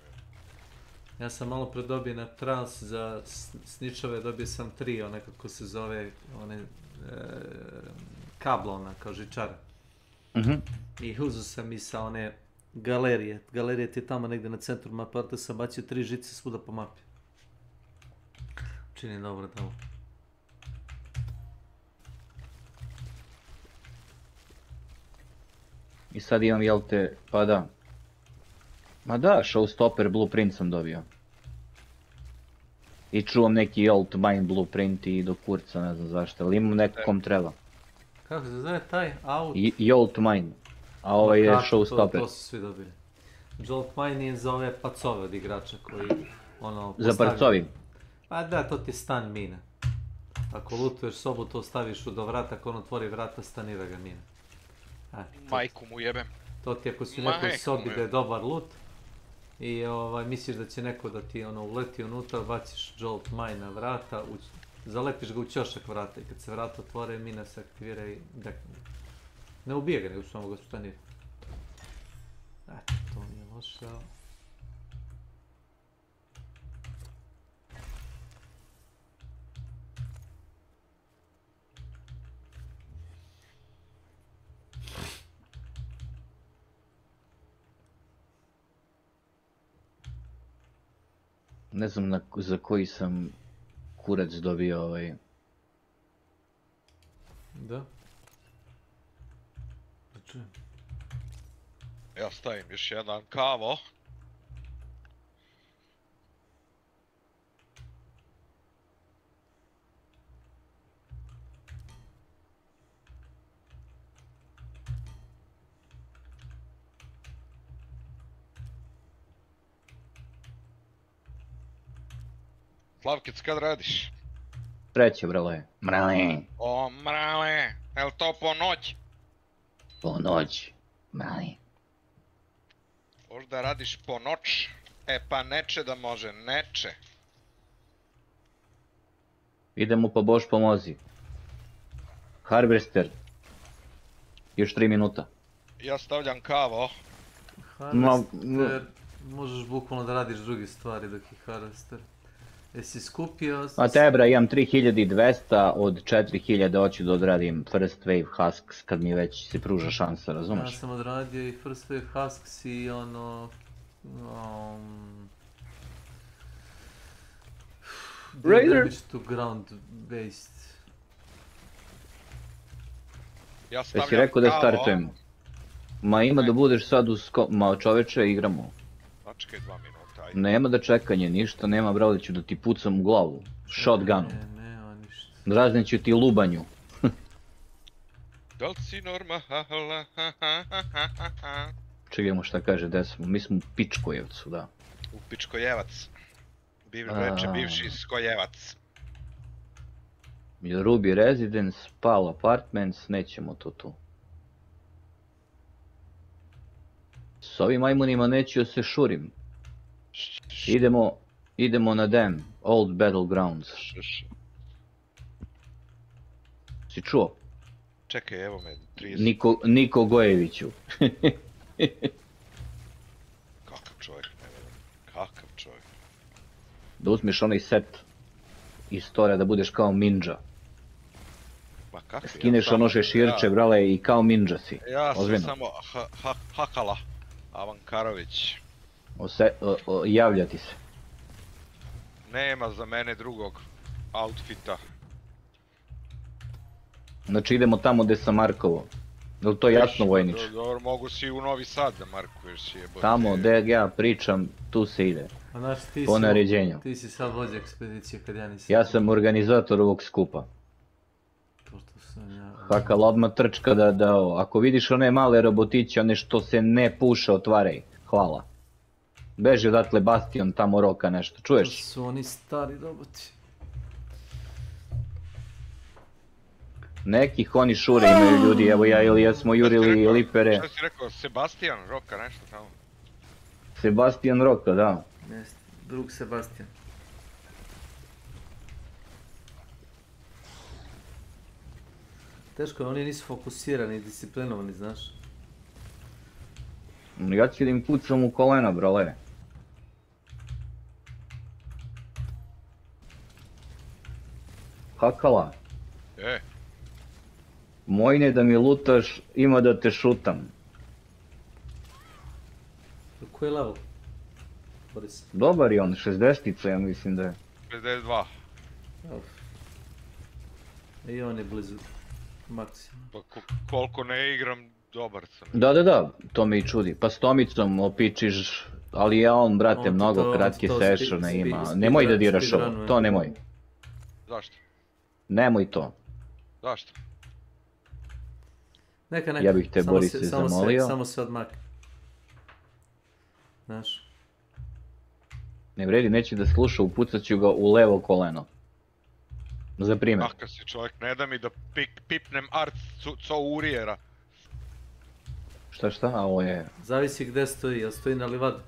Ja sam malo pre dobio na trans za sničove, dobio sam 3, one kako se zove, one kabla, ona kao žičara. I uzeo sam i sa one galerije. Galerija ti je tamo negdje na centru mape, sam bacio 3 žice svuda po mapi. Čini dobro tamo. I sad imam, jel te, pa da. Ma da, Showstopper blueprint sam dobio. I čuvam neki old mine blueprint i do kurca, ne znam zašto, ali imam neko kom treba. Kako se zove taj? Out? Jolt mine. A ovaj je Showstopper. To su svi dobili. Jolt mine je za ove pacove od igrača koji ono... Za parcovi? Pa da, to ti je stan mina. Ako lutuješ sobu, to staviš do vrata, ako on otvori vrata, stanira ga mina. Majku mu jebem. To ti ako si u nekoj sobi da je dobar loot i misliš da će neko da ti uleti unutra, baciš jolt mine na vrata, zalepiš ga u ćošak vrata i kad se vrata otvore, mina se aktivira i dekne. Ne ubije ga, nego samo ga stanira. Eto, to nije loše. Ne znam za koji sam kurac dobio ovaj... Da? Da čujem. Ja stavim još jedan kavo. Slavkic, kad radiš? Treće, brale. Mrale. O, mrale, je li to po noć? Po noć, mrale. Možda radiš po noć? E pa neće da može, neće. Idemo pa Bož pomozi. Harvester. Još 3 minuta. Ja stavljam kavo. Harvester, možeš bukvalno da radiš druge stvari dok je harvester. Jesi skupio... A tebra, imam 3200 od 4000, hoću da odradim First Wave Husks kad mi već se pruža šansa, razumeš? Ja sam odradio i First Wave Husks i ono... Raider! To ground based. Ja stavljam Jesi rekao da startujem? Ma ima da budeš sad uz... Ma čoveče, igramo. Sačekaj 2 minuta, ajde. Nema da čekanje, ništa, nema brale, ću da ti pucam u glavu. Shotgunom. Nema ništa. Razneću ti lubanju. Da li si normalna? Čekajmo šta kaže, gde smo? Mi smo u Pičkojevcu, da. U Pičkojevac. Reče bivši Skojevac. Ruby Residence, Pal Apartments, nećemo to tu. S ovim majmunima neću se šurim. Idemo na Dam, Old Battlegrounds. Si čuo? Čekaj, evo me, 30. Niko Gojeviću. Kakav čovjek, ne vjerujem. Kakav čovjek. Da uzmiš onaj set istorija da budeš kao ninja. Ma kakvi? Skineš ono šeširče, brale, i kao ninja si. Ja sam samo Hakala Avankarović. Javljati se. Nema za mene drugog outfita. Znači idemo tamo gdje sam markovo. Je li to jasno, vojniče? Dobro, mogu si u Novi Sad da markuješ, jebote. Tamo gdje ja pričam, tu se ide. A znaš, po naređenju. Ti si sad vođa ekspedicije kad ja nisam. Ja sam organizator ovog skupa. Hakal odmah trčka da ako vidiš one male robotiće, one što se ne puše, otvaraj. Hvala. Beži odatle Bastion, tamo roka nešto, čuješ? To su oni stari roboti. Nekih oni šure imaju ljudi, evo ja ili ja smo jurili lipere. Šta si rekao, Sebastian Roka, nešto tamo? Sebastian Roka, da. Jeste, drug Sebastian. Teško, oni nisu fokusirani i disciplinovani, znaš. Ja ću da im pucam u kolena, brale. Hakala. Moj ne da mi lutaš, ima da te šutam. Koji je level? Boris. Dobar je on, 60-ica ja mislim da je. 52. I on je blizu maksimum. Pa koliko ne igram, dobar sam. Da, to me i čudi. Pa s Tomicom opičiš, ali ja on, brate, mnogo kratke sessione ima. Nemoj da diraš ovo, to nemoj. Zašto? Nemoj to. Zašto? Neka. Ja bih te, Borise, zamolio. Samo se odmakni. Znaš. Ne vredi, neće da sluša, upucat ću ga u levo koleno. Za primjer. Kakav si čovjek, ne da mi da pipnem art co urijera. Šta, a ovo je... Zavisi gdje stoji, jel stoji na livadu?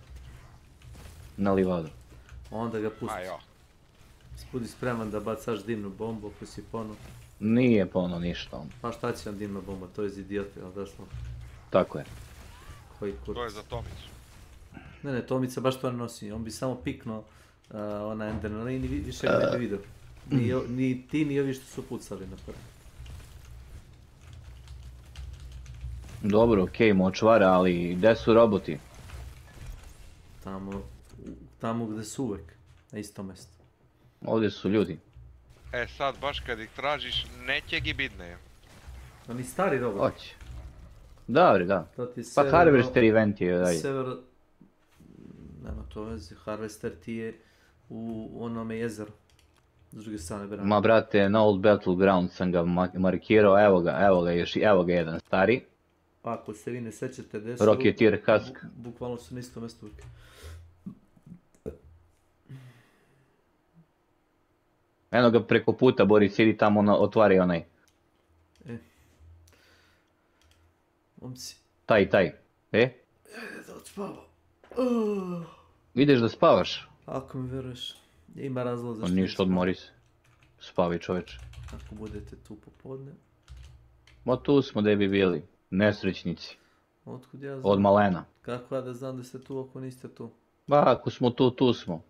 Na livadu. Onda ga pustiš. Budi spreman da bacaš dimnu bombu ako si pono. Nije pono ništa. Pa šta će nam dimna bomba, to je iz idiote, jel dašlo? Tako je. To je za Tomicu. Ne, Tomica baš to ne nosi, on bi samo piknuo onaj adrenalin i više ga ne bi vidio. Ni ti ni ovi što su pucali na prvi. Dobro, okej, močvara, ali gdje su roboti? Tamo gdje su uvek, na istom mjestu. Ovdje su ljudi. Sad baš kad ih tražiš, neće gi bitne. Oni stari roboti. Hoće. Dobri, da. Pa Harvester event je dalje. Nema to veze, Harvester ti je u onome jezeru. S druge strane brana. Ma brate, na Old Battleground sam ga markirao, evo ga jedan stari. Ako se vi ne sećate gdje su... Rocketeer Husk. Bukvalno su na istom mjestu uvijek. Eno ga preko puta, Boris, sjedi tamo, otvari onaj. Momci. Taj. Ajde da odspava. Ideš da spavaš? Ako mi veruješ. Ima razlog zašto... Ništa, odmori se. Spavi, čoveče. Ako budete tu popodne. Ma tu smo gdje bi bili. Nesrećnici. Otkud ja znam? Od malena. Kako ja da znam da ste tu ako niste tu? Ba, ako smo tu smo.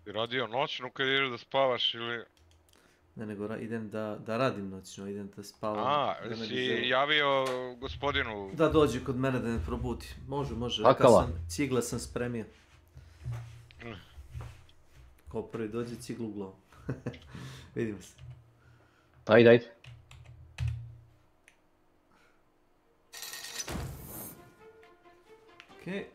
Ti radio noćnu kad ideš da spavaš ili... Ne, nego idem da radim noćno, idem da spavam. Si javio gospodinu... Da dođe kod mene da me probudi. Može. Cigle sam spremio. Ko prvi dođe, ciglu u glavu. Vidimo se. Ajde. Okej.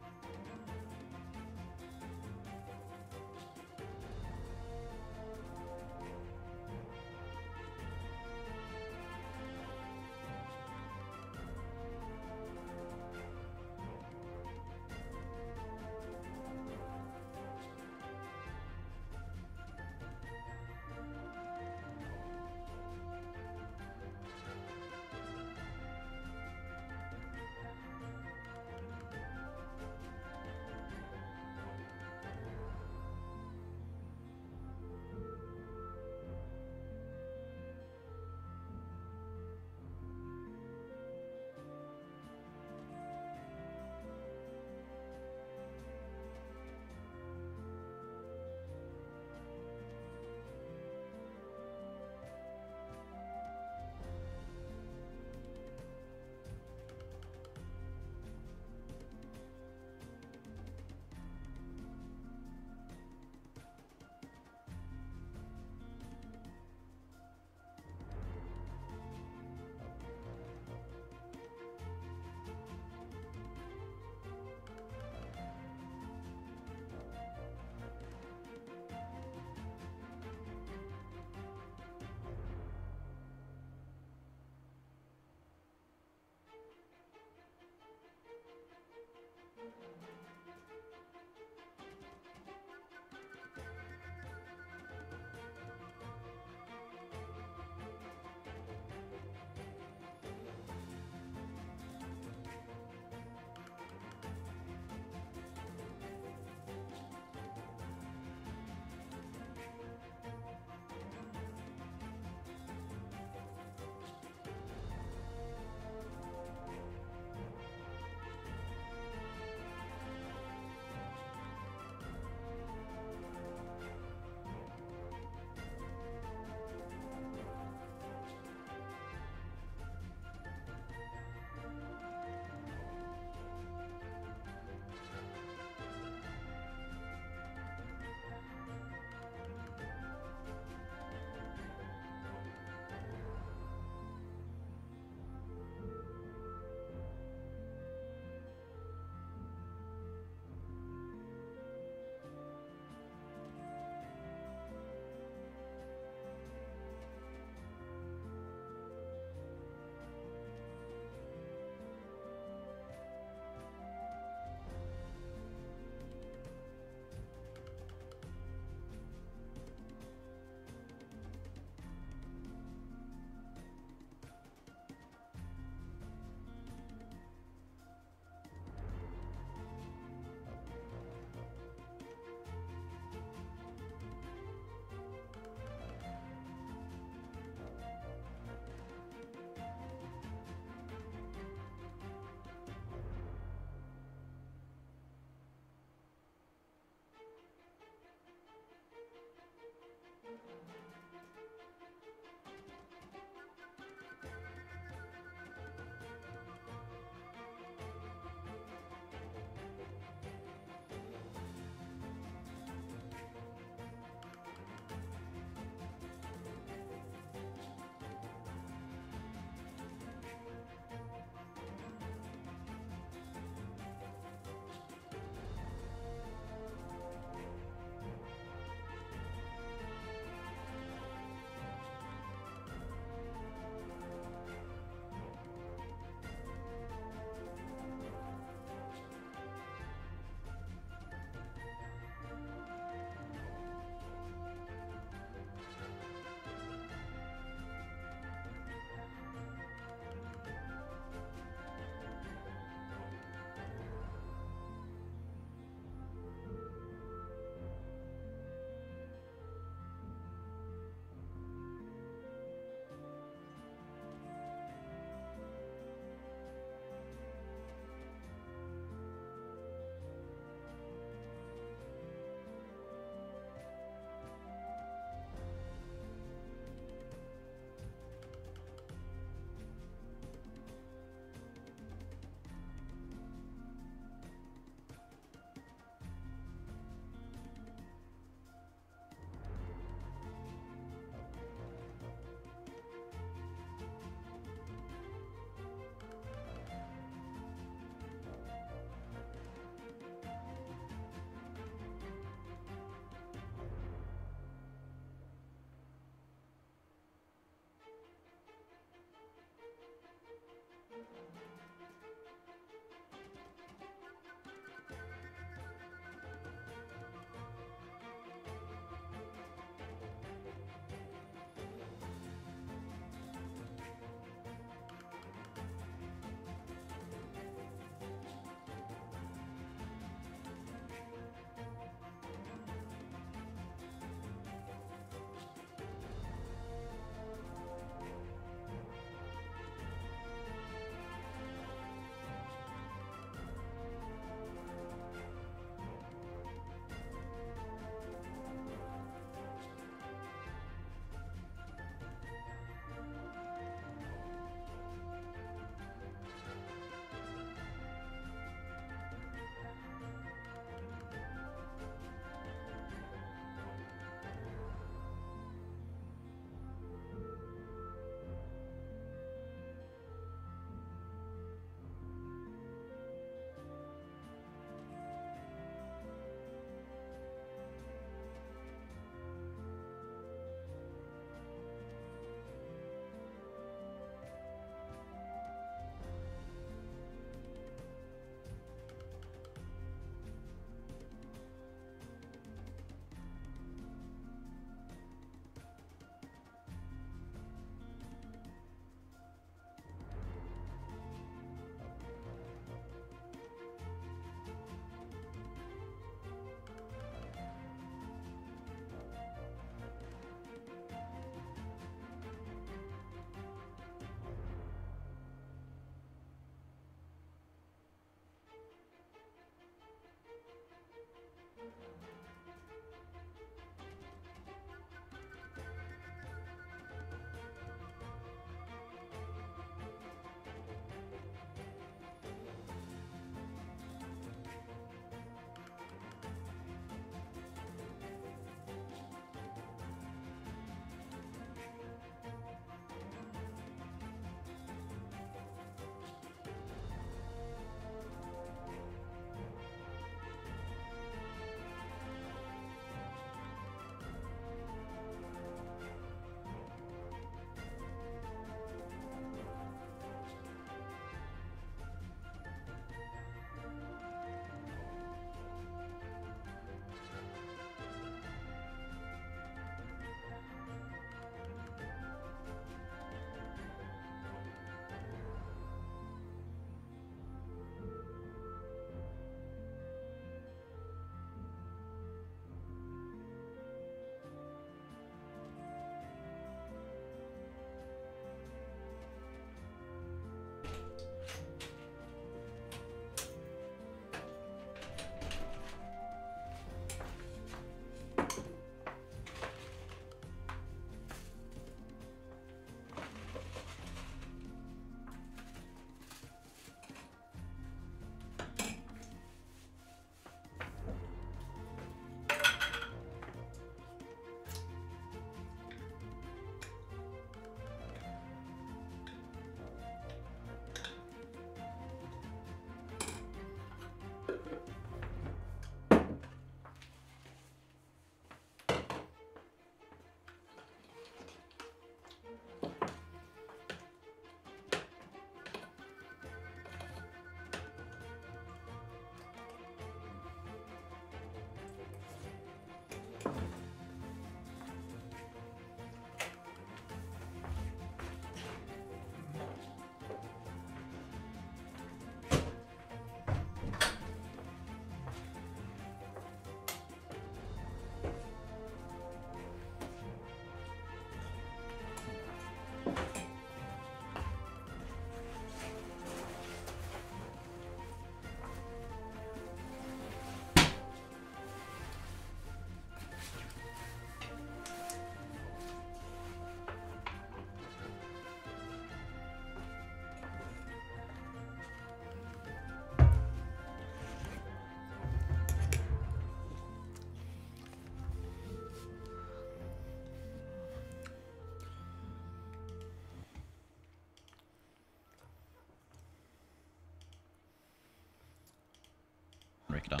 break it down.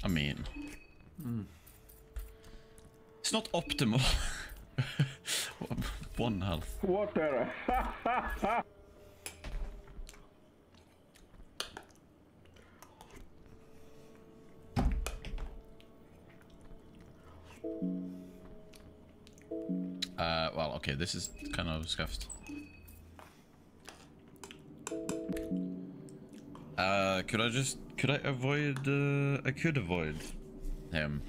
I mean, it's not optimal. 1 health. Water. Well, okay, this is kind of scuffed. Could I avoid, I could avoid him.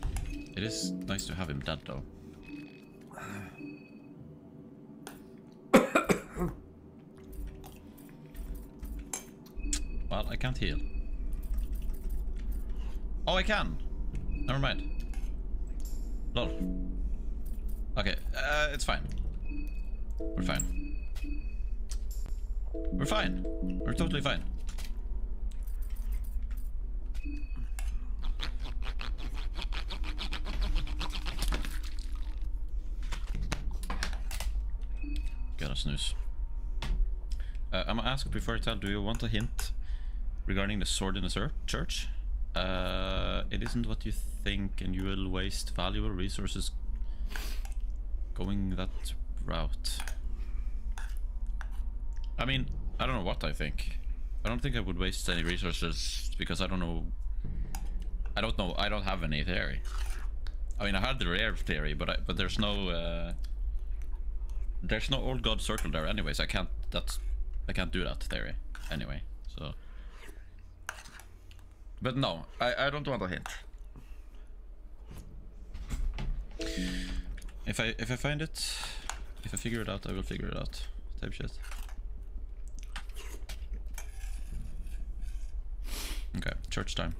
It is nice to have him dead, though. Well, I can't heal. Oh, I can! Never mind. Lol. Okay, it's fine. We're fine. We're fine. We're totally fine. Got a snooze. I'm gonna ask before I tell, do you want a hint regarding the sword in the church? It isn't what you think, and you will waste valuable resources going that route. I mean, I don't know what I think. I don't think I would waste any resources because I don't know. I don't have any theory. I mean, I had the rare theory, but there's no old god circle there anyways. I can't do that theory anyway. So, but no, I don't want a hint. If I find it, if I figure it out, I will figure it out. Type shit. Okay, church time.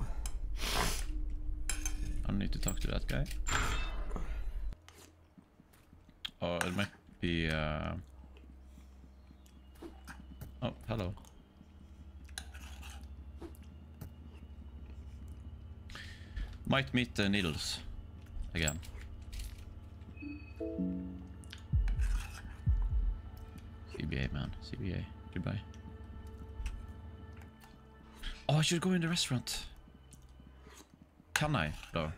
I don't need to talk to that guy. Oh, it might be. Oh, hello. Might meet the needles again. CBA, man. CBA. Goodbye. Oh, I should go in the restaurant. Can I, though?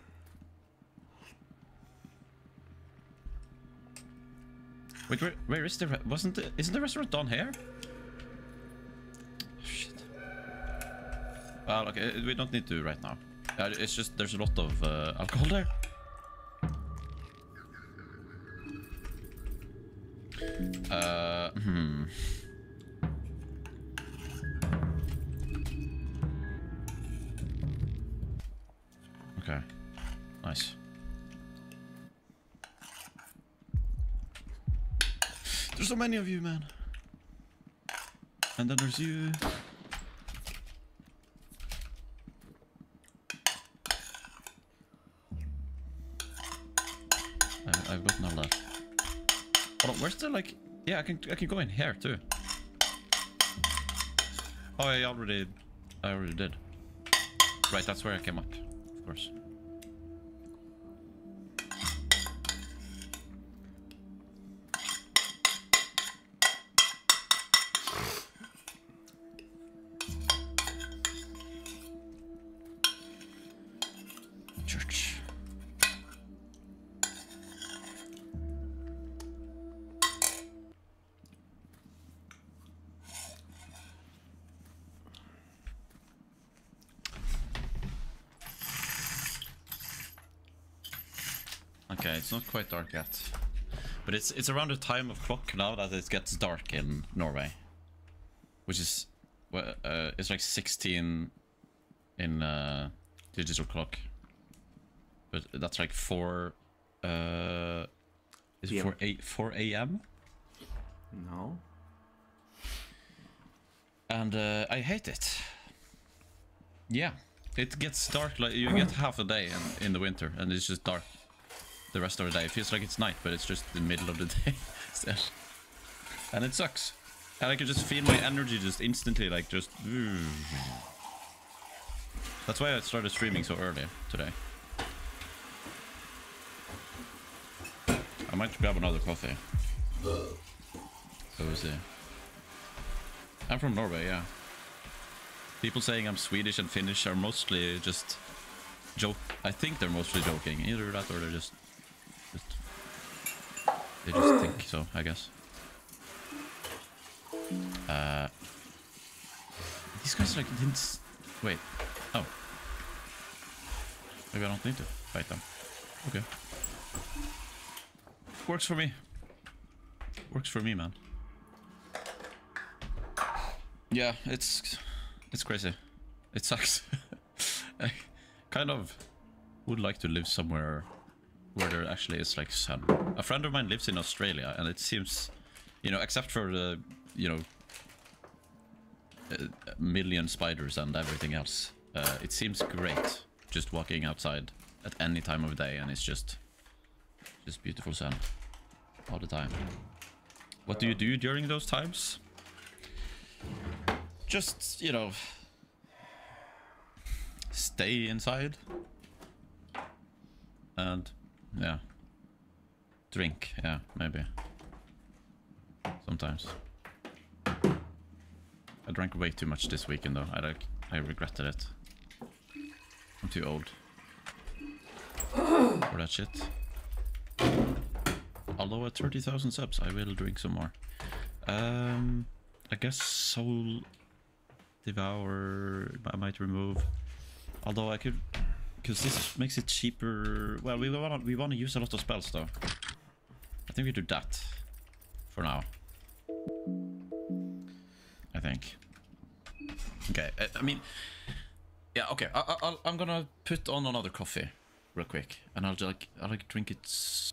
Wait, where is the... Isn't the restaurant down here? Oh, shit. Well, okay, we don't need to right now. It's just there's a lot of alcohol there. Okay. Nice. There's so many of you, man. And then there's you. I've gotten all that. Hold on, where's the like? Yeah, I can go in here too. Oh, I already did. Right, that's where I came up, of course. Church. Okay, it's not quite dark yet, but it's around the time of clock now that it gets dark in Norway, which is it's like 16 in digital clock, but that's like 4 is it 4 a.m. No. And I hate it. Yeah, it gets dark, like you get half a day in the winter, and it's just dark the rest of the day. It feels like it's night, but it's just the middle of the day still. And it sucks. And I can just feel my energy just instantly, like, just... That's why I started streaming so early today. might grab another coffee. So we'll see. I'm from Norway, yeah. People saying I'm Swedish and Finnish are mostly just joke. I think they're mostly joking. Either that or they're just they just think so, I guess. These guys like didn't wait. Oh. Maybe I don't need to fight them. Okay. Works for me. Works for me, man. Yeah, it's crazy. It sucks. I kind of would like to live somewhere where there actually is like sun. A friend of mine lives in Australia, and it seems, you know, except for the, you know, a million spiders and everything else, it seems great just walking outside at any time of day, and it's just beautiful sun all the time. What do you do during those times? Just, you know, stay inside and yeah, drink, yeah, maybe sometimes. I drank way too much this weekend though. I regretted it. I'm too old for that shit. Although at 30,000 subs I will drink some more. I guess Soul Devour I might remove. Although I could, because this makes it cheaper. Well, we want to use a lot of spells though. I think we do that for now. I think. Okay. I mean, yeah. Okay. I'm gonna put on another coffee, real quick, and I'll drink it.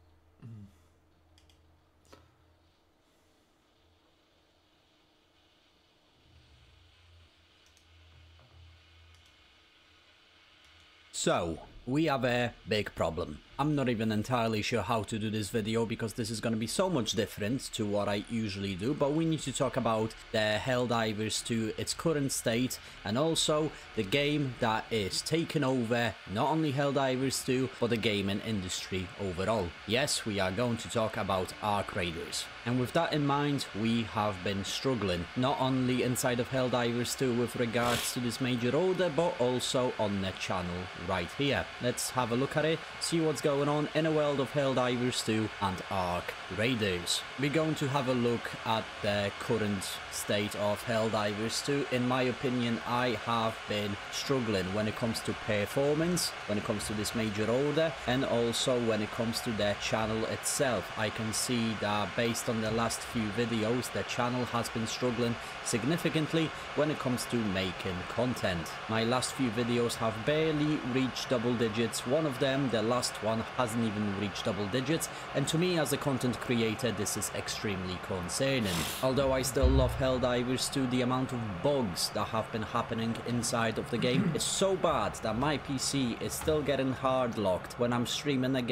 So, we have a big problem. I'm not even entirely sure how to do this video because this is going to be so much different to what I usually do, but we need to talk about the Helldivers to its current state and also the game that is taking over not only Helldivers 2 but the gaming industry overall. Yes, we are going to talk about Arc Raiders. And with that in mind, we have been struggling not only inside of Helldivers 2 with regards to this major order, but also on the channel right here. Let's have a look at it, see what's going on in a world of Helldivers 2 and Arc Raiders. We're going to have a look at the current state of Helldivers 2. In my opinion, I have been struggling when it comes to performance, when it comes to this major order, and also when it comes to the channel itself. I can see that based on the last few videos, the channel has been struggling significantly when it comes to making content. My last few videos have barely reached double digits. One of them, the last one, hasn't even reached double digits, and to me as a content creator this is extremely concerning. Although I still love Helldivers 2, the amount of bugs that have been happening inside of the game is so bad that my PC is still getting hard locked. When I'm streaming the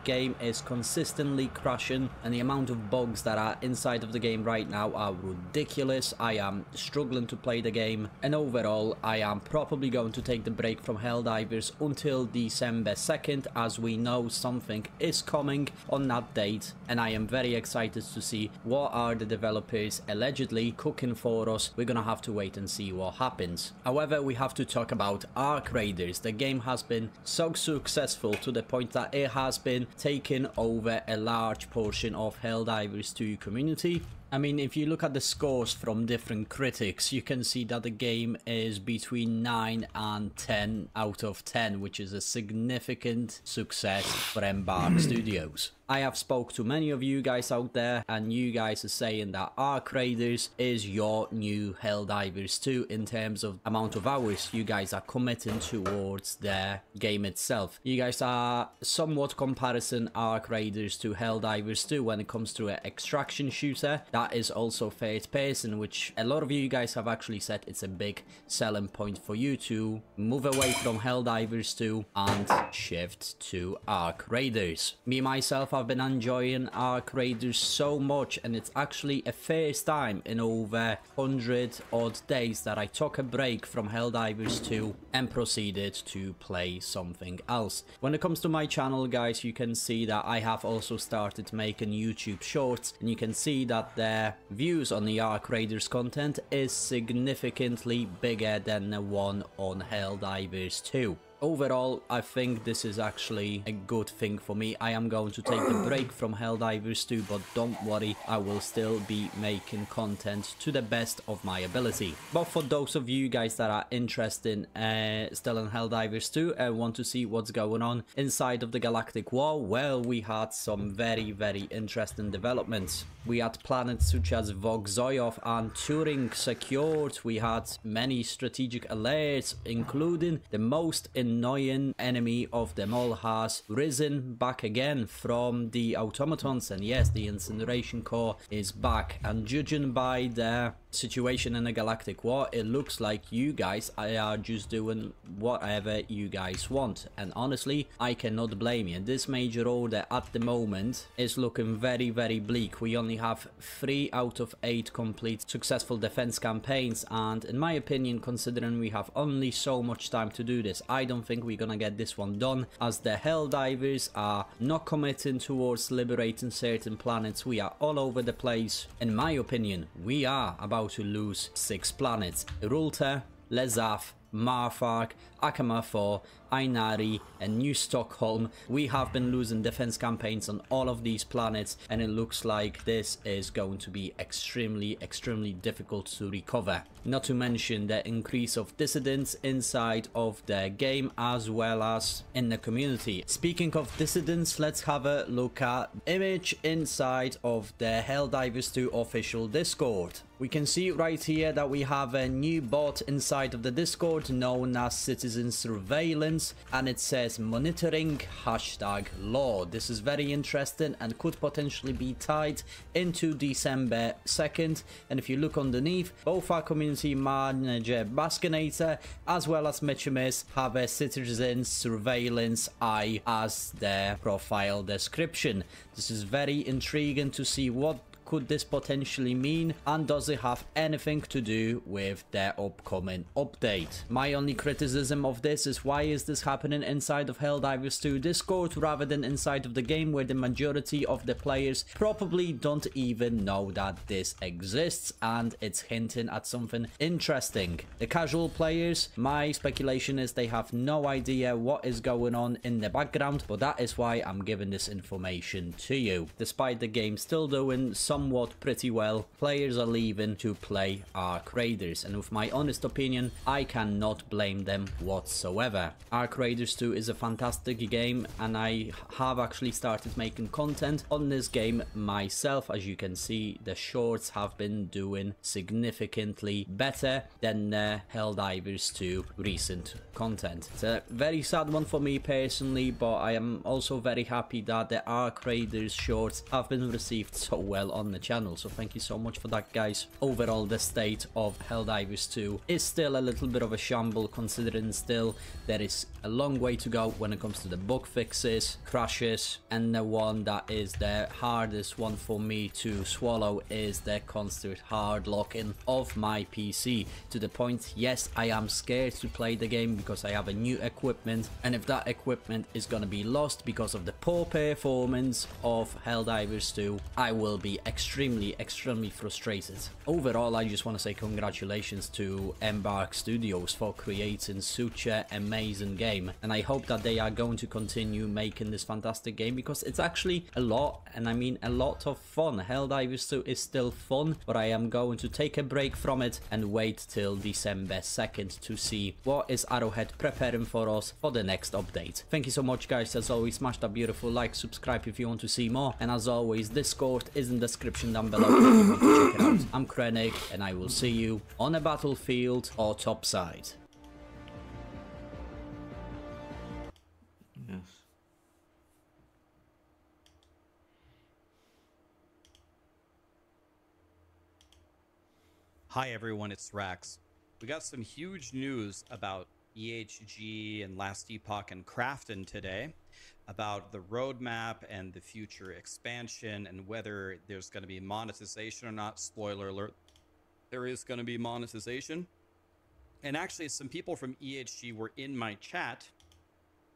game is consistently crashing, and the amount of bugs that are inside of the game right now are ridiculous. I am struggling to play the game, and overall I am probably going to take the break from Helldivers until December 2nd, as we know something is coming on that date, and I am very excited to see what are the developers allegedly cooking for us. We're gonna have to wait and see what happens. However, we have to talk about Arc Raiders. The game has been so successful to the point that it has been taking over a large portion of Helldivers 2 community. I mean, if you look at the scores from different critics, you can see that the game is between 9 and 10 out of 10, which is a significant success for Embark Studios. I have spoke to many of you guys out there, and you guys are saying that Arc Raiders is your new Helldivers 2 in terms of amount of hours you guys are committing towards the game itself. You guys are somewhat comparison Arc Raiders to Helldivers 2 when it comes to an extraction shooter that is also third person, which a lot of you guys have actually said it's a big selling point for you to move away from Helldivers 2 and shift to Arc Raiders. Me myself, have been enjoying Ark Raiders so much, and it's actually a first time in over 100 odd days that I took a break from Helldivers 2 and proceeded to play something else. When it comes to my channel, guys, you can see that I have also started making YouTube shorts, and you can see that the views on the Ark Raiders content is significantly bigger than the one on Helldivers 2. Overall, I think this is actually a good thing for me. I am going to take the break from Helldivers 2, but don't worry, I will still be making content to the best of my ability. But for those of you guys that are interested still in Helldivers 2 and want to see what's going on inside of the Galactic War, well, we had some very interesting developments. We had planets such as Vogzoyov and Turing secured. We had many strategic alerts, including the most annoying enemy of them all has risen back again from the automatons, and yes, the incineration core is back. And judging by the situation in the Galactic War, it looks like you guys are just doing whatever you guys want, and honestly, I cannot blame you. This major order at the moment is looking very bleak. We only have 3 out of 8 complete successful defense campaigns, and in my opinion, considering we have only so much time to do this, I don't think we're gonna get this one done, as the Helldivers are not committing towards liberating certain planets. We are all over the place. In my opinion, we are about to lose 6 planets: Rulta, Lezaf, Marfark, Akama 4, Ainari and New Stockholm. We have been losing defense campaigns on all of these planets, and it looks like this is going to be extremely difficult to recover. Not to mention the increase of dissidents inside of the game as well as in the community. Speaking of dissidents, let's have a look at image inside of the Helldivers 2 official Discord. We can see right here that we have a new bot inside of the Discord known as Citizen Surveillance, and it says monitoring #law. This is very interesting and could potentially be tied into December 2nd. And if you look underneath, both our community manager Baskinator as well as Mitchimus have a Citizen Surveillance eye as their profile description. This is very intriguing to see what could this potentially mean, and does it have anything to do with their upcoming update? My only criticism of this is, why is this happening inside of Helldivers 2 Discord rather than inside of the game, where the majority of the players probably don't even know that this exists, and it's hinting at something interesting. The casual players, my speculation is they have no idea what is going on in the background, but that is why I'm giving this information to you. Despite the game still doing somewhat pretty well, players are leaving to play Ark Raiders, and with my honest opinion, I cannot blame them whatsoever. Ark Raiders 2 is a fantastic game, and I have actually started making content on this game myself. As you can see, the shorts have been doing significantly better than the Helldivers 2 recent content. It's a very sad one for me personally, but I am also very happy that the Ark Raiders shorts have been received so well on the channel, so thank you so much for that, guys. Overall, the state of Helldivers 2 is still a little bit of a shamble, considering still there is a long way to go when it comes to the bug fixes, crashes, and the one that is the hardest one for me to swallow is the constant hard locking of my PC, to the point, yes, I am scared to play the game because I have a new equipment, and if that equipment is gonna be lost because of the poor performance of Helldivers 2, I will be extremely frustrated. Overall, I just want to say congratulations to Embark Studios for creating such an amazing game, and I hope that they are going to continue making this fantastic game, because it's actually a lot, and I mean a lot of fun. Helldivers 2 is still fun, but I am going to take a break from it and wait till December 2nd to see what is Arrowhead preparing for us for the next update. Thank you so much, guys. As always, smash that beautiful like, subscribe if you want to see more, and as always, Discord is in the description down below if you want to check it out. I'm Krennic, and I will see you on a battlefield or topside. Yes. Hi everyone, it's Rax. We got some huge news about EHG and Last Epoch and Crafton today. about the roadmap and the future expansion and whether there's going to be monetization or not. Spoiler alert, there is going to be monetization. And actually, some people from EHG were in my chat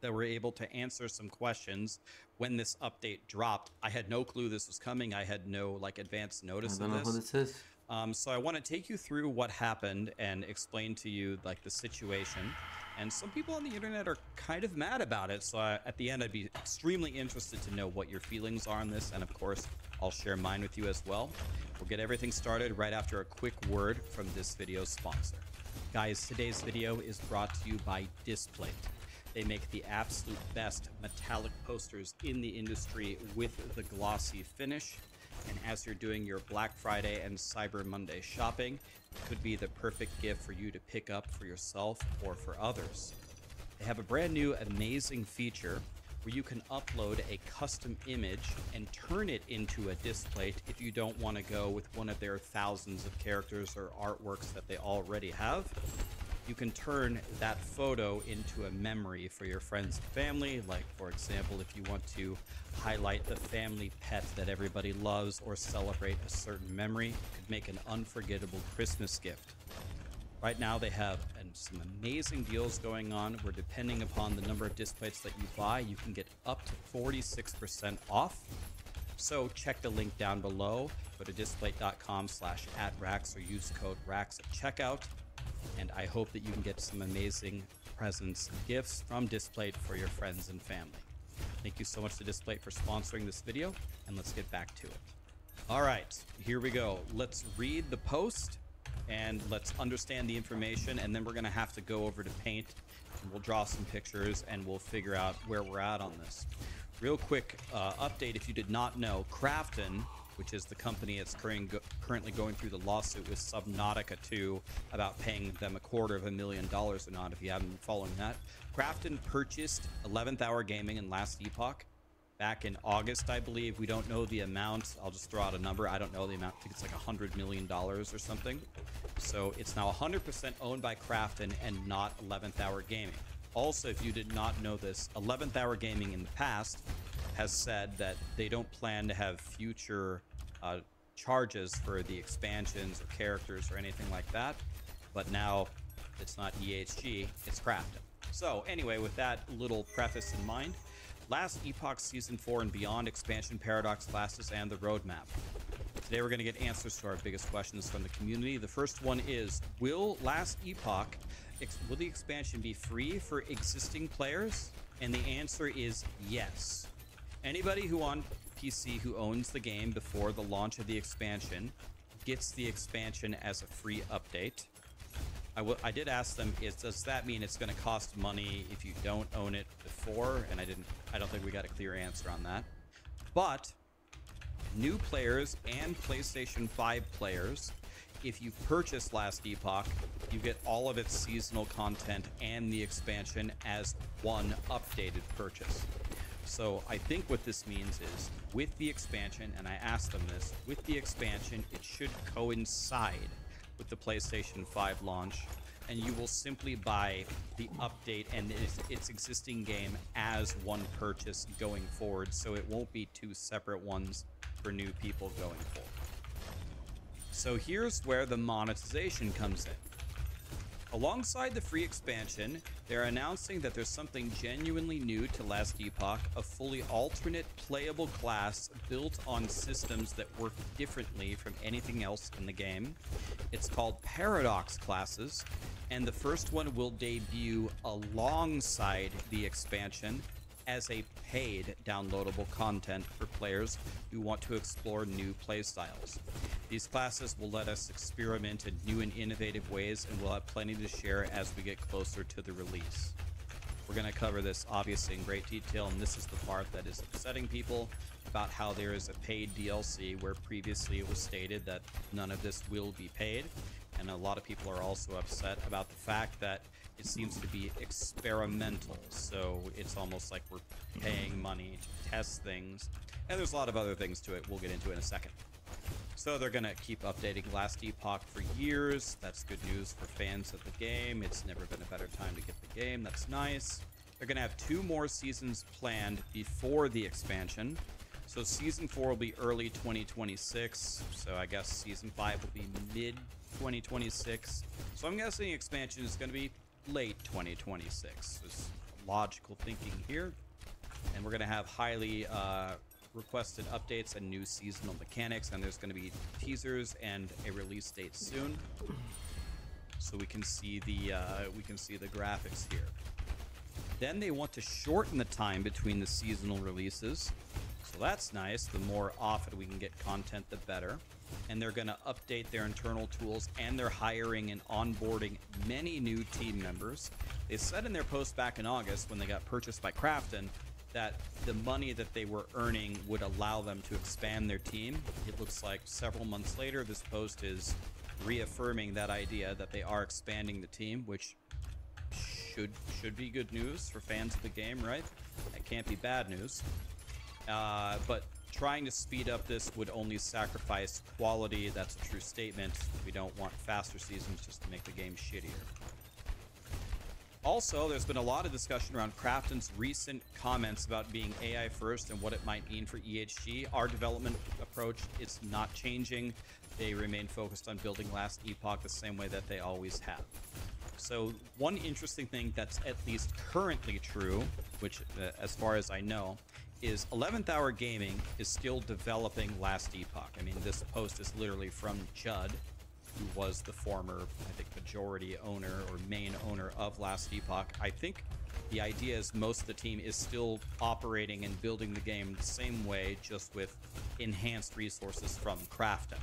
that were able to answer some questions when this update dropped. I had no clue this was coming. I had no like advance notice I of don't know this. who this is. So I want to take you through what happened and explain to you like the situation. And some people on the internet are kind of mad about it. So at the end, I'd be extremely interested to know what your feelings are on this. And of course, I'll share mine with you as well. We'll get everything started right after a quick word from this video's sponsor. Guys, today's video is brought to you by Displate. They make the absolute best metallic posters in the industry with the glossy finish. And as you're doing your Black Friday and Cyber Monday shopping, it could be the perfect gift for you to pick up for yourself or for others. They have a brand new amazing feature where you can upload a custom image and turn it into a displate if you don't want to go with one of their thousands of characters or artworks that they already have. You can turn that photo into a memory for your friends and family. Like, for example, if you want to highlight the family pet that everybody loves or celebrate a certain memory, it could make an unforgettable Christmas gift. Right now, they have some amazing deals going on where depending upon the number of displays that you buy, you can get up to 46% off. So check the link down below. Go to displate.com/@Rax or use code RAX at checkout. And I hope that you can get some amazing presents and gifts from Displate for your friends and family. Thank you so much to Displate for sponsoring this video, and let's get back to it. All right, here we go. Let's read the post, and let's understand the information, and then we're going to have to go over to Paint, and we'll draw some pictures, and we'll figure out where we're at on this. Real quick update, if you did not know, Crafton, which is the company that's currently going through the lawsuit with Subnautica 2 about paying them $250,000 or not, if you haven't been following that. Crafton purchased 11th Hour Gaming and Last Epoch back in August, I believe. We don't know the amount. I'll just throw out a number. I don't know the amount. I think it's like $100 million or something. So it's now 100% owned by Crafton and not 11th Hour Gaming. Also, if you did not know this, 11th Hour Gaming in the past has said that they don't plan to have future charges for the expansions or characters or anything like that. But now it's not EHG, it's Crafton. So anyway, with that little preface in mind, Last Epoch Season 4 and Beyond expansion paradox classes and the roadmap. Today we're going to get answers to our biggest questions from the community. The first one is, will Last Epoch, will the expansion be free for existing players? And the answer is yes. Anybody who on PC who owns the game before the launch of the expansion gets the expansion as a free update. I did ask them, does that mean it's going to cost money if you don't own it before? And I don't think we got a clear answer on that. But new players and PlayStation 5 players, if you purchase Last Epoch, you get all of its seasonal content and the expansion as one updated purchase. So I think what this means is, with the expansion, and I asked them this, with the expansion, it should coincide with the PlayStation 5 launch, and you will simply buy the update and its existing game as one purchase going forward, so it won't be two separate ones for new people going forward. So here's where the monetization comes in. Alongside the free expansion, they're announcing that there's something genuinely new to Last Epoch, a fully alternate playable class built on systems that work differently from anything else in the game. It's called Paradox classes, and the first one will debut alongside the expansion as a paid downloadable content for players who want to explore new playstyles. These classes will let us experiment in new and innovative ways, and we'll have plenty to share as we get closer to the release. We're going to cover this obviously in great detail, and this is the part that is upsetting people about how there is a paid DLC where previously it was stated that none of this will be paid. And a lot of people are also upset about the fact that it seems to be experimental. So it's almost like we're paying money to test things. And there's a lot of other things to it we'll get into in a second. So they're going to keep updating Last Epoch for years. That's good news for fans of the game. It's never been a better time to get the game. That's nice. They're going to have 2 more seasons planned before the expansion. So Season 4 will be early 2026. So I guess Season 5 will be mid 2026. So I'm guessing the expansion is going to be late 2026. There's logical thinking here. And we're going to have highly requested updates and new seasonal mechanics. And there's going to be teasers and a release date soon. So we can see the graphics here. Then they want to shorten the time between the seasonal releases. So that's nice. The more often we can get content, the better. And they're going to update their internal tools, and they're hiring and onboarding many new team members. They said in their post back in August when they got purchased by Krafton that the money that they were earning would allow them to expand their team. It looks like several months later, this post is reaffirming that idea that they are expanding the team, which should be good news for fans of the game, right? That can't be bad news. But trying to speed up this would only sacrifice quality. That's a true statement. We don't want faster seasons just to make the game shittier. Also, there's been a lot of discussion around Krafton's recent comments about being AI first and what it might mean for EHG. Our development approach is not changing. They remain focused on building Last Epoch the same way that they always have. So one interesting thing that's at least currently true, which as far as I know, is 11th Hour Gaming is still developing Last Epoch. I mean, this post is literally from Judd, who was the former, I think, majority owner or main owner of Last Epoch. I think the idea is most of the team is still operating and building the game the same way, just with enhanced resources from Krafton.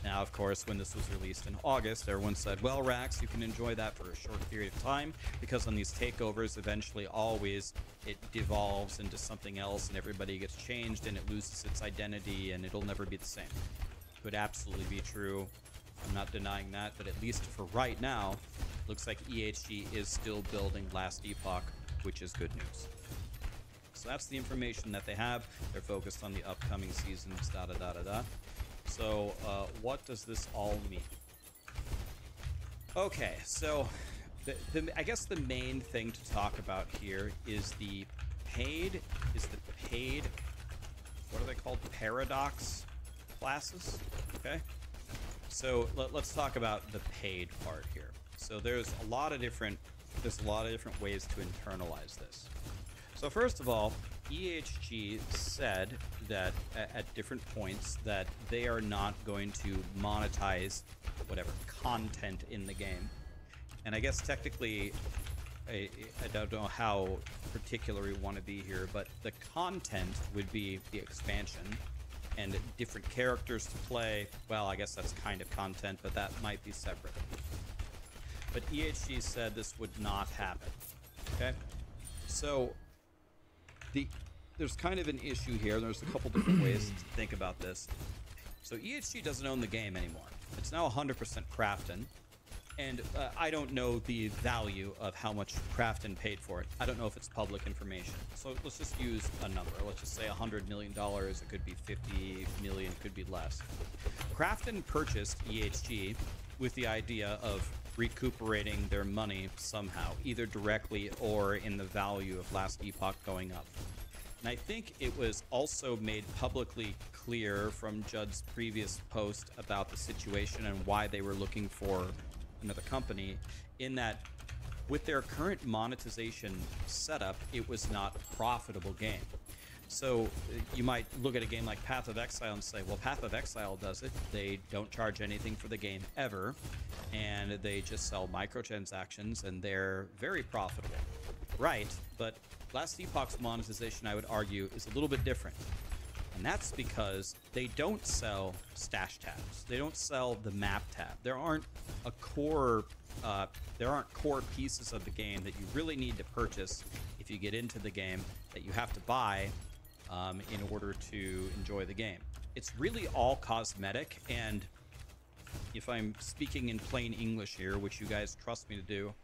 Now, of course, when this was released in August, everyone said, well, Rax, you can enjoy that for a short period of time, because on these takeovers, eventually always it devolves into something else and everybody gets changed and it loses its identity and it'll never be the same. Could absolutely be true. I'm not denying that, but at least for right now, looks like EHG is still building Last Epoch, which is good news. So that's the information that they have. They're focused on the upcoming seasons, da-da-da-da-da. So what does this all mean? Okay, so I guess the main thing to talk about here is the paid, what are they called? Paradox classes, okay? So let's talk about the paid part here. So there's a lot of different ways to internalize this. So first of all, EHG said that at different points that they are not going to monetize whatever content in the game. And I guess technically, I don't know how particular we want to be here, but the content would be the expansion and different characters to play. Well, I guess that's kind of content, but that might be separate. But EHG said this would not happen. Okay? So there's kind of an issue here. There's a couple different ways to think about this. So EHG doesn't own the game anymore. It's now 100% Krafton. And I don't know the value of how much Krafton paid for it. I don't know if it's public information. So let's just use a number. Let's just say $100 million. It could be 50 million, it could be less. Krafton purchased EHG with the idea of recuperating their money somehow, either directly or in the value of Last Epoch going up. And I think it was also made publicly clear from Judd's previous post about the situation and why they were looking for another company, in that with their current monetization setup, it was not a profitable game. So you might look at a game like Path of Exile and say, well, Path of Exile does it. They don't charge anything for the game ever, and they just sell microtransactions, and they're very profitable. Right, but Last Epoch's monetization, I would argue, is a little bit different. And that's because they don't sell stash tabs. They don't sell the map tab. There aren't core pieces of the game that you really need to purchase if you get into the game, that you have to buy in order to enjoy the game. It's really all cosmetic, and if I'm speaking in plain English here, which you guys trust me to do,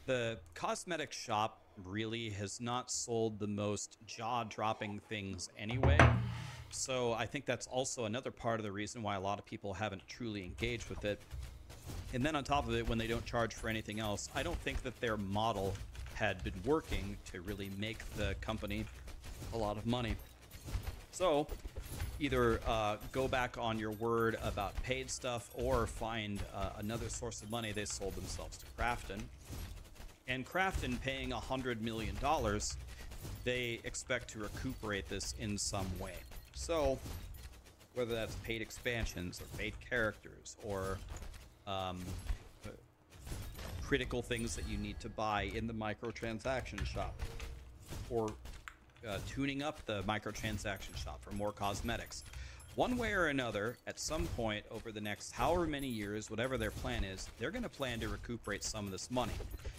the cosmetic shop really has not sold the most jaw-dropping things anyway. So I think that's also another part of the reason why a lot of people haven't truly engaged with it. And then on top of it, when they don't charge for anything else, I don't think that their model had been working to really make the company a lot of money. So either go back on your word about paid stuff or find another source of money. They sold themselves to Krafton. And Krafton paying $100 million, they expect to recuperate this in some way. So whether that's paid expansions or paid characters or critical things that you need to buy in the microtransaction shop, or tuning up the microtransaction shop for more cosmetics. One way or another, at some point over the next however many years, whatever their plan is, they're going to plan to recuperate some of this money.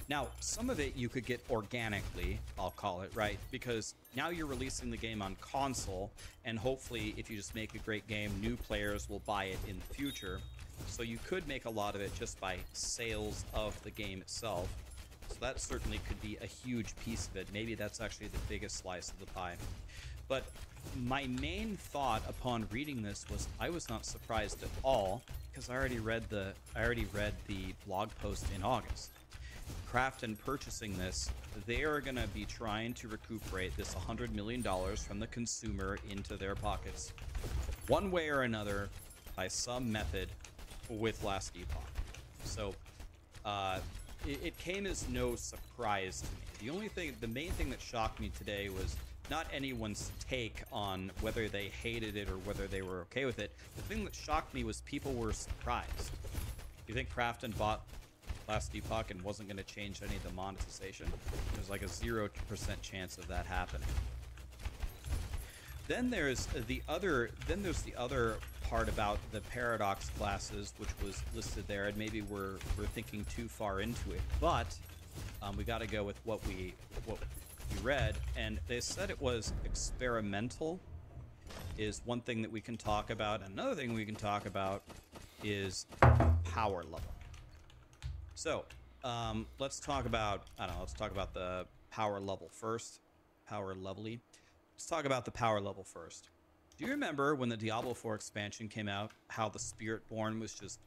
Now, some of it you could get organically, I'll call it, right? Because now you're releasing the game on console, and hopefully if you just make a great game, new players will buy it in the future. So you could make a lot of it just by sales of the game itself. So that certainly could be a huge piece of it. Maybe that's actually the biggest slice of the pie. But my main thought upon reading this was I was not surprised at all, because I already read the blog post in August. Krafton purchasing this, they are going to be trying to recuperate this $100 million from the consumer into their pockets, one way or another, by some method, with Last Epoch. So it came as no surprise to me. The main thing that shocked me today was not anyone's take on whether they hated it or whether they were okay with it. The thing that shocked me was people were surprised. You think Krafton bought Last Epoch and wasn't going to change any of the monetization? There's like a 0% chance of that happening. Then there's the other part about the paradox classes, which was listed there, and maybe we're thinking too far into it, but we got to go with what we read, and they said it was experimental is one thing that we can talk about. Another thing we can talk about is power level. So let's talk about the power level first. Let's talk about the power level first. Do you remember when the Diablo 4 expansion came out, how the Spiritborn was just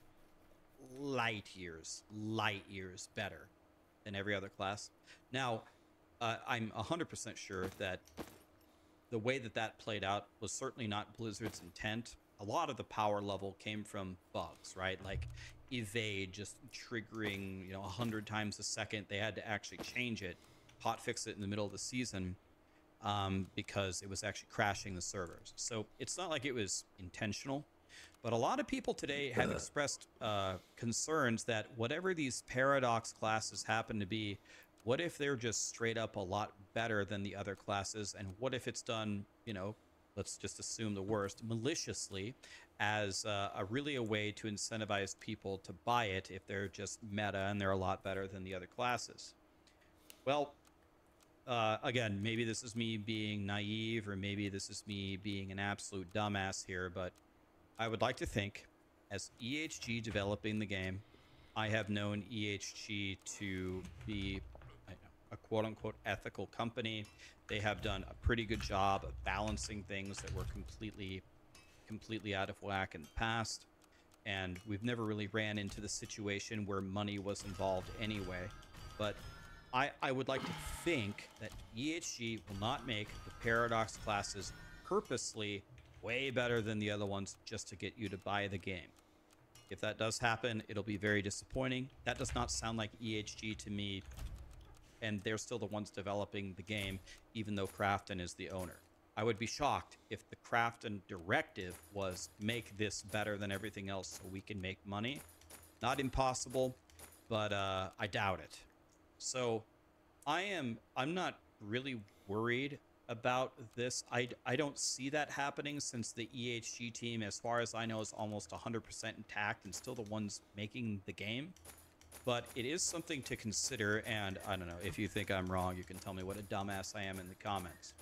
light years better than every other class? Now, I'm 100% sure that the way that played out was certainly not Blizzard's intent. A lot of the power level came from bugs, right? Like evade just triggering, 100 times a second. They had to actually change it, hotfix it in the middle of the season, because it was actually crashing the servers. So it's not like it was intentional, but a lot of people today have expressed concerns that whatever these paradox classes happen to be, what if they're just straight up a lot better than the other classes? And what if it's done, let's just assume the worst, maliciously, as really a way to incentivize people to buy it if they're just meta and they're a lot better than the other classes? Well, again, maybe this is me being naive, or maybe this is me being an absolute dumbass here, but I would like to think, as EHG developing the game, I have known EHG to be a quote-unquote ethical company. They have done a pretty good job of balancing things that were completely out of whack in the past, and we've never really ran into the situation where money was involved anyway. But I would like to think that EHG will not make the Paradox classes purposely way better than the other ones just to get you to buy the game. If that does happen, it'll be very disappointing. That does not sound like EHG to me, and they're still the ones developing the game, even though Krafton is the owner. I would be shocked if the Krafton directive was make this better than everything else so we can make money. Not impossible, but I doubt it. So I'm not really worried about this. I don't see that happening, since the EHG team, as far as I know, is almost 100% intact and still the ones making the game. But it is something to consider, and I don't know, if you think I'm wrong, you can tell me what a dumbass I am in the comments.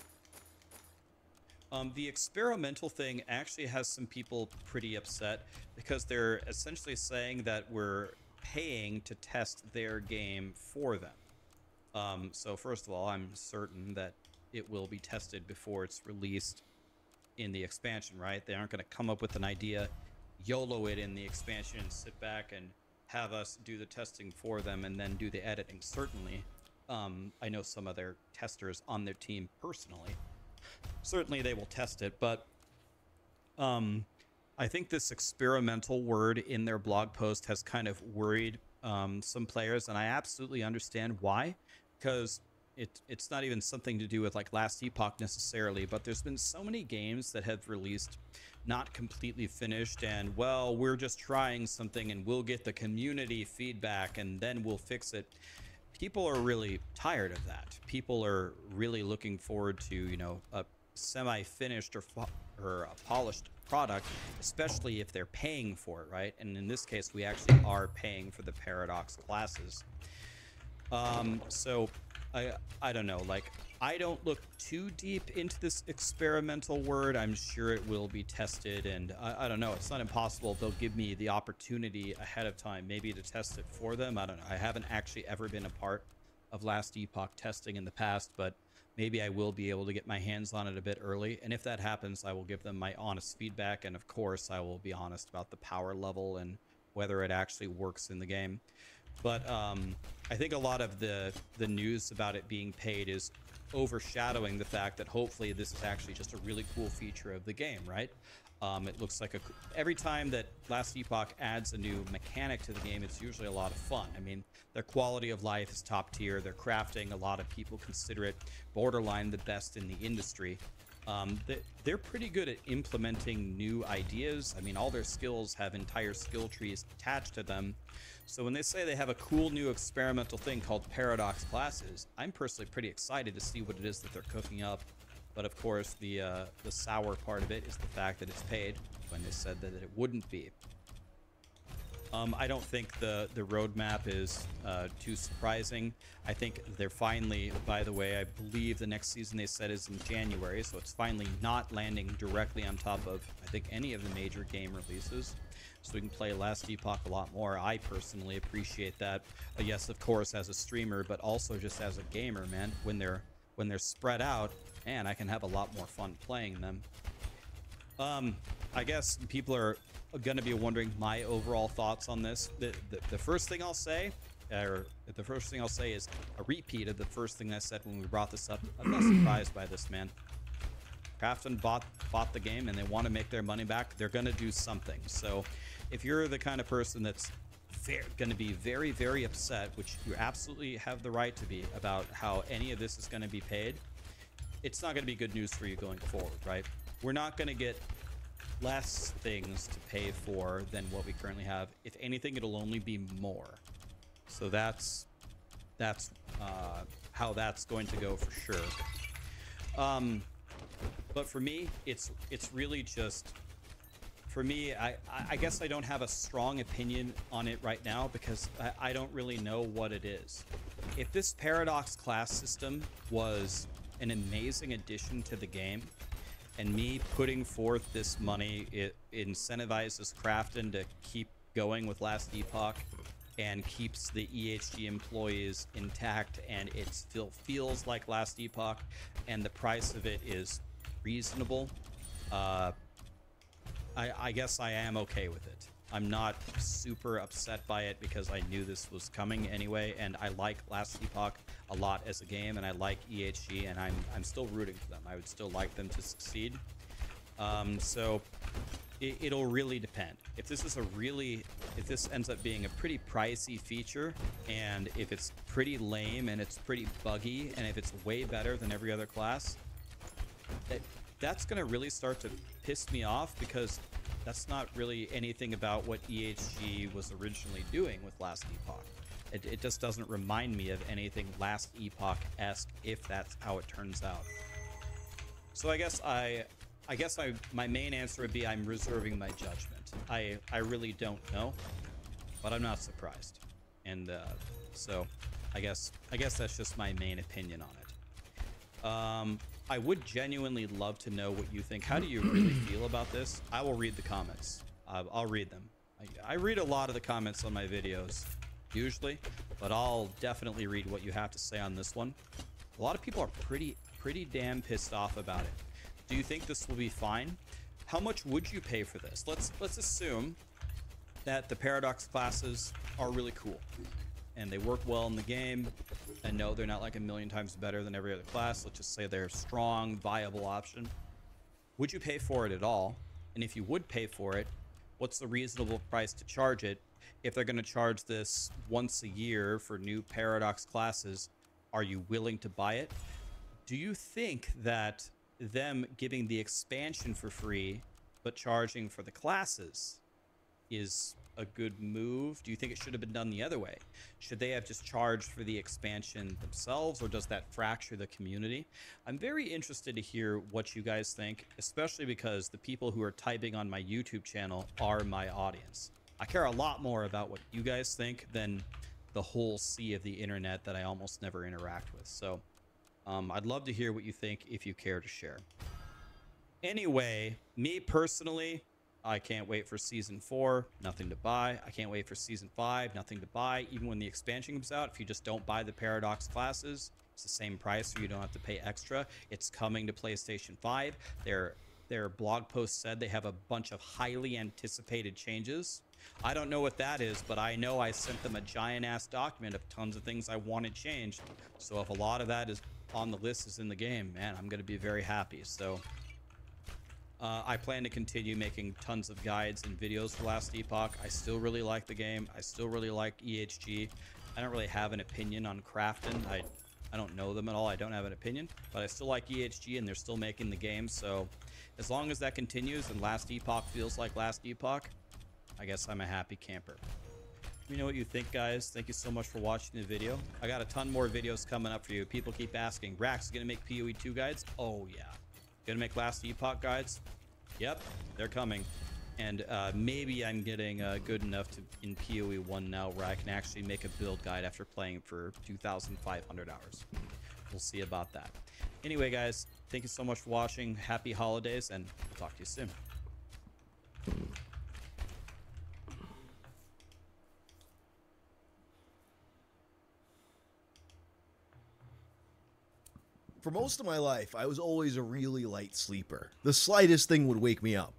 The experimental thing actually has some people pretty upset, because they're essentially saying that we're paying to test their game for them. So first of all, I'm certain that it will be tested before it's released in the expansion, right? They aren't going to come up with an idea, YOLO it in the expansion, and sit back and have us do the testing for them and then do the editing. Certainly, I know some of their testers on their team personally. Certainly they will test it, but I think this experimental word in their blog post has kind of worried some players, and I absolutely understand why, because it's not even something to do with like Last Epoch necessarily, but there's been so many games that have released not completely finished, and well, we're just trying something and we'll get the community feedback and then we'll fix it. People are really tired of that. People are really looking forward to, you know, a semi-finished or a polished product, especially if they're paying for it, right? And in this case, we actually are paying for the Paradox classes. So I don't know, like, I don't look too deep into this experimental word. I'm sure it will be tested, and I don't know, it's not impossible they'll give me the opportunity ahead of time maybe to test it for them. I don't know, I haven't actually ever been a part of Last Epoch testing in the past, but maybe I will be able to get my hands on it a bit early, and if that happens, I will give them my honest feedback, and of course I will be honest about the power level and whether it actually works in the game. But I think a lot of the news about it being paid is overshadowing the fact that hopefully this is actually just a really cool feature of the game, right? It looks like every time that Last Epoch adds a new mechanic to the game, it's usually a lot of fun. I mean, their quality of life is top tier. Their crafting, a lot of people consider it borderline the best in the industry. They're pretty good at implementing new ideas. I mean, all their skills have entire skill trees attached to them. So when they say they have a cool new experimental thing called Paradox classes, I'm personally pretty excited to see what it is that they're cooking up. But of course, the sour part of it is the fact that it's paid, when they said that it wouldn't be. I don't think the roadmap is too surprising. I think they're finally, by the way, I believe the next season they said is in January, so it's finally not landing directly on top of, I think, any of the major game releases. So we can play Last Epoch a lot more. I personally appreciate that. Yes, of course, as a streamer, but also just as a gamer, man. When they're spread out, man, I can have a lot more fun playing them. I guess people are going to be wondering my overall thoughts on this. The first thing I'll say, is a repeat of the first thing I said when we brought this up. I'm not surprised by this, man. Krafton bought the game and they want to make their money back. They're going to do something. So if you're the kind of person that's going to be very, very upset, which you absolutely have the right to be, about how any of this is going to be paid, it's not going to be good news for you going forward, right? We're not going to get less things to pay for than what we currently have. If anything, it'll only be more. So that's how that's going to go for sure. But for me, it's really just, for me, I guess I don't have a strong opinion on it right now because I don't really know what it is. If this Paradox class system was an amazing addition to the game, and me putting forth this money, it incentivizes Krafton to keep going with Last Epoch and keeps the EHG employees intact, and it still feels like Last Epoch, and the price of it is reasonable, I guess I am okay with it. I'm not super upset by it because I knew this was coming anyway, and I like Last Epoch a lot as a game, and I like EHG, and I'm still rooting for them. I would still like them to succeed. So it'll really depend. If this ends up being a pretty pricey feature, and if it's pretty lame and it's pretty buggy, and if it's way better than every other class, that's going to really start to piss me off, because that's not really anything about what EHG was originally doing with Last Epoch. It just doesn't remind me of anything Last Epoch-esque, if that's how it turns out. So I guess my main answer would be I'm reserving my judgment. I really don't know, but I'm not surprised. And so I guess that's just my main opinion on it. I would genuinely love to know what you think. How do you really feel about this? I will read the comments. I'll read them. I read a lot of the comments on my videos, usually, but I'll definitely read what you have to say on this one. A lot of people are pretty damn pissed off about it. Do you think this will be fine? How much would you pay for this? Let's assume that the Paradox classes are really cool. and they work well in the game, and no, they're not like a million times better than every other class. Let's just say they're a strong, viable option. Would you pay for it at all? And if you would pay for it, what's the reasonable price to charge it? If they're going to charge this once a year for new Paradox classes, are you willing to buy it? Do you think that them giving the expansion for free but charging for the classes is a good move? Do you think it should have been done the other way? Should they have just charged for the expansion themselves, or does that fracture the community? I'm very interested to hear what you guys think, especially because the people who are typing on my YouTube channel are my audience. I care a lot more about what you guys think than the whole sea of the internet that I almost never interact with. So I'd love to hear what you think if you care to share. Anyway, me personally, I can't wait for Season 4, nothing to buy. I can't wait for Season 5, nothing to buy. Even when the expansion comes out, if you just don't buy the Paradox classes, it's the same price, so you don't have to pay extra. It's coming to PlayStation 5. Their blog post said they have a bunch of highly anticipated changes. I don't know what that is, but I know I sent them a giant-ass document of tons of things I wanted changed. So if a lot of that is on the list is in the game, man, I'm going to be very happy. So I plan to continue making tons of guides and videos for Last Epoch. I still really like the game. I still really like EHG. I don't really have an opinion on Crafton. I don't know them at all. I don't have an opinion, but I still like EHG, and they're still making the game. So as long as that continues and Last Epoch feels like Last Epoch, I guess I'm a happy camper. Let me know what you think, guys. Thank you so much for watching the video. I got a ton more videos coming up for you. People keep asking, Rax is going to make PoE 2 guides? Oh, yeah. Gonna make Last Epoch guides? Yep, they're coming. And maybe I'm getting good enough to in PoE 1 now where I can actually make a build guide after playing for 2,500 hours. We'll see about that. Anyway, guys, thank you so much for watching. Happy holidays, and we'll talk to you soon. For most of my life, I was always a really light sleeper. The slightest thing would wake me up.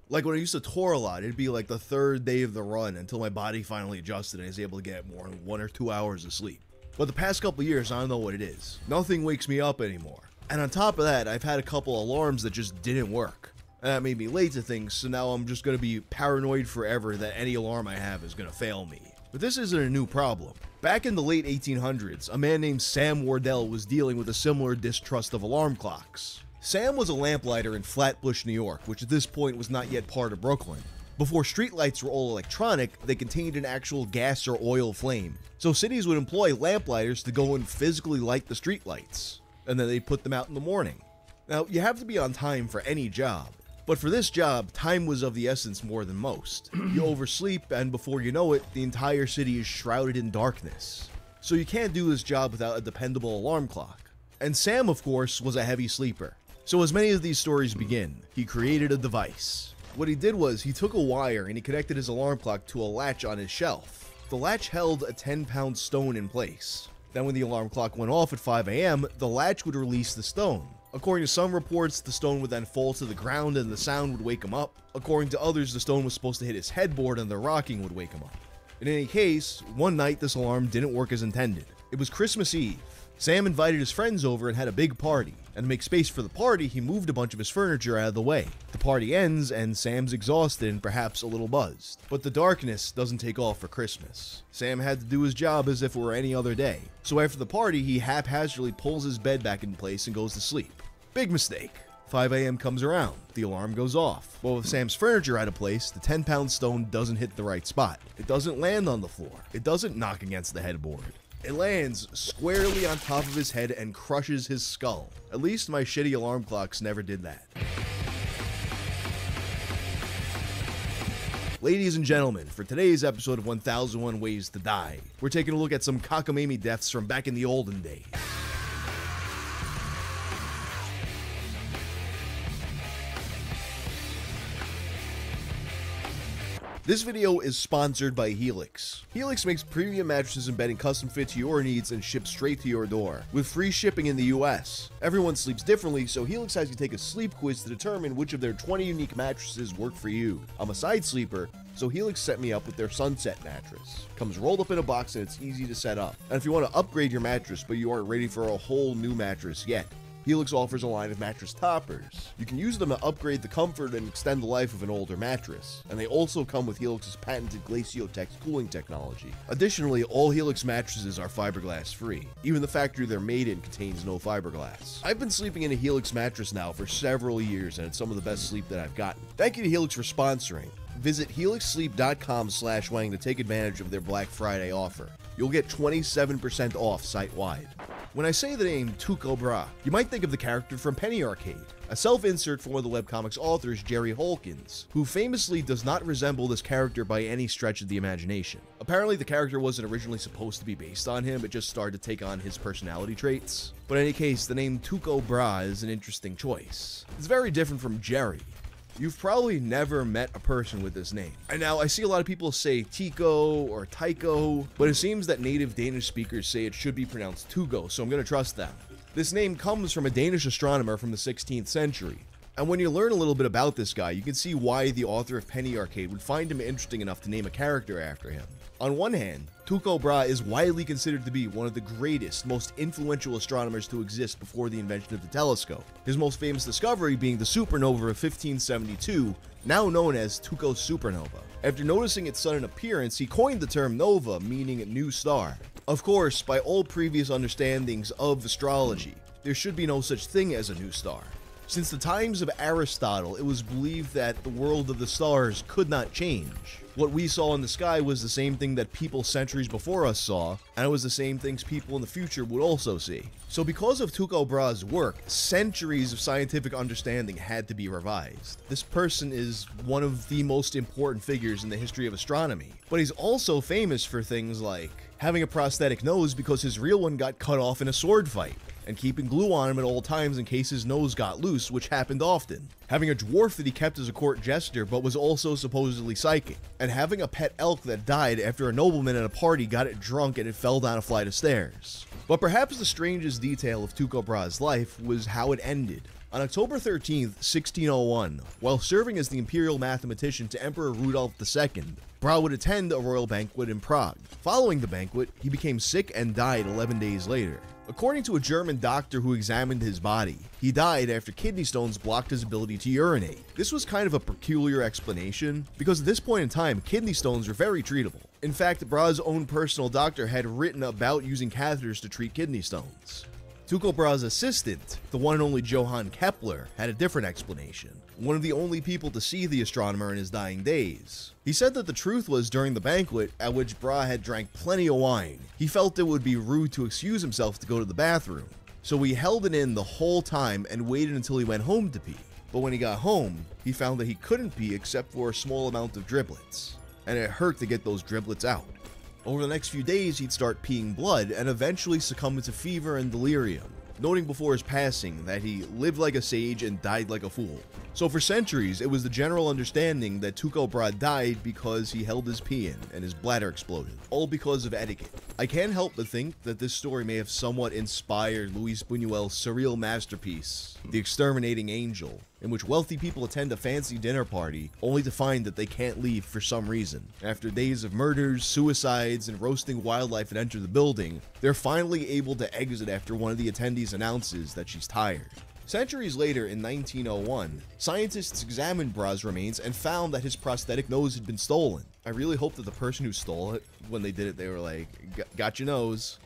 Like when I used to tour a lot, it'd be like the third day of the run until my body finally adjusted and I was able to get more than 1 or 2 hours of sleep. But the past couple years, I don't know what it is. Nothing wakes me up anymore. And on top of that, I've had a couple alarms that just didn't work. And that made me late to things, so now I'm just going to be paranoid forever that any alarm I have is going to fail me. But this isn't a new problem. Back in the late 1800s, a man named Sam Wardell was dealing with a similar distrust of alarm clocks. Sam was a lamplighter in Flatbush, New York, which at this point was not yet part of Brooklyn. Before streetlights were all electronic, they contained an actual gas or oil flame. So cities would employ lamplighters to go and physically light the streetlights, and then they'd put them out in the morning. Now, you have to be on time for any job. But for this job, time was of the essence more than most. You oversleep, and before you know it, the entire city is shrouded in darkness. So you can't do this job without a dependable alarm clock. And Sam, of course, was a heavy sleeper. So as many of these stories begin, he created a device. What he did was, he took a wire and he connected his alarm clock to a latch on his shelf. The latch held a 10-pound stone in place. Then when the alarm clock went off at 5 AM, the latch would release the stone. According to some reports, the stone would then fall to the ground and the sound would wake him up. According to others, the stone was supposed to hit his headboard and the rocking would wake him up. In any case, one night this alarm didn't work as intended. It was Christmas Eve. Sam invited his friends over and had a big party. And to make space for the party, he moved a bunch of his furniture out of the way. The party ends and Sam's exhausted and perhaps a little buzzed. But the darkness doesn't take off for Christmas. Sam had to do his job as if it were any other day. So after the party, he haphazardly pulls his bed back in place and goes to sleep. Big mistake. 5 AM comes around, the alarm goes off. But with Sam's furniture out of place, the 10-pound stone doesn't hit the right spot. It doesn't land on the floor. It doesn't knock against the headboard. It lands squarely on top of his head and crushes his skull. At least my shitty alarm clocks never did that. Ladies and gentlemen, for today's episode of 1001 Ways to Die, we're taking a look at some cockamamie deaths from back in the olden days. This video is sponsored by Helix. Helix makes premium mattresses and bedding custom fit to your needs and shipped straight to your door, with free shipping in the US. Everyone sleeps differently, so Helix has you take a sleep quiz to determine which of their 20 unique mattresses work for you. I'm a side sleeper, so Helix set me up with their Sunset mattress. Comes rolled up in a box and it's easy to set up. And if you want to upgrade your mattress but you aren't ready for a whole new mattress yet, Helix offers a line of mattress toppers. You can use them to upgrade the comfort and extend the life of an older mattress, and they also come with Helix's patented Glaciotex cooling technology. Additionally, all Helix mattresses are fiberglass free. Even the factory they're made in contains no fiberglass. I've been sleeping in a Helix mattress now for several years, and it's some of the best sleep that I've gotten. Thank you to Helix for sponsoring. Visit helixsleep.com/wang to take advantage of their Black Friday offer. You'll get 27% off site-wide. When I say the name Tycho Brahe, you might think of the character from Penny Arcade, a self-insert from one of the webcomics authors, Jerry Holkins, who famously does not resemble this character by any stretch of the imagination. Apparently, the character wasn't originally supposed to be based on him, it just started to take on his personality traits. But in any case, the name Tycho Brahe is an interesting choice. It's very different from Jerry. You've probably never met a person with this name. And now I see a lot of people say Tycho or Tycho, but it seems that native Danish speakers say it should be pronounced Tugo, so I'm gonna trust them. This name comes from a Danish astronomer from the 16th century. And when you learn a little bit about this guy, you can see why the author of Penny Arcade would find him interesting enough to name a character after him. On one hand, Tycho Brahe is widely considered to be one of the greatest, most influential astronomers to exist before the invention of the telescope. His most famous discovery being the supernova of 1572, now known as Tycho supernova. After noticing its sudden appearance, he coined the term nova, meaning new star. Of course, by all previous understandings of astrology, there should be no such thing as a new star. Since the times of Aristotle, it was believed that the world of the stars could not change. What we saw in the sky was the same thing that people centuries before us saw, and it was the same things people in the future would also see. So because of Tycho Brahe's work, centuries of scientific understanding had to be revised. This person is one of the most important figures in the history of astronomy, but he's also famous for things like having a prosthetic nose because his real one got cut off in a sword fight, and keeping glue on him at all times in case his nose got loose, which happened often. Having a dwarf that he kept as a court jester but was also supposedly psychic. And having a pet elk that died after a nobleman at a party got it drunk and it fell down a flight of stairs. But perhaps the strangest detail of Tycho Brahe's life was how it ended. On October 13th, 1601, while serving as the imperial mathematician to Emperor Rudolf II, Brahe would attend a royal banquet in Prague. Following the banquet, he became sick and died 11 days later. According to a German doctor who examined his body, he died after kidney stones blocked his ability to urinate. This was kind of a peculiar explanation, because at this point in time, kidney stones were very treatable. In fact, Brahe's own personal doctor had written about using catheters to treat kidney stones. Tycho Brahe's assistant, the one and only Johann Kepler, had a different explanation. One of the only people to see the astronomer in his dying days. He said that the truth was during the banquet, at which Brahe had drank plenty of wine, he felt it would be rude to excuse himself to go to the bathroom. So he held it in the whole time and waited until he went home to pee. But when he got home, he found that he couldn't pee except for a small amount of driblets. And it hurt to get those driblets out. Over the next few days, he'd start peeing blood and eventually succumb to fever and delirium, noting before his passing that he lived like a sage and died like a fool. So for centuries, it was the general understanding that Tycho Brahe died because he held his pee in and his bladder exploded, all because of etiquette. I can't help but think that this story may have somewhat inspired Luis Buñuel's surreal masterpiece, The Exterminating Angel, in which wealthy people attend a fancy dinner party only to find that they can't leave for some reason. After days of murders, suicides, and roasting wildlife that enter the building, they're finally able to exit after one of the attendees announces that she's tired. Centuries later, in 1901, scientists examined Brahe's remains and found that his prosthetic nose had been stolen. I really hope that the person who stole it, when they did it, they were like, got your nose.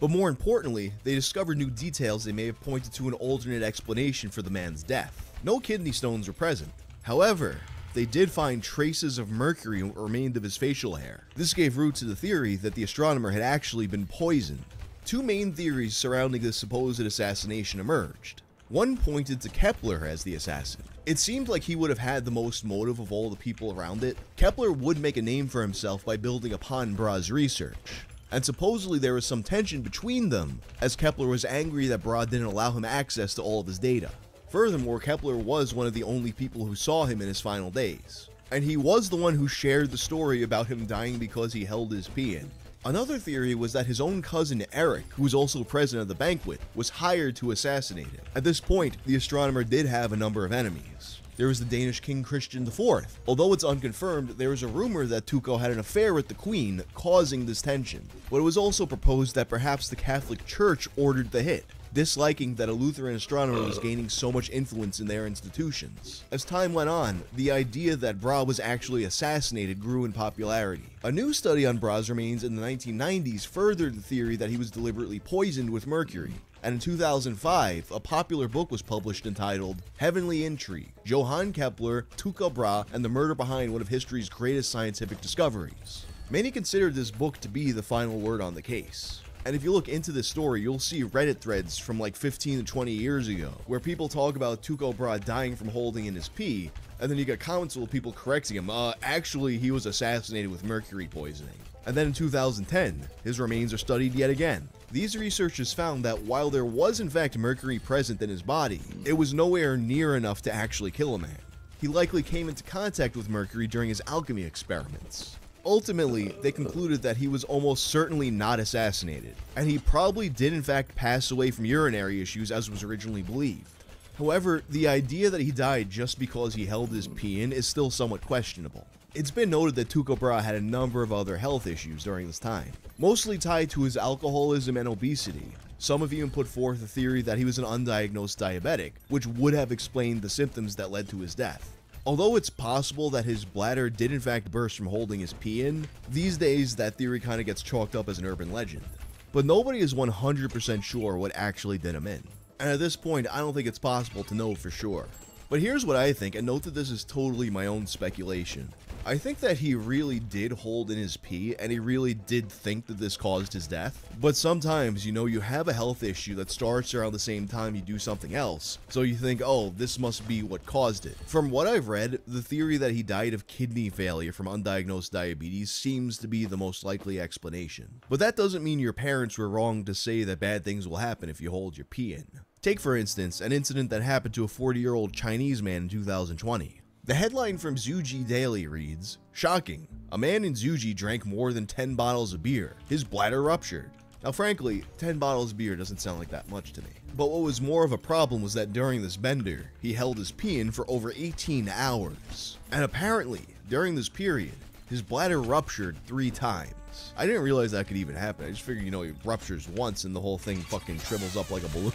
But more importantly, they discovered new details that may have pointed to an alternate explanation for the man's death. No kidney stones were present. However, they did find traces of mercury in what remained of his facial hair. This gave root to the theory that the astronomer had actually been poisoned. Two main theories surrounding this supposed assassination emerged. One pointed to Kepler as the assassin. It seemed like he would have had the most motive of all the people around it. Kepler would make a name for himself by building upon Brahe's research, and supposedly there was some tension between them, as Kepler was angry that Brahe didn't allow him access to all of his data. Furthermore, Kepler was one of the only people who saw him in his final days. and he was the one who shared the story about him dying because he held his pee in. Another theory was that his own cousin Eric, who was also present at the banquet, was hired to assassinate him. At this point, the astronomer did have a number of enemies. There was the Danish King Christian IV. Although it's unconfirmed, there was a rumor that Tuco had an affair with the Queen, causing this tension. But it was also proposed that perhaps the Catholic Church ordered the hit, disliking that a Lutheran astronomer was gaining so much influence in their institutions. As time went on, the idea that Bra was actually assassinated grew in popularity. A new study on Bra's remains in the 1990s furthered the theory that he was deliberately poisoned with mercury. And in 2005, a popular book was published entitled Heavenly Intrigue, Johann Kepler, Tycho Brahe, and the Murder Behind One of History's Greatest Scientific Discoveries. Many considered this book to be the final word on the case. And if you look into this story, you'll see Reddit threads from like 15 to 20 years ago, where people talk about Tycho Brahe dying from holding in his pee, and then you get comments of people correcting him, actually he was assassinated with mercury poisoning. And then in 2010, his remains are studied yet again. These researchers found that while there was in fact mercury present in his body, it was nowhere near enough to actually kill a man. He likely came into contact with mercury during his alchemy experiments. Ultimately, they concluded that he was almost certainly not assassinated, and he probably did in fact pass away from urinary issues as was originally believed. However, the idea that he died just because he held his pee in is still somewhat questionable. It's been noted that Tycho Brahe had a number of other health issues during this time, mostly tied to his alcoholism and obesity. Some have even put forth a theory that he was an undiagnosed diabetic, which would have explained the symptoms that led to his death. Although it's possible that his bladder did in fact burst from holding his pee in, these days that theory kind of gets chalked up as an urban legend. But nobody is 100% sure what actually did him in. And at this point, I don't think it's possible to know for sure. But here's what I think, and note that this is totally my own speculation. I think that he really did hold in his pee, and he really did think that this caused his death. But sometimes, you know, you have a health issue that starts around the same time you do something else, so you think, oh, this must be what caused it. From what I've read, the theory that he died of kidney failure from undiagnosed diabetes seems to be the most likely explanation. But that doesn't mean your parents were wrong to say that bad things will happen if you hold your pee in. Take, for instance, an incident that happened to a 40-year-old Chinese man in 2020. The headline from Zhuji Daily reads, "Shocking. A man in Zhuji drank more than 10 bottles of beer. His bladder ruptured." Now frankly, 10 bottles of beer doesn't sound like that much to me. But what was more of a problem was that during this bender, he held his pee in for over 18 hours. And apparently, during this period, his bladder ruptured 3 times. I didn't realize that could even happen. I just figured, you know, it ruptures once and the whole thing fucking shrivels up like a balloon.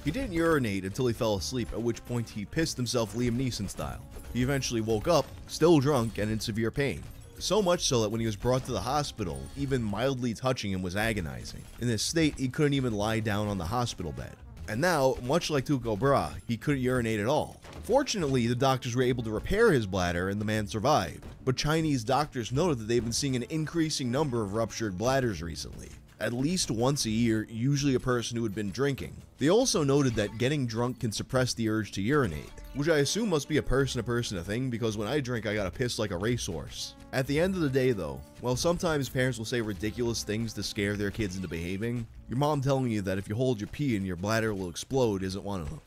He didn't urinate until he fell asleep, at which point he pissed himself Liam Neeson style. He eventually woke up, still drunk and in severe pain. So much so that when he was brought to the hospital, even mildly touching him was agonizing. In this state, he couldn't even lie down on the hospital bed. And now, much like Tycho Brahe, he couldn't urinate at all. Fortunately, the doctors were able to repair his bladder and the man survived. But Chinese doctors noted that they've been seeing an increasing number of ruptured bladders recently. At least once a year, usually a person who had been drinking. They also noted that getting drunk can suppress the urge to urinate, which I assume must be a person-to-person thing because when I drink I gotta piss like a racehorse. At the end of the day though, while sometimes parents will say ridiculous things to scare their kids into behaving, your mom telling you that if you hold your pee in your bladder will explode isn't one of them.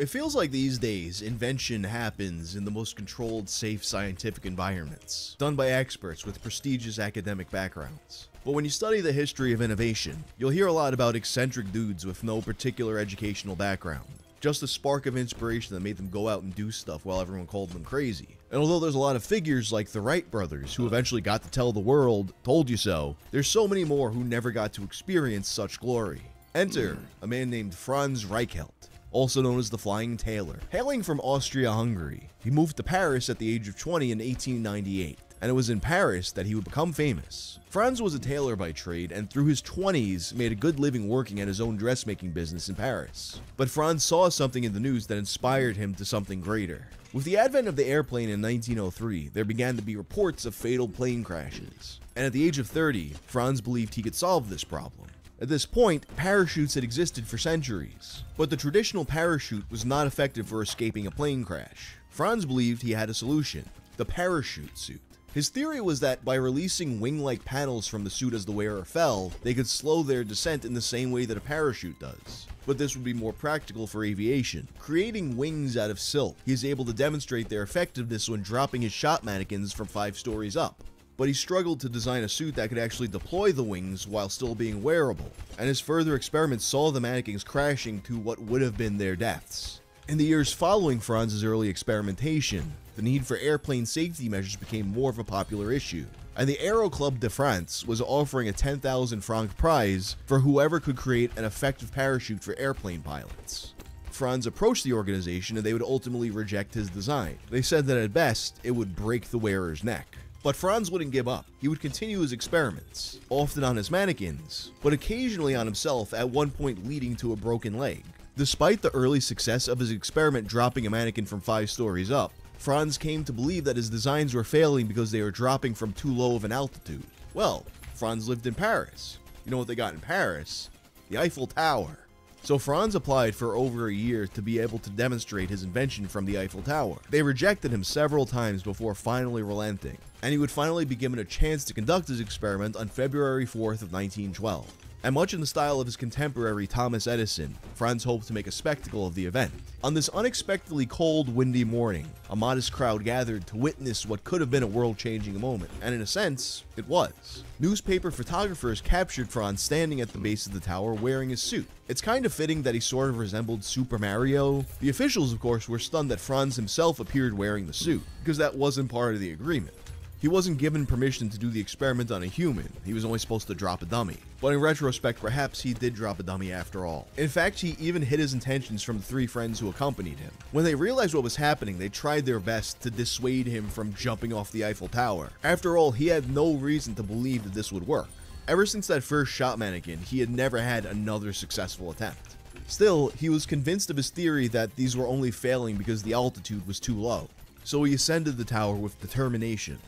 It feels like these days, invention happens in the most controlled, safe scientific environments, done by experts with prestigious academic backgrounds. But when you study the history of innovation, you'll hear a lot about eccentric dudes with no particular educational background. Just a spark of inspiration that made them go out and do stuff while everyone called them crazy. And although there's a lot of figures like the Wright brothers who eventually got to tell the world, told you so, there's so many more who never got to experience such glory. Enter a man named Franz Reichelt, also known as the Flying Tailor. Hailing from Austria-Hungary, he moved to Paris at the age of 20 in 1898, and it was in Paris that he would become famous. Franz was a tailor by trade, and through his 20s made a good living working at his own dressmaking business in Paris. But Franz saw something in the news that inspired him to something greater. With the advent of the airplane in 1903, there began to be reports of fatal plane crashes. And at the age of 30, Franz believed he could solve this problem. At this point, parachutes had existed for centuries, but the traditional parachute was not effective for escaping a plane crash. Franz believed he had a solution: the parachute suit. His theory was that by releasing wing-like panels from the suit as the wearer fell, they could slow their descent in the same way that a parachute does. but this would be more practical for aviation. Creating wings out of silk, he is able to demonstrate their effectiveness when dropping his shot mannequins from 5 stories up. But he struggled to design a suit that could actually deploy the wings while still being wearable, and his further experiments saw the mannequins crashing to what would have been their deaths. In the years following Franz's early experimentation, the need for airplane safety measures became more of a popular issue, and the Aero Club de France was offering a 10,000 franc prize for whoever could create an effective parachute for airplane pilots. Franz approached the organization and they would ultimately reject his design. They said that at best, it would break the wearer's neck. But Franz wouldn't give up. He would continue his experiments, often on his mannequins, but occasionally on himself, at one point leading to a broken leg. Despite the early success of his experiment dropping a mannequin from 5 stories up, Franz came to believe that his designs were failing because they were dropping from too low of an altitude. Well, Franz lived in Paris. You know what they got in Paris? The Eiffel Tower. So Franz applied for over a year to be able to demonstrate his invention from the Eiffel Tower. They rejected him several times before finally relenting, and he would finally be given a chance to conduct his experiment on February 4th of 1912. And much in the style of his contemporary Thomas Edison, Franz hoped to make a spectacle of the event. On this unexpectedly cold, windy morning, a modest crowd gathered to witness what could have been a world-changing moment, and in a sense, it was. Newspaper photographers captured Franz standing at the base of the tower wearing his suit. It's kind of fitting that he sort of resembled Super Mario. The officials, of course, were stunned that Franz himself appeared wearing the suit, because that wasn't part of the agreement. He wasn't given permission to do the experiment on a human, he was only supposed to drop a dummy. But in retrospect, perhaps he did drop a dummy after all. In fact, he even hid his intentions from the 3 friends who accompanied him. When they realized what was happening, they tried their best to dissuade him from jumping off the Eiffel Tower. After all, he had no reason to believe that this would work. Ever since that first shot mannequin, he had never had another successful attempt. Still, he was convinced of his theory that these were only failing because the altitude was too low. So he ascended the tower with determination.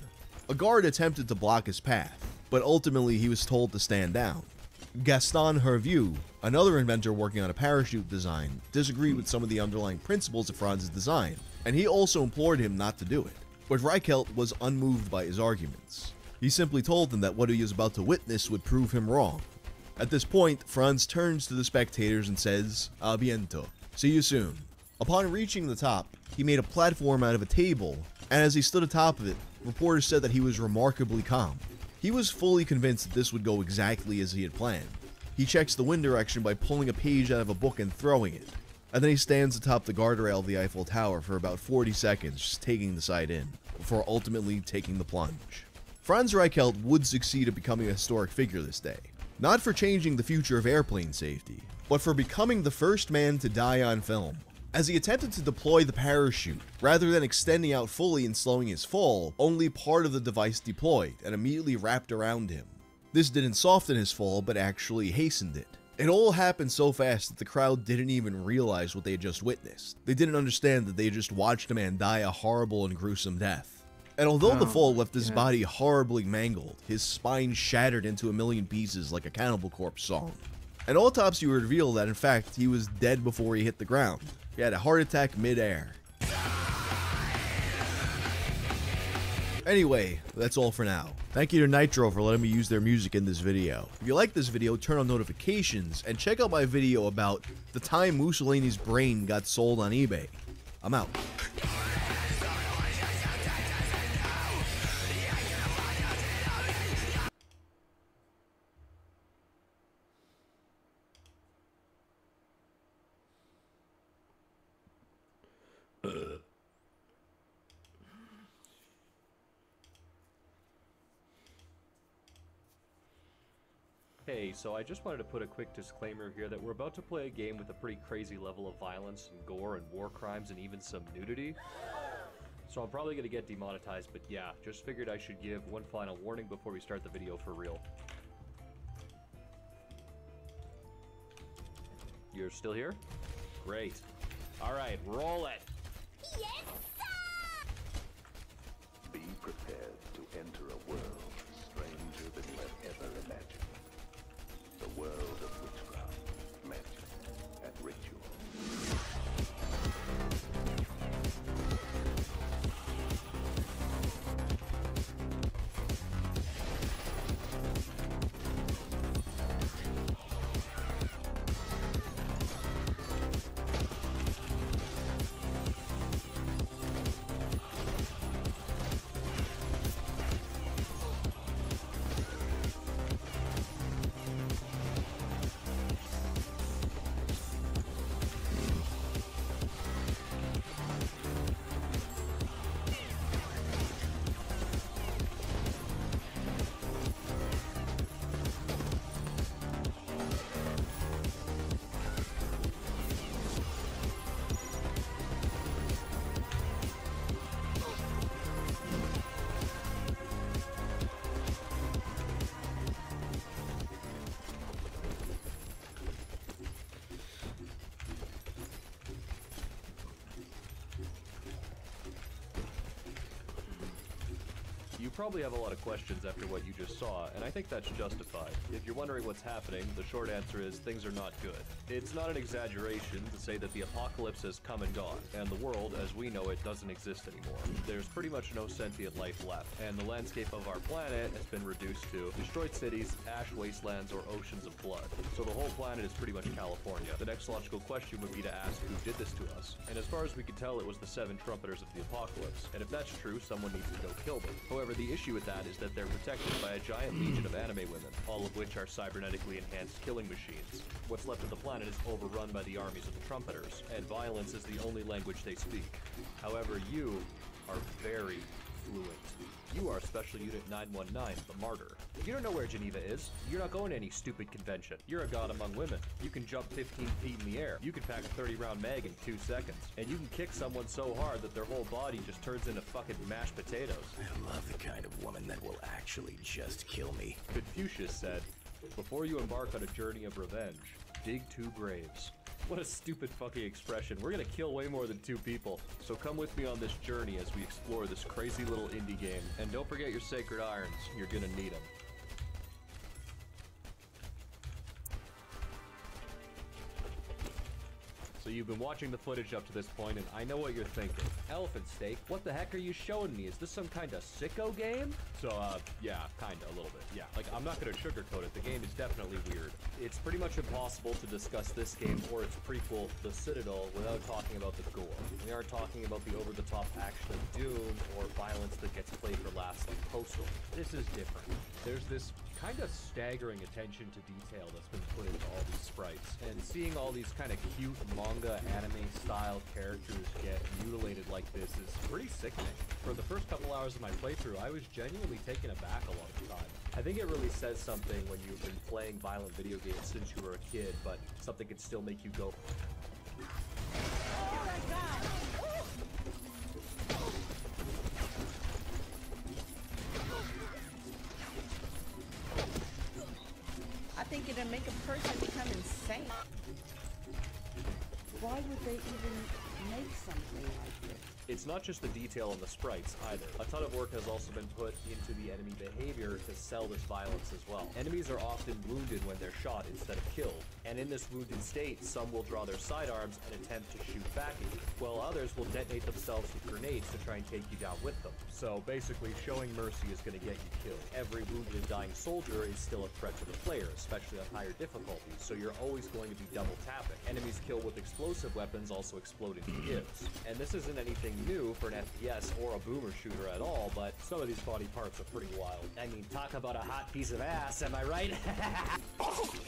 A guard attempted to block his path, but ultimately he was told to stand down. Gaston Hervieux, another inventor working on a parachute design, disagreed with some of the underlying principles of Franz's design, and he also implored him not to do it. But Reichelt was unmoved by his arguments. He simply told them that what he was about to witness would prove him wrong. At this point, Franz turns to the spectators and says, "A bientôt. See you soon." Upon reaching the top, he made a platform out of a table, and as he stood atop of it, reporters said that he was remarkably calm. He was fully convinced that this would go exactly as he had planned. He checks the wind direction by pulling a page out of a book and throwing it, and then he stands atop the guardrail of the Eiffel Tower for about 40 seconds, just taking the sight in, before ultimately taking the plunge. Franz Reichelt would succeed at becoming a historic figure this day, not for changing the future of airplane safety, but for becoming the first man to die on film. As he attempted to deploy the parachute, rather than extending out fully and slowing his fall, only part of the device deployed and immediately wrapped around him. This didn't soften his fall, but actually hastened it. It all happened so fast that the crowd didn't even realize what they had just witnessed. They didn't understand that they had just watched a man die a horrible and gruesome death. And although the fall left his body horribly mangled, his spine shattered into a million pieces like a Cannibal Corpse song. An autopsy would reveal that in fact he was dead before he hit the ground. He had a heart attack mid-air. Anyway, that's all for now. Thank you to Nitro for letting me use their music in this video. If you like this video, turn on notifications and check out my video about the time Mussolini's brain got sold on eBay. I'm out. Hey, so I just wanted to put a quick disclaimer here that we're about to play a game with a pretty crazy level of violence and gore and war crimes and even some nudity. So I'm probably going to get demonetized, but yeah, just figured I should give one final warning before we start the video for real. You're still here? Great. Alright, roll it! Yes, sir! Be prepared to enter a world stranger than you have ever imagined. The world of witchcraft, magic, and ritual. You probably have a lot of questions after what you just saw, and I think that's justified. If you're wondering what's happening, the short answer is things are not good. It's not an exaggeration to say that the apocalypse has come and gone, and the world, as we know it, doesn't exist anymore. There's pretty much no sentient life left, and the landscape of our planet has been reduced to destroyed cities, ash wastelands, or oceans of blood. So the whole planet is pretty much California. The next logical question would be to ask who did this to us, and as far as we can tell, it was the 7 trumpeters of the apocalypse, and if that's true, someone needs to go kill them. However, the issue with that is that they're protected by a giant legion of anime women, all of which are cybernetically enhanced killing machines. What's left of the planet is overrun by the armies of the trumpeters, and violence is the only language they speak. However, you are very fluent. You are Special Unit 919, the Martyr. You don't know where Geneva is. You're not going to any stupid convention. You're a god among women. You can jump 15 feet in the air. You can pack a 30-round mag in 2 seconds. And you can kick someone so hard that their whole body just turns into fucking mashed potatoes. I love the kind of woman that will actually just kill me. Confucius said, "Before you embark on a journey of revenge, dig 2 graves." What a stupid fucking expression. We're gonna kill way more than 2 people. So come with me on this journey as we explore this crazy little indie game. And don't forget your sacred irons. You're gonna need them. So you've been watching the footage up to this point, and I know what you're thinking. Elephant Steak, what the heck are you showing me? Is this some kind of sicko game? So, yeah, kinda, a little bit, yeah. Like, I'm not gonna sugarcoat it, the game is definitely weird. It's pretty much impossible to discuss this game or its prequel, The Citadel, without talking about the gore. We aren't talking about the over-the-top action of Doom, or violence that gets played for laughs like Postal. This is different. There's this kind of staggering attention to detail that's been put into all these sprites, and seeing all these kind of cute manga anime style characters get mutilated like this is pretty sickening. For the first couple hours of my playthrough, I was genuinely taken aback a lot of the time. I think it really says something when you've been playing violent video games since you were a kid, but something can still make you go, oh my god! I think it'll make a person become insane. Why would they even make something like this? It's not just the detail on the sprites, either. A ton of work has also been put into the enemy behavior to sell this violence as well. Enemies are often wounded when they're shot instead of killed, and in this wounded state, some will draw their sidearms and attempt to shoot back at you, while others will detonate themselves with grenades to try and take you down with them. So basically, showing mercy is going to get you killed. Every wounded and dying soldier is still a threat to the player, especially on higher difficulties, so you're always going to be double tapping. Enemies killed with explosive weapons also explode into gives. And this isn't anything new for an FPS or a boomer shooter at all, but some of these body parts are pretty wild. I mean, talk about a hot piece of ass, am I right?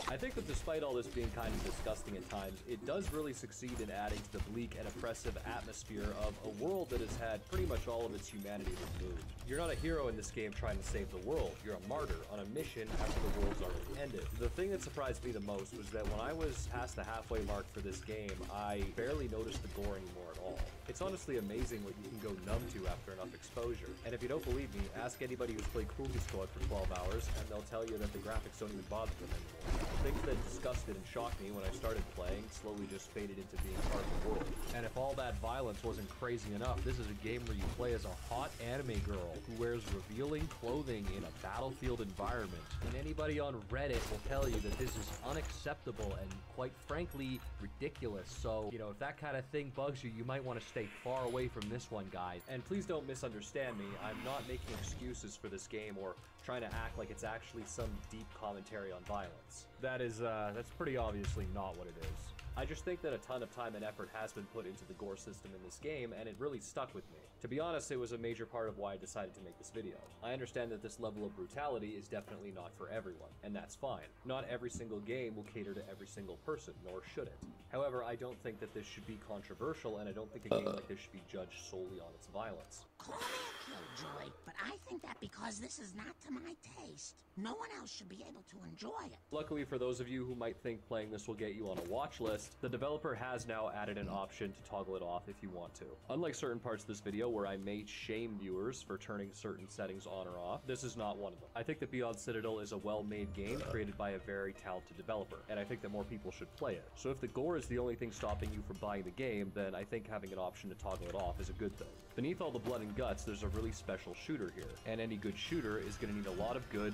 I think that despite all this being kind of disgusting at times, it does really succeed in adding to the bleak and oppressive atmosphere of a world that has had pretty much all of its humanity removed. You're not a hero in this game trying to save the world, you're a martyr on a mission after the world's already ended. The thing that surprised me the most was that when I was past the halfway mark for this game, I barely noticed the gore anymore at all. It's honestly amazing what you can go numb to after enough exposure. And if you don't believe me, ask anybody who's played Cruelty Squad for 12 hours, and they'll tell you that the graphics don't even bother them anymore. Things that disgusted and shocked me when I started playing slowly just faded into being part of the world. And if all that violence wasn't crazy enough, this is a game where you play as a hot anime girl who wears revealing clothing in a battlefield environment. And anybody on Reddit will tell you that this is unacceptable and quite frankly ridiculous. So, you know, if that kind of thing bugs you, you might want to stay far away from this one, guys. And please don't misunderstand me. I'm not making excuses for this game or trying to act like it's actually some deep commentary on violence. That's pretty obviously not what it is. I just think that a ton of time and effort has been put into the gore system in this game, and it really stuck with me. To be honest, it was a major part of why I decided to make this video. I understand that this level of brutality is definitely not for everyone, and that's fine. Not every single game will cater to every single person, nor should it. However, I don't think that this should be controversial, and I don't think a game like this should be judged solely on its violence. Call me a killjoy, but I think that because this is not to my taste, no one else should be able to enjoy it. Luckily for those of you who might think playing this will get you on a watch list, the developer has now added an option to toggle it off if you want to. Unlike certain parts of this video where I may shame viewers for turning certain settings on or off, this is not one of them. I think that Beyond Citadel is a well-made game created by a very talented developer, and I think that more people should play it. So if the gore is the only thing stopping you from buying the game, then I think having an option to toggle it off is a good thing. Beneath all the blood and guts, there's a really special shooter here, and any good shooter is going to need a lot of good...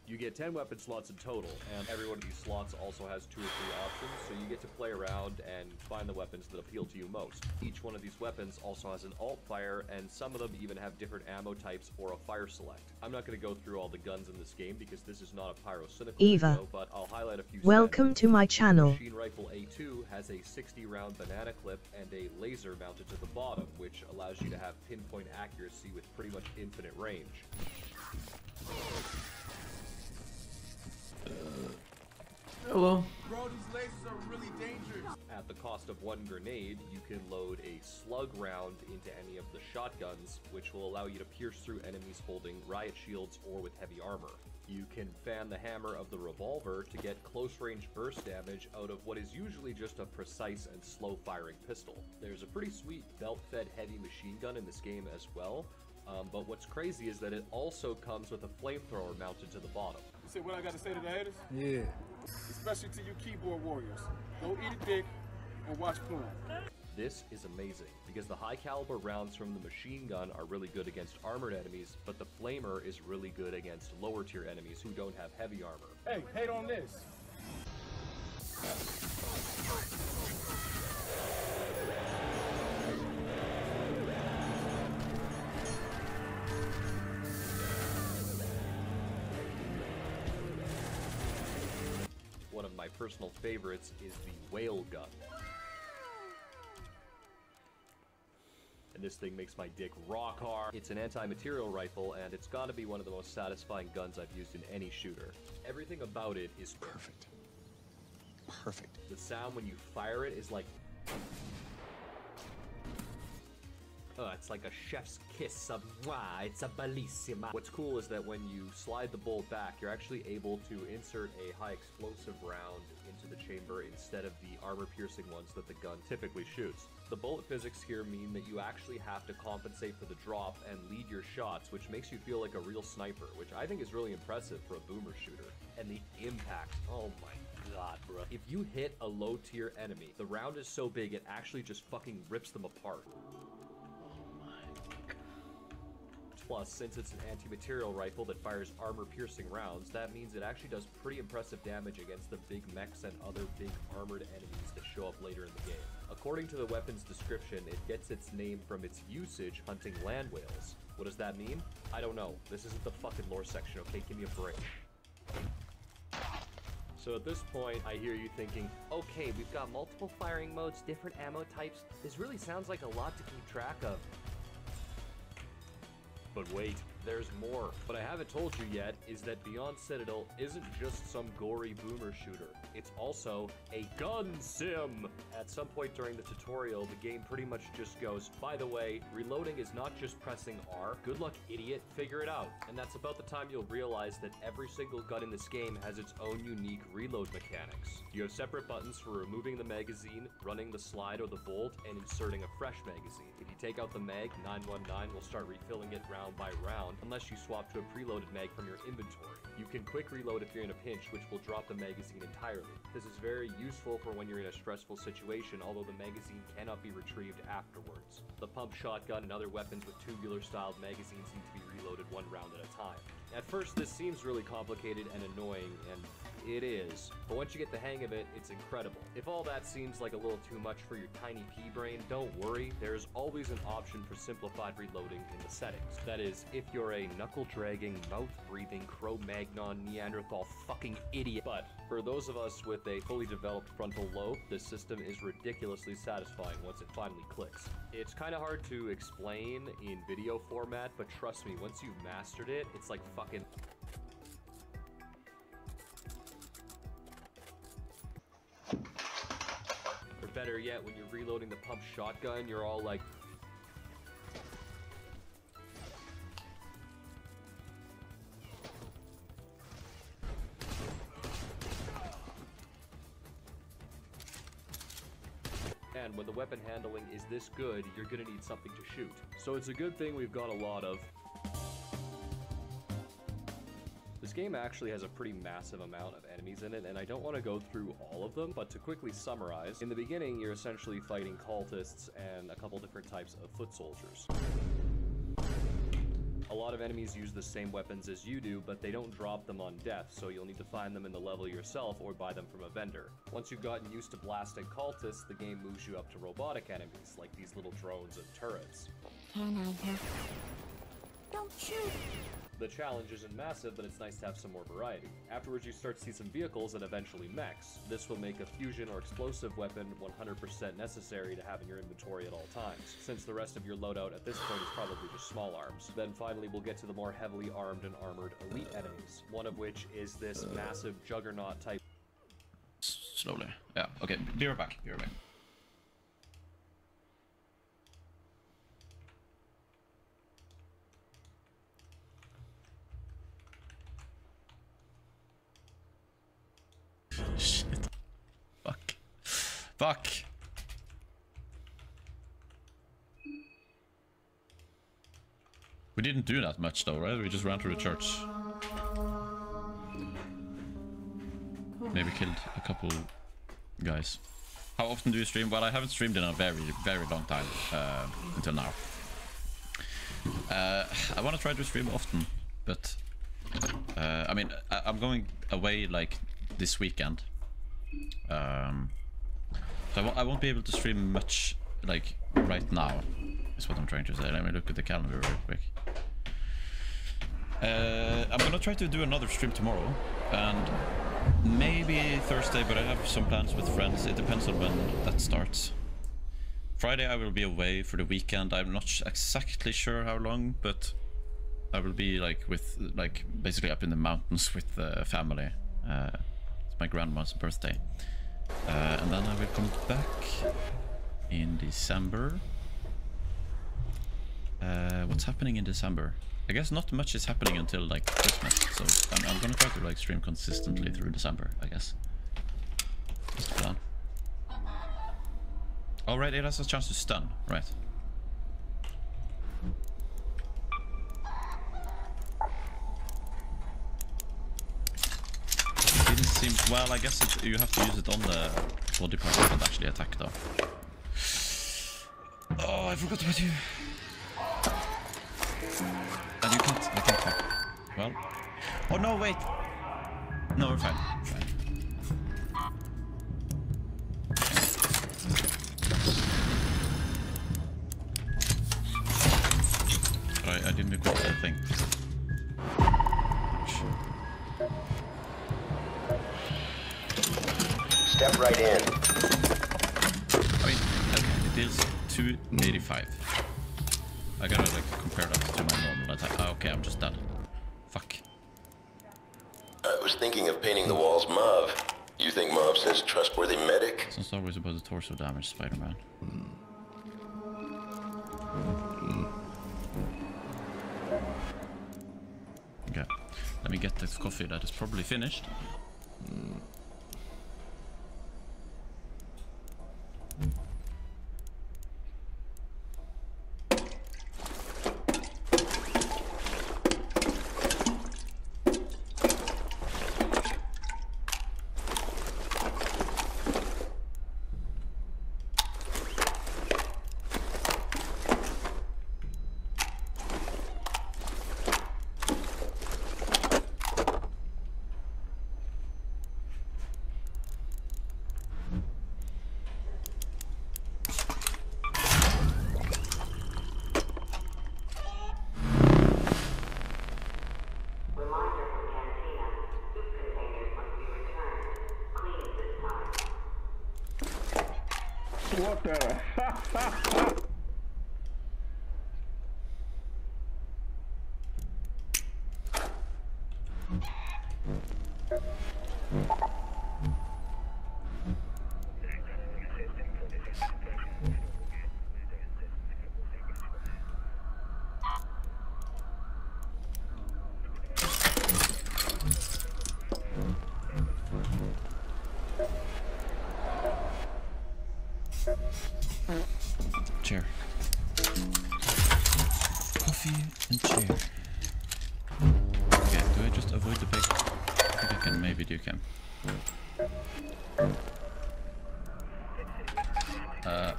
You get 10 weapon slots in total, and every one of these slots also has 2 or 3 options, so you get to play around and find the weapons that appeal to you most. Each one of these weapons also has an alt fire, and some of them even have different ammo types or a fire select. I'm not going to go through all the guns in this game because this is not a pyrocynical video, but I'll highlight a few. Welcome to my channel. The machine rifle A2 has a 60-round banana clip and a laser mounted to the bottom, which allows you to have pinpoint accuracy with pretty much infinite range. Hello. Bro, these lasers are really dangerous. At the cost of 1 grenade, you can load a slug round into any of the shotguns, which will allow you to pierce through enemies holding riot shields or with heavy armor. You can fan the hammer of the revolver to get close-range burst damage out of what is usually just a precise and slow-firing pistol. There's a pretty sweet belt-fed heavy machine gun in this game as well, but what's crazy is that it also comes with a flamethrower mounted to the bottom. You see what I got to say to the haters? Yeah. Especially to you keyboard warriors. Go eat a dick and watch porn. This is amazing, because the high caliber rounds from the machine gun are really good against armored enemies, but the flamer is really good against lower tier enemies who don't have heavy armor. Hey, hate on this. One of my personal favorites is the whale gun. And this thing makes my dick rock hard. It's an anti-material rifle, and it's gotta be one of the most satisfying guns I've used in any shooter. Everything about it is perfect. Perfect. The sound when you fire it is like... it's like a chef's kiss of mwah, it's a bellissima. What's cool is that when you slide the bolt back, you're actually able to insert a high explosive round into the chamber instead of the armor-piercing ones that the gun typically shoots. The bullet physics here mean that you actually have to compensate for the drop and lead your shots, which makes you feel like a real sniper, which I think is really impressive for a boomer shooter. And the impact, oh my god, bro. If you hit a low-tier enemy, the round is so big it actually just fucking rips them apart. Plus, since it's an anti-material rifle that fires armor-piercing rounds, that means it actually does pretty impressive damage against the big mechs and other big armored enemies that show up later in the game. According to the weapon's description, it gets its name from its usage hunting land whales. What does that mean? I don't know. This isn't the fucking lore section, okay? Give me a break. So at this point, I hear you thinking, okay, we've got multiple firing modes, different ammo types. This really sounds like a lot to keep track of. But wait, there's more. What I haven't told you yet is that Beyond Citadel isn't just some gory boomer shooter. It's also a gun sim. At some point during the tutorial, the game pretty much just goes, by the way, reloading is not just pressing R. Good luck, idiot. Figure it out. And that's about the time you'll realize that every single gun in this game has its own unique reload mechanics. You have separate buttons for removing the magazine, running the slide or the bolt, and inserting a fresh magazine. If you take out the mag, 919 will start refilling it round by round, unless you swap to a preloaded mag from your inventory. You can quick reload if you're in a pinch, which will drop the magazine entirely. This is very useful for when you're in a stressful situation, although the magazine cannot be retrieved afterwards. The pump shotgun and other weapons with tubular-styled magazines need to be reloaded one round at a time. At first, this seems really complicated and annoying, and it is, but once you get the hang of it, it's incredible. If all that seems like a little too much for your tiny pea brain, don't worry, there's always an option for simplified reloading in the settings. That is, if you're a knuckle-dragging, mouth-breathing, Cro-Magnon, Neanderthal fucking idiot. But for those of us with a fully developed frontal lobe, this system is ridiculously satisfying once it finally clicks. It's kind of hard to explain in video format, but trust me, once you've mastered it, it's like fucking... Or better yet, when you're reloading the pump shotgun, you're all like... And when the weapon handling is this good, you're gonna need something to shoot. So it's a good thing we've got a lot of This game actually has a pretty massive amount of enemies in it, and I don't want to go through all of them, but to quickly summarize, in the beginning you're essentially fighting cultists and a couple different types of foot soldiers. A lot of enemies use the same weapons as you do, but they don't drop them on death, so you'll need to find them in the level yourself or buy them from a vendor. Once you've gotten used to blasting cultists, the game moves you up to robotic enemies, like these little drones and turrets. Can I have... Don't shoot! The challenge isn't massive, but it's nice to have some more variety. Afterwards, you start to see some vehicles and eventually mechs. This will make a fusion or explosive weapon 100% necessary to have in your inventory at all times, since the rest of your loadout at this point is probably just small arms. Then finally, we'll get to the more heavily armed and armored elite enemies, one of which is this massive juggernaut type. Slowly. Yeah, okay, be right back, be right back. Shit. Fuck. Fuck. We didn't do that much though, right? We just ran through the church. Maybe killed a couple guys. How often do you stream? Well, I haven't streamed in a very, very long time until now. I want to try to stream often, but I mean, I'm going away like this weekend, so I won't be able to stream much like right now, is what I'm trying to say. Let me look at the calendar real quick. I'm gonna try to do another stream tomorrow and maybe Thursday, but I have some plans with friends. It depends on when that starts. Friday I will be away for the weekend. I'm not exactly sure how long, but I will be like basically up in the mountains with the family. It's my grandma's birthday, and then I will come back in December. What's happening in December? I guess not much is happening until like Christmas, so I'm gonna try to like stream consistently through December, I guess. That's the plan. All right, it has a chance to stun, right? Didn't seem well. I guess you have to use it on the body part that actually attack, though. Oh, I forgot about you. And you can't. I can't talk. Well. Oh no! Wait. No, we're fine. We're fine. I didn't equip that thing. Step right in. I mean, it deals 285. I gotta like compare that to my normal attack. Oh, okay, I'm just dead. Fuck. I was thinking of painting the walls mauve. You think mauve says trustworthy medic? It's not always about the torso damage, Spider-Man. Okay, let me get this coffee that is probably finished. What the? Chair. Coffee and chair. Okay, do I just avoid the pig. I think I can maybe do cam.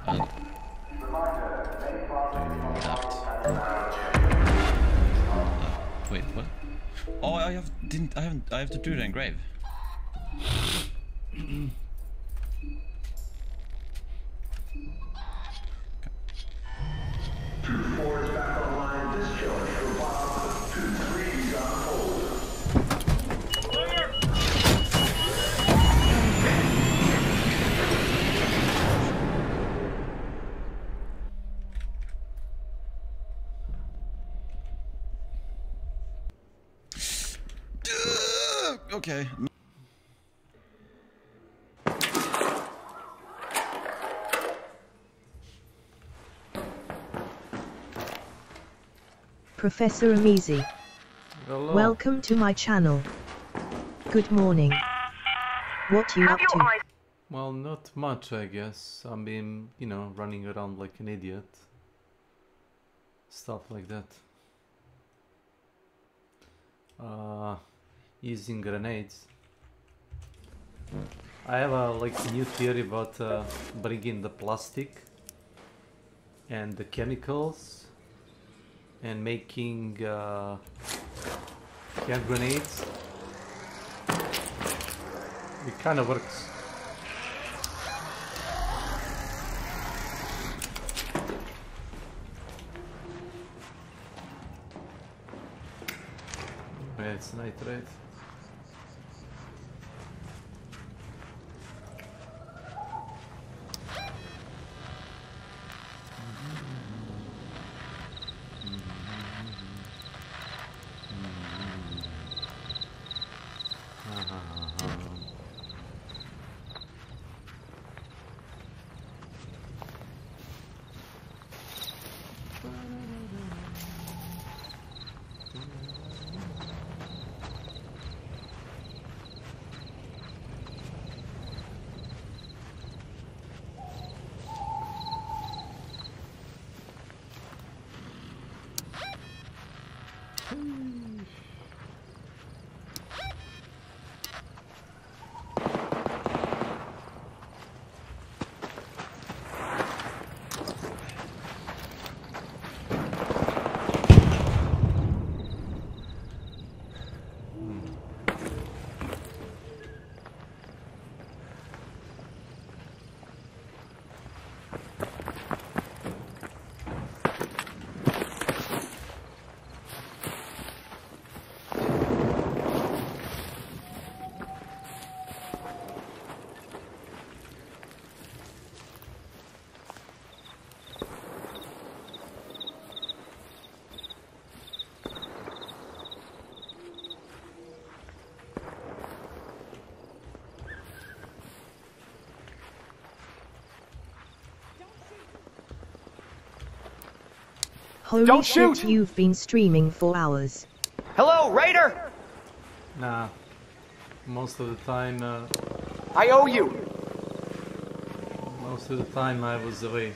I'll do that. Wait, what? Oh, I have to do the engrave. Okay. Professor Amizi. Hello. Welcome to my channel. Good morning. What you up to? Well, not much, I guess. I mean, you know, running around like an idiot. Stuff like that. Using grenades. I have a new theory about bringing the plastic and the chemicals and making hand grenades. It kind of works. Yeah, it's nitrate. Holy Don't shit, shoot! you've been streaming for hours. Hello, Raider! Nah. Most of the time, I owe you! most of the time I was away.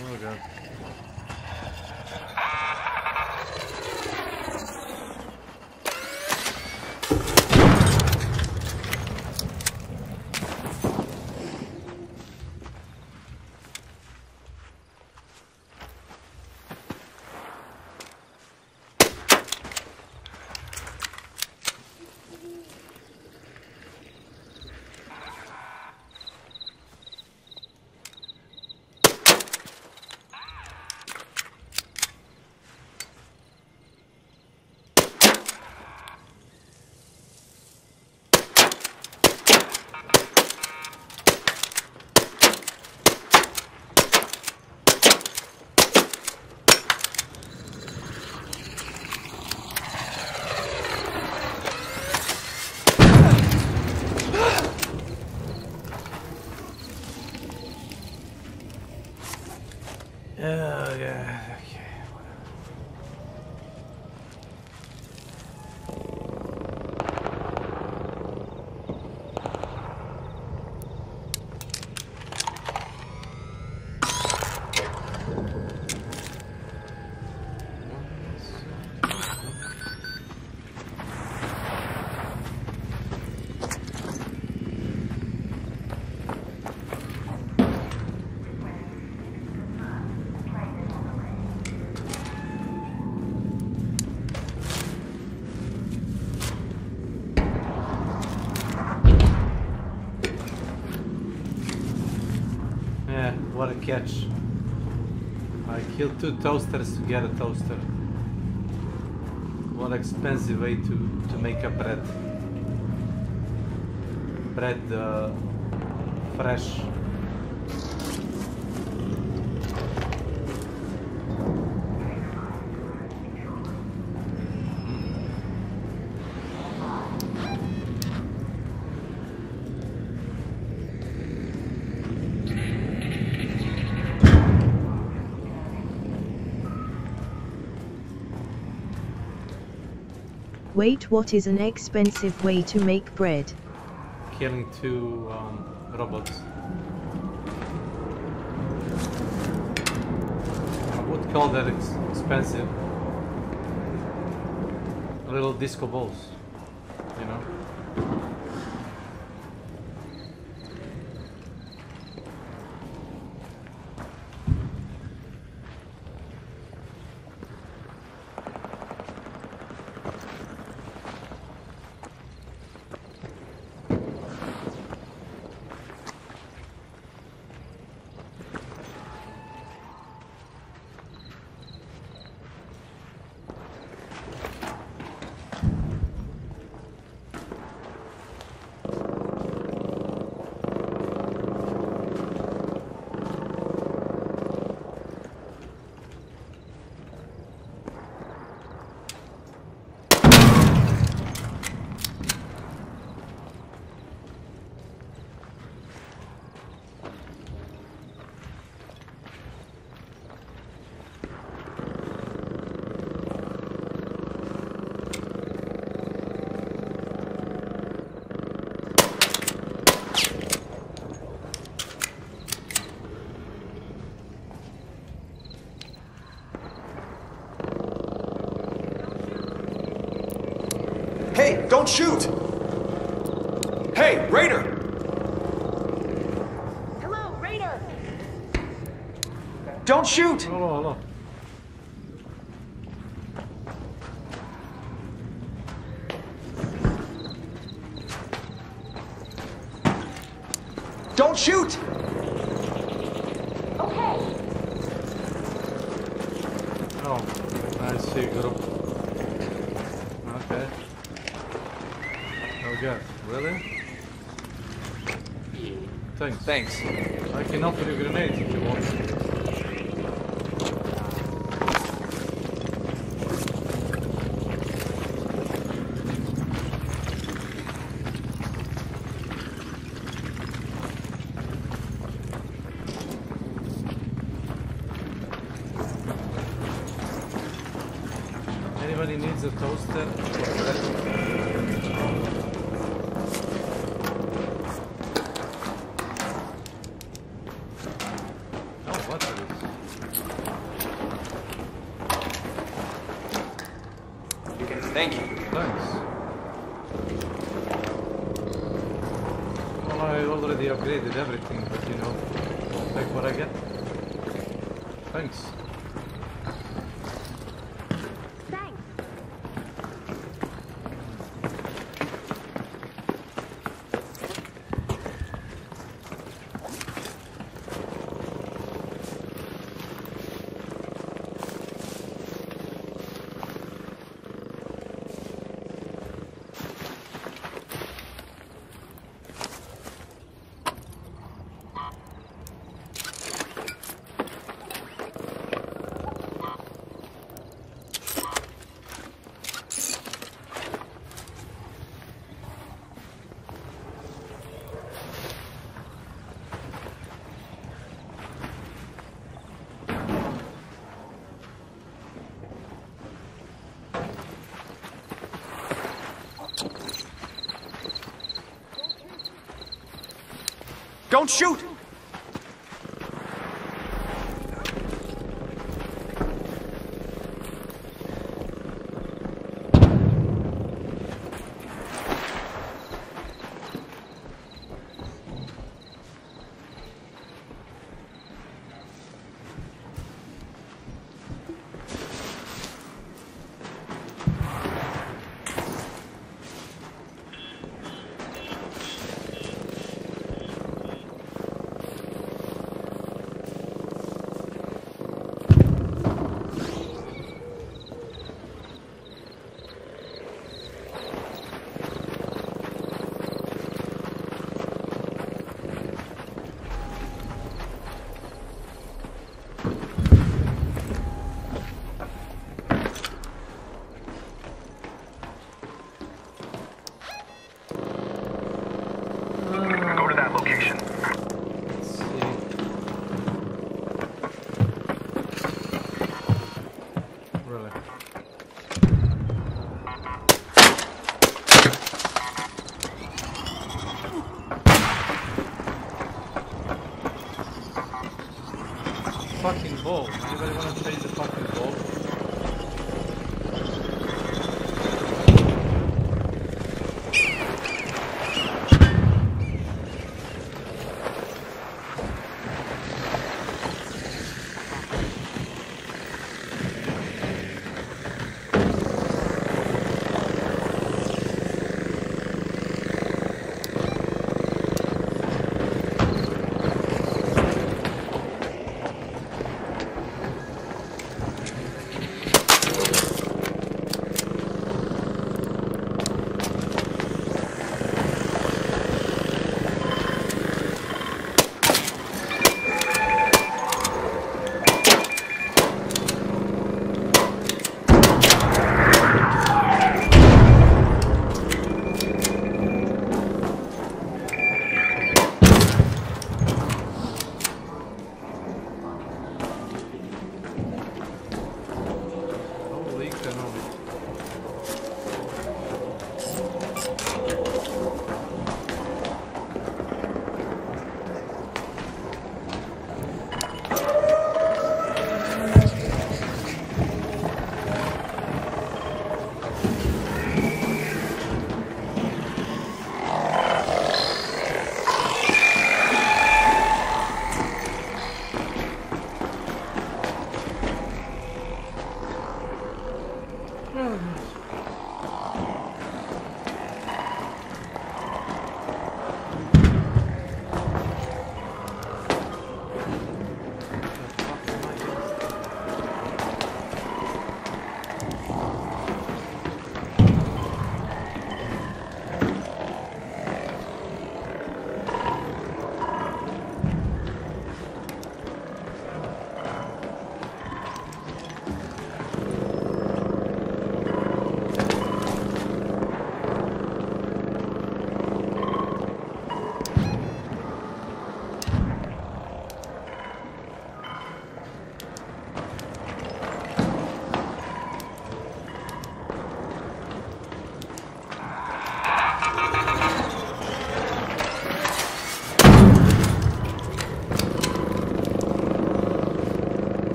Oh god. Oh yeah, okay, whatever. What a catch. I killed 2 toasters to get a toaster. What expensive way to make a bread. Bread fresh. Wait, what is an expensive way to make bread? Killing 2 robots. I would call that expensive. Little disco balls, you know? Hey, don't shoot! Hey, Raider! Hello, Raider! Don't shoot! Hello, hello. Don't shoot! Okay. Oh, I see, group. Okay. Oh god, really? Thanks. Thanks. I can offer you grenades if you want. Anybody needs a toaster? Oh, what's this? Thank you. Thanks. Well, I already upgraded everything, but you know, I'll take what I get. Thanks. Don't shoot! fucking bow. Anybody wanna trade the fucking bow?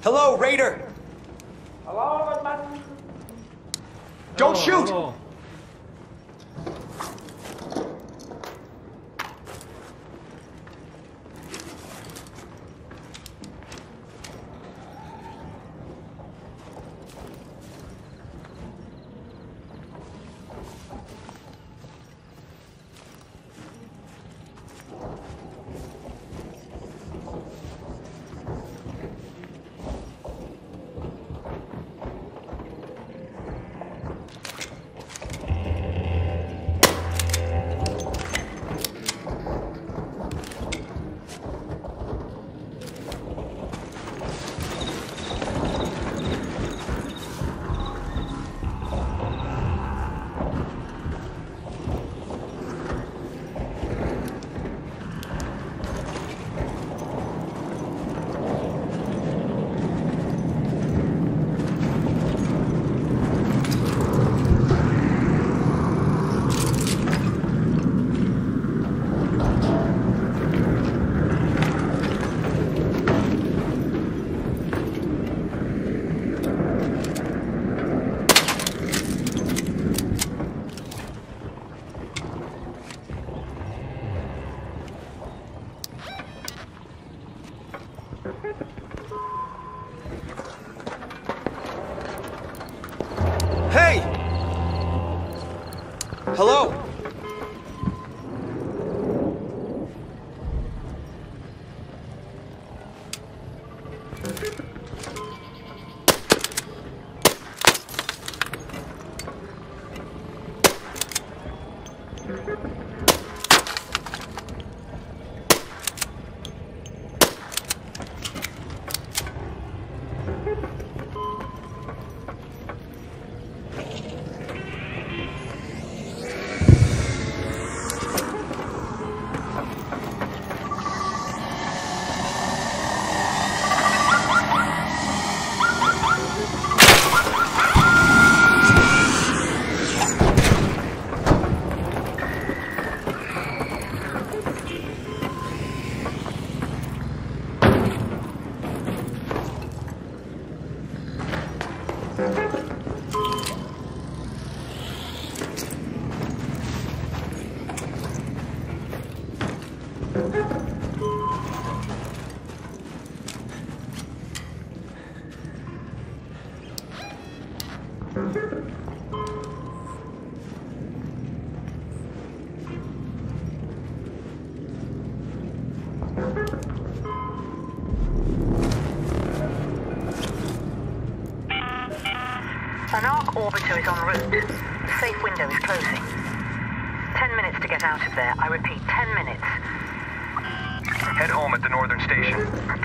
Hello, Raider! Hello, man. Don't shoot! Hello. Hey! Hello? An arc orbiter is en route. The safe window is closing. 10 minutes to get out of there. I repeat, 10 minutes. Head home at the northern station.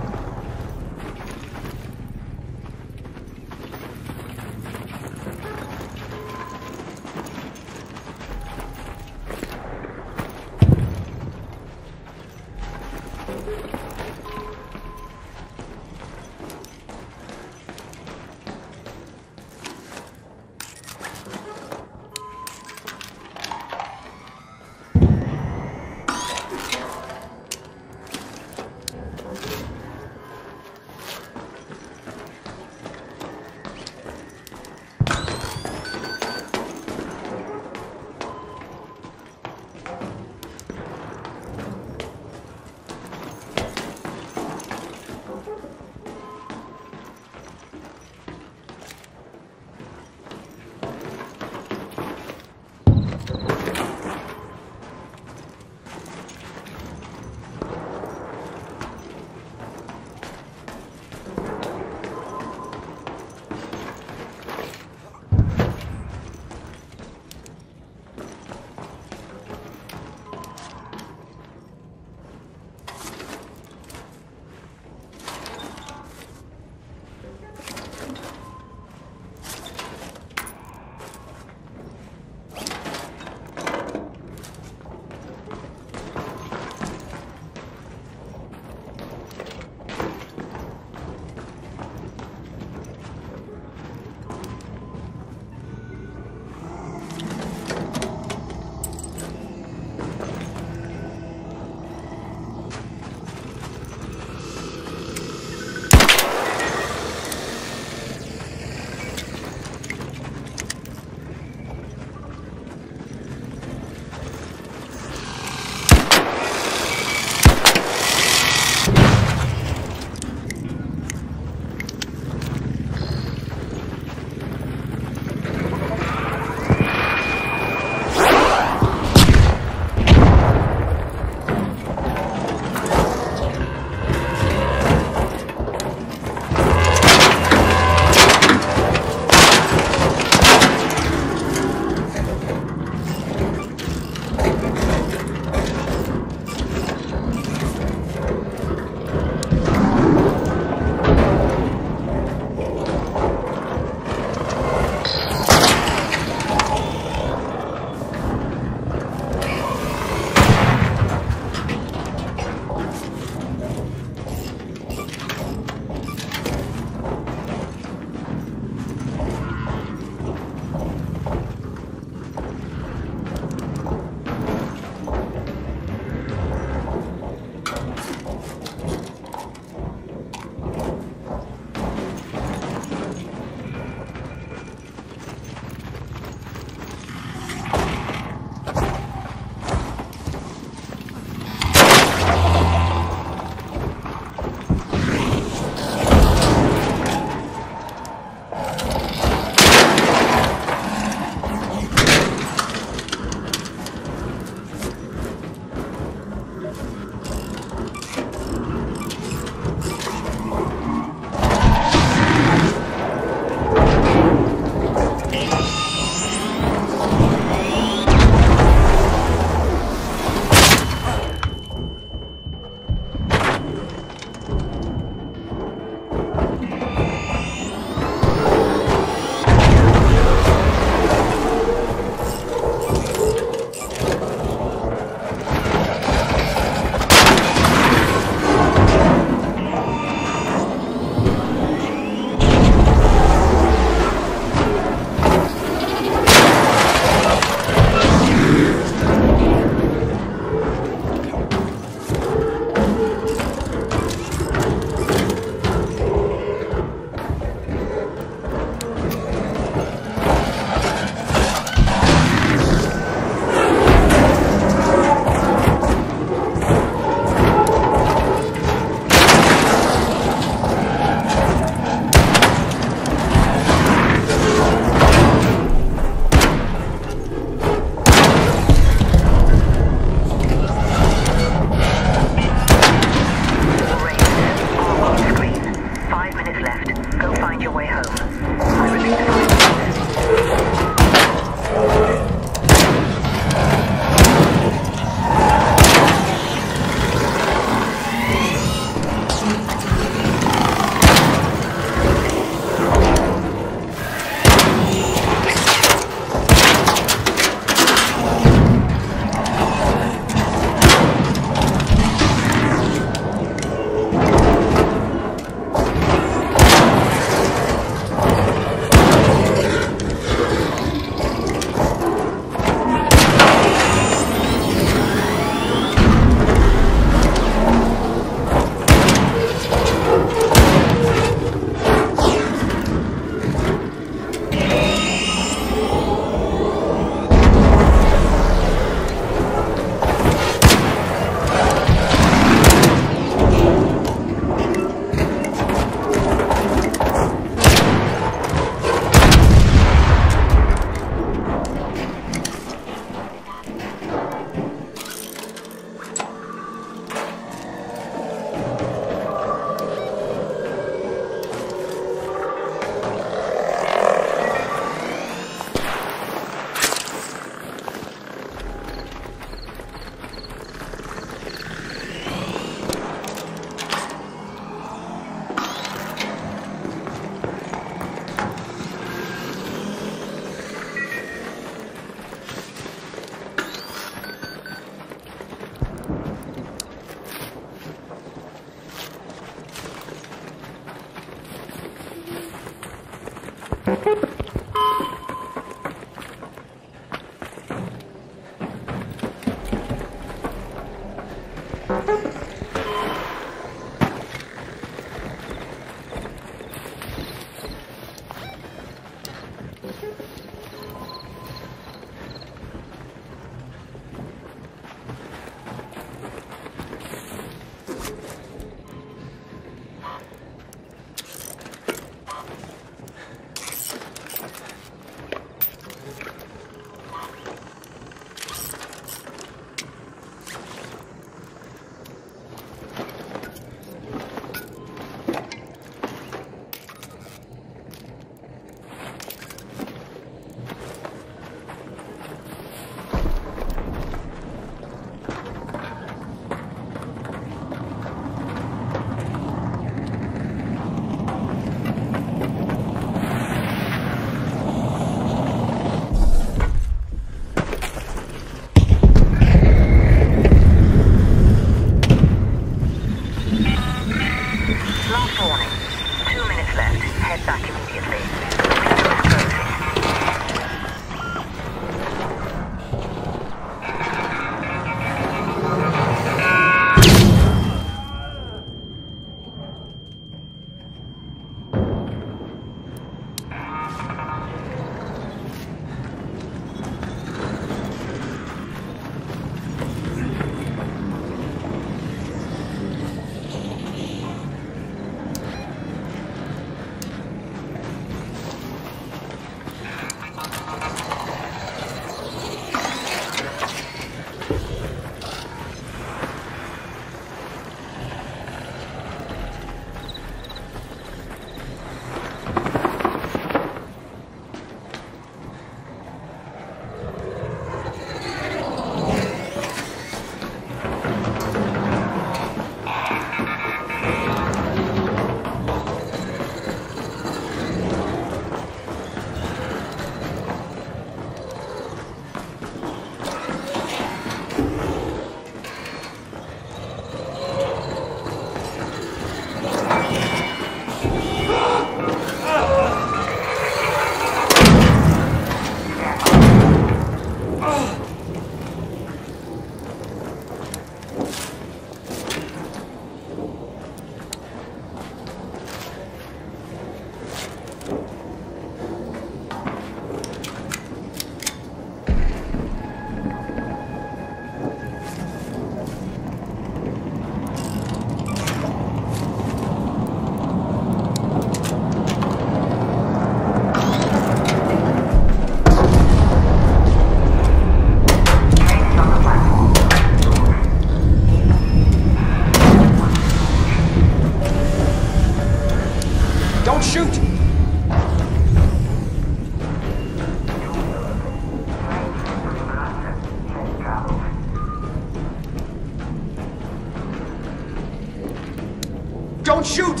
Don't shoot!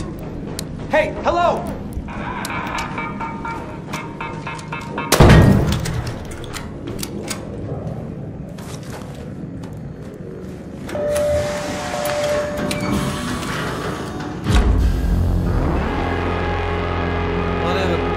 Hey, hello! Whatever.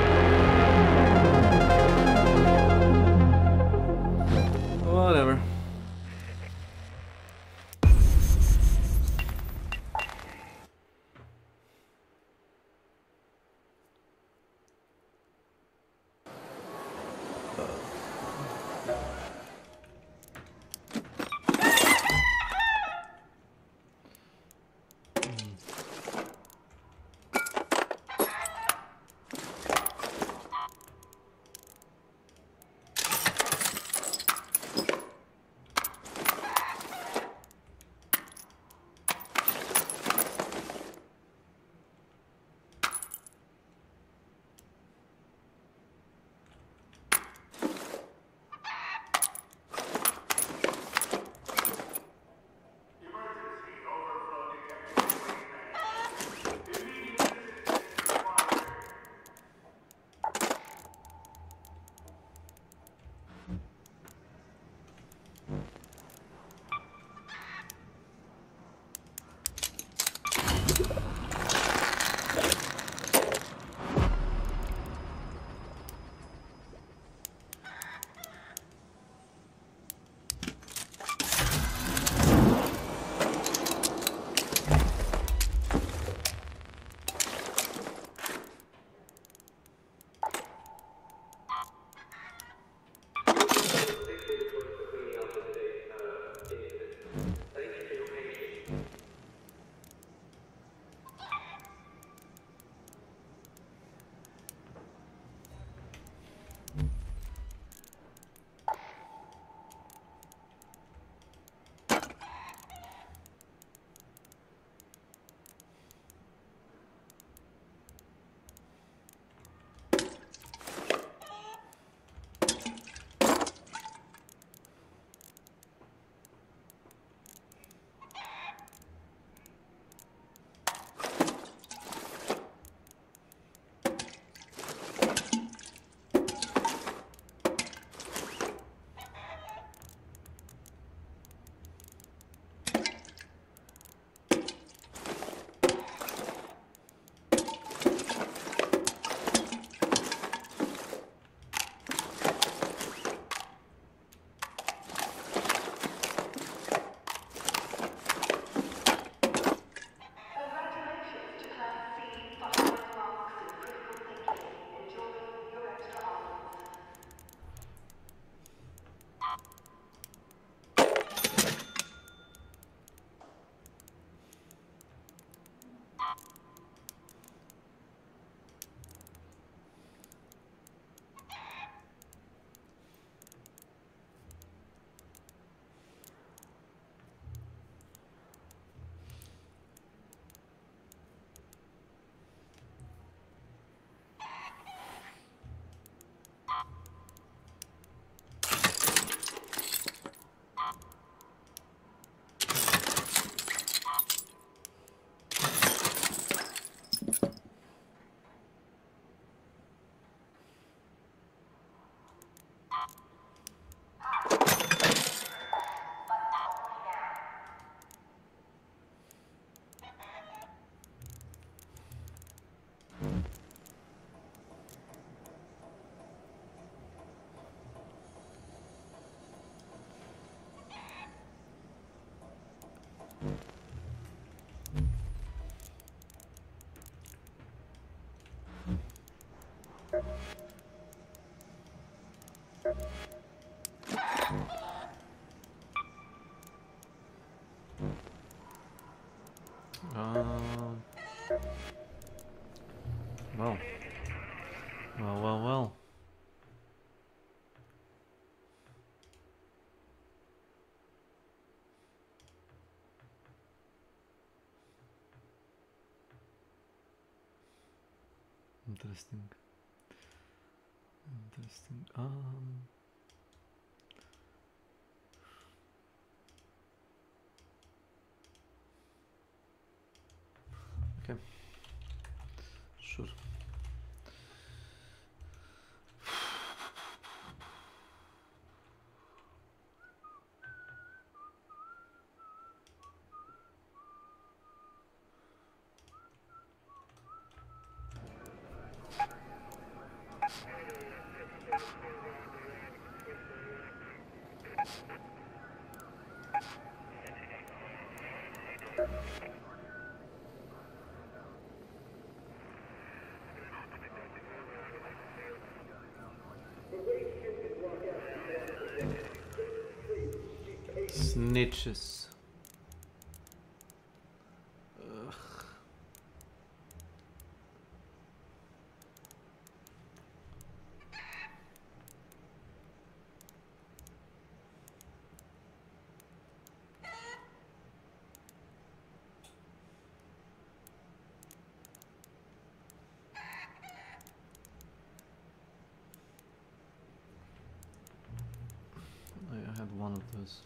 Well. Interesting. Okay. Snitches. Ugh. I had one of those.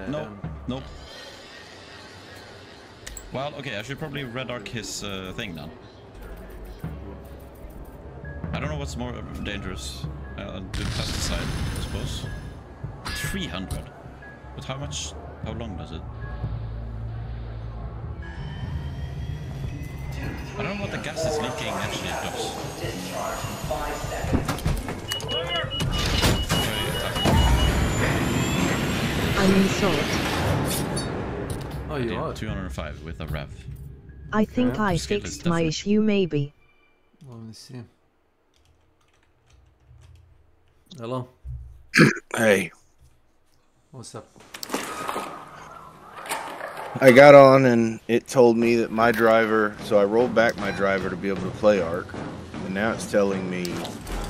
No, nope. Well, okay, I should probably red arc his thing now. I don't know what's more dangerous. I'll do the pesticide, I suppose. 300. But how much? How long does it? I don't know what the gas is leaking actually does. I'm in salt. Oh, you are? 205 with a rev. I think Yeah. I Skill is fixed my different. issue maybe. Let me see. Hello. Hey, What's up? I got on and it told me that my driver, so I rolled back my driver to be able to play ARC, and now it's telling me,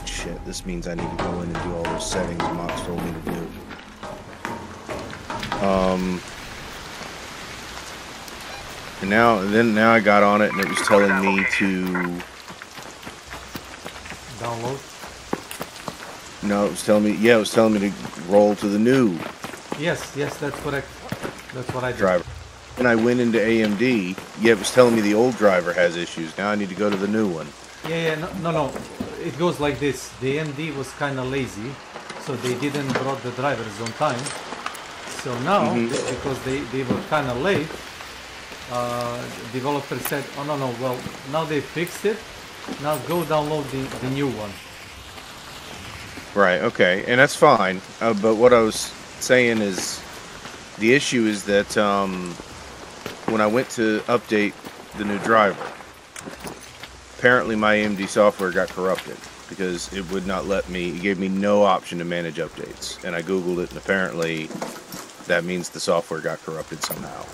shit, this means I need to go in and do all those settings Mox told me to do. And now I got on it and it was telling me to Download? no, it was telling me, yeah, it was telling me to roll to the new Yes, that's correct. That's what I did. driver. And I went into AMD, yeah, it was telling me the old driver has issues. Now I need to go to the new one. Yeah, no. It goes like this. The MD was kind of lazy, so they didn't brought the drivers on time. So now, because they were kind of late, developer said, oh no, well, now they fixed it. Now go download the new one. Right, okay, and that's fine. But what I was saying is, the issue is that when I went to update the new driver, apparently my AMD software got corrupted because it would not let me, it gave me no option to manage updates. And I Googled it, and apparently that means the software got corrupted somehow.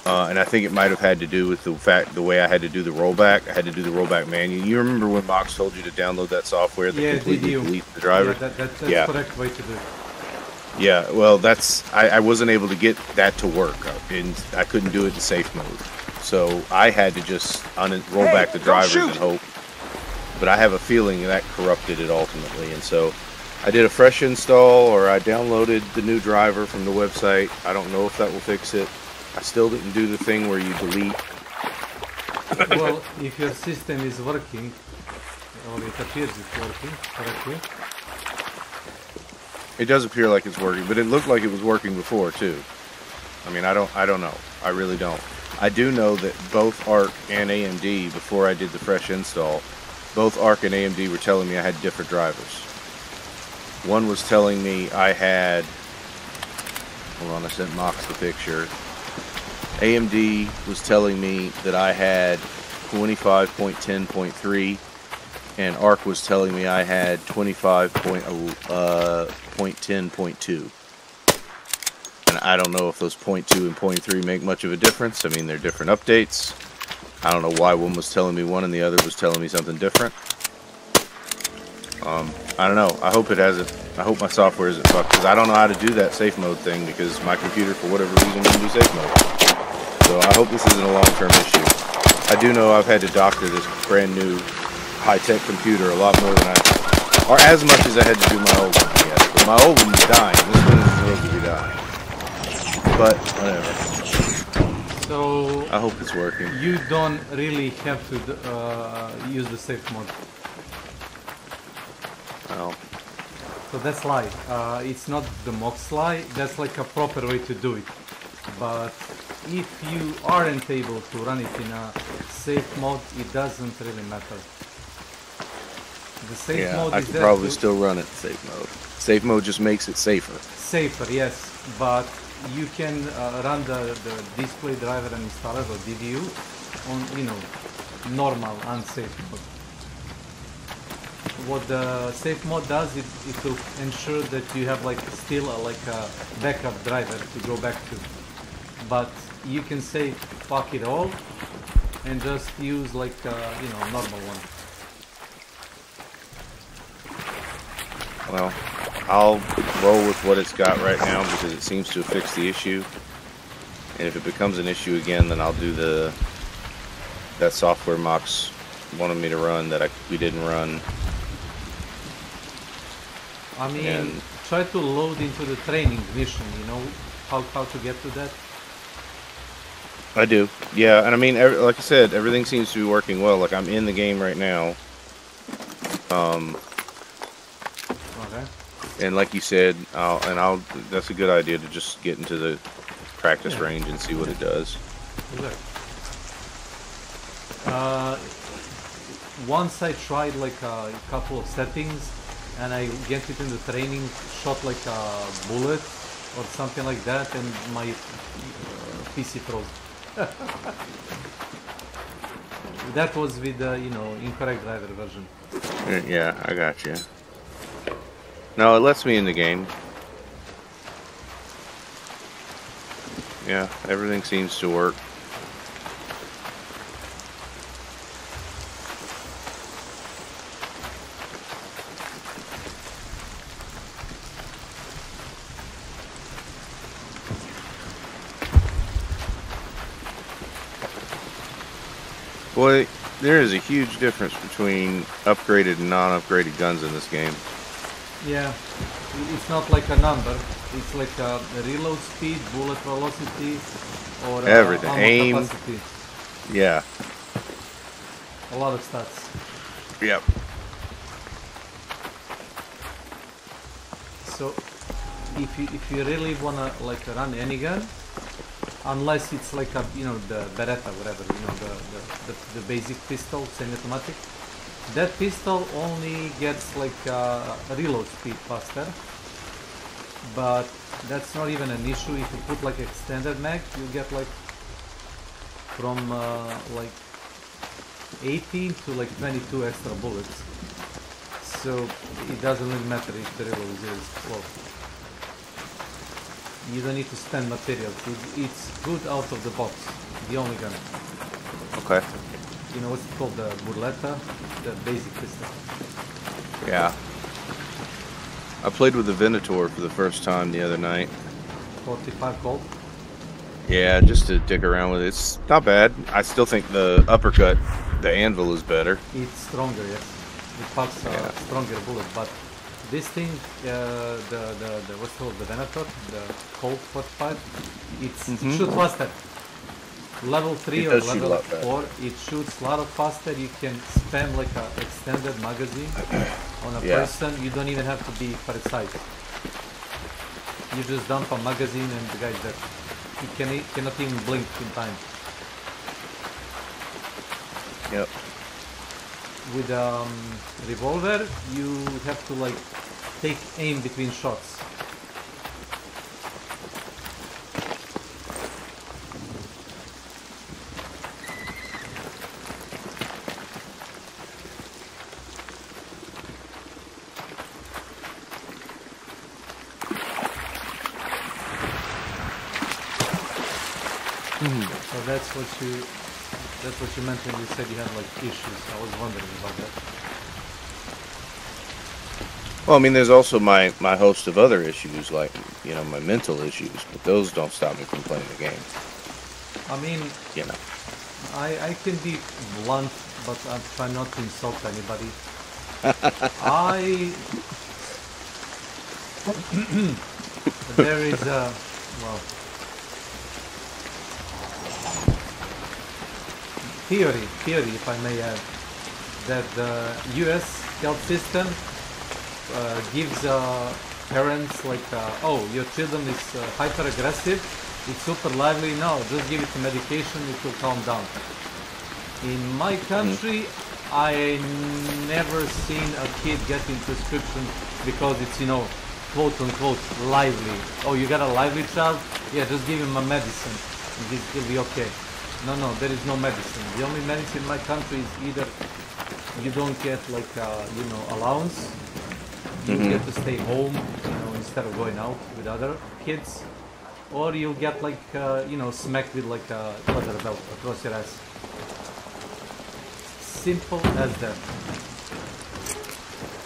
And I think it might have had to do with the way I had to do the rollback. I had to do the rollback manually. You remember when Mox told you to download that software that completely deletes the driver? Yeah, that's the correct way to do it. Yeah, well, I wasn't able to get that to work, and I couldn't do it in safe mode. So I had to just roll back the drivers and hope. But I have a feeling that corrupted it ultimately, and so I did a fresh install, or I downloaded the new driver from the website. I don't know if that will fix it. I still didn't do the thing where you delete. Well, if your system is working, or it appears it's working correctly. It does appear like it's working, but it looked like it was working before too. I mean, I don't know. I really don't. I do know that both ARC and AMD, before I did the fresh install, both ARC and AMD were telling me I had different drivers. One was telling me I had, hold on, I sent Mox the picture. AMD was telling me that I had 25.10.3, and ARC was telling me I had 25.10.2. And I don't know if those 0.2 and 0.3 make much of a difference. I mean, they're different updates. I don't know why one was telling me one and the other was telling me something different. I don't know. I hope it hasn't. I hope my software isn't fucked, because I don't know how to do that safe mode thing, because my computer, for whatever reason, won't do safe mode. So I hope this isn't a long-term issue. I do know I've had to doctor this brand new high-tech computer a lot more than or as much as I had to do my old one, yes. But my old one was dying. This one isn't supposed to be dying. But whatever. So I hope it's working. You don't really have to use the safe mode. Well. So that's lie. It's not the mox lie. That's like a proper way to do it. But if you aren't able to run it in a safe mode, it doesn't really matter. The safe mode I is could there probably to still run it in safe mode. Safe mode just makes it safer. safer, yes, but you can run the display driver and installer or DVU on, you know, normal unsafe mode. What the safe mode does, it will ensure that you have like still like a backup driver to go back to, but you can say fuck it all and just use like you know, normal one. Well, I'll roll with what it's got right now because it seems to have fixed the issue. And if it becomes an issue again, then I'll do that software Mox wanted me to run that we didn't run. I mean, try to load into the training mission, you know, how to get to that? I do, yeah, and I mean, like I said, everything seems to be working well. Like, I'm in the game right now. Okay. And like you said, that's a good idea to just get into the practice range and see what it does. Once I tried like a couple of settings and I get it in the training, shot like a bullet or something like that, and my PC froze. That was with the, you know, incorrect driver version. Yeah, I got you. No, it lets me in the game. Yeah, everything seems to work. Boy, there is a huge difference between upgraded and non-upgraded guns in this game. Yeah, it's not like a number. It's like a reload speed, bullet velocity, or everything. Ammo Aim. capacity. Yeah. A lot of stats. Yep. So, if you really wanna like run any gun, unless it's like a, you know, the Beretta, whatever, you know, the basic pistol, semi-automatic. That pistol only gets like a reload speed faster, but that's not even an issue. If you put like extended mag, you get like from like 18 to like 22 extra bullets. So it doesn't really matter if the reload is slow. You don't need to spend materials. It's good out of the box. The only gun. Okay. You know what's it called? The burletta, the basic pistol. Yeah. I played with the Venator for the first time the other night. 45 gold. Yeah, just to dick around with it. It's not bad. I still think the uppercut, the anvil, is better. It's stronger, yes. It packs a stronger bullet, but this thing, the what's it called, the Venator, the Colt 45, it shoots faster. Level 3 or level 4, it shoots a lot faster. You can spam like a extended magazine on a person. You don't even have to be precise. You just dump a magazine and the guy's dead. He cannot even blink in time. Yep. With revolver, you have to like take aim between shots. So that's what you meant when you said you had like issues. I was wondering about that. Well, I mean, there's also my host of other issues, like, you know, my mental issues, but those don't stop me from playing the game. I mean, you know, I can be blunt, but I try not to insult anybody. There is a, well, theory, if I may add, that the US health system gives parents like, oh, your children is hyper aggressive, it's super lively, no, just give it the medication, it will calm down. In my country, I never seen a kid getting prescription because it's, you know, quote unquote lively. Oh, you got a lively child? Yeah, just give him a medicine and he'll be okay. No, there is no medicine. The only medicine in my country is either you don't get like you know, allowance, you get to stay home, you know, instead of going out with other kids, or you'll get like you know, smacked with like a leather belt across your ass. Simple as that.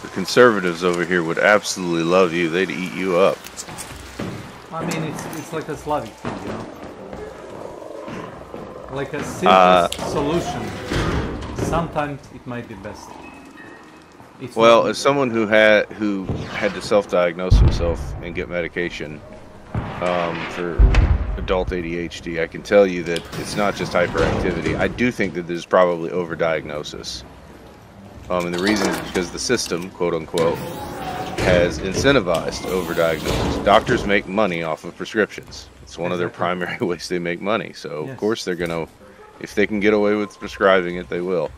the conservatives over here would absolutely love you. They'd eat you up. I mean, it's like a Slavic thing, you know, like a simple solution. Sometimes it might be best. It's well, as someone who had to self-diagnose himself and get medication for adult ADHD, I can tell you that it's not just hyperactivity. I do think that there's probably overdiagnosis. And the reason is because the system, quote unquote, has incentivized overdiagnosis. Doctors make money off of prescriptions. It's one of their primary ways they make money. So of course they're gonna, if they can get away with prescribing it, they will.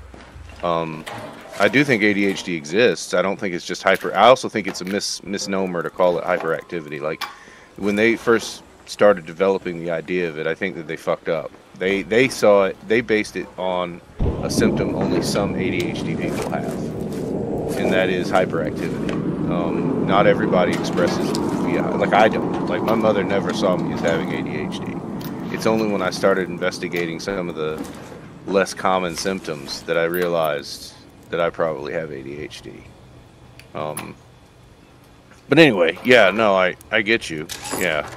I do think ADHD exists. I don't think it's just hyper. I also think it's a misnomer to call it hyperactivity. Like when they first started developing the idea of it, I think that they fucked up. They saw it. They based it on a symptom only some ADHD people have, and that is hyperactivity. Not everybody expresses it. Like I don't. Like my mother never saw me as having ADHD. It's only when I started investigating some of the less common symptoms that I realized that I probably have ADHD. But anyway, yeah, no, I get you. Yeah.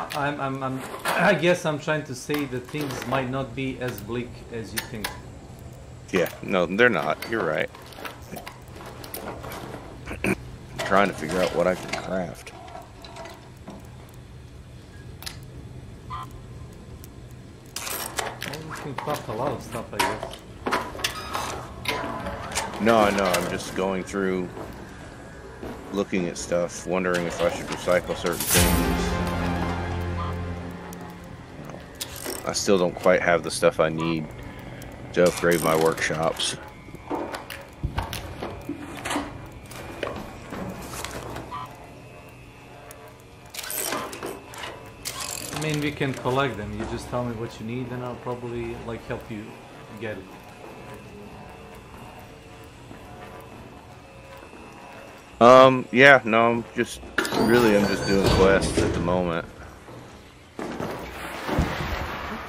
I guess I'm trying to say that things might not be as bleak as you think. Yeah, no, they're not. You're right. I'm trying to figure out what I can craft. Well, you can craft a lot of stuff, I guess. No, I know. I'm just going through, looking at stuff, wondering if I should recycle certain things. I still don't quite have the stuff I need to upgrade my workshops. I mean, we can collect them. You just tell me what you need and I'll probably like help you get it. Yeah, no, I'm just doing quests at the moment.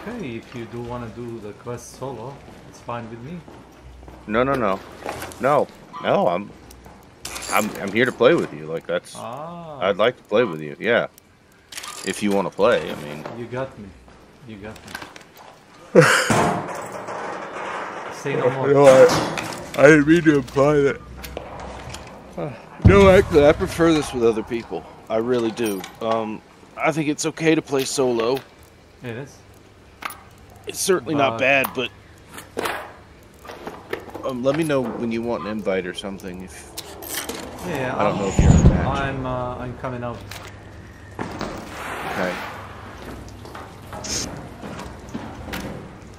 Okay, if you do want to do the quest solo, it's fine with me. No, I'm here to play with you. Like that's, I'd like to play with you. Yeah, if you want to play. I mean, you got me. You got me. Say no more. No, I didn't mean to imply that. No, actually, I prefer this with other people. I really do. I think it's okay to play solo. It is. It's certainly not bad, but let me know when you want an invite or something. If yeah, I don't know if you're in the match. I'm coming out. Okay.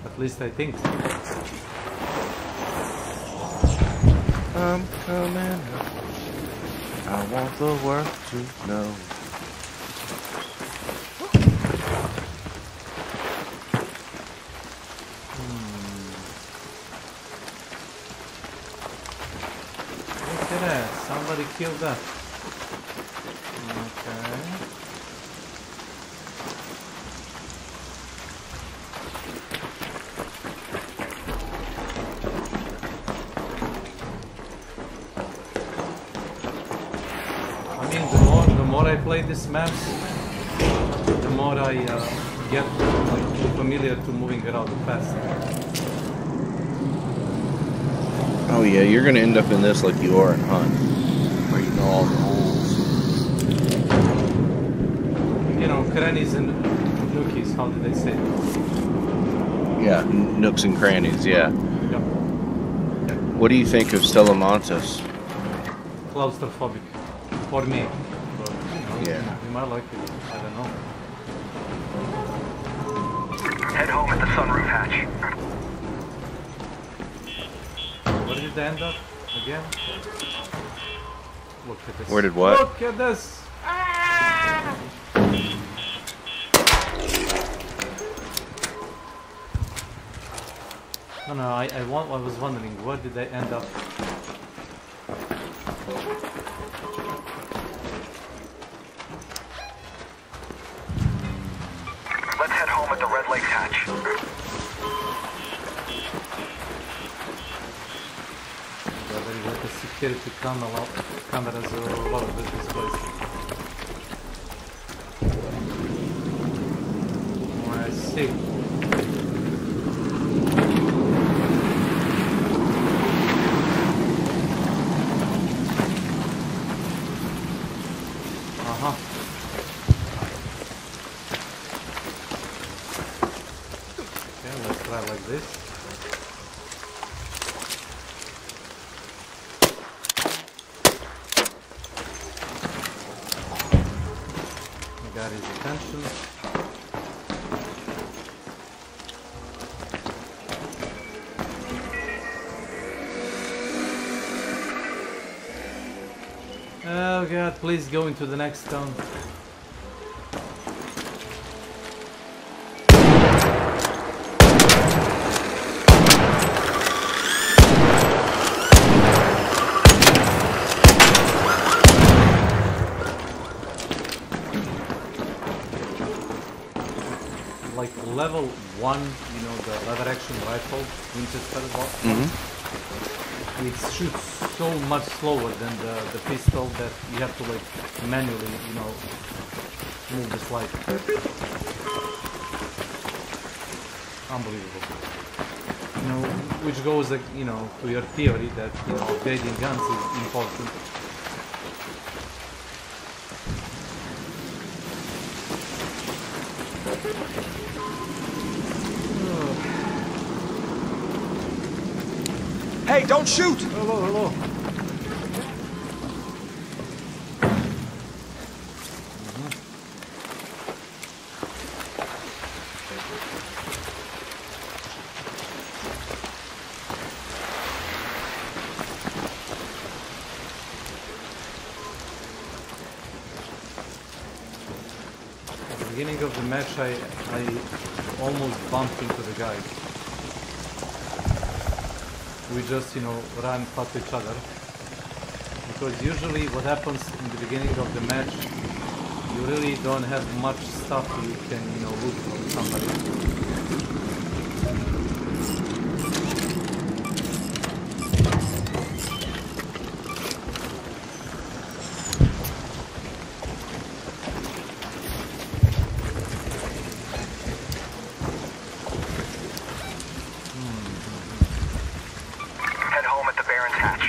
At least I think. I'm coming out. I want the world to know. Look at that, somebody killed that. Okay. mean, the more I play this maps, the more I get like familiar to moving around fast. Oh yeah, you're gonna end up in this like you are in Hunt, where you know all the rules. You know, crannies and nookies, how did they say it? Yeah, nooks and crannies, yeah. Yep. What do you think of Stellamontes? Claustrophobic. For me. But, you know, Yeah. you might like it. I don't know. Head home at the sunroof hatch. Where did they end up? Again? Look at this. Where did what? Look at this! Ah! No, I was wondering, where did they end up? Let's head home at the Red Lakes hatch. There is like a security cameras all over this place. Oh, I see. Okay, let's try like this. We got his attention. Oh god, please go into the next town. Like level 1, you know, the lever action rifle, Winchester one, it shoots so much slower than the pistol that you have to like manually, you know, move the slide. Unbelievable. You know, which goes, like, you know, to your theory that, you know, upgrading guns is important. Hey, don't shoot! Hello, hello. At the beginning of the match, I almost bumped into the guy. We just, you know, run past each other. Because usually what happens in the beginning of the match, you really don't have much stuff you can, you know, loot from somebody. Head home at the Baron's hatch.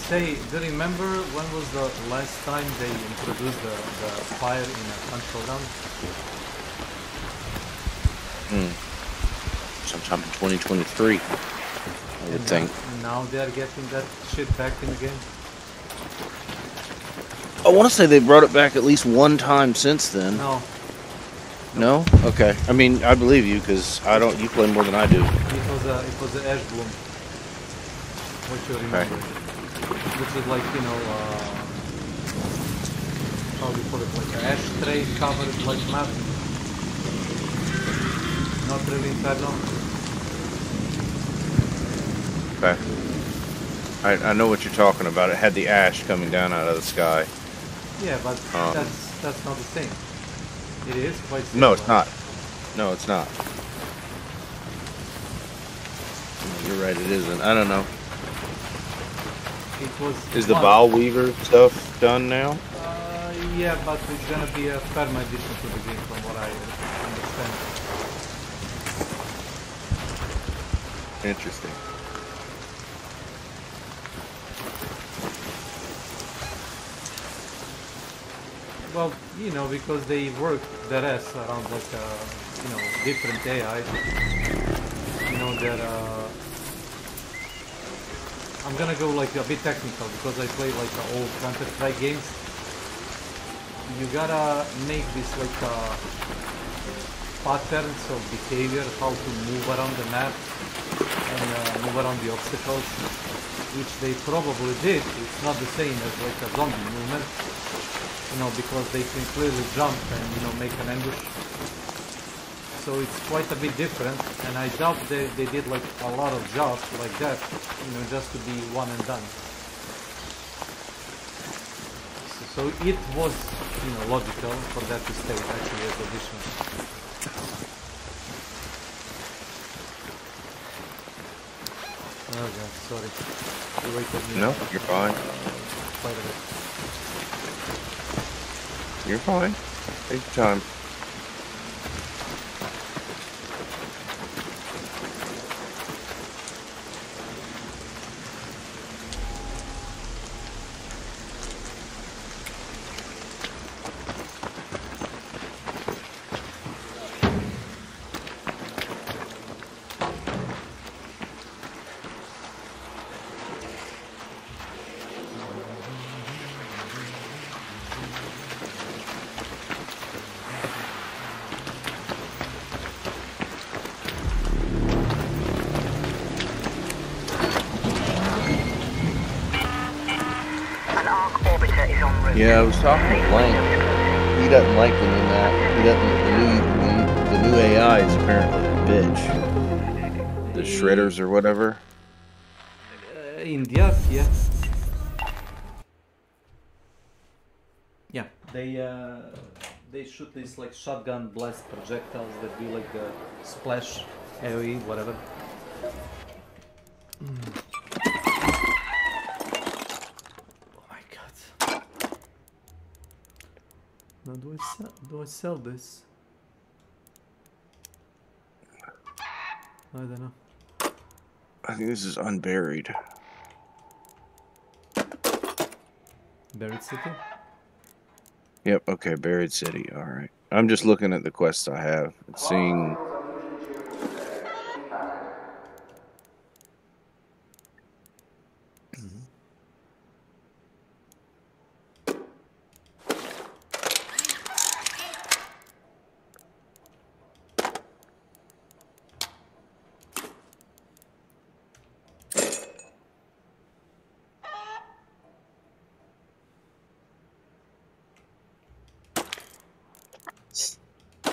Say, do you remember when was the last time they introduced the fire in a control gun? Sometime in 2023, I would think. Now they are getting that shit back in the game. I want to say they brought it back at least one time since then. No. No? Okay. I mean, I believe you because I don't. You play more than I do. It was the ash bloom. What you remember? Which is like, you know, how do you put it, like an ashtray covered like map. Not really Inferno. Okay. I know what you're talking about. It had the ash coming down out of the sky. Yeah, but that's not the same. It is quite similar. No, it's not. No, it's not. You're right, it isn't. I don't know. It was. Is the Bow Weaver stuff done now? Yeah, but it's gonna be a perma addition to the game, from what I understand. Interesting. Well, you know, because they work their ass around like, you know, different AI. You know, that I'm gonna go like a bit technical because I play like old Counter-Strike games. You gotta make this like patterns of behavior, how to move around the map and move around the obstacles, which they probably did. It's not the same as like a zombie movement. You know, because they can clearly jump and, you know, make an ambush. So it's quite a bit different, and I doubt they did like a lot of jobs like that, you know, just to be one and done. So it was, you know, logical for that to stay actually as addition. Oh god, sorry. You waited me. No, you're fine. Quite a bit. You're fine. Take your time. Yeah, I was talking to Blank. He doesn't like them in that. He doesn't. The new AI is apparently a bitch. The shredders or whatever. India, yeah. Yeah, they shoot these like shotgun blast projectiles that do like the splash, AoE, whatever. Now do I sell this? I don't know. I think this is unburied. Buried City? Yep, okay, Buried City, alright. I'm just looking at the quests I have and seeing...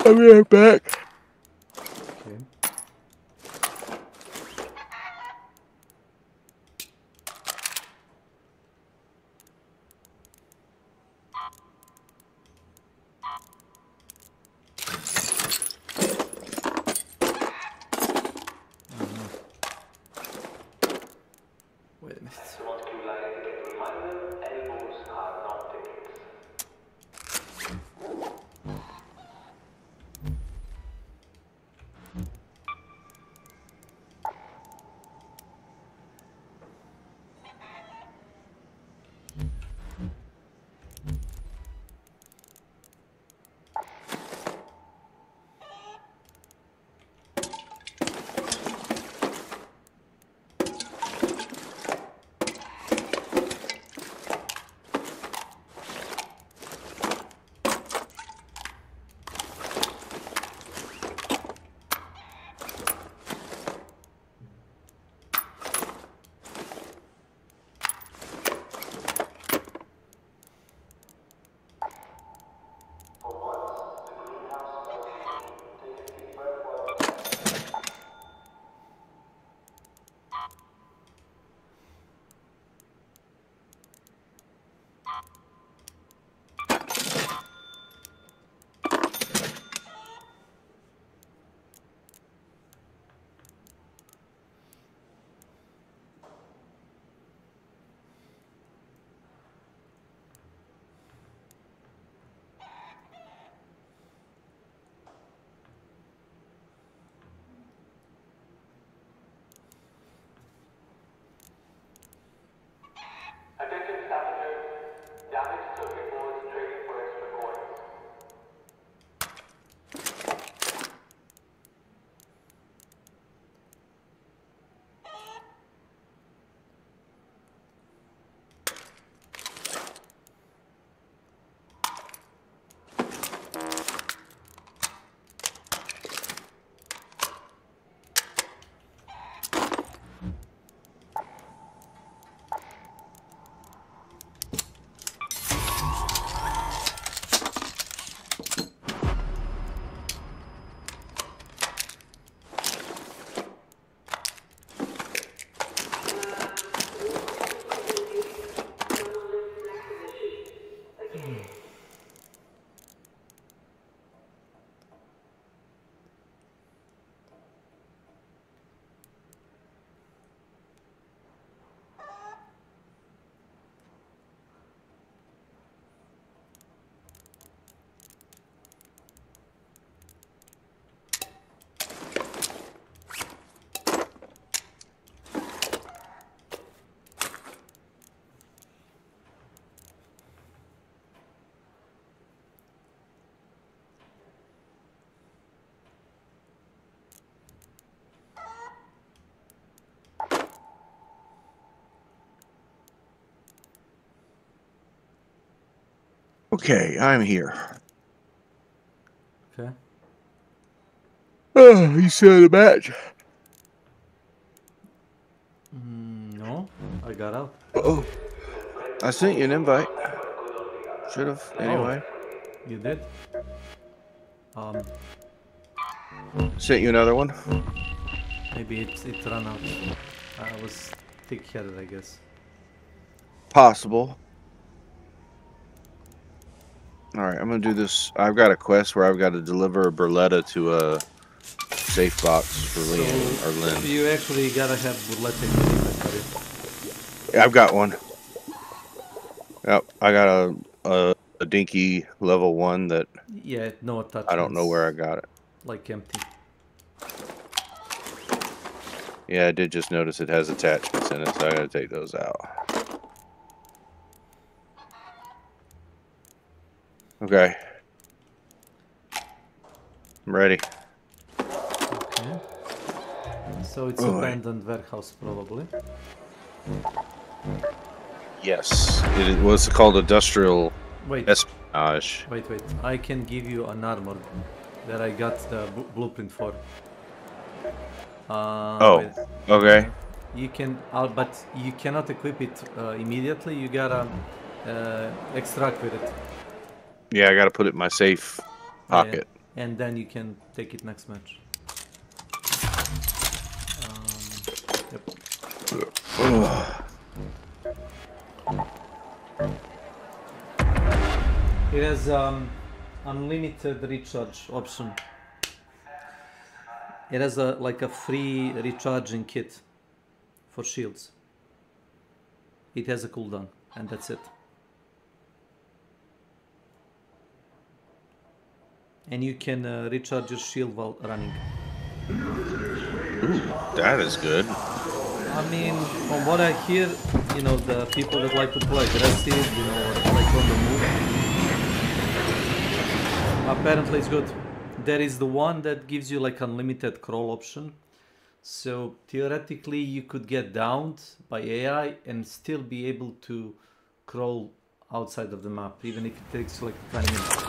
I'll be right back. Okay. Wait a minute. Okay, I'm here. Okay. Oh, you said a match. No, I got out. Oh, I sent you an invite. Should have, anyway. Oh, you did? Sent you another one. Maybe it ran out. I was thick-headed, I guess. Possible. Alright, I'm gonna do this. I've got a quest where I've got to deliver a burletta to a safe box for Liam or Lynn. You actually gotta have burletta in the inventory. Yeah, I've got one. Yep, I got a dinky level 1 that Yeah, no attachments. I don't know where I got it. Like empty. Yeah, I did just notice it has attachments in it, so I gotta take those out. Okay. I'm ready. Okay. So it's abandoned warehouse, probably. Yes. It was called industrial Wait. espionage. Wait. I can give you an armor that I got the blueprint for. Wait. Okay. You can, but you cannot equip it immediately. You gotta extract with it. Yeah, I gotta put it in my safe pocket. Yeah. And then you can take it next match. Yep. It has unlimited recharge option. It has like a free recharging kit for shields. It has a cooldown, and that's it. And you can recharge your shield while running. Ooh, that is good. I mean, from what I hear, you know, the people that like to play aggressive, you know, or like on the move, apparently it's good. There is the one that gives you like unlimited crawl option. So theoretically you could get downed by AI and still be able to crawl outside of the map, even if it takes like 20 minutes.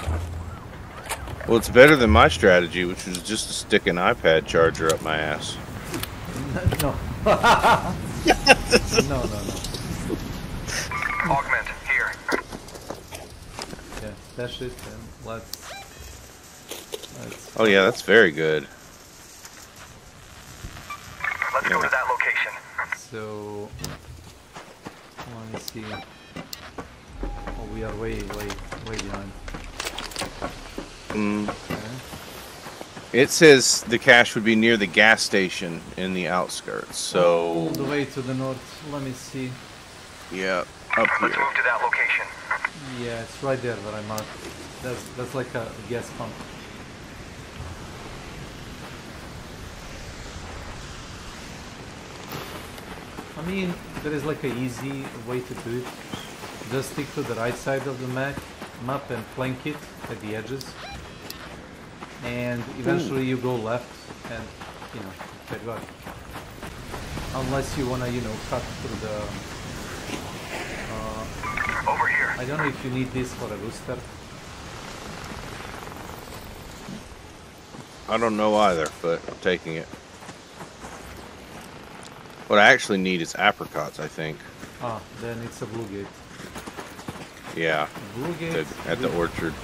Well, it's better than my strategy, which was just to stick an iPad charger up my ass. No. No. Augment, here. Yeah, dash it and let's oh yeah, that's very good. Let's go to that location. So, let me see. Oh, we are way behind. Okay. It says the cache would be near the gas station in the outskirts, so... All the way to the north, let me see. Yeah, up here. Let's move to that location. Yeah, it's right there where I marked. That's like a gas pump. I mean, there is like an easy way to do it. Just stick to the right side of the map and flank it at the edges. And eventually you go left and, you know, take back. Unless you wanna, you know, cut through the... over here. I don't know if you need this for a rooster. I don't know either, but I'm taking it. What I actually need is apricots, I think. Ah, then it's a blue gate. Yeah, Blue gate at the orchard.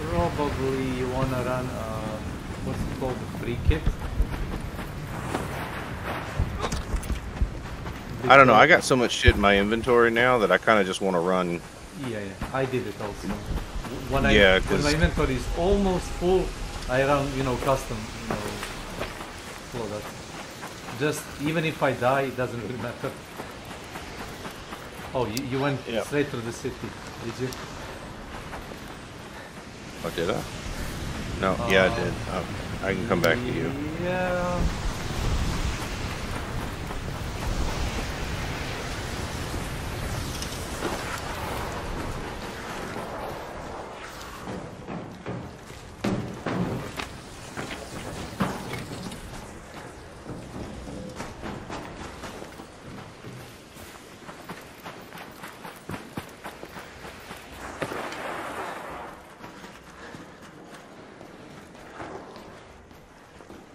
Probably you wanna run what's it called, the free kit. I don't know, I got so much shit in my inventory now that I kind of just want to run. Yeah, I did it also. When my inventory is almost full, I run, you know, custom, you know, flow that. Just, even if I die, it doesn't really matter. Oh, you went straight to the city, did you? Oh, did I? No, yeah, I did. I can come back to you. Yeah.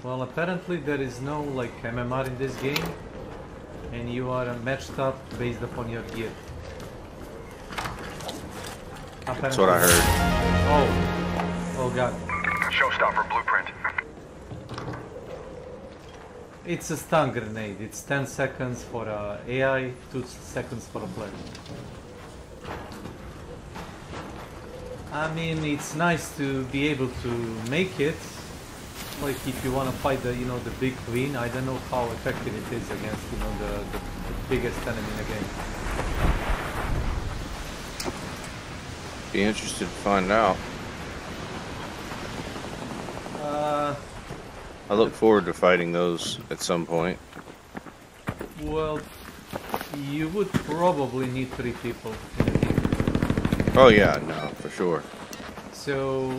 Well, apparently there is no like MMR in this game, and you are matched up based upon your gear. That's what I heard. Oh god. Showstopper blueprint. It's a stun grenade. It's 10 seconds for AI, 2 seconds for a player. I mean, it's nice to be able to make it. Like if you want to fight the, the big queen. I don't know how effective it is against, the biggest enemy in the game. Be interested to find out. I look forward to fighting those at some point. Well, you would probably need 3 people in a team. Oh yeah, no, for sure. So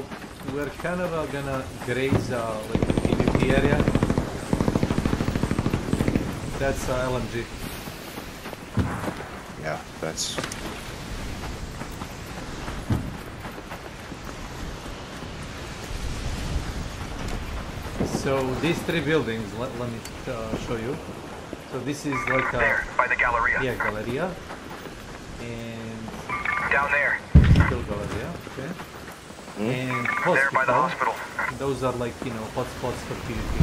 we're kind of gonna graze like the PvP area. That's LMG. Yeah, that's. So these 3 buildings, let me show you. So this is like a... There, by the Galleria. Yeah, Galleria. And... Down there. Still Galleria, okay. And hospital. There by the hospital. Those are like, hotspots for PvP.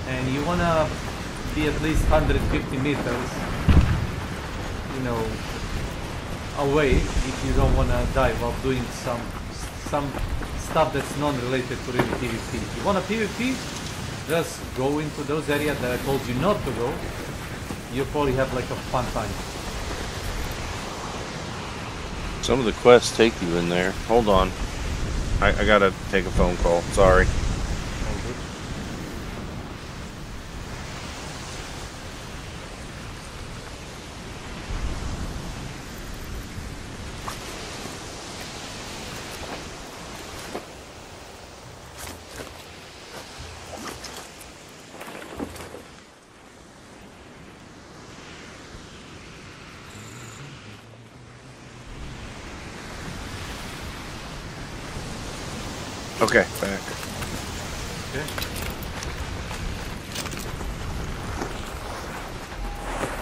And you wanna be at least 150 meters, away if you don't wanna die while doing some stuff that's non-related to really PvP. If you want a PvP, just go into those areas that I told you not to go. You'll probably have like a fun time. Some of the quests take you in there. Hold on. I gotta take a phone call. Sorry. Okay, back. Okay.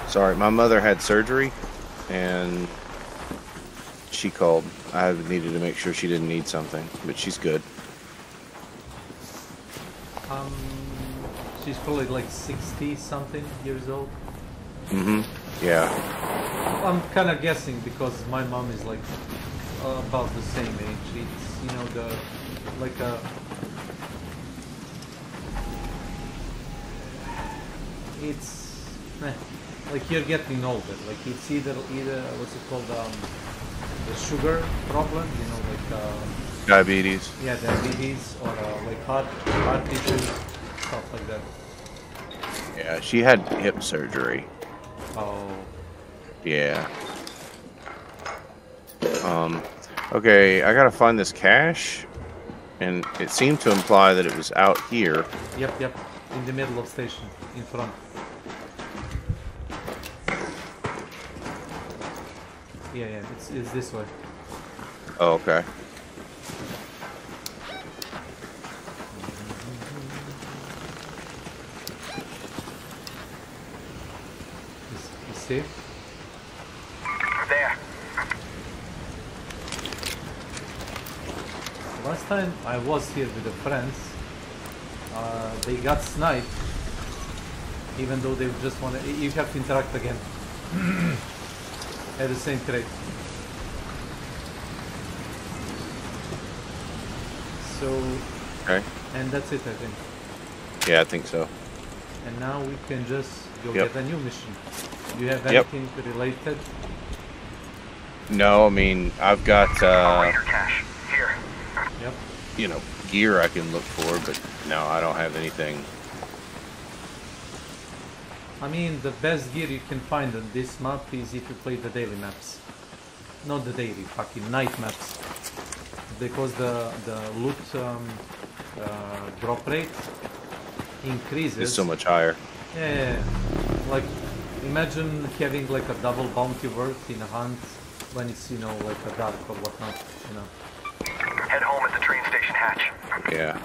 Sorry, my mother had surgery, and she called. I needed to make sure she didn't need something, but she's good. She's probably like 60-something years old. Mm-hmm. Yeah. I'm kind of guessing because my mom is like about the same age. It's like a it's like you're getting older. Like it's either what's it called, the sugar problem, like diabetes. Yeah, diabetes, or like heart issues, stuff like that. Yeah, she had hip surgery. Oh. Yeah. Okay, I gotta find this cache, and it seemed to imply that it was out here. Yep, in the middle of station, in front. Yeah, it's this way. Oh, okay. You see? There. Last time I was here with the friends, they got sniped, even though they just want to. You have to interact again at the same crate. So. Okay. And that's it, I think. Yeah, I think so. And now we can just go Yep. get a new mission. Do you have Yep. anything related? No, I mean, I've got, cache. Here. Yep. Gear I can look for, but no, I don't have anything. I mean, the best gear you can find on this map is if you play the daily maps. Not the daily, fucking night maps. Because the loot drop rate increases. It's so much higher. Yeah. Like, imagine having like a double bounty worth in a hunt when it's, like a dark or whatnot, Head home at the train station hatch. Yeah.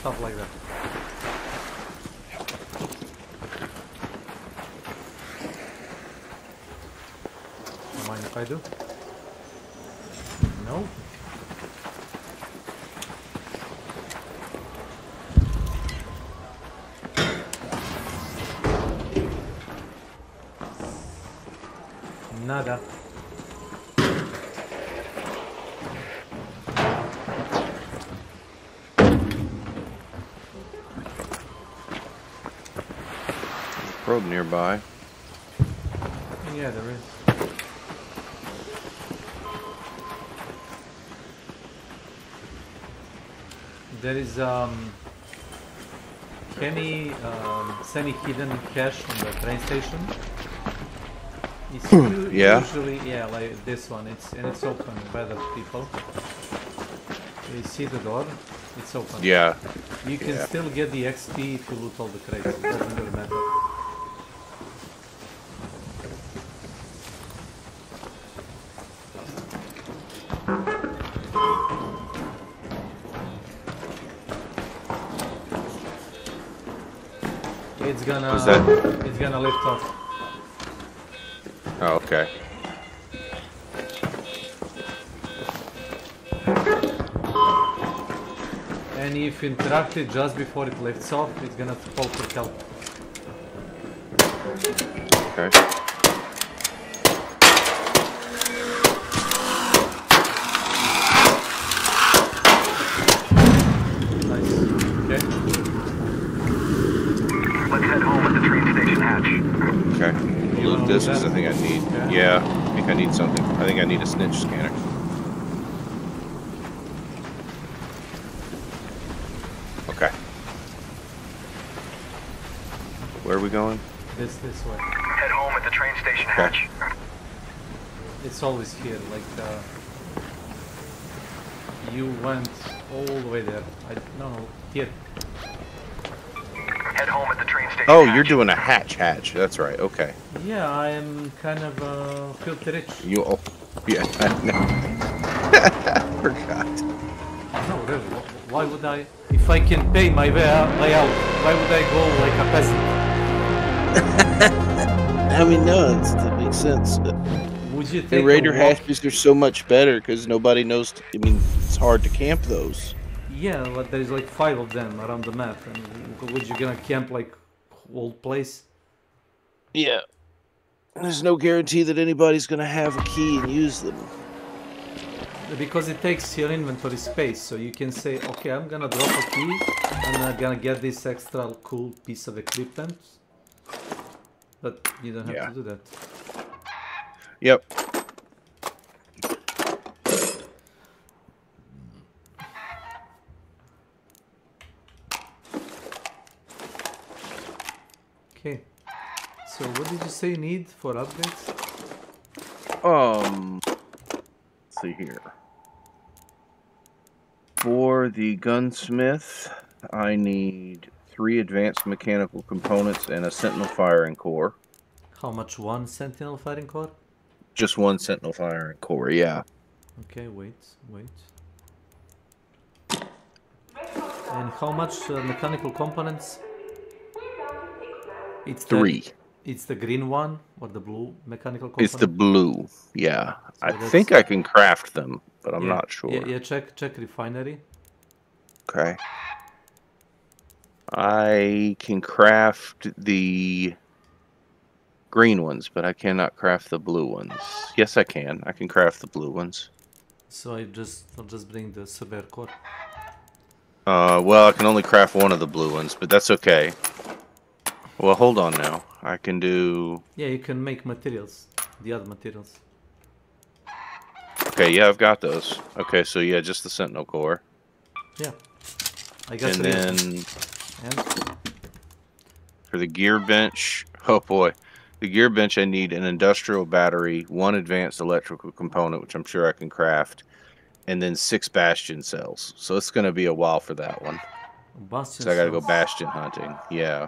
stuff like that. Don't mind if I do? No. Nada. Probe nearby. Yeah, there is. There is semi-hidden cache on the train station. It's Yeah. usually like this one. It's open by the people. You see the door? It's open. Yeah. You can still get the XP if you loot all the crates. It doesn't really matter. It's gonna lift off. Oh, okay. And if you interact it just before it lifts off, it's gonna fall for help. Okay. Nice. Okay. Let's head home at the train station hatch. Okay. You loot this because I think I need. Yeah, I think I need something. I think I need a snitch scanner. Okay. Where are we going? This way. Head home at the train station hatch. It's always here. Like you went all the way there. No, here. Head home at the train station. Oh, you're doing a hatch. That's right. Okay. Yeah, I am kind of filthy rich. You. Oh, yeah. I know. I forgot. No, really. Why would I? If I can pay my way out, why would I go like a peasant? I mean, no, that makes sense. Would you take the Raider a walk? hatches are so much better because nobody knows. I mean, it's hard to camp those. Yeah, but there's like 5 of them around the map, and would you gonna camp like whole place? Yeah. There's no guarantee that anybody's gonna have a key and use them. Because it takes your inventory space, so you can say, okay, I'm gonna drop a key, and I'm gonna get this extra cool piece of equipment. But you don't have to do that. Yep. Okay. So what did you say you need for upgrades? Let's see here. For the gunsmith, I need 3 advanced mechanical components and a sentinel firing core. How much one sentinel firing core? Just 1 sentinel firing core, yeah. Okay, wait. And how much mechanical components? It's 3. It's the green one or the blue mechanical component? It's the blue, yeah. So I think I can craft them, but I'm not sure. Yeah, check refinery. Okay. I can craft the green ones, but I cannot craft the blue ones. Yes, I can. I can craft the blue ones. So I'll just bring the super core. Well, I can only craft one of the blue ones, but that's okay. Well, hold on now. I can do... Yeah, you can make materials. The other materials. Okay, yeah, I've got those. Okay, so yeah, just the sentinel core. Yeah. I got and then for the gear bench, oh boy. The gear bench, I need an industrial battery, 1 advanced electrical component, which I'm sure I can craft, and then 6 bastion cells. So it's going to be a while for that one. Bastion so I got to go bastion hunting. Yeah.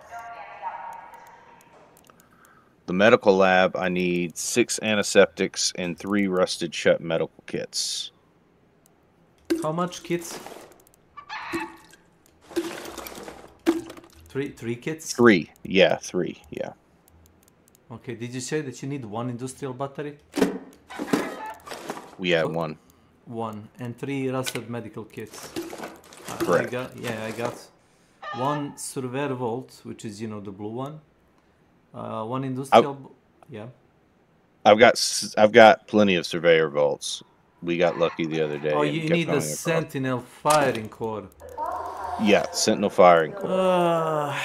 The medical lab, I need 6 antiseptics and 3 rusted shut medical kits. How much kits? Three kits? 3. Yeah, 3. Yeah. Okay, did you say that you need 1 industrial battery? We had 1. 1 and 3 rusted medical kits. Correct. I got 1 surveyor vault, which is, you know, the blue one. 1 industrial. Yeah. I've got plenty of surveyor vaults. We got lucky the other day. Oh, and you kept need a coming across. sentinel firing core. Yeah, sentinel firing core.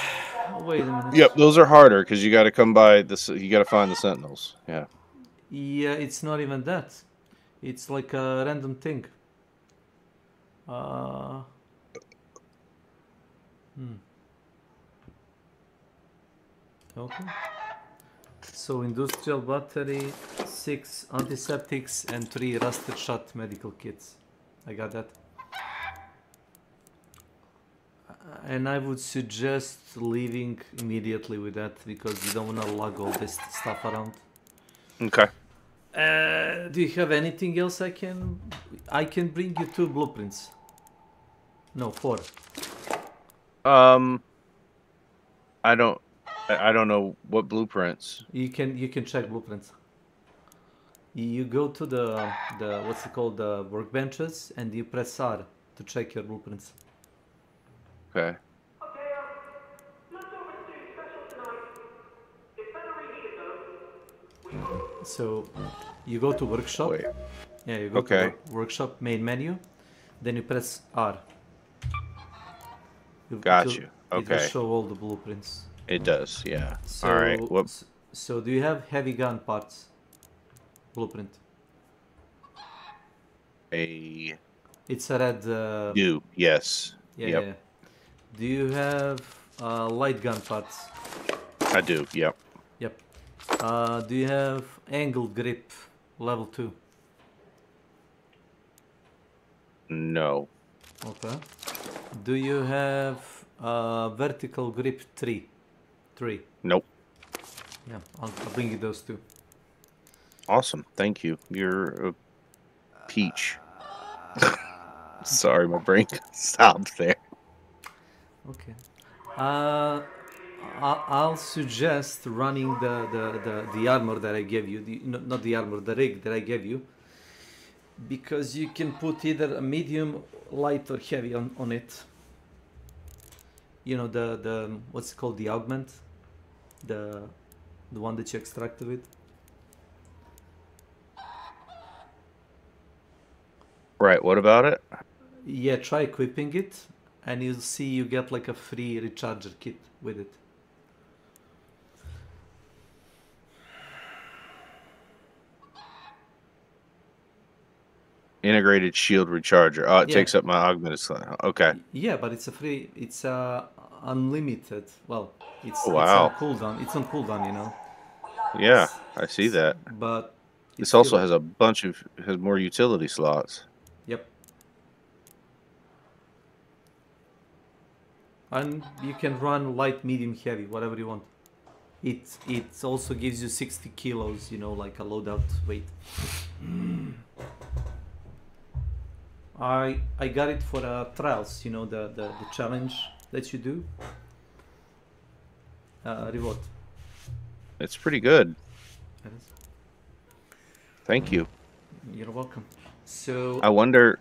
Wait a minute. Yep, those are harder because you got to come by this. You got to find the sentinels. Yeah. Yeah, it's not even that. It's like a random thing. Okay. So industrial battery, 6 antiseptics, and 3 rusted shot medical kits. I got that. And I would suggest leaving immediately with that because you don't want to lug all this stuff around. Okay. Do you have anything else I can bring you 2 blueprints. No, 4. I don't know what blueprints. You can check blueprints. You go to the what's it called, the workbenches, and you press R to check your blueprints. Okay. So you go to workshop. Wait. Yeah, you go to workshop main menu, then you press R. Got you. It will Okay. show all the blueprints. It does. Yeah. So, All right. Whoops. So do you have heavy gun parts? Blueprint. It's a red. Do yes. Yeah, Yep. yeah. Do you have light gun parts? I do. Yep. Yep. Do you have angle grip level 2? No. Okay. Do you have vertical grip 3? 3. Nope. Yeah, I'll bring you those 2. Awesome. Thank you. You're a peach. Sorry, my brain stopped there. Okay. I'll suggest running the armor that I gave you. Not the armor, the rig that I gave you. Because you can put either a medium, light, or heavy on it. You know, the what's it called, the augment? The one that you extracted with. Right, what about it? Yeah, try equipping it, and you'll see you get like a free recharger kit with it. Integrated shield recharger. Oh, it Yeah. takes up my augmented slot. Okay. Yeah, but it's a free. It's unlimited. Well, it's Oh, wow. It's on cooldown. It's on cooldown, you know. Yeah, I see that. But This also has a bunch of has more utility slots. Yep. And you can run light, medium, heavy, whatever you want. It also gives you 60 kilos, you know, like a loadout weight. I got it for trials, you know, the challenge that you do. Reward. It's pretty good. It is. Thank you. You're welcome. So I wonder,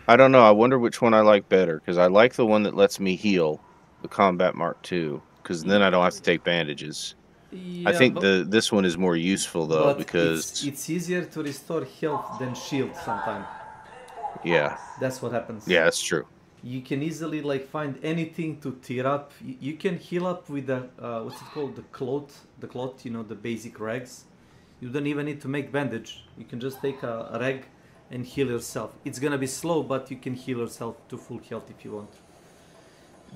I don't know, I wonder which one I like better, because I like the one that lets me heal, the Combat Mark II, because then I don't have to take bandages. I think this one is more useful, though, but because... it's easier to restore health than shield sometimes. Yeah. That's what happens. Yeah, that's true. You can easily like find anything to tear up. You can heal up with the what's it called, the cloth, you know, the basic rags. You don't even need to make bandage. You can just take a rag and heal yourself. It's gonna be slow, but you can heal yourself to full health if you want.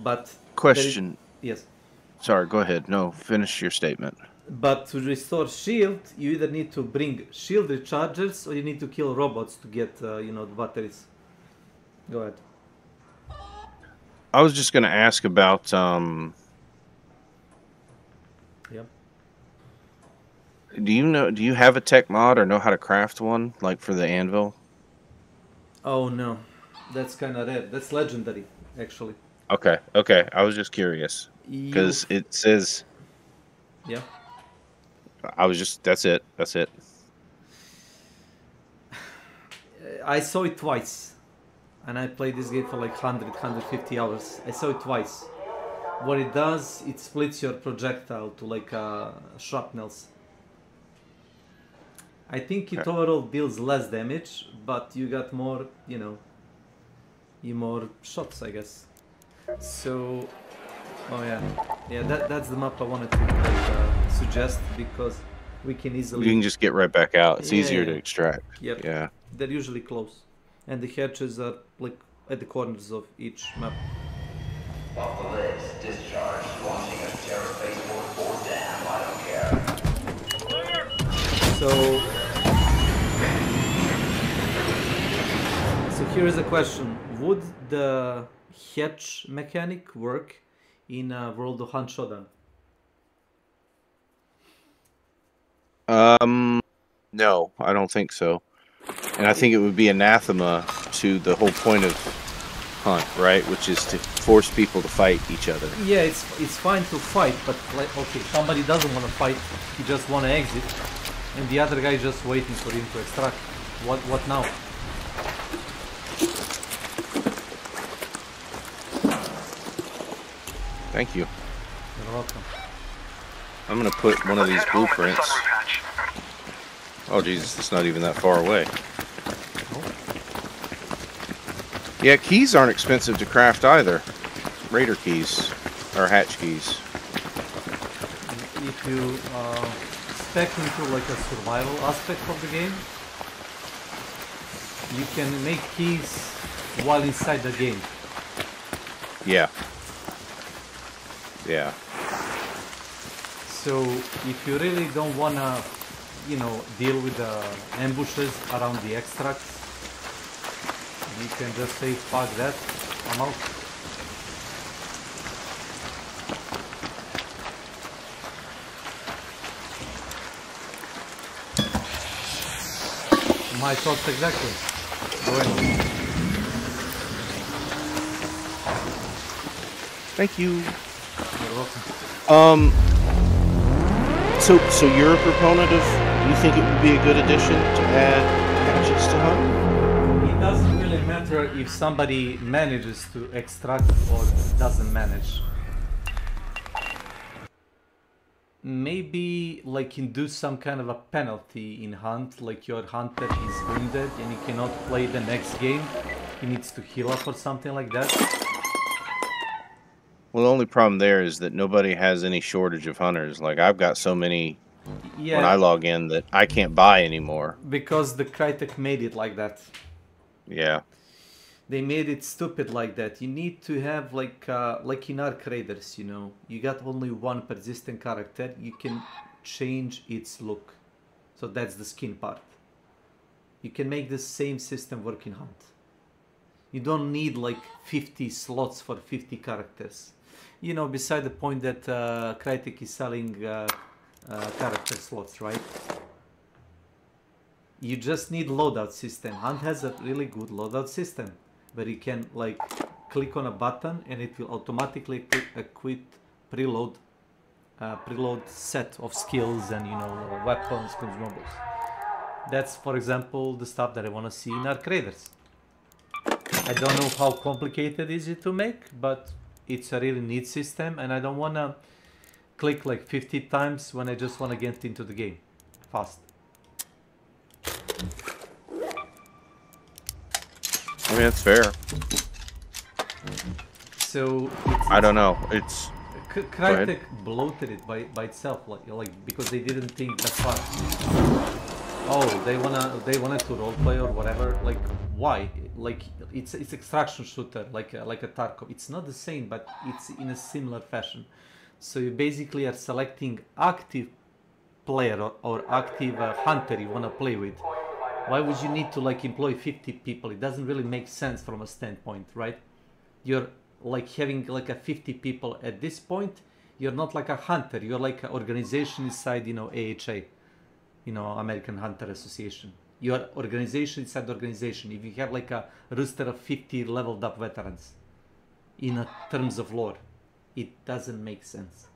But Question. Yes. Sorry, go ahead. No, finish your statement. But to restore shield, you either need to bring shield rechargers or you need to kill robots to get you know, the batteries. Go ahead. I was just going to ask about Yep. do you have a tech mod or know how to craft one, like for the anvil? Oh no, that's kind of rare. That's legendary, actually. Okay, I was just curious. Because it says. Yeah. I was just. That's it. That's it. I saw it twice, and I played this game for like 100, 150 hours. I saw it twice. What it does, it splits your projectile to like shrapnels. I think it overall deals less damage, but you got more, you know, more shots, I guess. So, oh yeah, that's the map I wanted to like, suggest, because we can easily. You can just get right back out. It's easier to extract. Yep. Yeah. They're usually close, and the hatches are like at the corners of each map. Off the lids, discharge, launching a terror baseboard or down, I don't care. So here is a question: would the hatch mechanic work in World of Hunt Showdown? No, I don't think so. And I think it would be anathema to the whole point of Hunt, right? Which is to force people to fight each other. Yeah, it's fine to fight, but like, okay, somebody doesn't want to fight, he just want to exit, and the other guy just waiting for him to extract. What now? Thank you. You're welcome. I'm gonna put one of these blueprints. Oh Jesus, it's not even that far away. Yeah, keys aren't expensive to craft either. Raider keys, or hatch keys. If you spec into like a survival aspect of the game, you can make keys while inside the game. Yeah. Yeah. So if you really don't wanna, you know, deal with the ambushes around the extracts, you can just say fuck that, I'm out. My thoughts exactly. Go ahead. Thank you. You're welcome. So you're a proponent of, you think it would be a good addition to add hatches to Hunt? It doesn't really matter if somebody manages to extract or doesn't manage. Maybe like induce some kind of a penalty in Hunt, like your hunter is wounded and he cannot play the next game, he needs to heal up or something like that. Well, the only problem there is that nobody has any shortage of hunters. Like, I've got so many when I log in that I can't buy anymore. Because the Crytek made it like that. Yeah. They made it stupid like that. You need to have like in Arc Raiders, you know, you got only one persistent character, you can change its look. So that's the skin part. You can make the same system work in Hunt. You don't need like 50 slots for 50 characters. You know, beside the point that Crytek is selling character slots, right? You just need loadout system. Hunt has a really good loadout system, where you can like click on a button and it will automatically equip preload set of skills and, you know, weapons, consumables. That's, for example, the stuff that I want to see in Arc Raiders. I don't know how complicated is it to make, but it's a really neat system, and I don't want to click like 50 times when I just want to get into the game fast. I mean, it's fair. So I don't know. It's Crytek bloated it by itself, like because they didn't think that far. Oh, they wanted to roleplay or whatever. Like, why? Like, it's extraction shooter, like a Tarkov. It's not the same, but it's in a similar fashion. So you basically are selecting active player or active hunter you want to play with. Why would you need to like employ 50 people? It doesn't really make sense from a standpoint, right? You're like having like a 50 people at this point. You're not like a hunter. You're like an organization inside, you know, AHA, you know, American Hunter Association. Your organization inside the organization. If you have like a roster of 50 leveled up veterans in terms of lore, it doesn't make sense.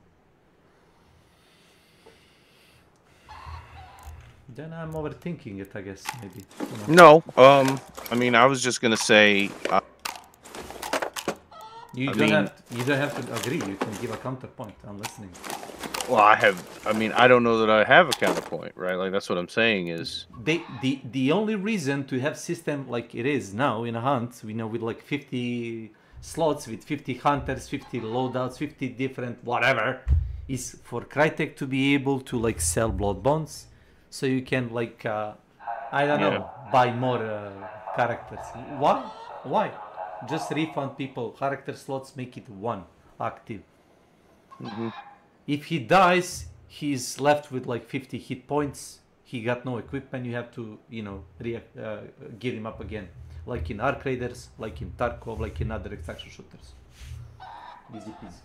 Then I'm overthinking it, I guess, maybe. No, I mean, I was just gonna say. You don't have to agree. You can give a counterpoint. I'm listening. Well, I mean, I don't know that I have a counterpoint, right? Like that's what I'm saying is. The only reason to have system like it is now in a hunt, we know with like 50 slots, with 50 hunters, 50 loadouts, 50 different whatever, is for Crytek to be able to like sell blood bonds, so you can like I don't know, buy more characters. Why? Just refund people character slots, make it one active. If he dies, he's left with like 50 hit points. He got no equipment. You have to, you know, gear him up again, like in Arc Raiders, like in Tarkov, like in other extraction shooters. Easy peasy.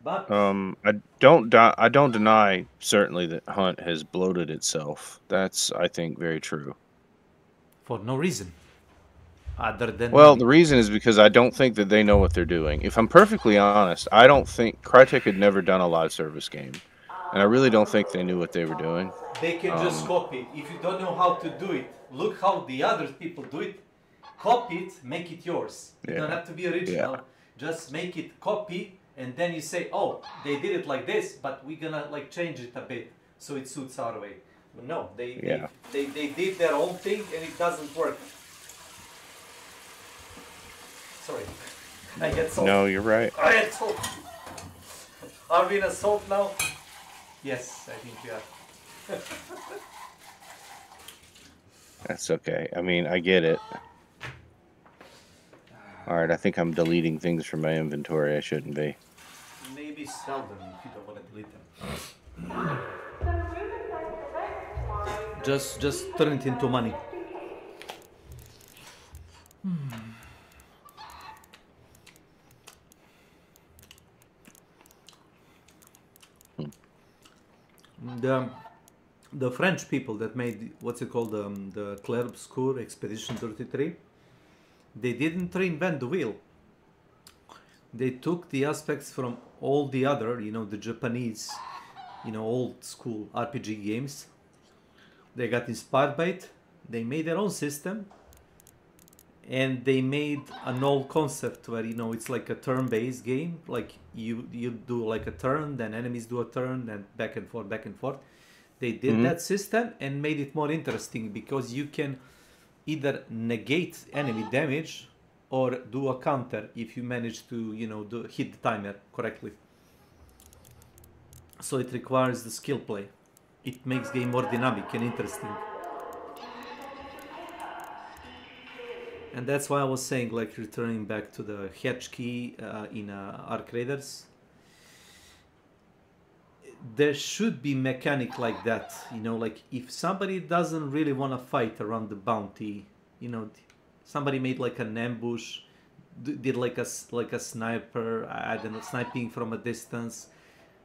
But I don't deny certainly that Hunt has bloated itself. That's, I think, very true. For no reason. Other than the reason is because I don't think that they know what they're doing. If I'm perfectly honest, I don't think Crytek had never done a live service game, and I really don't think they knew what they were doing. They can just copy. If you don't know how to do it, look how the other people do it. Copy it, make it yours. You don't have to be original. Yeah. Just make it copy, and then you say, "Oh, they did it like this, but we're gonna like change it a bit so it suits our way." But no, they did their own thing, and it doesn't work. Sorry, I get salt. No, you're right. I had salt. Are we in a salt now? Yes, I think we are. That's okay. I mean, I get it. Alright, I think I'm deleting things from my inventory I shouldn't be. Maybe sell them if you don't want to delete them. Just turn it into money. The French people that made what's it called, the Clair-Obscur Expedition 33, they didn't reinvent the wheel. They took the aspects from all the other, you know, the Japanese, you know, old school RPG games. They got inspired by it. They made their own system, and they made an old concept where, you know, it's like a turn-based game. Like you do like a turn, then enemies do a turn, then back and forth, back and forth. They did that system and made it more interesting because you can either negate enemy damage or do a counter if you manage to, you know, hit the timer correctly. So it requires the skill play. It makes game more dynamic and interesting. And that's why I was saying, like, returning back to the hatch key in Arc Raiders. There should be mechanic like that, you know, like if somebody doesn't really want to fight around the bounty, you know, somebody made like an ambush, did like a sniper, I don't know, sniping from a distance,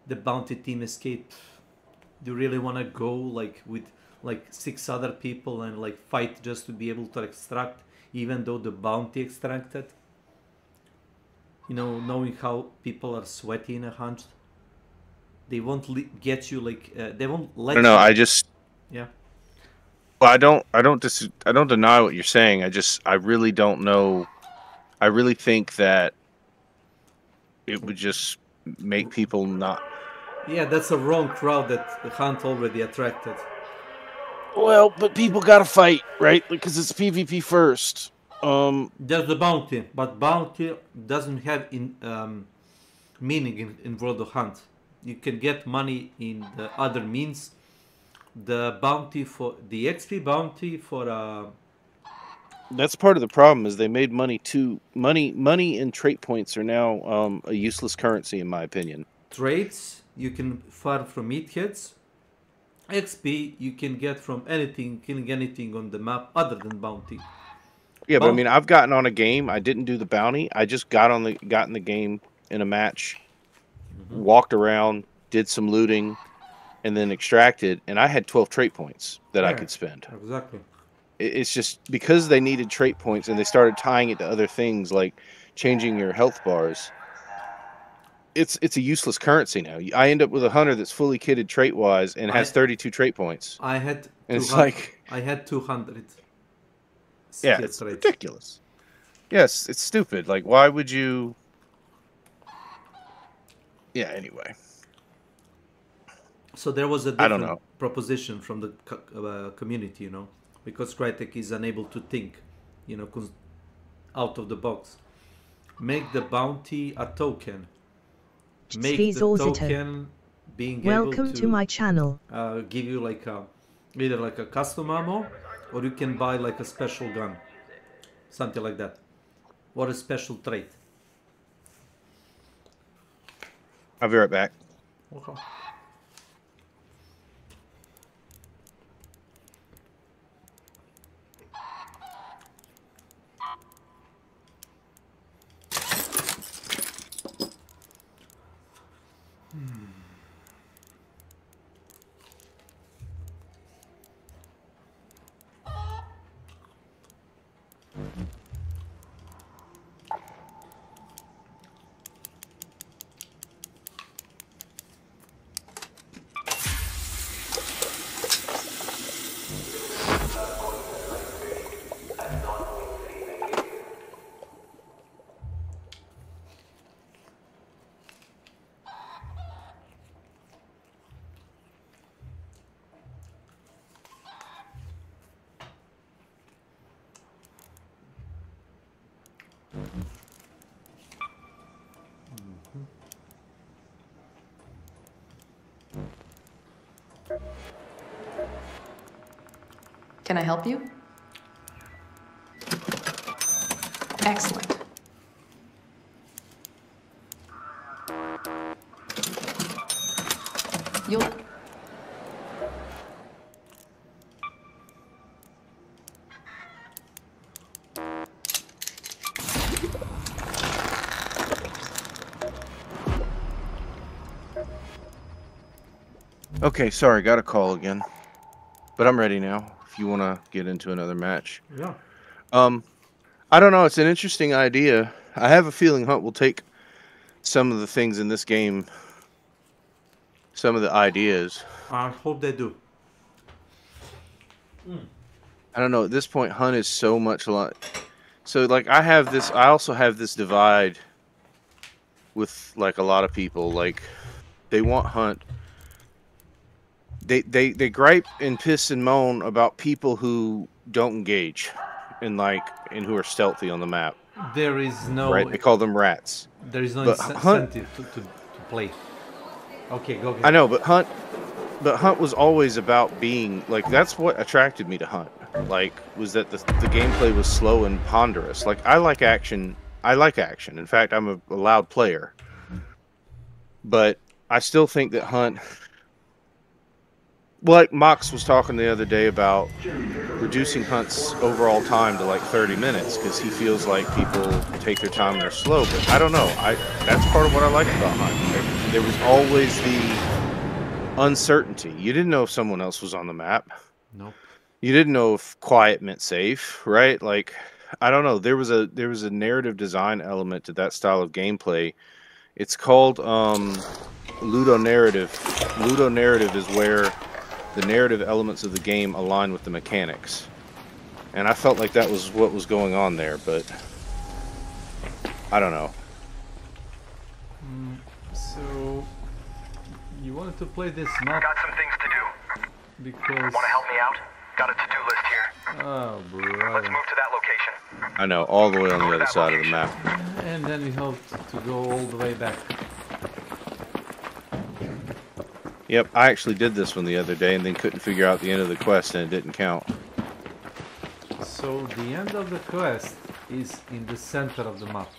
the bounty team escaped. Do you really want to go like with like 6 other people and like fight just to be able to extract, even though the bounty extracted? You know, knowing how people are sweaty in a hunt. They won't get you like they won't let. I don't know. You. I just. Yeah. Well, I don't deny what you're saying. I really don't know. I really think that it would just make people not. Yeah, that's a wrong crowd that the hunt already attracted. Well, but people gotta fight, right? Because it's PvP first. There's the bounty, but bounty doesn't have meaning in World of Hunt. You can get money in the other means. The bounty for the XP bounty for that's part of the problem is they made money too. Money and trait points are now a useless currency in my opinion. Traits you can farm from meatheads. XP you can get from anything, killing anything on the map other than bounty. Yeah, but I mean, I've gotten on a game. I didn't do the bounty. I just got in the game in a match. Walked around, did some looting, and then extracted, and I had 12 trait points that I could spend. Exactly. It's just because they needed trait points and they started tying it to other things like changing your health bars. It's a useless currency now. I end up with a hunter that's fully kitted trait wise and has 32 trait points. I had and it's like I had 200. Yeah, it's ridiculous. Yes, it's stupid. Like, why would you? Yeah. Anyway. So there was a I don't different know. proposition from the community, you know, because Crytek is unable to think, you know, out of the box. Make the bounty a token. Make the token being Welcome able to my channel. Give you like a either like a custom ammo, or you can buy like a special gun, something like that, or a special trait. I'll be right back. Okay. Can I help you? Excellent. You'll... Okay, sorry, got a call again. But I'm ready now, if you want to get into another match. Yeah. I don't know, it's an interesting idea. I have a feeling Hunt will take some of the things in this game, some of the ideas. I hope they do. I don't know, at this point, Hunt is so much like... So, like, I also have this divide with, like, a lot of people. Like, they want Hunt... They gripe and piss and moan about people who don't engage and who are stealthy on the map. There is no... Right? They call them rats. There is no But incentive to play. Okay, go ahead. I know, but Hunt was always about being... Like, that's what attracted me to Hunt. Like, was that the gameplay was slow and ponderous. Like, I like action. In fact, I'm a loud player. But I still think that Hunt... Like Mox was talking the other day about reducing Hunt's overall time to like 30 minutes because he feels like people take their time and they're slow. But I don't know. That's part of what I like about Hunt. There was always the uncertainty. You didn't know if someone else was on the map. Nope. You didn't know if quiet meant safe, right? Like, I don't know. There was a narrative design element to that style of gameplay. It's called ludonarrative. Ludonarrative is where the narrative elements of the game align with the mechanics. And I felt like that was what was going on there, but I don't know. So you wanted to play this map? Got some things to do. Because... Want to help me out? Got a to-do list here. Oh, bro. Let's move to that location. I know, all the way on the other side of the map. And then we hope to go all the way back. Yep, I actually did this one the other day and then couldn't figure out the end of the quest and it didn't count. So the end of the quest is in the center of the map.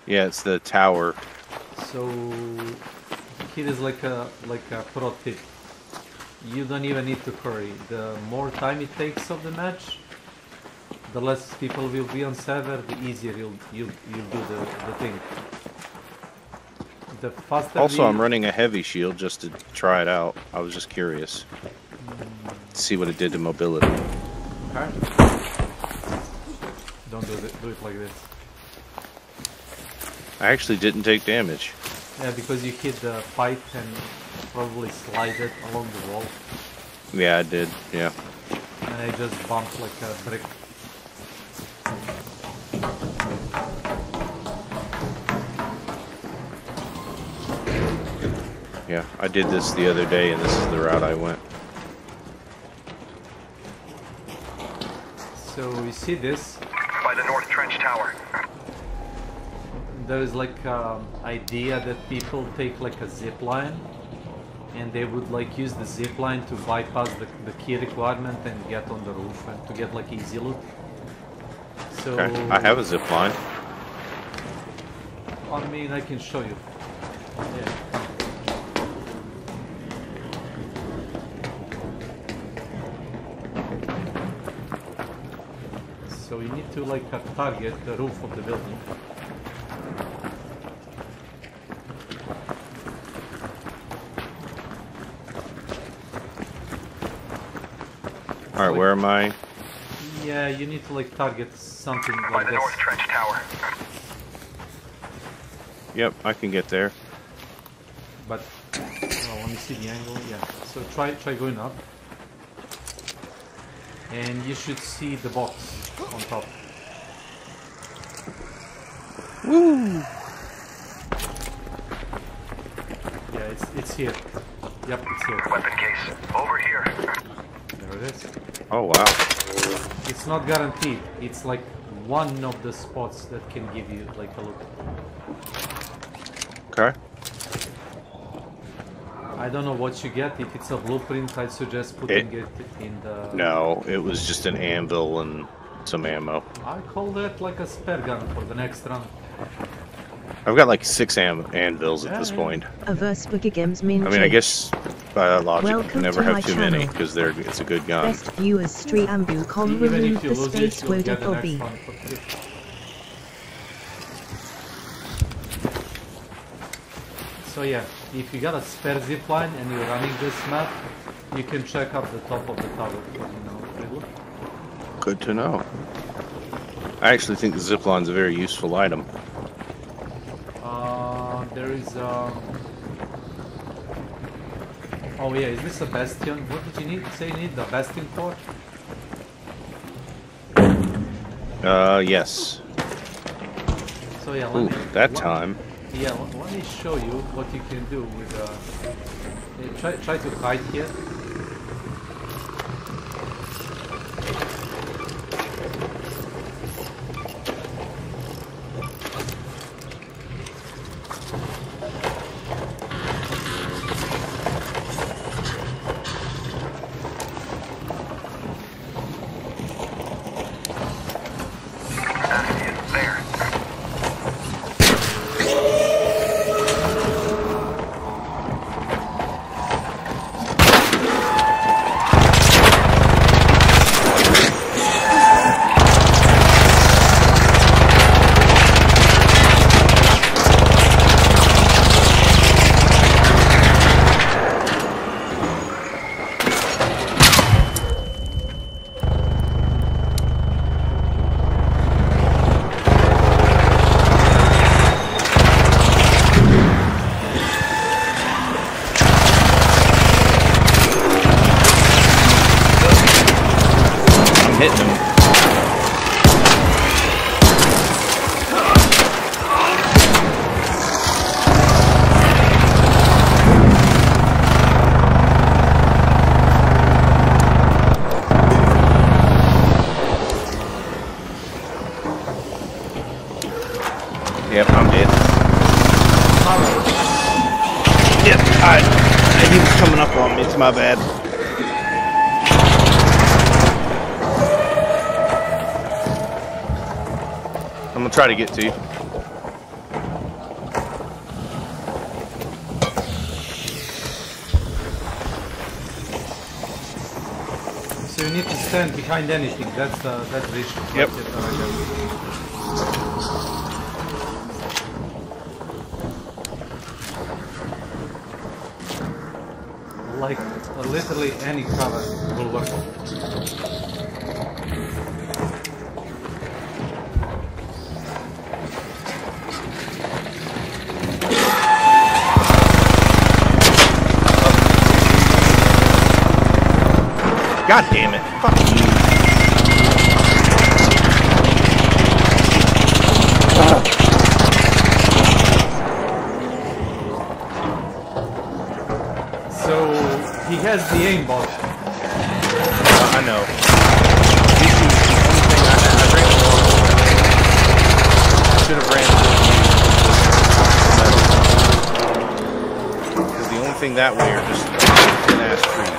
Yeah, it's the tower. So here is like a pro tip. You don't even need to hurry. The more time it takes of the match, the less people will be on server, the easier you'll do the thing. The faster also, I'm running a heavy shield just to try it out. I was just curious. See what it did to mobility. Okay. Don't do it like this. I actually didn't take damage. Yeah, because you hit the pipe and probably slide it along the wall. Yeah, I did. Yeah. And I just bumped like a brick. Yeah, I did this the other day, and this is the route I went. So you see this? By the North Trench Tower. There is like idea that people take like a zip line, and they would like use the zip line to bypass the key requirement and get on the roof and to get like easy loot. So Okay. I have a zip line. I mean, I can show you. Yeah. So you need to like target the roof of the building. Alright, where am I? Yeah, you need to like target something By like the this. North Trench Tower. Yep, I can get there. But let me see the angle. Yeah. So try going up, and you should see the box on top. Woo! Yeah, it's here. Yep, it's here. Weapon case. Over here. There it is. Oh wow. It's not guaranteed. It's like one of the spots that can give you like a look. Okay. I don't know what you get. If it's a blueprint, I'd suggest putting it in the... No, it was just an anvil and some ammo. I call that like a spare gun for the next run. I've got like 6 anvils at this point. Averse Booker Games Min. I mean, I guess by logic you Welcome can never to my have too many channel. because it's a good gun. Best viewers stream ambu con Even remove if you the lose space it, you'll word get the for next B. one for free. So yeah, if you got a spare zipline and you're running this map, you can check up the top of the tower for, free loot. Good to know. I actually think the zipline's a very useful item. There is oh yeah, is this a bastion? What did you say you need? The bastion for? Yes. So yeah, Ooh, that time. Yeah, let me show you what you can do with try to hide here. Yep, I'm dead. Yep, he was coming up on me. It's my bad. I'm gonna try to get to you. So you need to stand behind anything. That's the issue. Yep. Like literally any cover will work. God damn it. Fuck you. So he has the aimbot. I know. Should have ran because the only thing that way are just thin ass trees.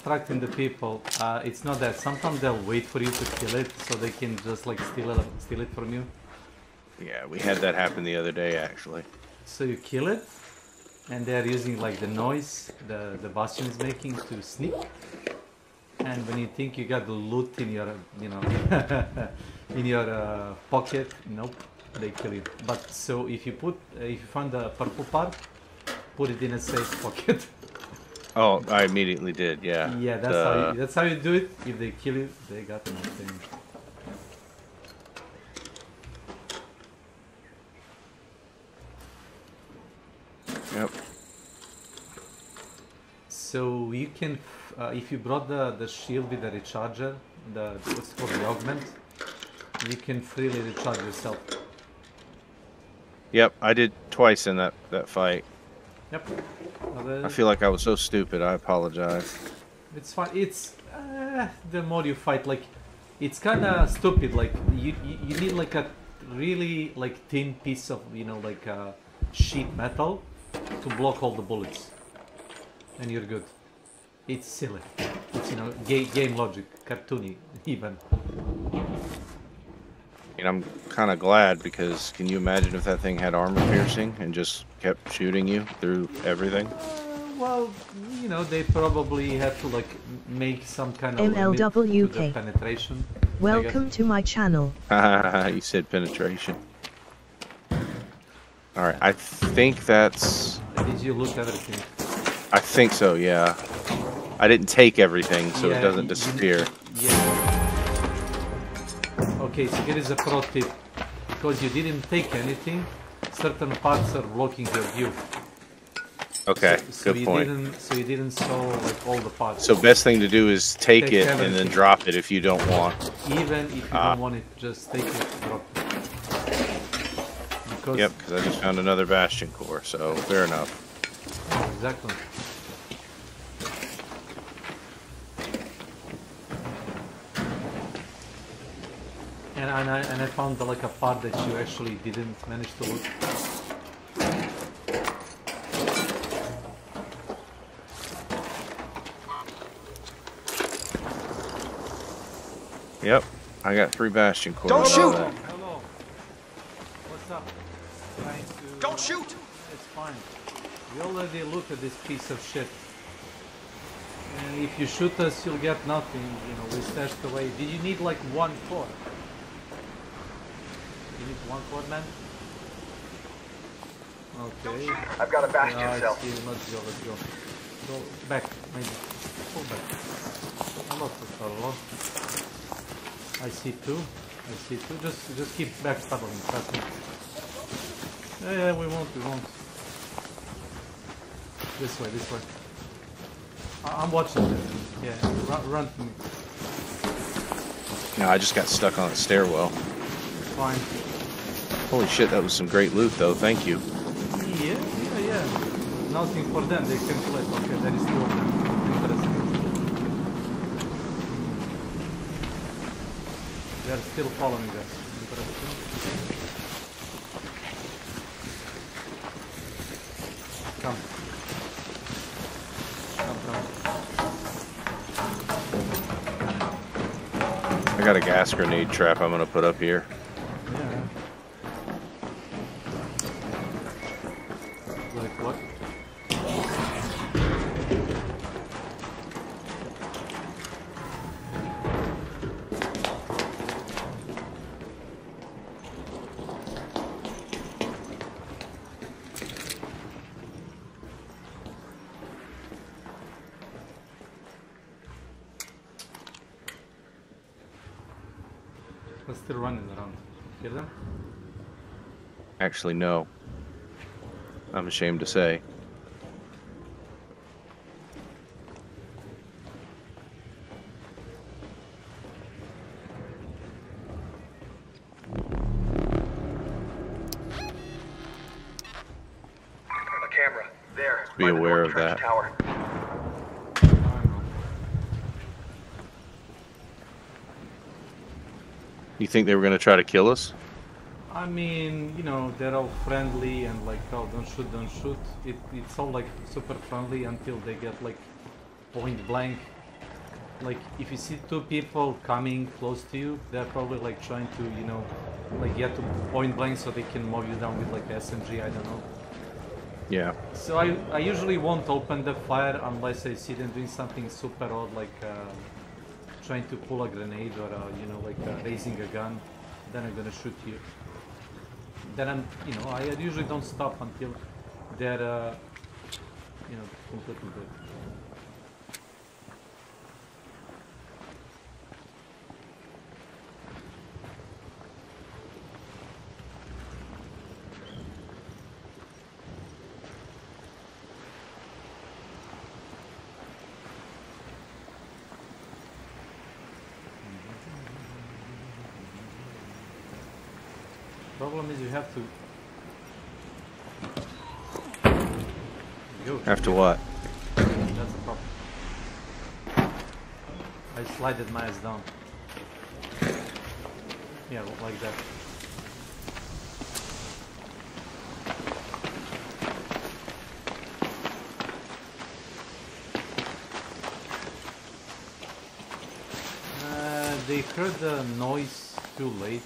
Attracting the people, it's not that. Sometimes they'll wait for you to kill it so they can just like steal it from you. Yeah, we had that happen the other day actually. So you kill it, and they're using like the noise the Bastion is making to sneak. And when you think you got the loot in your, you know, in your pocket, nope, they kill you. But so if you find the purple part, put it in a safe pocket. Oh, I immediately did, yeah. Yeah, that's how you do it. If they kill you, they got nothing. Yep. So you can, if you brought the shield with the recharger, what's called the augment, you can freely recharge yourself. Yep, I did twice in that fight. Yep. I feel like I was so stupid. I apologize. It's fine. It's the more you fight, like it's kind of stupid. Like you need like a really like thin piece of, you know, like sheet metal to block all the bullets, and you're good. It's silly. It's, you know, game logic, cartoony even. And I'm kind of glad, because can you imagine if that thing had armor piercing and just kept shooting you through everything? Well, you know, they probably have to like make some kind of MLWK penetration. Welcome to my channel. You said penetration. Alright, I think that's... Did you loot everything? I think so, yeah. I didn't take everything, so it doesn't disappear. Yeah. Okay, so here is a pro tip. Because you didn't take anything, certain parts are blocking your view. Okay, so good point. So you didn't saw like all the parts. So best thing to do is take it everything. and then drop it if you don't want. Even if you don't want it, just take it, drop it. Because yep, because I just found another Bastion core, so fair enough. Exactly. And I found like a part that you actually didn't manage to loot. Yep, I got 3 Bastion cores. Don't shoot! Hello. What's up? Don't shoot! It's fine. We already looked at this piece of shit. And if you shoot us, you'll get nothing. You know, we stashed away. Did you need like 1 core? You need 1 core, man? Okay. I've got a bastion cell. I see. Let's go, let's go. Go back, maybe. Go back. Hello, hello. I see 2. I see 2. Just keep backstabbing. Trust me. Yeah, we won't. This way, this way. I'm watching them. Yeah, run to me. No, I just got stuck on the stairwell. Fine. Holy shit, that was some great loot, though. Thank you. Yeah. Nothing for them. They can play. Okay, that is 2 of them. Interesting. They are still following us. Interesting. Come. I got a gas grenade trap I'm gonna put up here. Yeah. Like what? They're still running around. Hear them? Actually, no. I'm ashamed to say. A camera. There. Be aware of that. Tower. You think they were gonna try to kill us? I mean, you know, they're all friendly and like, oh, don't shoot, don't shoot. It's all like super friendly until they get like point blank. Like, if you see 2 people coming close to you, they're probably like trying to, you know, like get to point blank so they can mow you down with like SMG, I don't know. Yeah. So I usually won't open the fire unless I see them doing something super odd, like trying to pull a grenade or you know, like raising a gun. Then I'm gonna shoot you. Then I'm, you know, I usually don't stop until they're you know, completely dead. Problem is you have to go. After what? That's the problem. I slided my ass down. Yeah, like that. They heard the noise too late.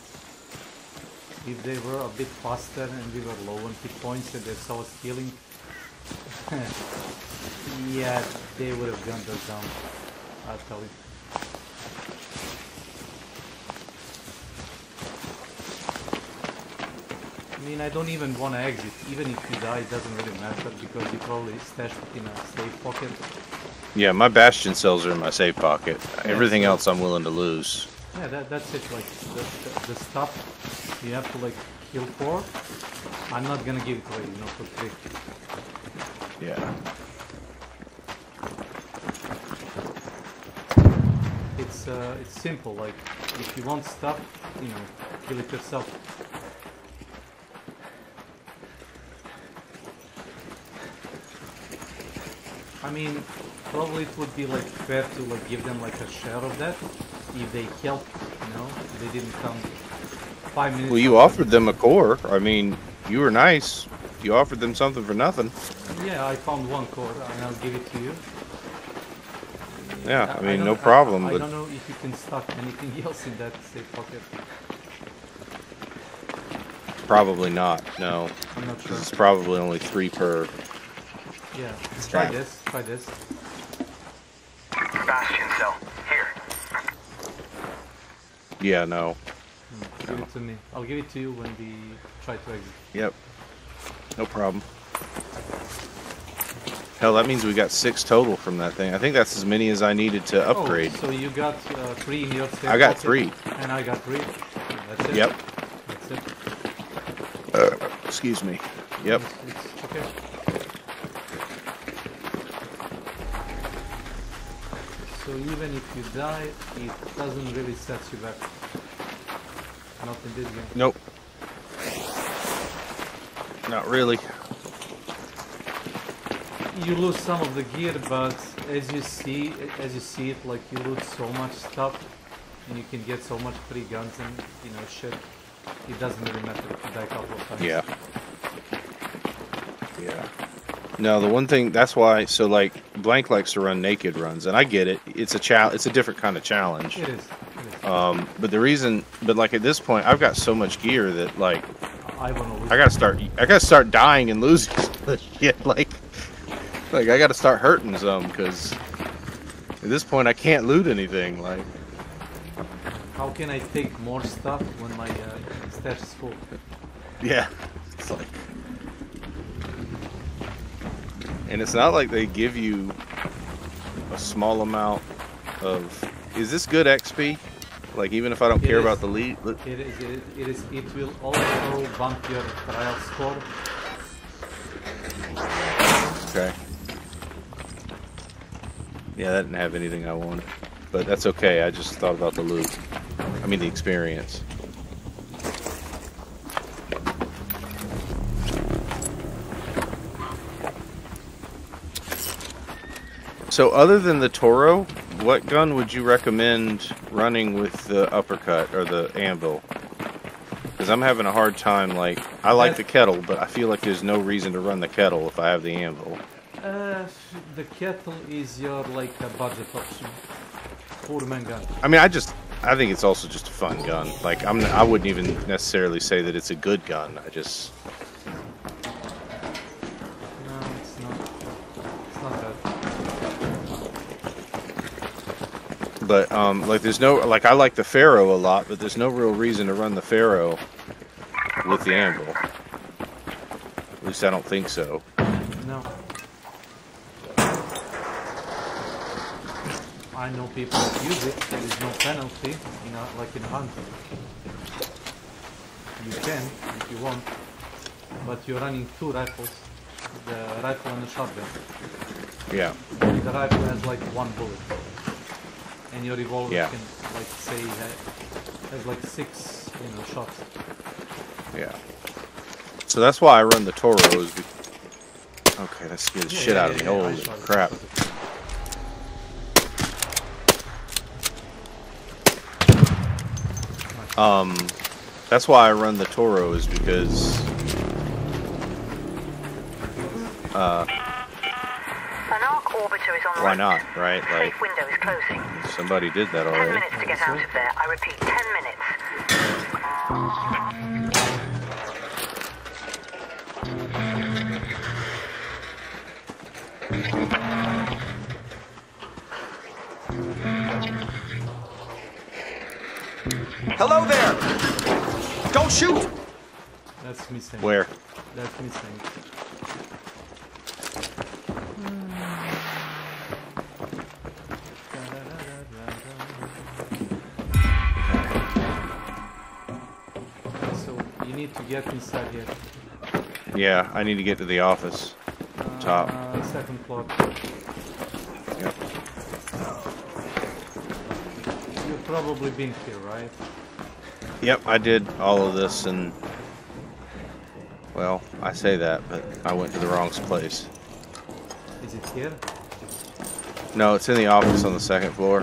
If they were a bit faster and we were low on hit points and they saw us healing, yeah, they would have gunned us down, I'll tell you. I mean, I don't even want to exit. Even if you die, it doesn't really matter because you probably stashed it in a safe pocket. Yeah, my bastion cells are in my safe pocket. Yeah, Everything so else I'm willing to lose. Yeah, that's it. Like the stuff you have to like kill for. I'm not gonna give it away, you know, for free. Yeah. It's simple. Like if you want stuff, you know, kill it yourself. I mean, probably it would be like fair to like give them like a share of that if they help, you know, they didn't come 5 minutes. Well, you offered them a core. I mean, you were nice. You offered them something for nothing. Yeah, I found 1 core and I'll give it to you. Yeah, I mean, no problem. I But don't know if you can stock anything else in that safe pocket. Probably not, no. I'm not sure. It's probably only 3 per. Yeah, try this, try this. Bastion cell, here. Yeah, no. Give it to me. I'll give it to you when we try to exit. Yep. No problem. Hell, that means we got 6 total from that thing. I think that's as many as I needed to upgrade. Oh, so you got 3 in your safe I got pocket, 3. And I got 3. That's it? Yep. That's it. Excuse me. Yep. It's okay. So even if you die, it doesn't really set you back. Not in this game. Nope. Not really. You lose some of the gear, but as you see it, like you lose so much stuff, and you can get so much free guns and shit. It doesn't really matter if you die a couple of times. Yeah. Yeah. No, the one thing that's why. So like, Blank likes to run naked runs, and I get it. It's a It's a different kind of challenge. It is. But the reason, like at this point, I've got so much gear that like, I gotta start dying and losing shit. Like I gotta start hurting some because at this point I can't loot anything. Like, how can I take more stuff when my stash is full? Yeah, it's like, and it's not like they give you a small amount of. Is this good XP? Like, even if I don't care about the lead? It will also bump your trial score. Okay. Yeah, that didn't have anything I wanted. But that's okay, I just thought about the loot. I mean, the experience. So, other than the Toro, what gun would you recommend running with the uppercut or the anvil? Because I'm having a hard time, like, I like the kettle, but I feel like there's no reason to run the kettle if I have the anvil. The kettle is your, like, a budget option. Four-man gun. I mean, I think it's also just a fun gun. Like, I wouldn't even necessarily say that it's a good gun. I just... No, it's not. It's not bad. But, like, there's no... Like, I like the Pharaoh a lot, but there's no real reason to run the Pharaoh with the anvil. At least I don't think so. No. I know people that use it. There is no penalty, like in hunt. You can, if you want, but you're running 2 rifles, the rifle and the shotgun. Yeah. The rifle has like 1 bullet, and your revolver can, like, say, has like 6, shots. Yeah. So that's why I run the Toros. Okay, that scared the shit out of me. Holy crap. That's why I run the Toro, is because An arc orbiter is on why not, right? Like, safe window is closing. somebody did that 10 already. minutes to get out of there. I repeat, 10 minutes. Hello there! Don't shoot! That's me saying. Where? That's me saying. So you need to get inside here. Yeah, I need to get to the office. Top. 2nd floor. Yep. You've probably been here, right? Yep, I did all of this, and well, I say that, but I went to the wrong place. Is it here? No, it's in the office on the 2nd floor.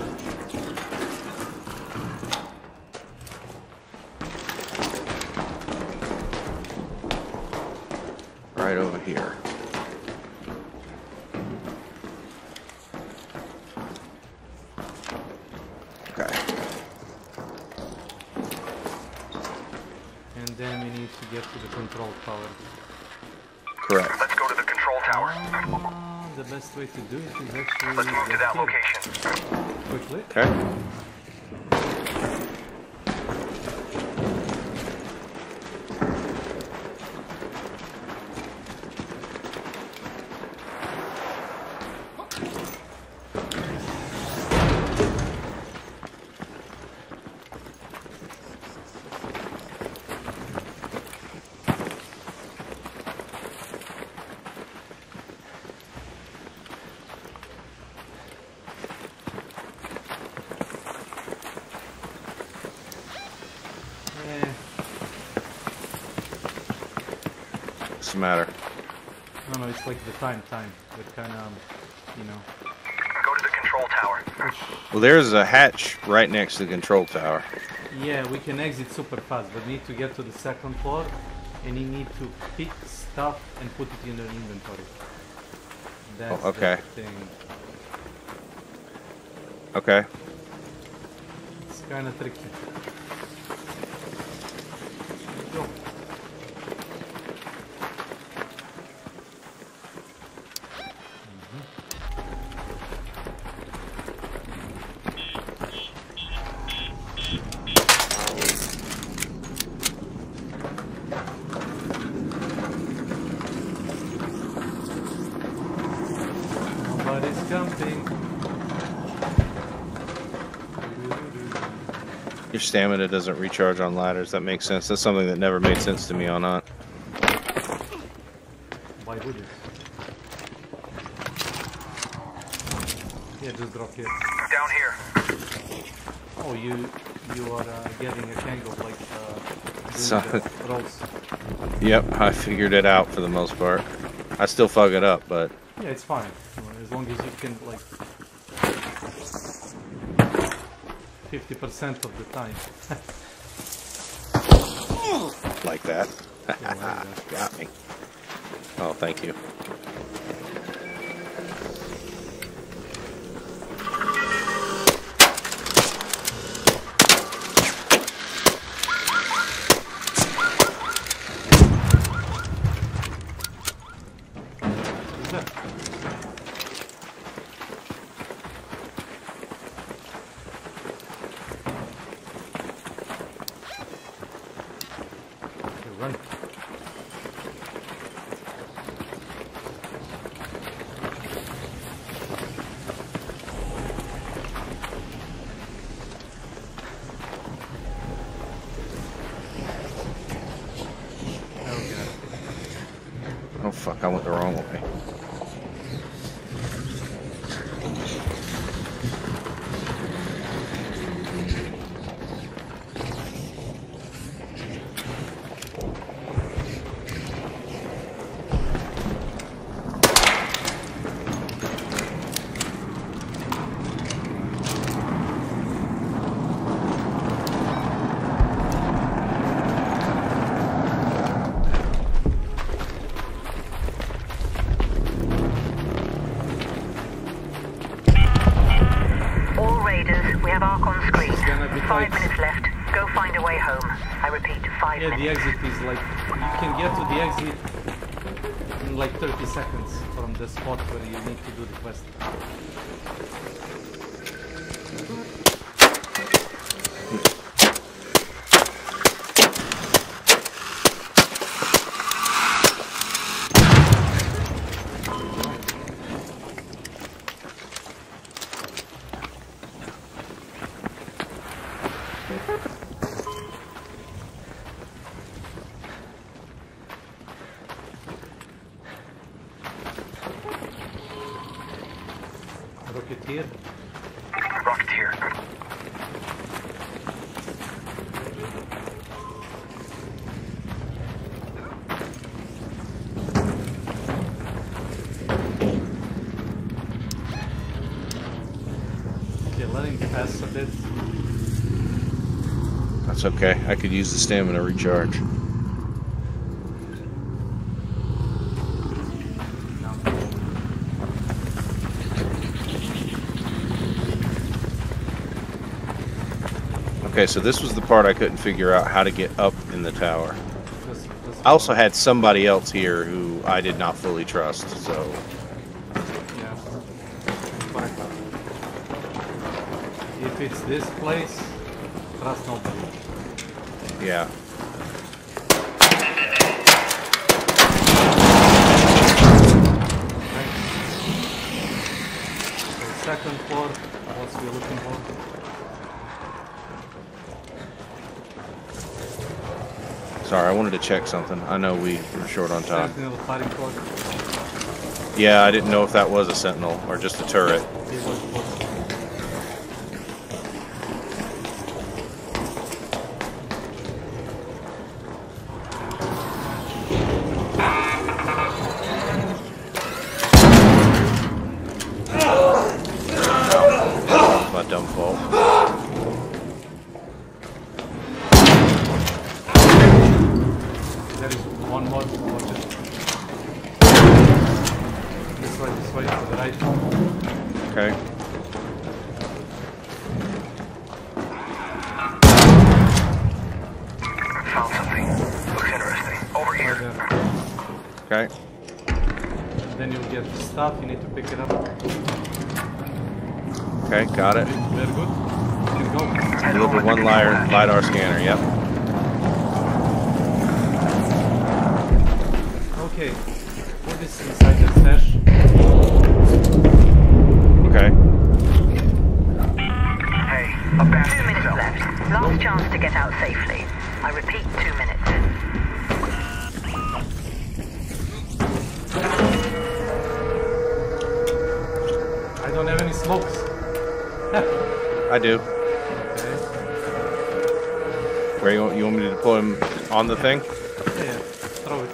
Right over here. And then we need to get to Correct. Let's go to the control tower. The best way to do it is actually... Let's move to that here. location. Quickly. Okay. What's the matter? No, it's like the time. It kind of, you know. Go to the control tower. Well, there's a hatch right next to the control tower. Yeah, we can exit super fast, but we need to get to the second floor, and you need to pick stuff and put it in your inventory. That's Oh, okay. the thing. Okay. It's kind of tricky. Go. Nobody's jumping. Your stamina doesn't recharge on ladders. That makes sense. That's something that never made sense to me on Aunt. Why would it? Yeah, just drop here. Down here. Oh, you are getting a tangle like So- doing the rolls. Yep, I figured it out for the most part. I still fuck it up, but Yeah, it's fine. As long as you can, like, 50% of the time. like that. Yeah, like that. Got me. Oh, thank you. What's that? Okay, run. Oh fuck, I went the wrong way. All raiders, we have Ark on screen. gonna be 5 tight. minutes left. Go find a way home. I repeat, 5 Yeah, minutes. the exit is like, you can get to the exit in like 30 seconds from the spot where you need to do the quest. Rocketeer. Rocketeer. Okay, let him pass a bit. That's okay. I could use the stamina recharge. Okay, so this was the part I couldn't figure out how to get up in the tower. Just I also had somebody else here who I did not fully trust, so... Yeah. If it's this place, trust nobody. Yeah. Second floor, what's we looking for? Sorry, I wanted to check something. I know we were short on time. Sentinel fighting floor. Yeah, I didn't know if that was a sentinel or just a turret. It was both. My dumb fault. There is one more. Watch it. This way, to the right. Okay. Found something. Looks interesting. Over here. Okay. Then you'll get the stuff, you need to pick it up. Okay, got it. Very good. You can go. Deliver one LiDAR scanner, yep. Okay. Put this inside the stash. Okay. Hey, a back. 2 minutes left. Last chance to get out safely. I repeat, 2 minutes. I don't have any smokes. I do. Okay. Where you want me to deploy him on the thing? Yeah, throw it.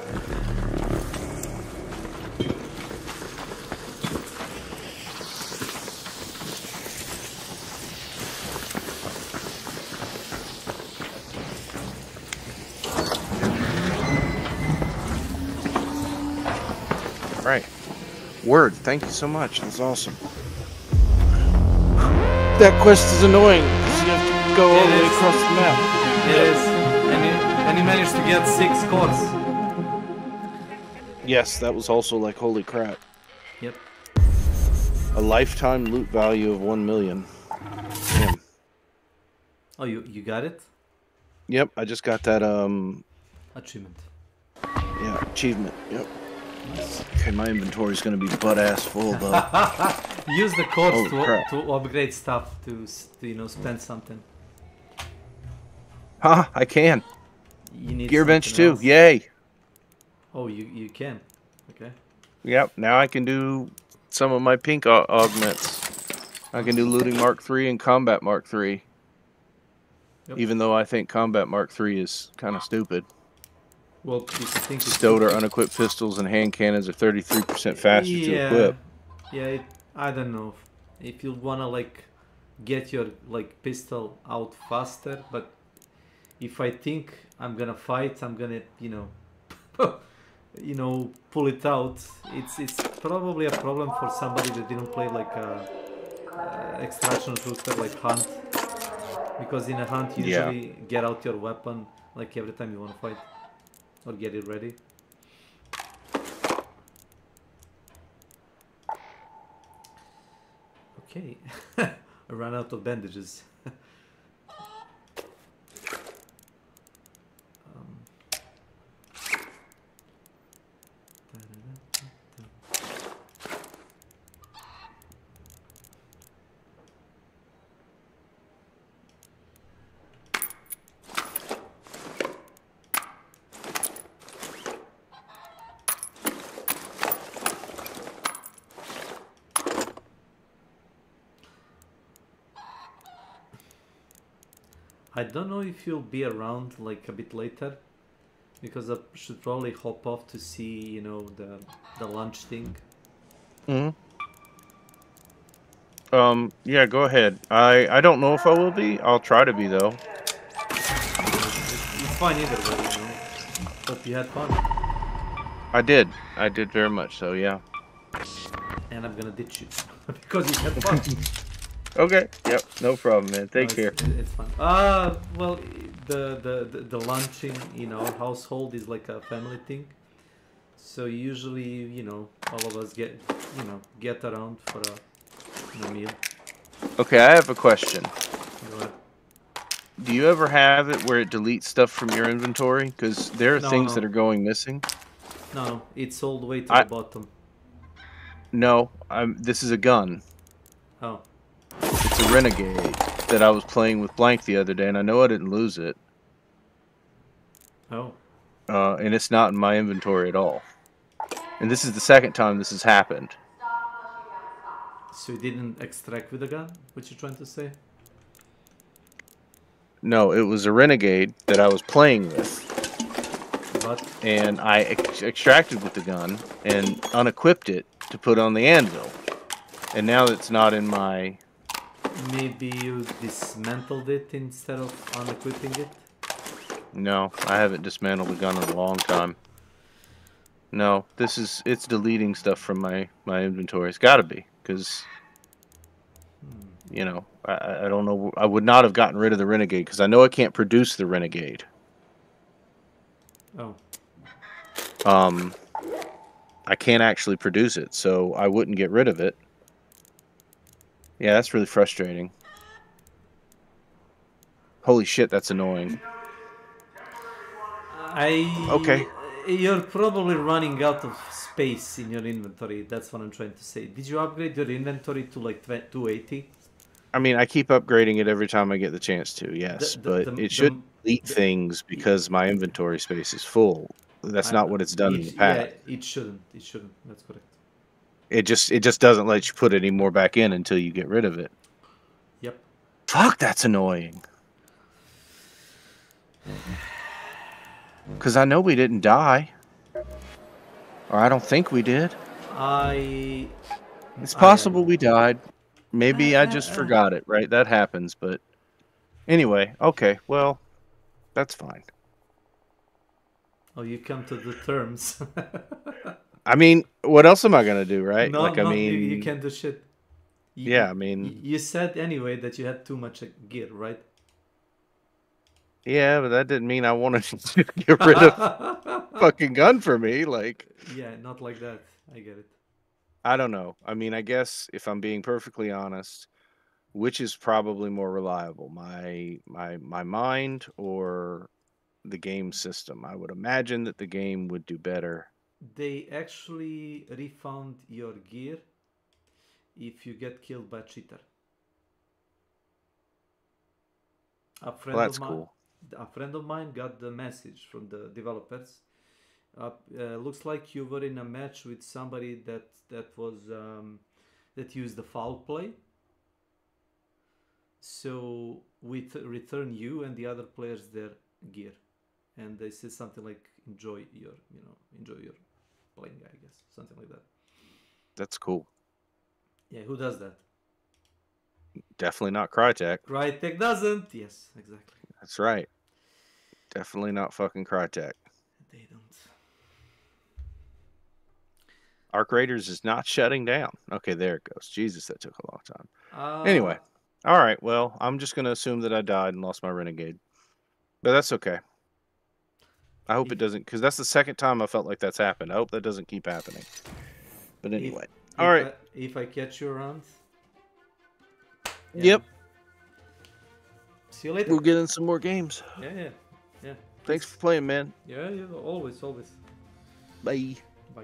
Right. Word, thank you so much. That's awesome. That quest is annoying because you have to go all the way across the map. It is. And he managed to get 6 cores. Yes, that was also like, holy crap. Yep. A lifetime loot value of 1 million. Damn. Oh, you got it? Yep, I just got that, Achievement. yeah, achievement, yep. Okay, my inventory's gonna be butt-ass full, though. Use the codes Holy crap. to upgrade stuff, to you know, spend something. Huh, I can. You need Gearbench something 2, else. yay! Oh, you can. Okay. Yep, now I can do some of my pink augments. I can do Looting Mark 3 and Combat Mark 3. Yep. Even though I think Combat Mark 3 is kind of stupid. Well, if you think it's Stowed or unequipped pistols and hand cannons are 33% faster to equip. Yeah, I don't know. If you wanna like get your like pistol out faster, but if I think I'm gonna fight, I'm gonna you know pull it out. It's probably a problem for somebody that didn't play like a extraction shooter like Hunt, because in a Hunt you usually get out your weapon like every time you wanna fight or get it ready. Okay, I ran out of bandages. I don't know if you'll be around like a bit later, because I should probably hop off to see, you know, the lunch thing. Yeah, go ahead. I don't know if I will be. I'll try to be though. It's fine either way, you know. Hope you had fun. I did very much so, yeah. And I'm gonna ditch you because you had fun. Okay. Yep. No problem, man. Take care. It's fine. Well, the lunching in our household is like a family thing. So usually, you know, all of us get around for a meal. Okay, I have a question. Go ahead. Do you ever have it where it deletes stuff from your inventory? Because there are things that No. are going missing. No, it's all the way to the bottom. No, this is a gun. Oh. It's a Renegade that I was playing with Blank the other day, and I know I didn't lose it. Oh. And it's not in my inventory at all. And this is the second time this has happened. So you didn't extract with the gun? What you trying to say? No, it was a Renegade that I was playing with. What? And I extracted with the gun and unequipped it to put on the anvil. And now it's not in my... Maybe you dismantled it instead of unequipping it? No, I haven't dismantled the gun in a long time. No, it's deleting stuff from my inventory. It's gotta be, because... You know, I don't know. I would not have gotten rid of the Renegade because I know I can't produce the Renegade. Oh. I can't actually produce it, so I wouldn't get rid of it. Yeah, that's really frustrating. Holy shit, that's annoying. Okay. You're probably running out of space in your inventory. That's what I'm trying to say. Did you upgrade your inventory to like 280? I mean, I keep upgrading it every time I get the chance to, yes, but it should delete things because my inventory space is full. That's not what it's done in the past. Yeah, it shouldn't. It shouldn't. That's correct. It just doesn't let you put any more back in until you get rid of it. Yep. Fuck, that's annoying. Because I know we didn't die. Or I don't think we did. It's possible we died. Maybe I just forgot it, right? That happens, but... Anyway, okay, well, that's fine. Oh, you come to the terms. I mean, what else am I going to do, right? No, like, I mean... you can't do shit. I mean... You said anyway that you had too much gear, right? Yeah, but that didn't mean I wanted to get rid of fucking gun for me, like... Yeah, not like that. I get it. I don't know. I mean, I guess if I'm being perfectly honest, which is probably more reliable, my mind or the game system? I would imagine that the game would do better. They actually refund your gear if you get killed by a cheater. Well, that's cool. A friend of mine got the message from the developers. Looks like you were in a match with somebody that used the foul play. So we return you and the other players their gear, and they say something like enjoy your playing, I guess, something like that. That's cool. Yeah, who does that? Definitely not Crytek. Crytek doesn't. Yes, exactly. That's right. Definitely not fucking Crytek. They don't. Arc Raiders is not shutting down. Okay, there it goes. Jesus, that took a long time. Anyway. All right, well, I'm just going to assume that I died and lost my Renegade. But that's okay. I hope it doesn't, because that's the second time I felt like that's happened. I hope that doesn't keep happening. But anyway. All right. If I catch you around. Yeah. Yep. See you later. We'll get in some more games. Yeah. Thanks for playing, man. Yeah, always. Bye. Bye.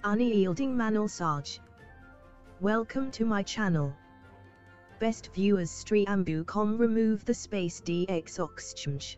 Unyielding Manal Sarge. Welcome to my channel. Best viewers streambu.com remove the space dx oxchange.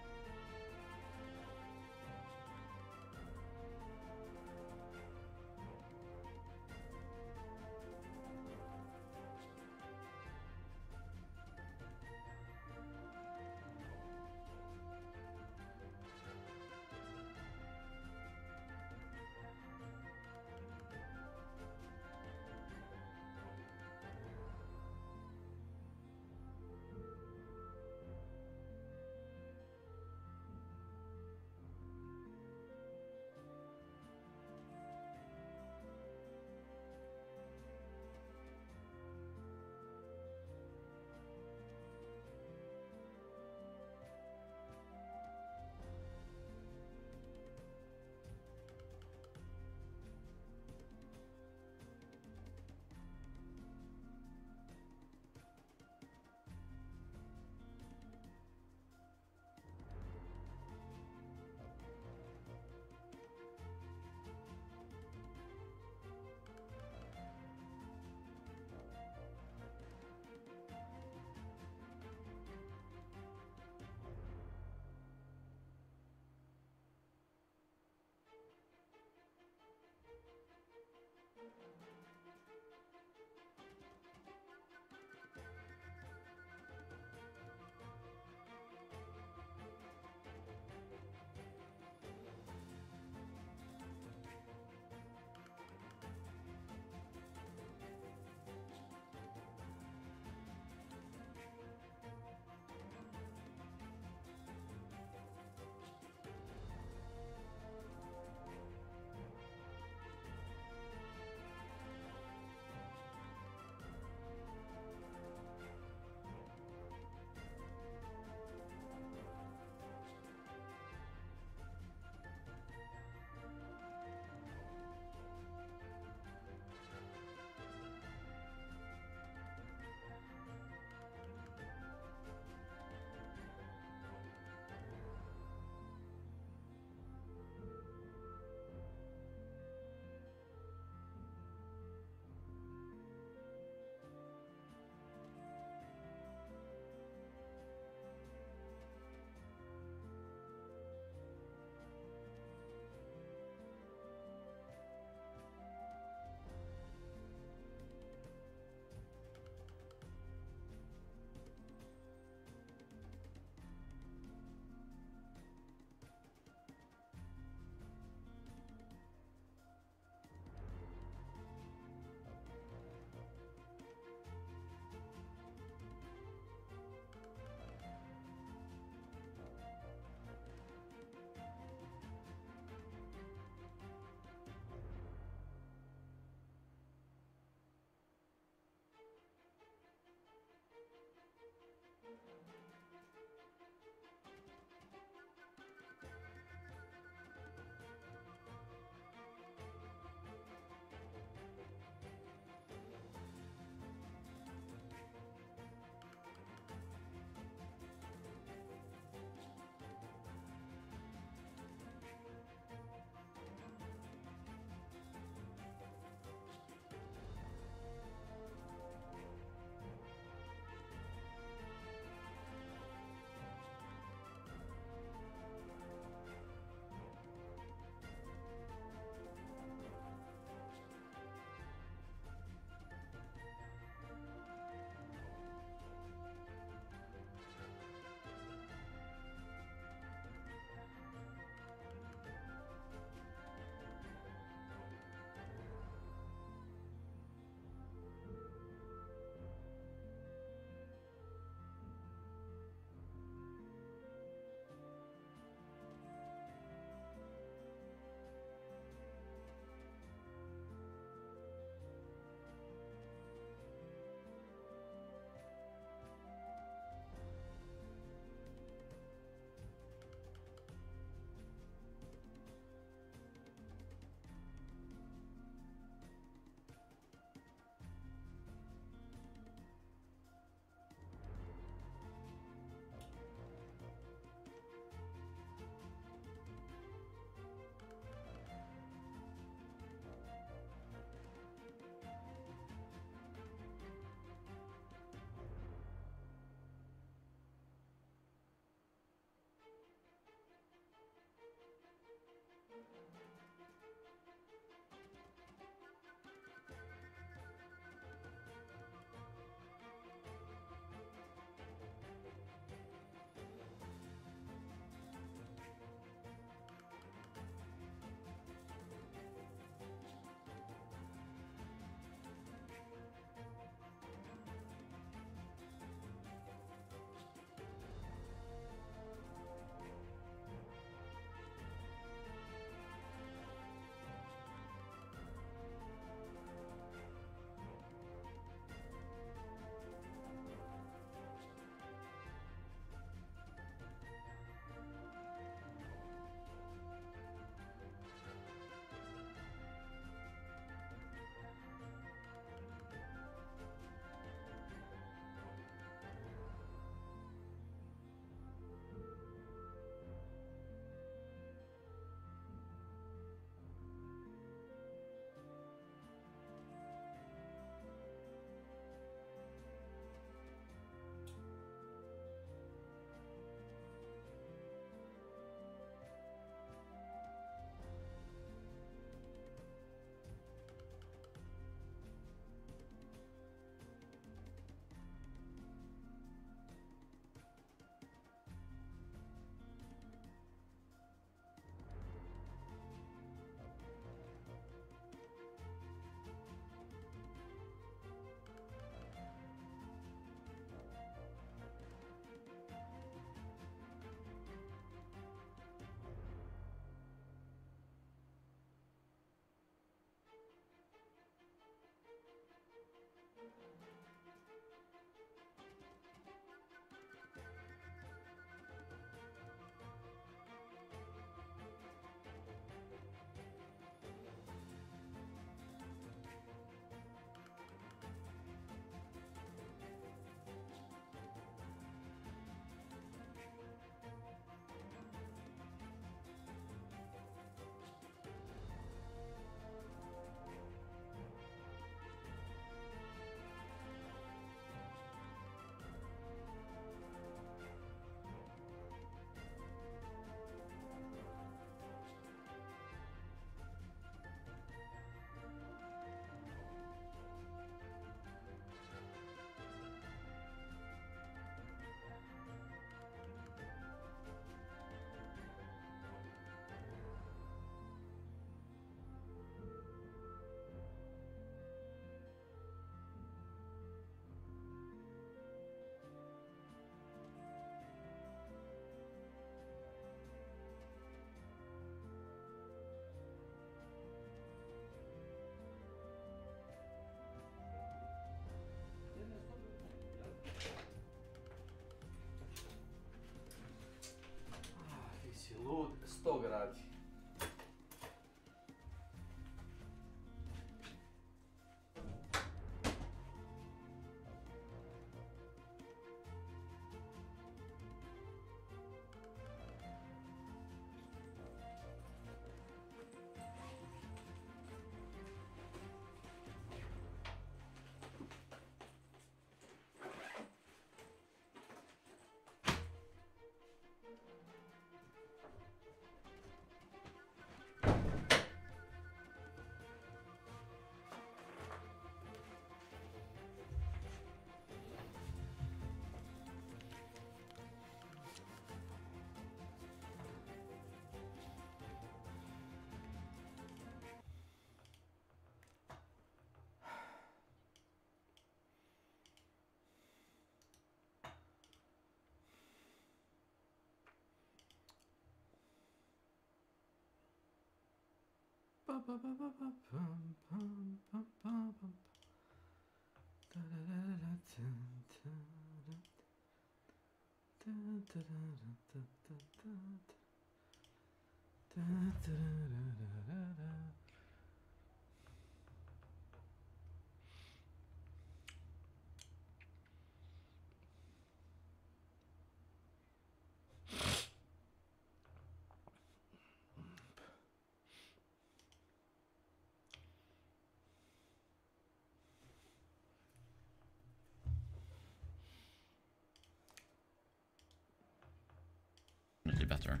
Definitely better.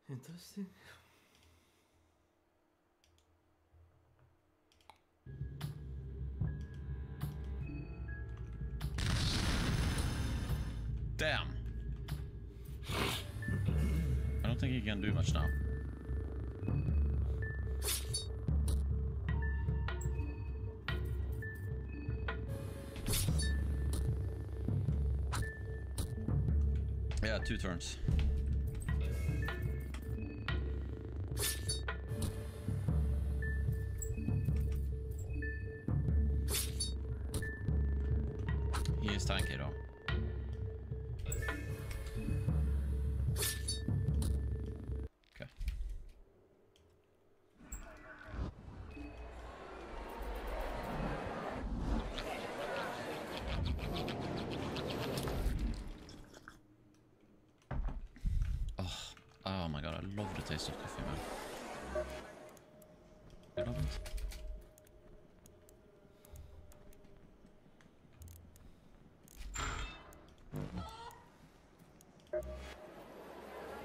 Interesting. Damn. I don't think he can do much now. Yeah, 2 turns. He is tanky though. Okay. Oh my god, I love the taste of coffee, man. I love it.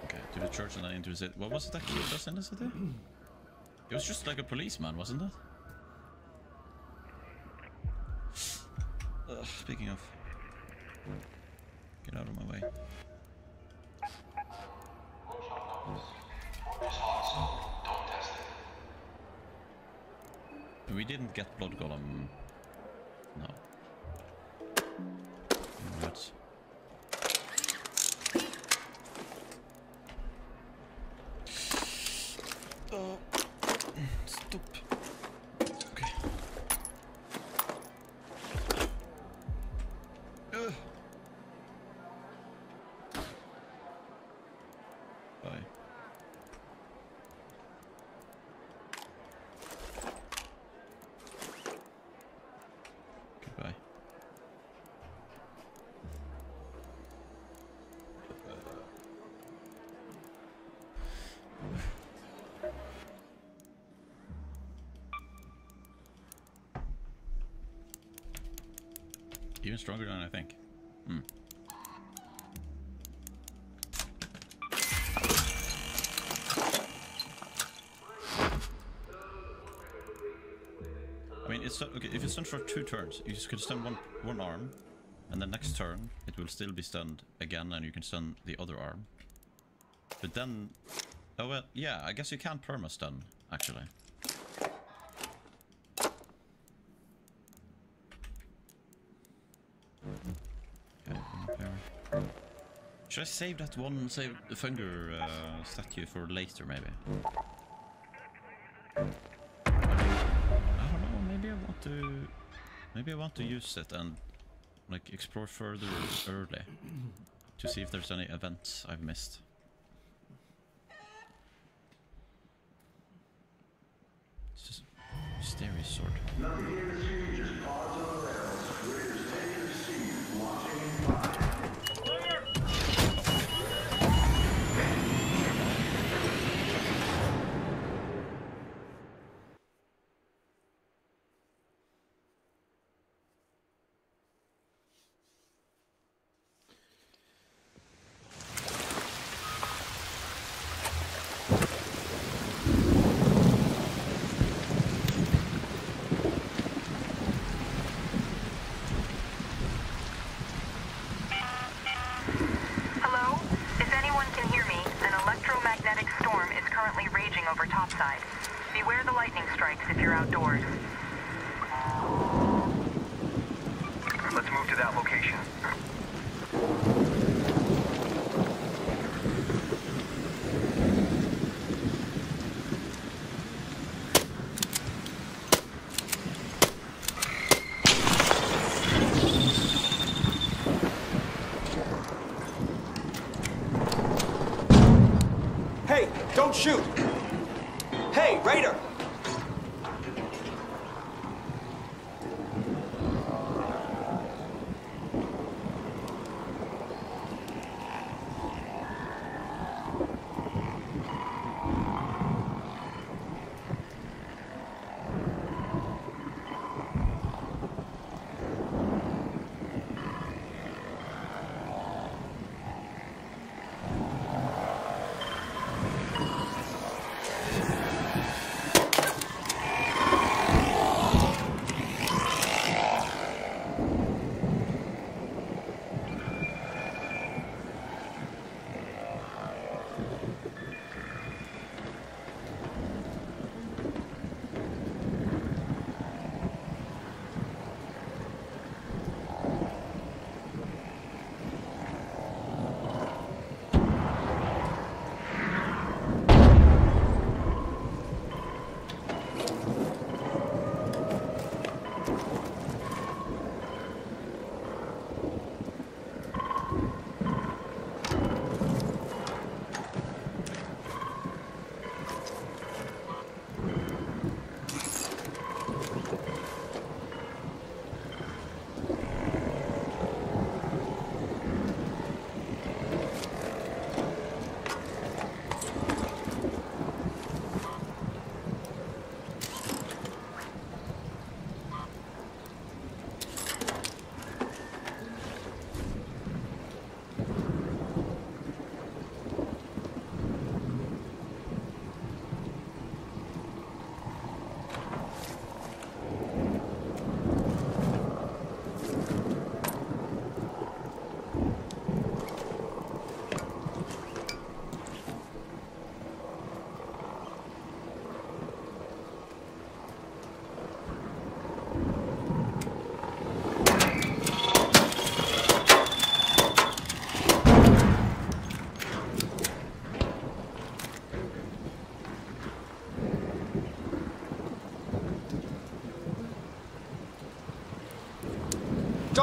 Okay, to the church and then into the city. What was it that killed us in the city? It was just like a policeman, wasn't it? Speaking of... Get out of my way. We didn't get Blood Golem. No. What? Oh. Stop. Okay. Bye. Goodbye. Even stronger than I think. I mean, it's okay if it's stunned for 2 turns. You just can stun one arm, and the next turn it will still be stunned again, and you can stun the other arm. But then, oh well, yeah, I guess you can perma stun actually. Should I save that one, save the Funger statue for later, maybe? I don't know, maybe I want to use it and like explore further early to see if there's any events I've missed. It's just mysterious sword. Nothing here to see, just pause on the rails. Raiders take your seat, launching in 5. Beware the lightning strikes if you're outdoors. Let's move to that location. Hey, don't shoot! Hey, Raider!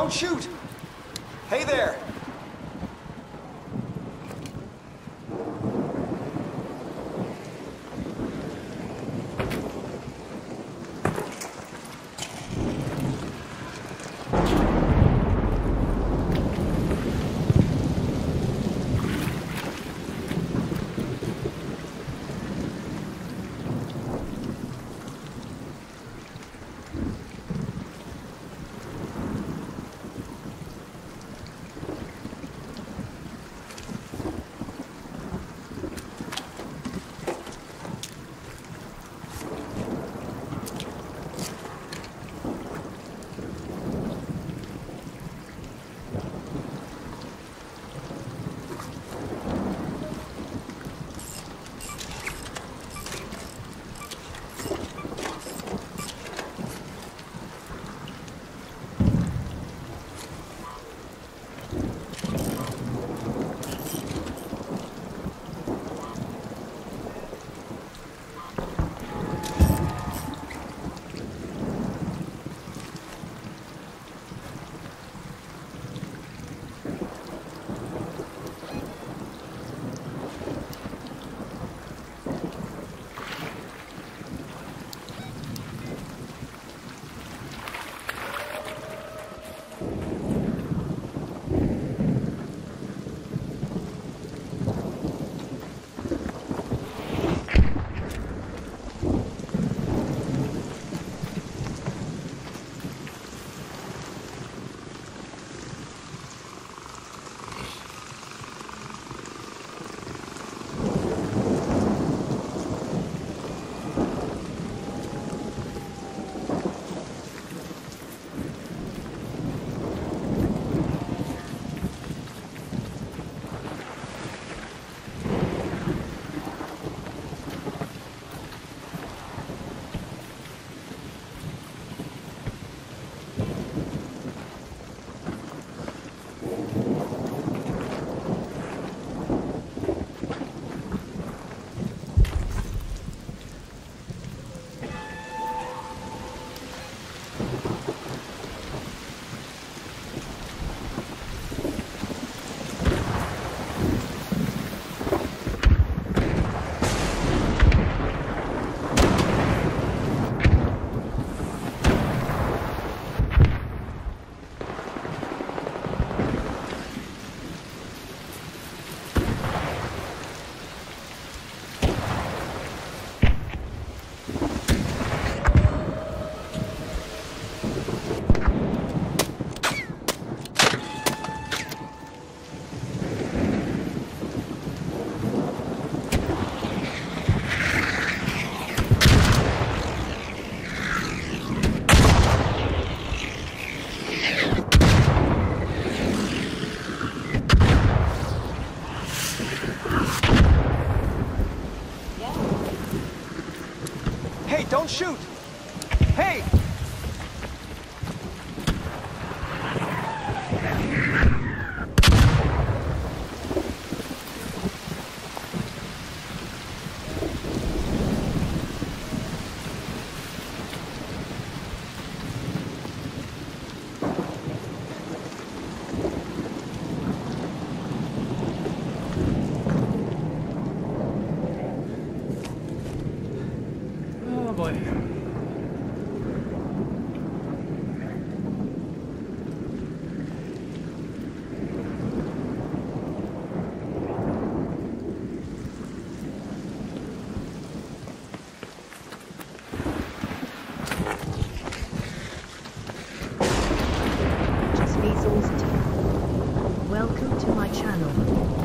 don't shoot! Hey there! Don't shoot! Hey! Oh boy. Welcome to my channel.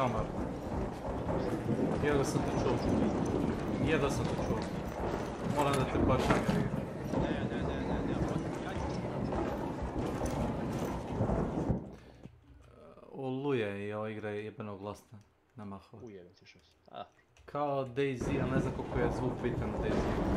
Omar. Jedva sam te čuo. Jedva sam te čuo. Moram da te počnem. Oluje i ova igra je jebeno glasna na mahova. Ujebim ti šest. A. Kao Daisy, ali ne znam koliko je zvuk bitan u Daisy.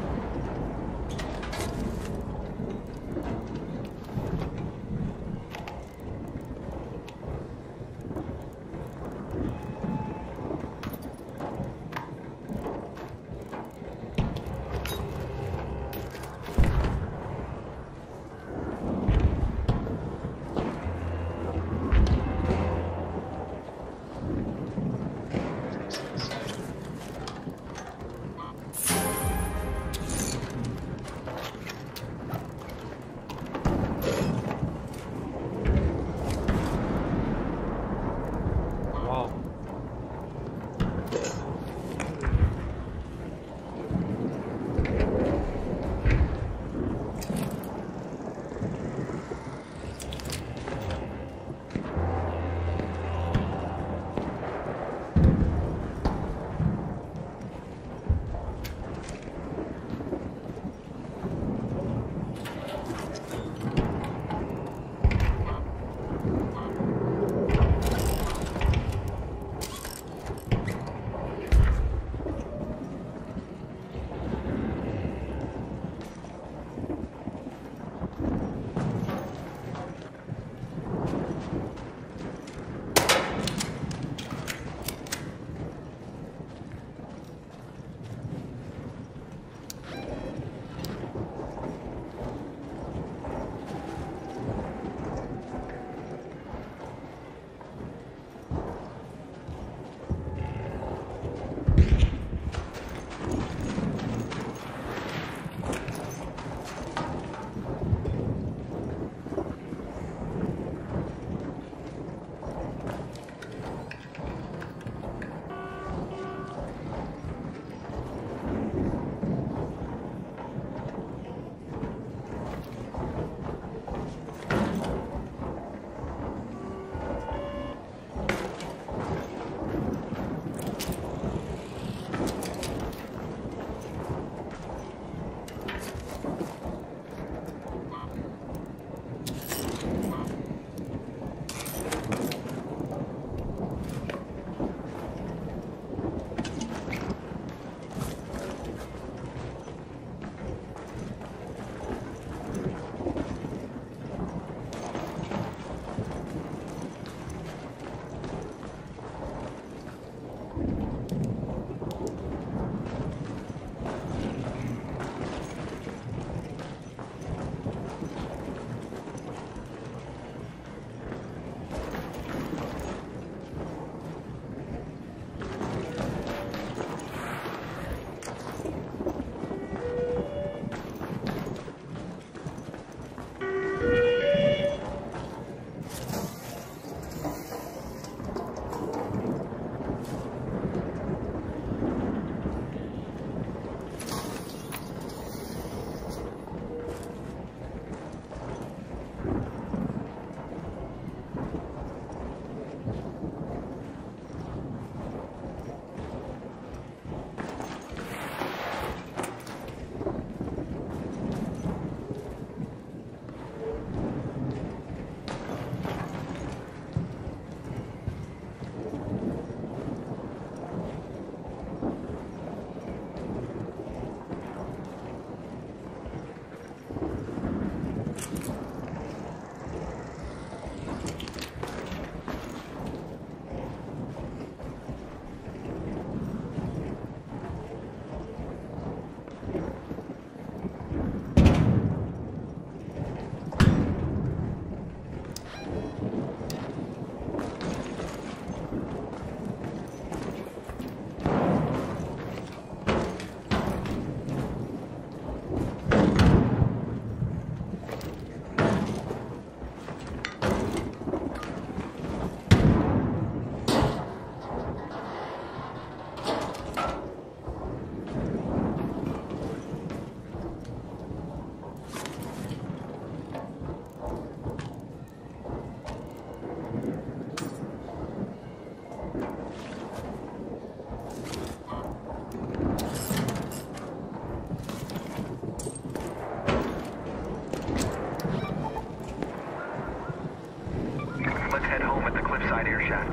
side air shaft.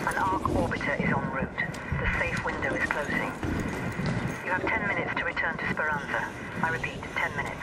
An arc orbiter is en route. The safe window is closing. You have 10 minutes to return to Speranza. I repeat, 10 minutes.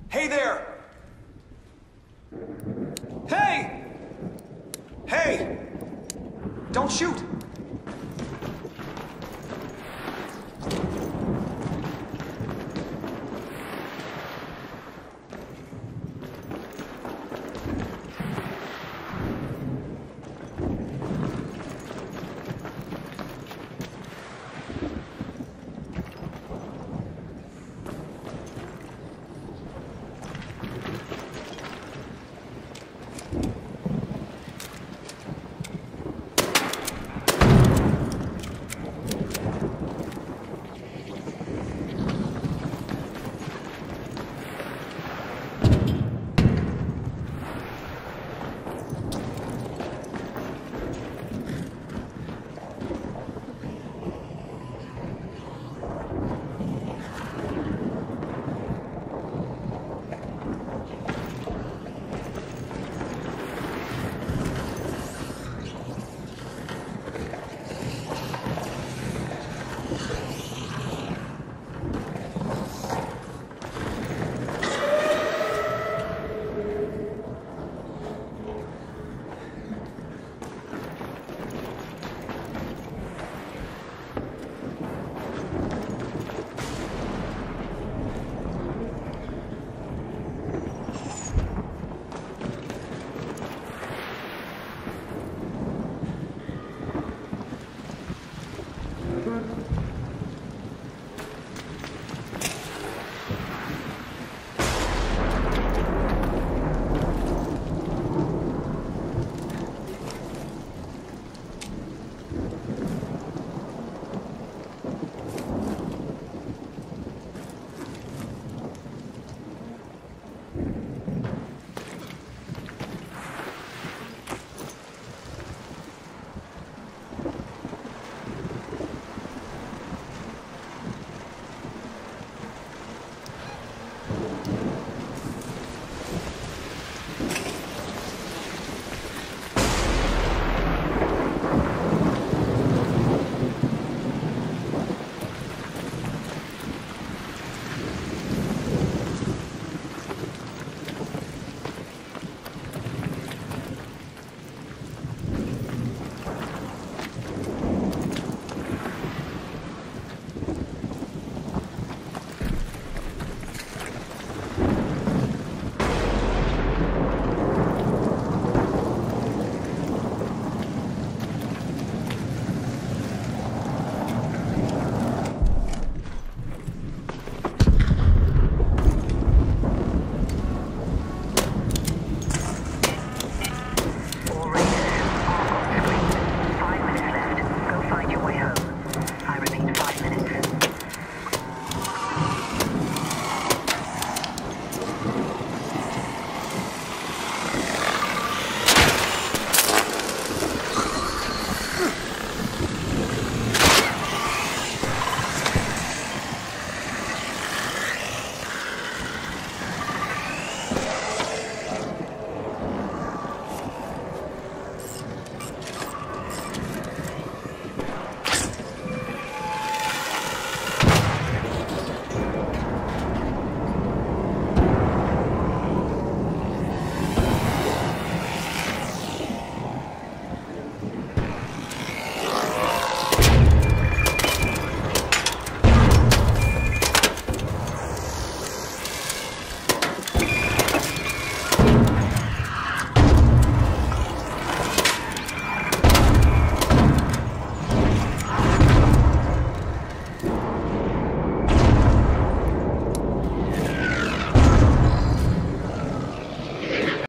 Hey there! Hey! Hey! Don't shoot!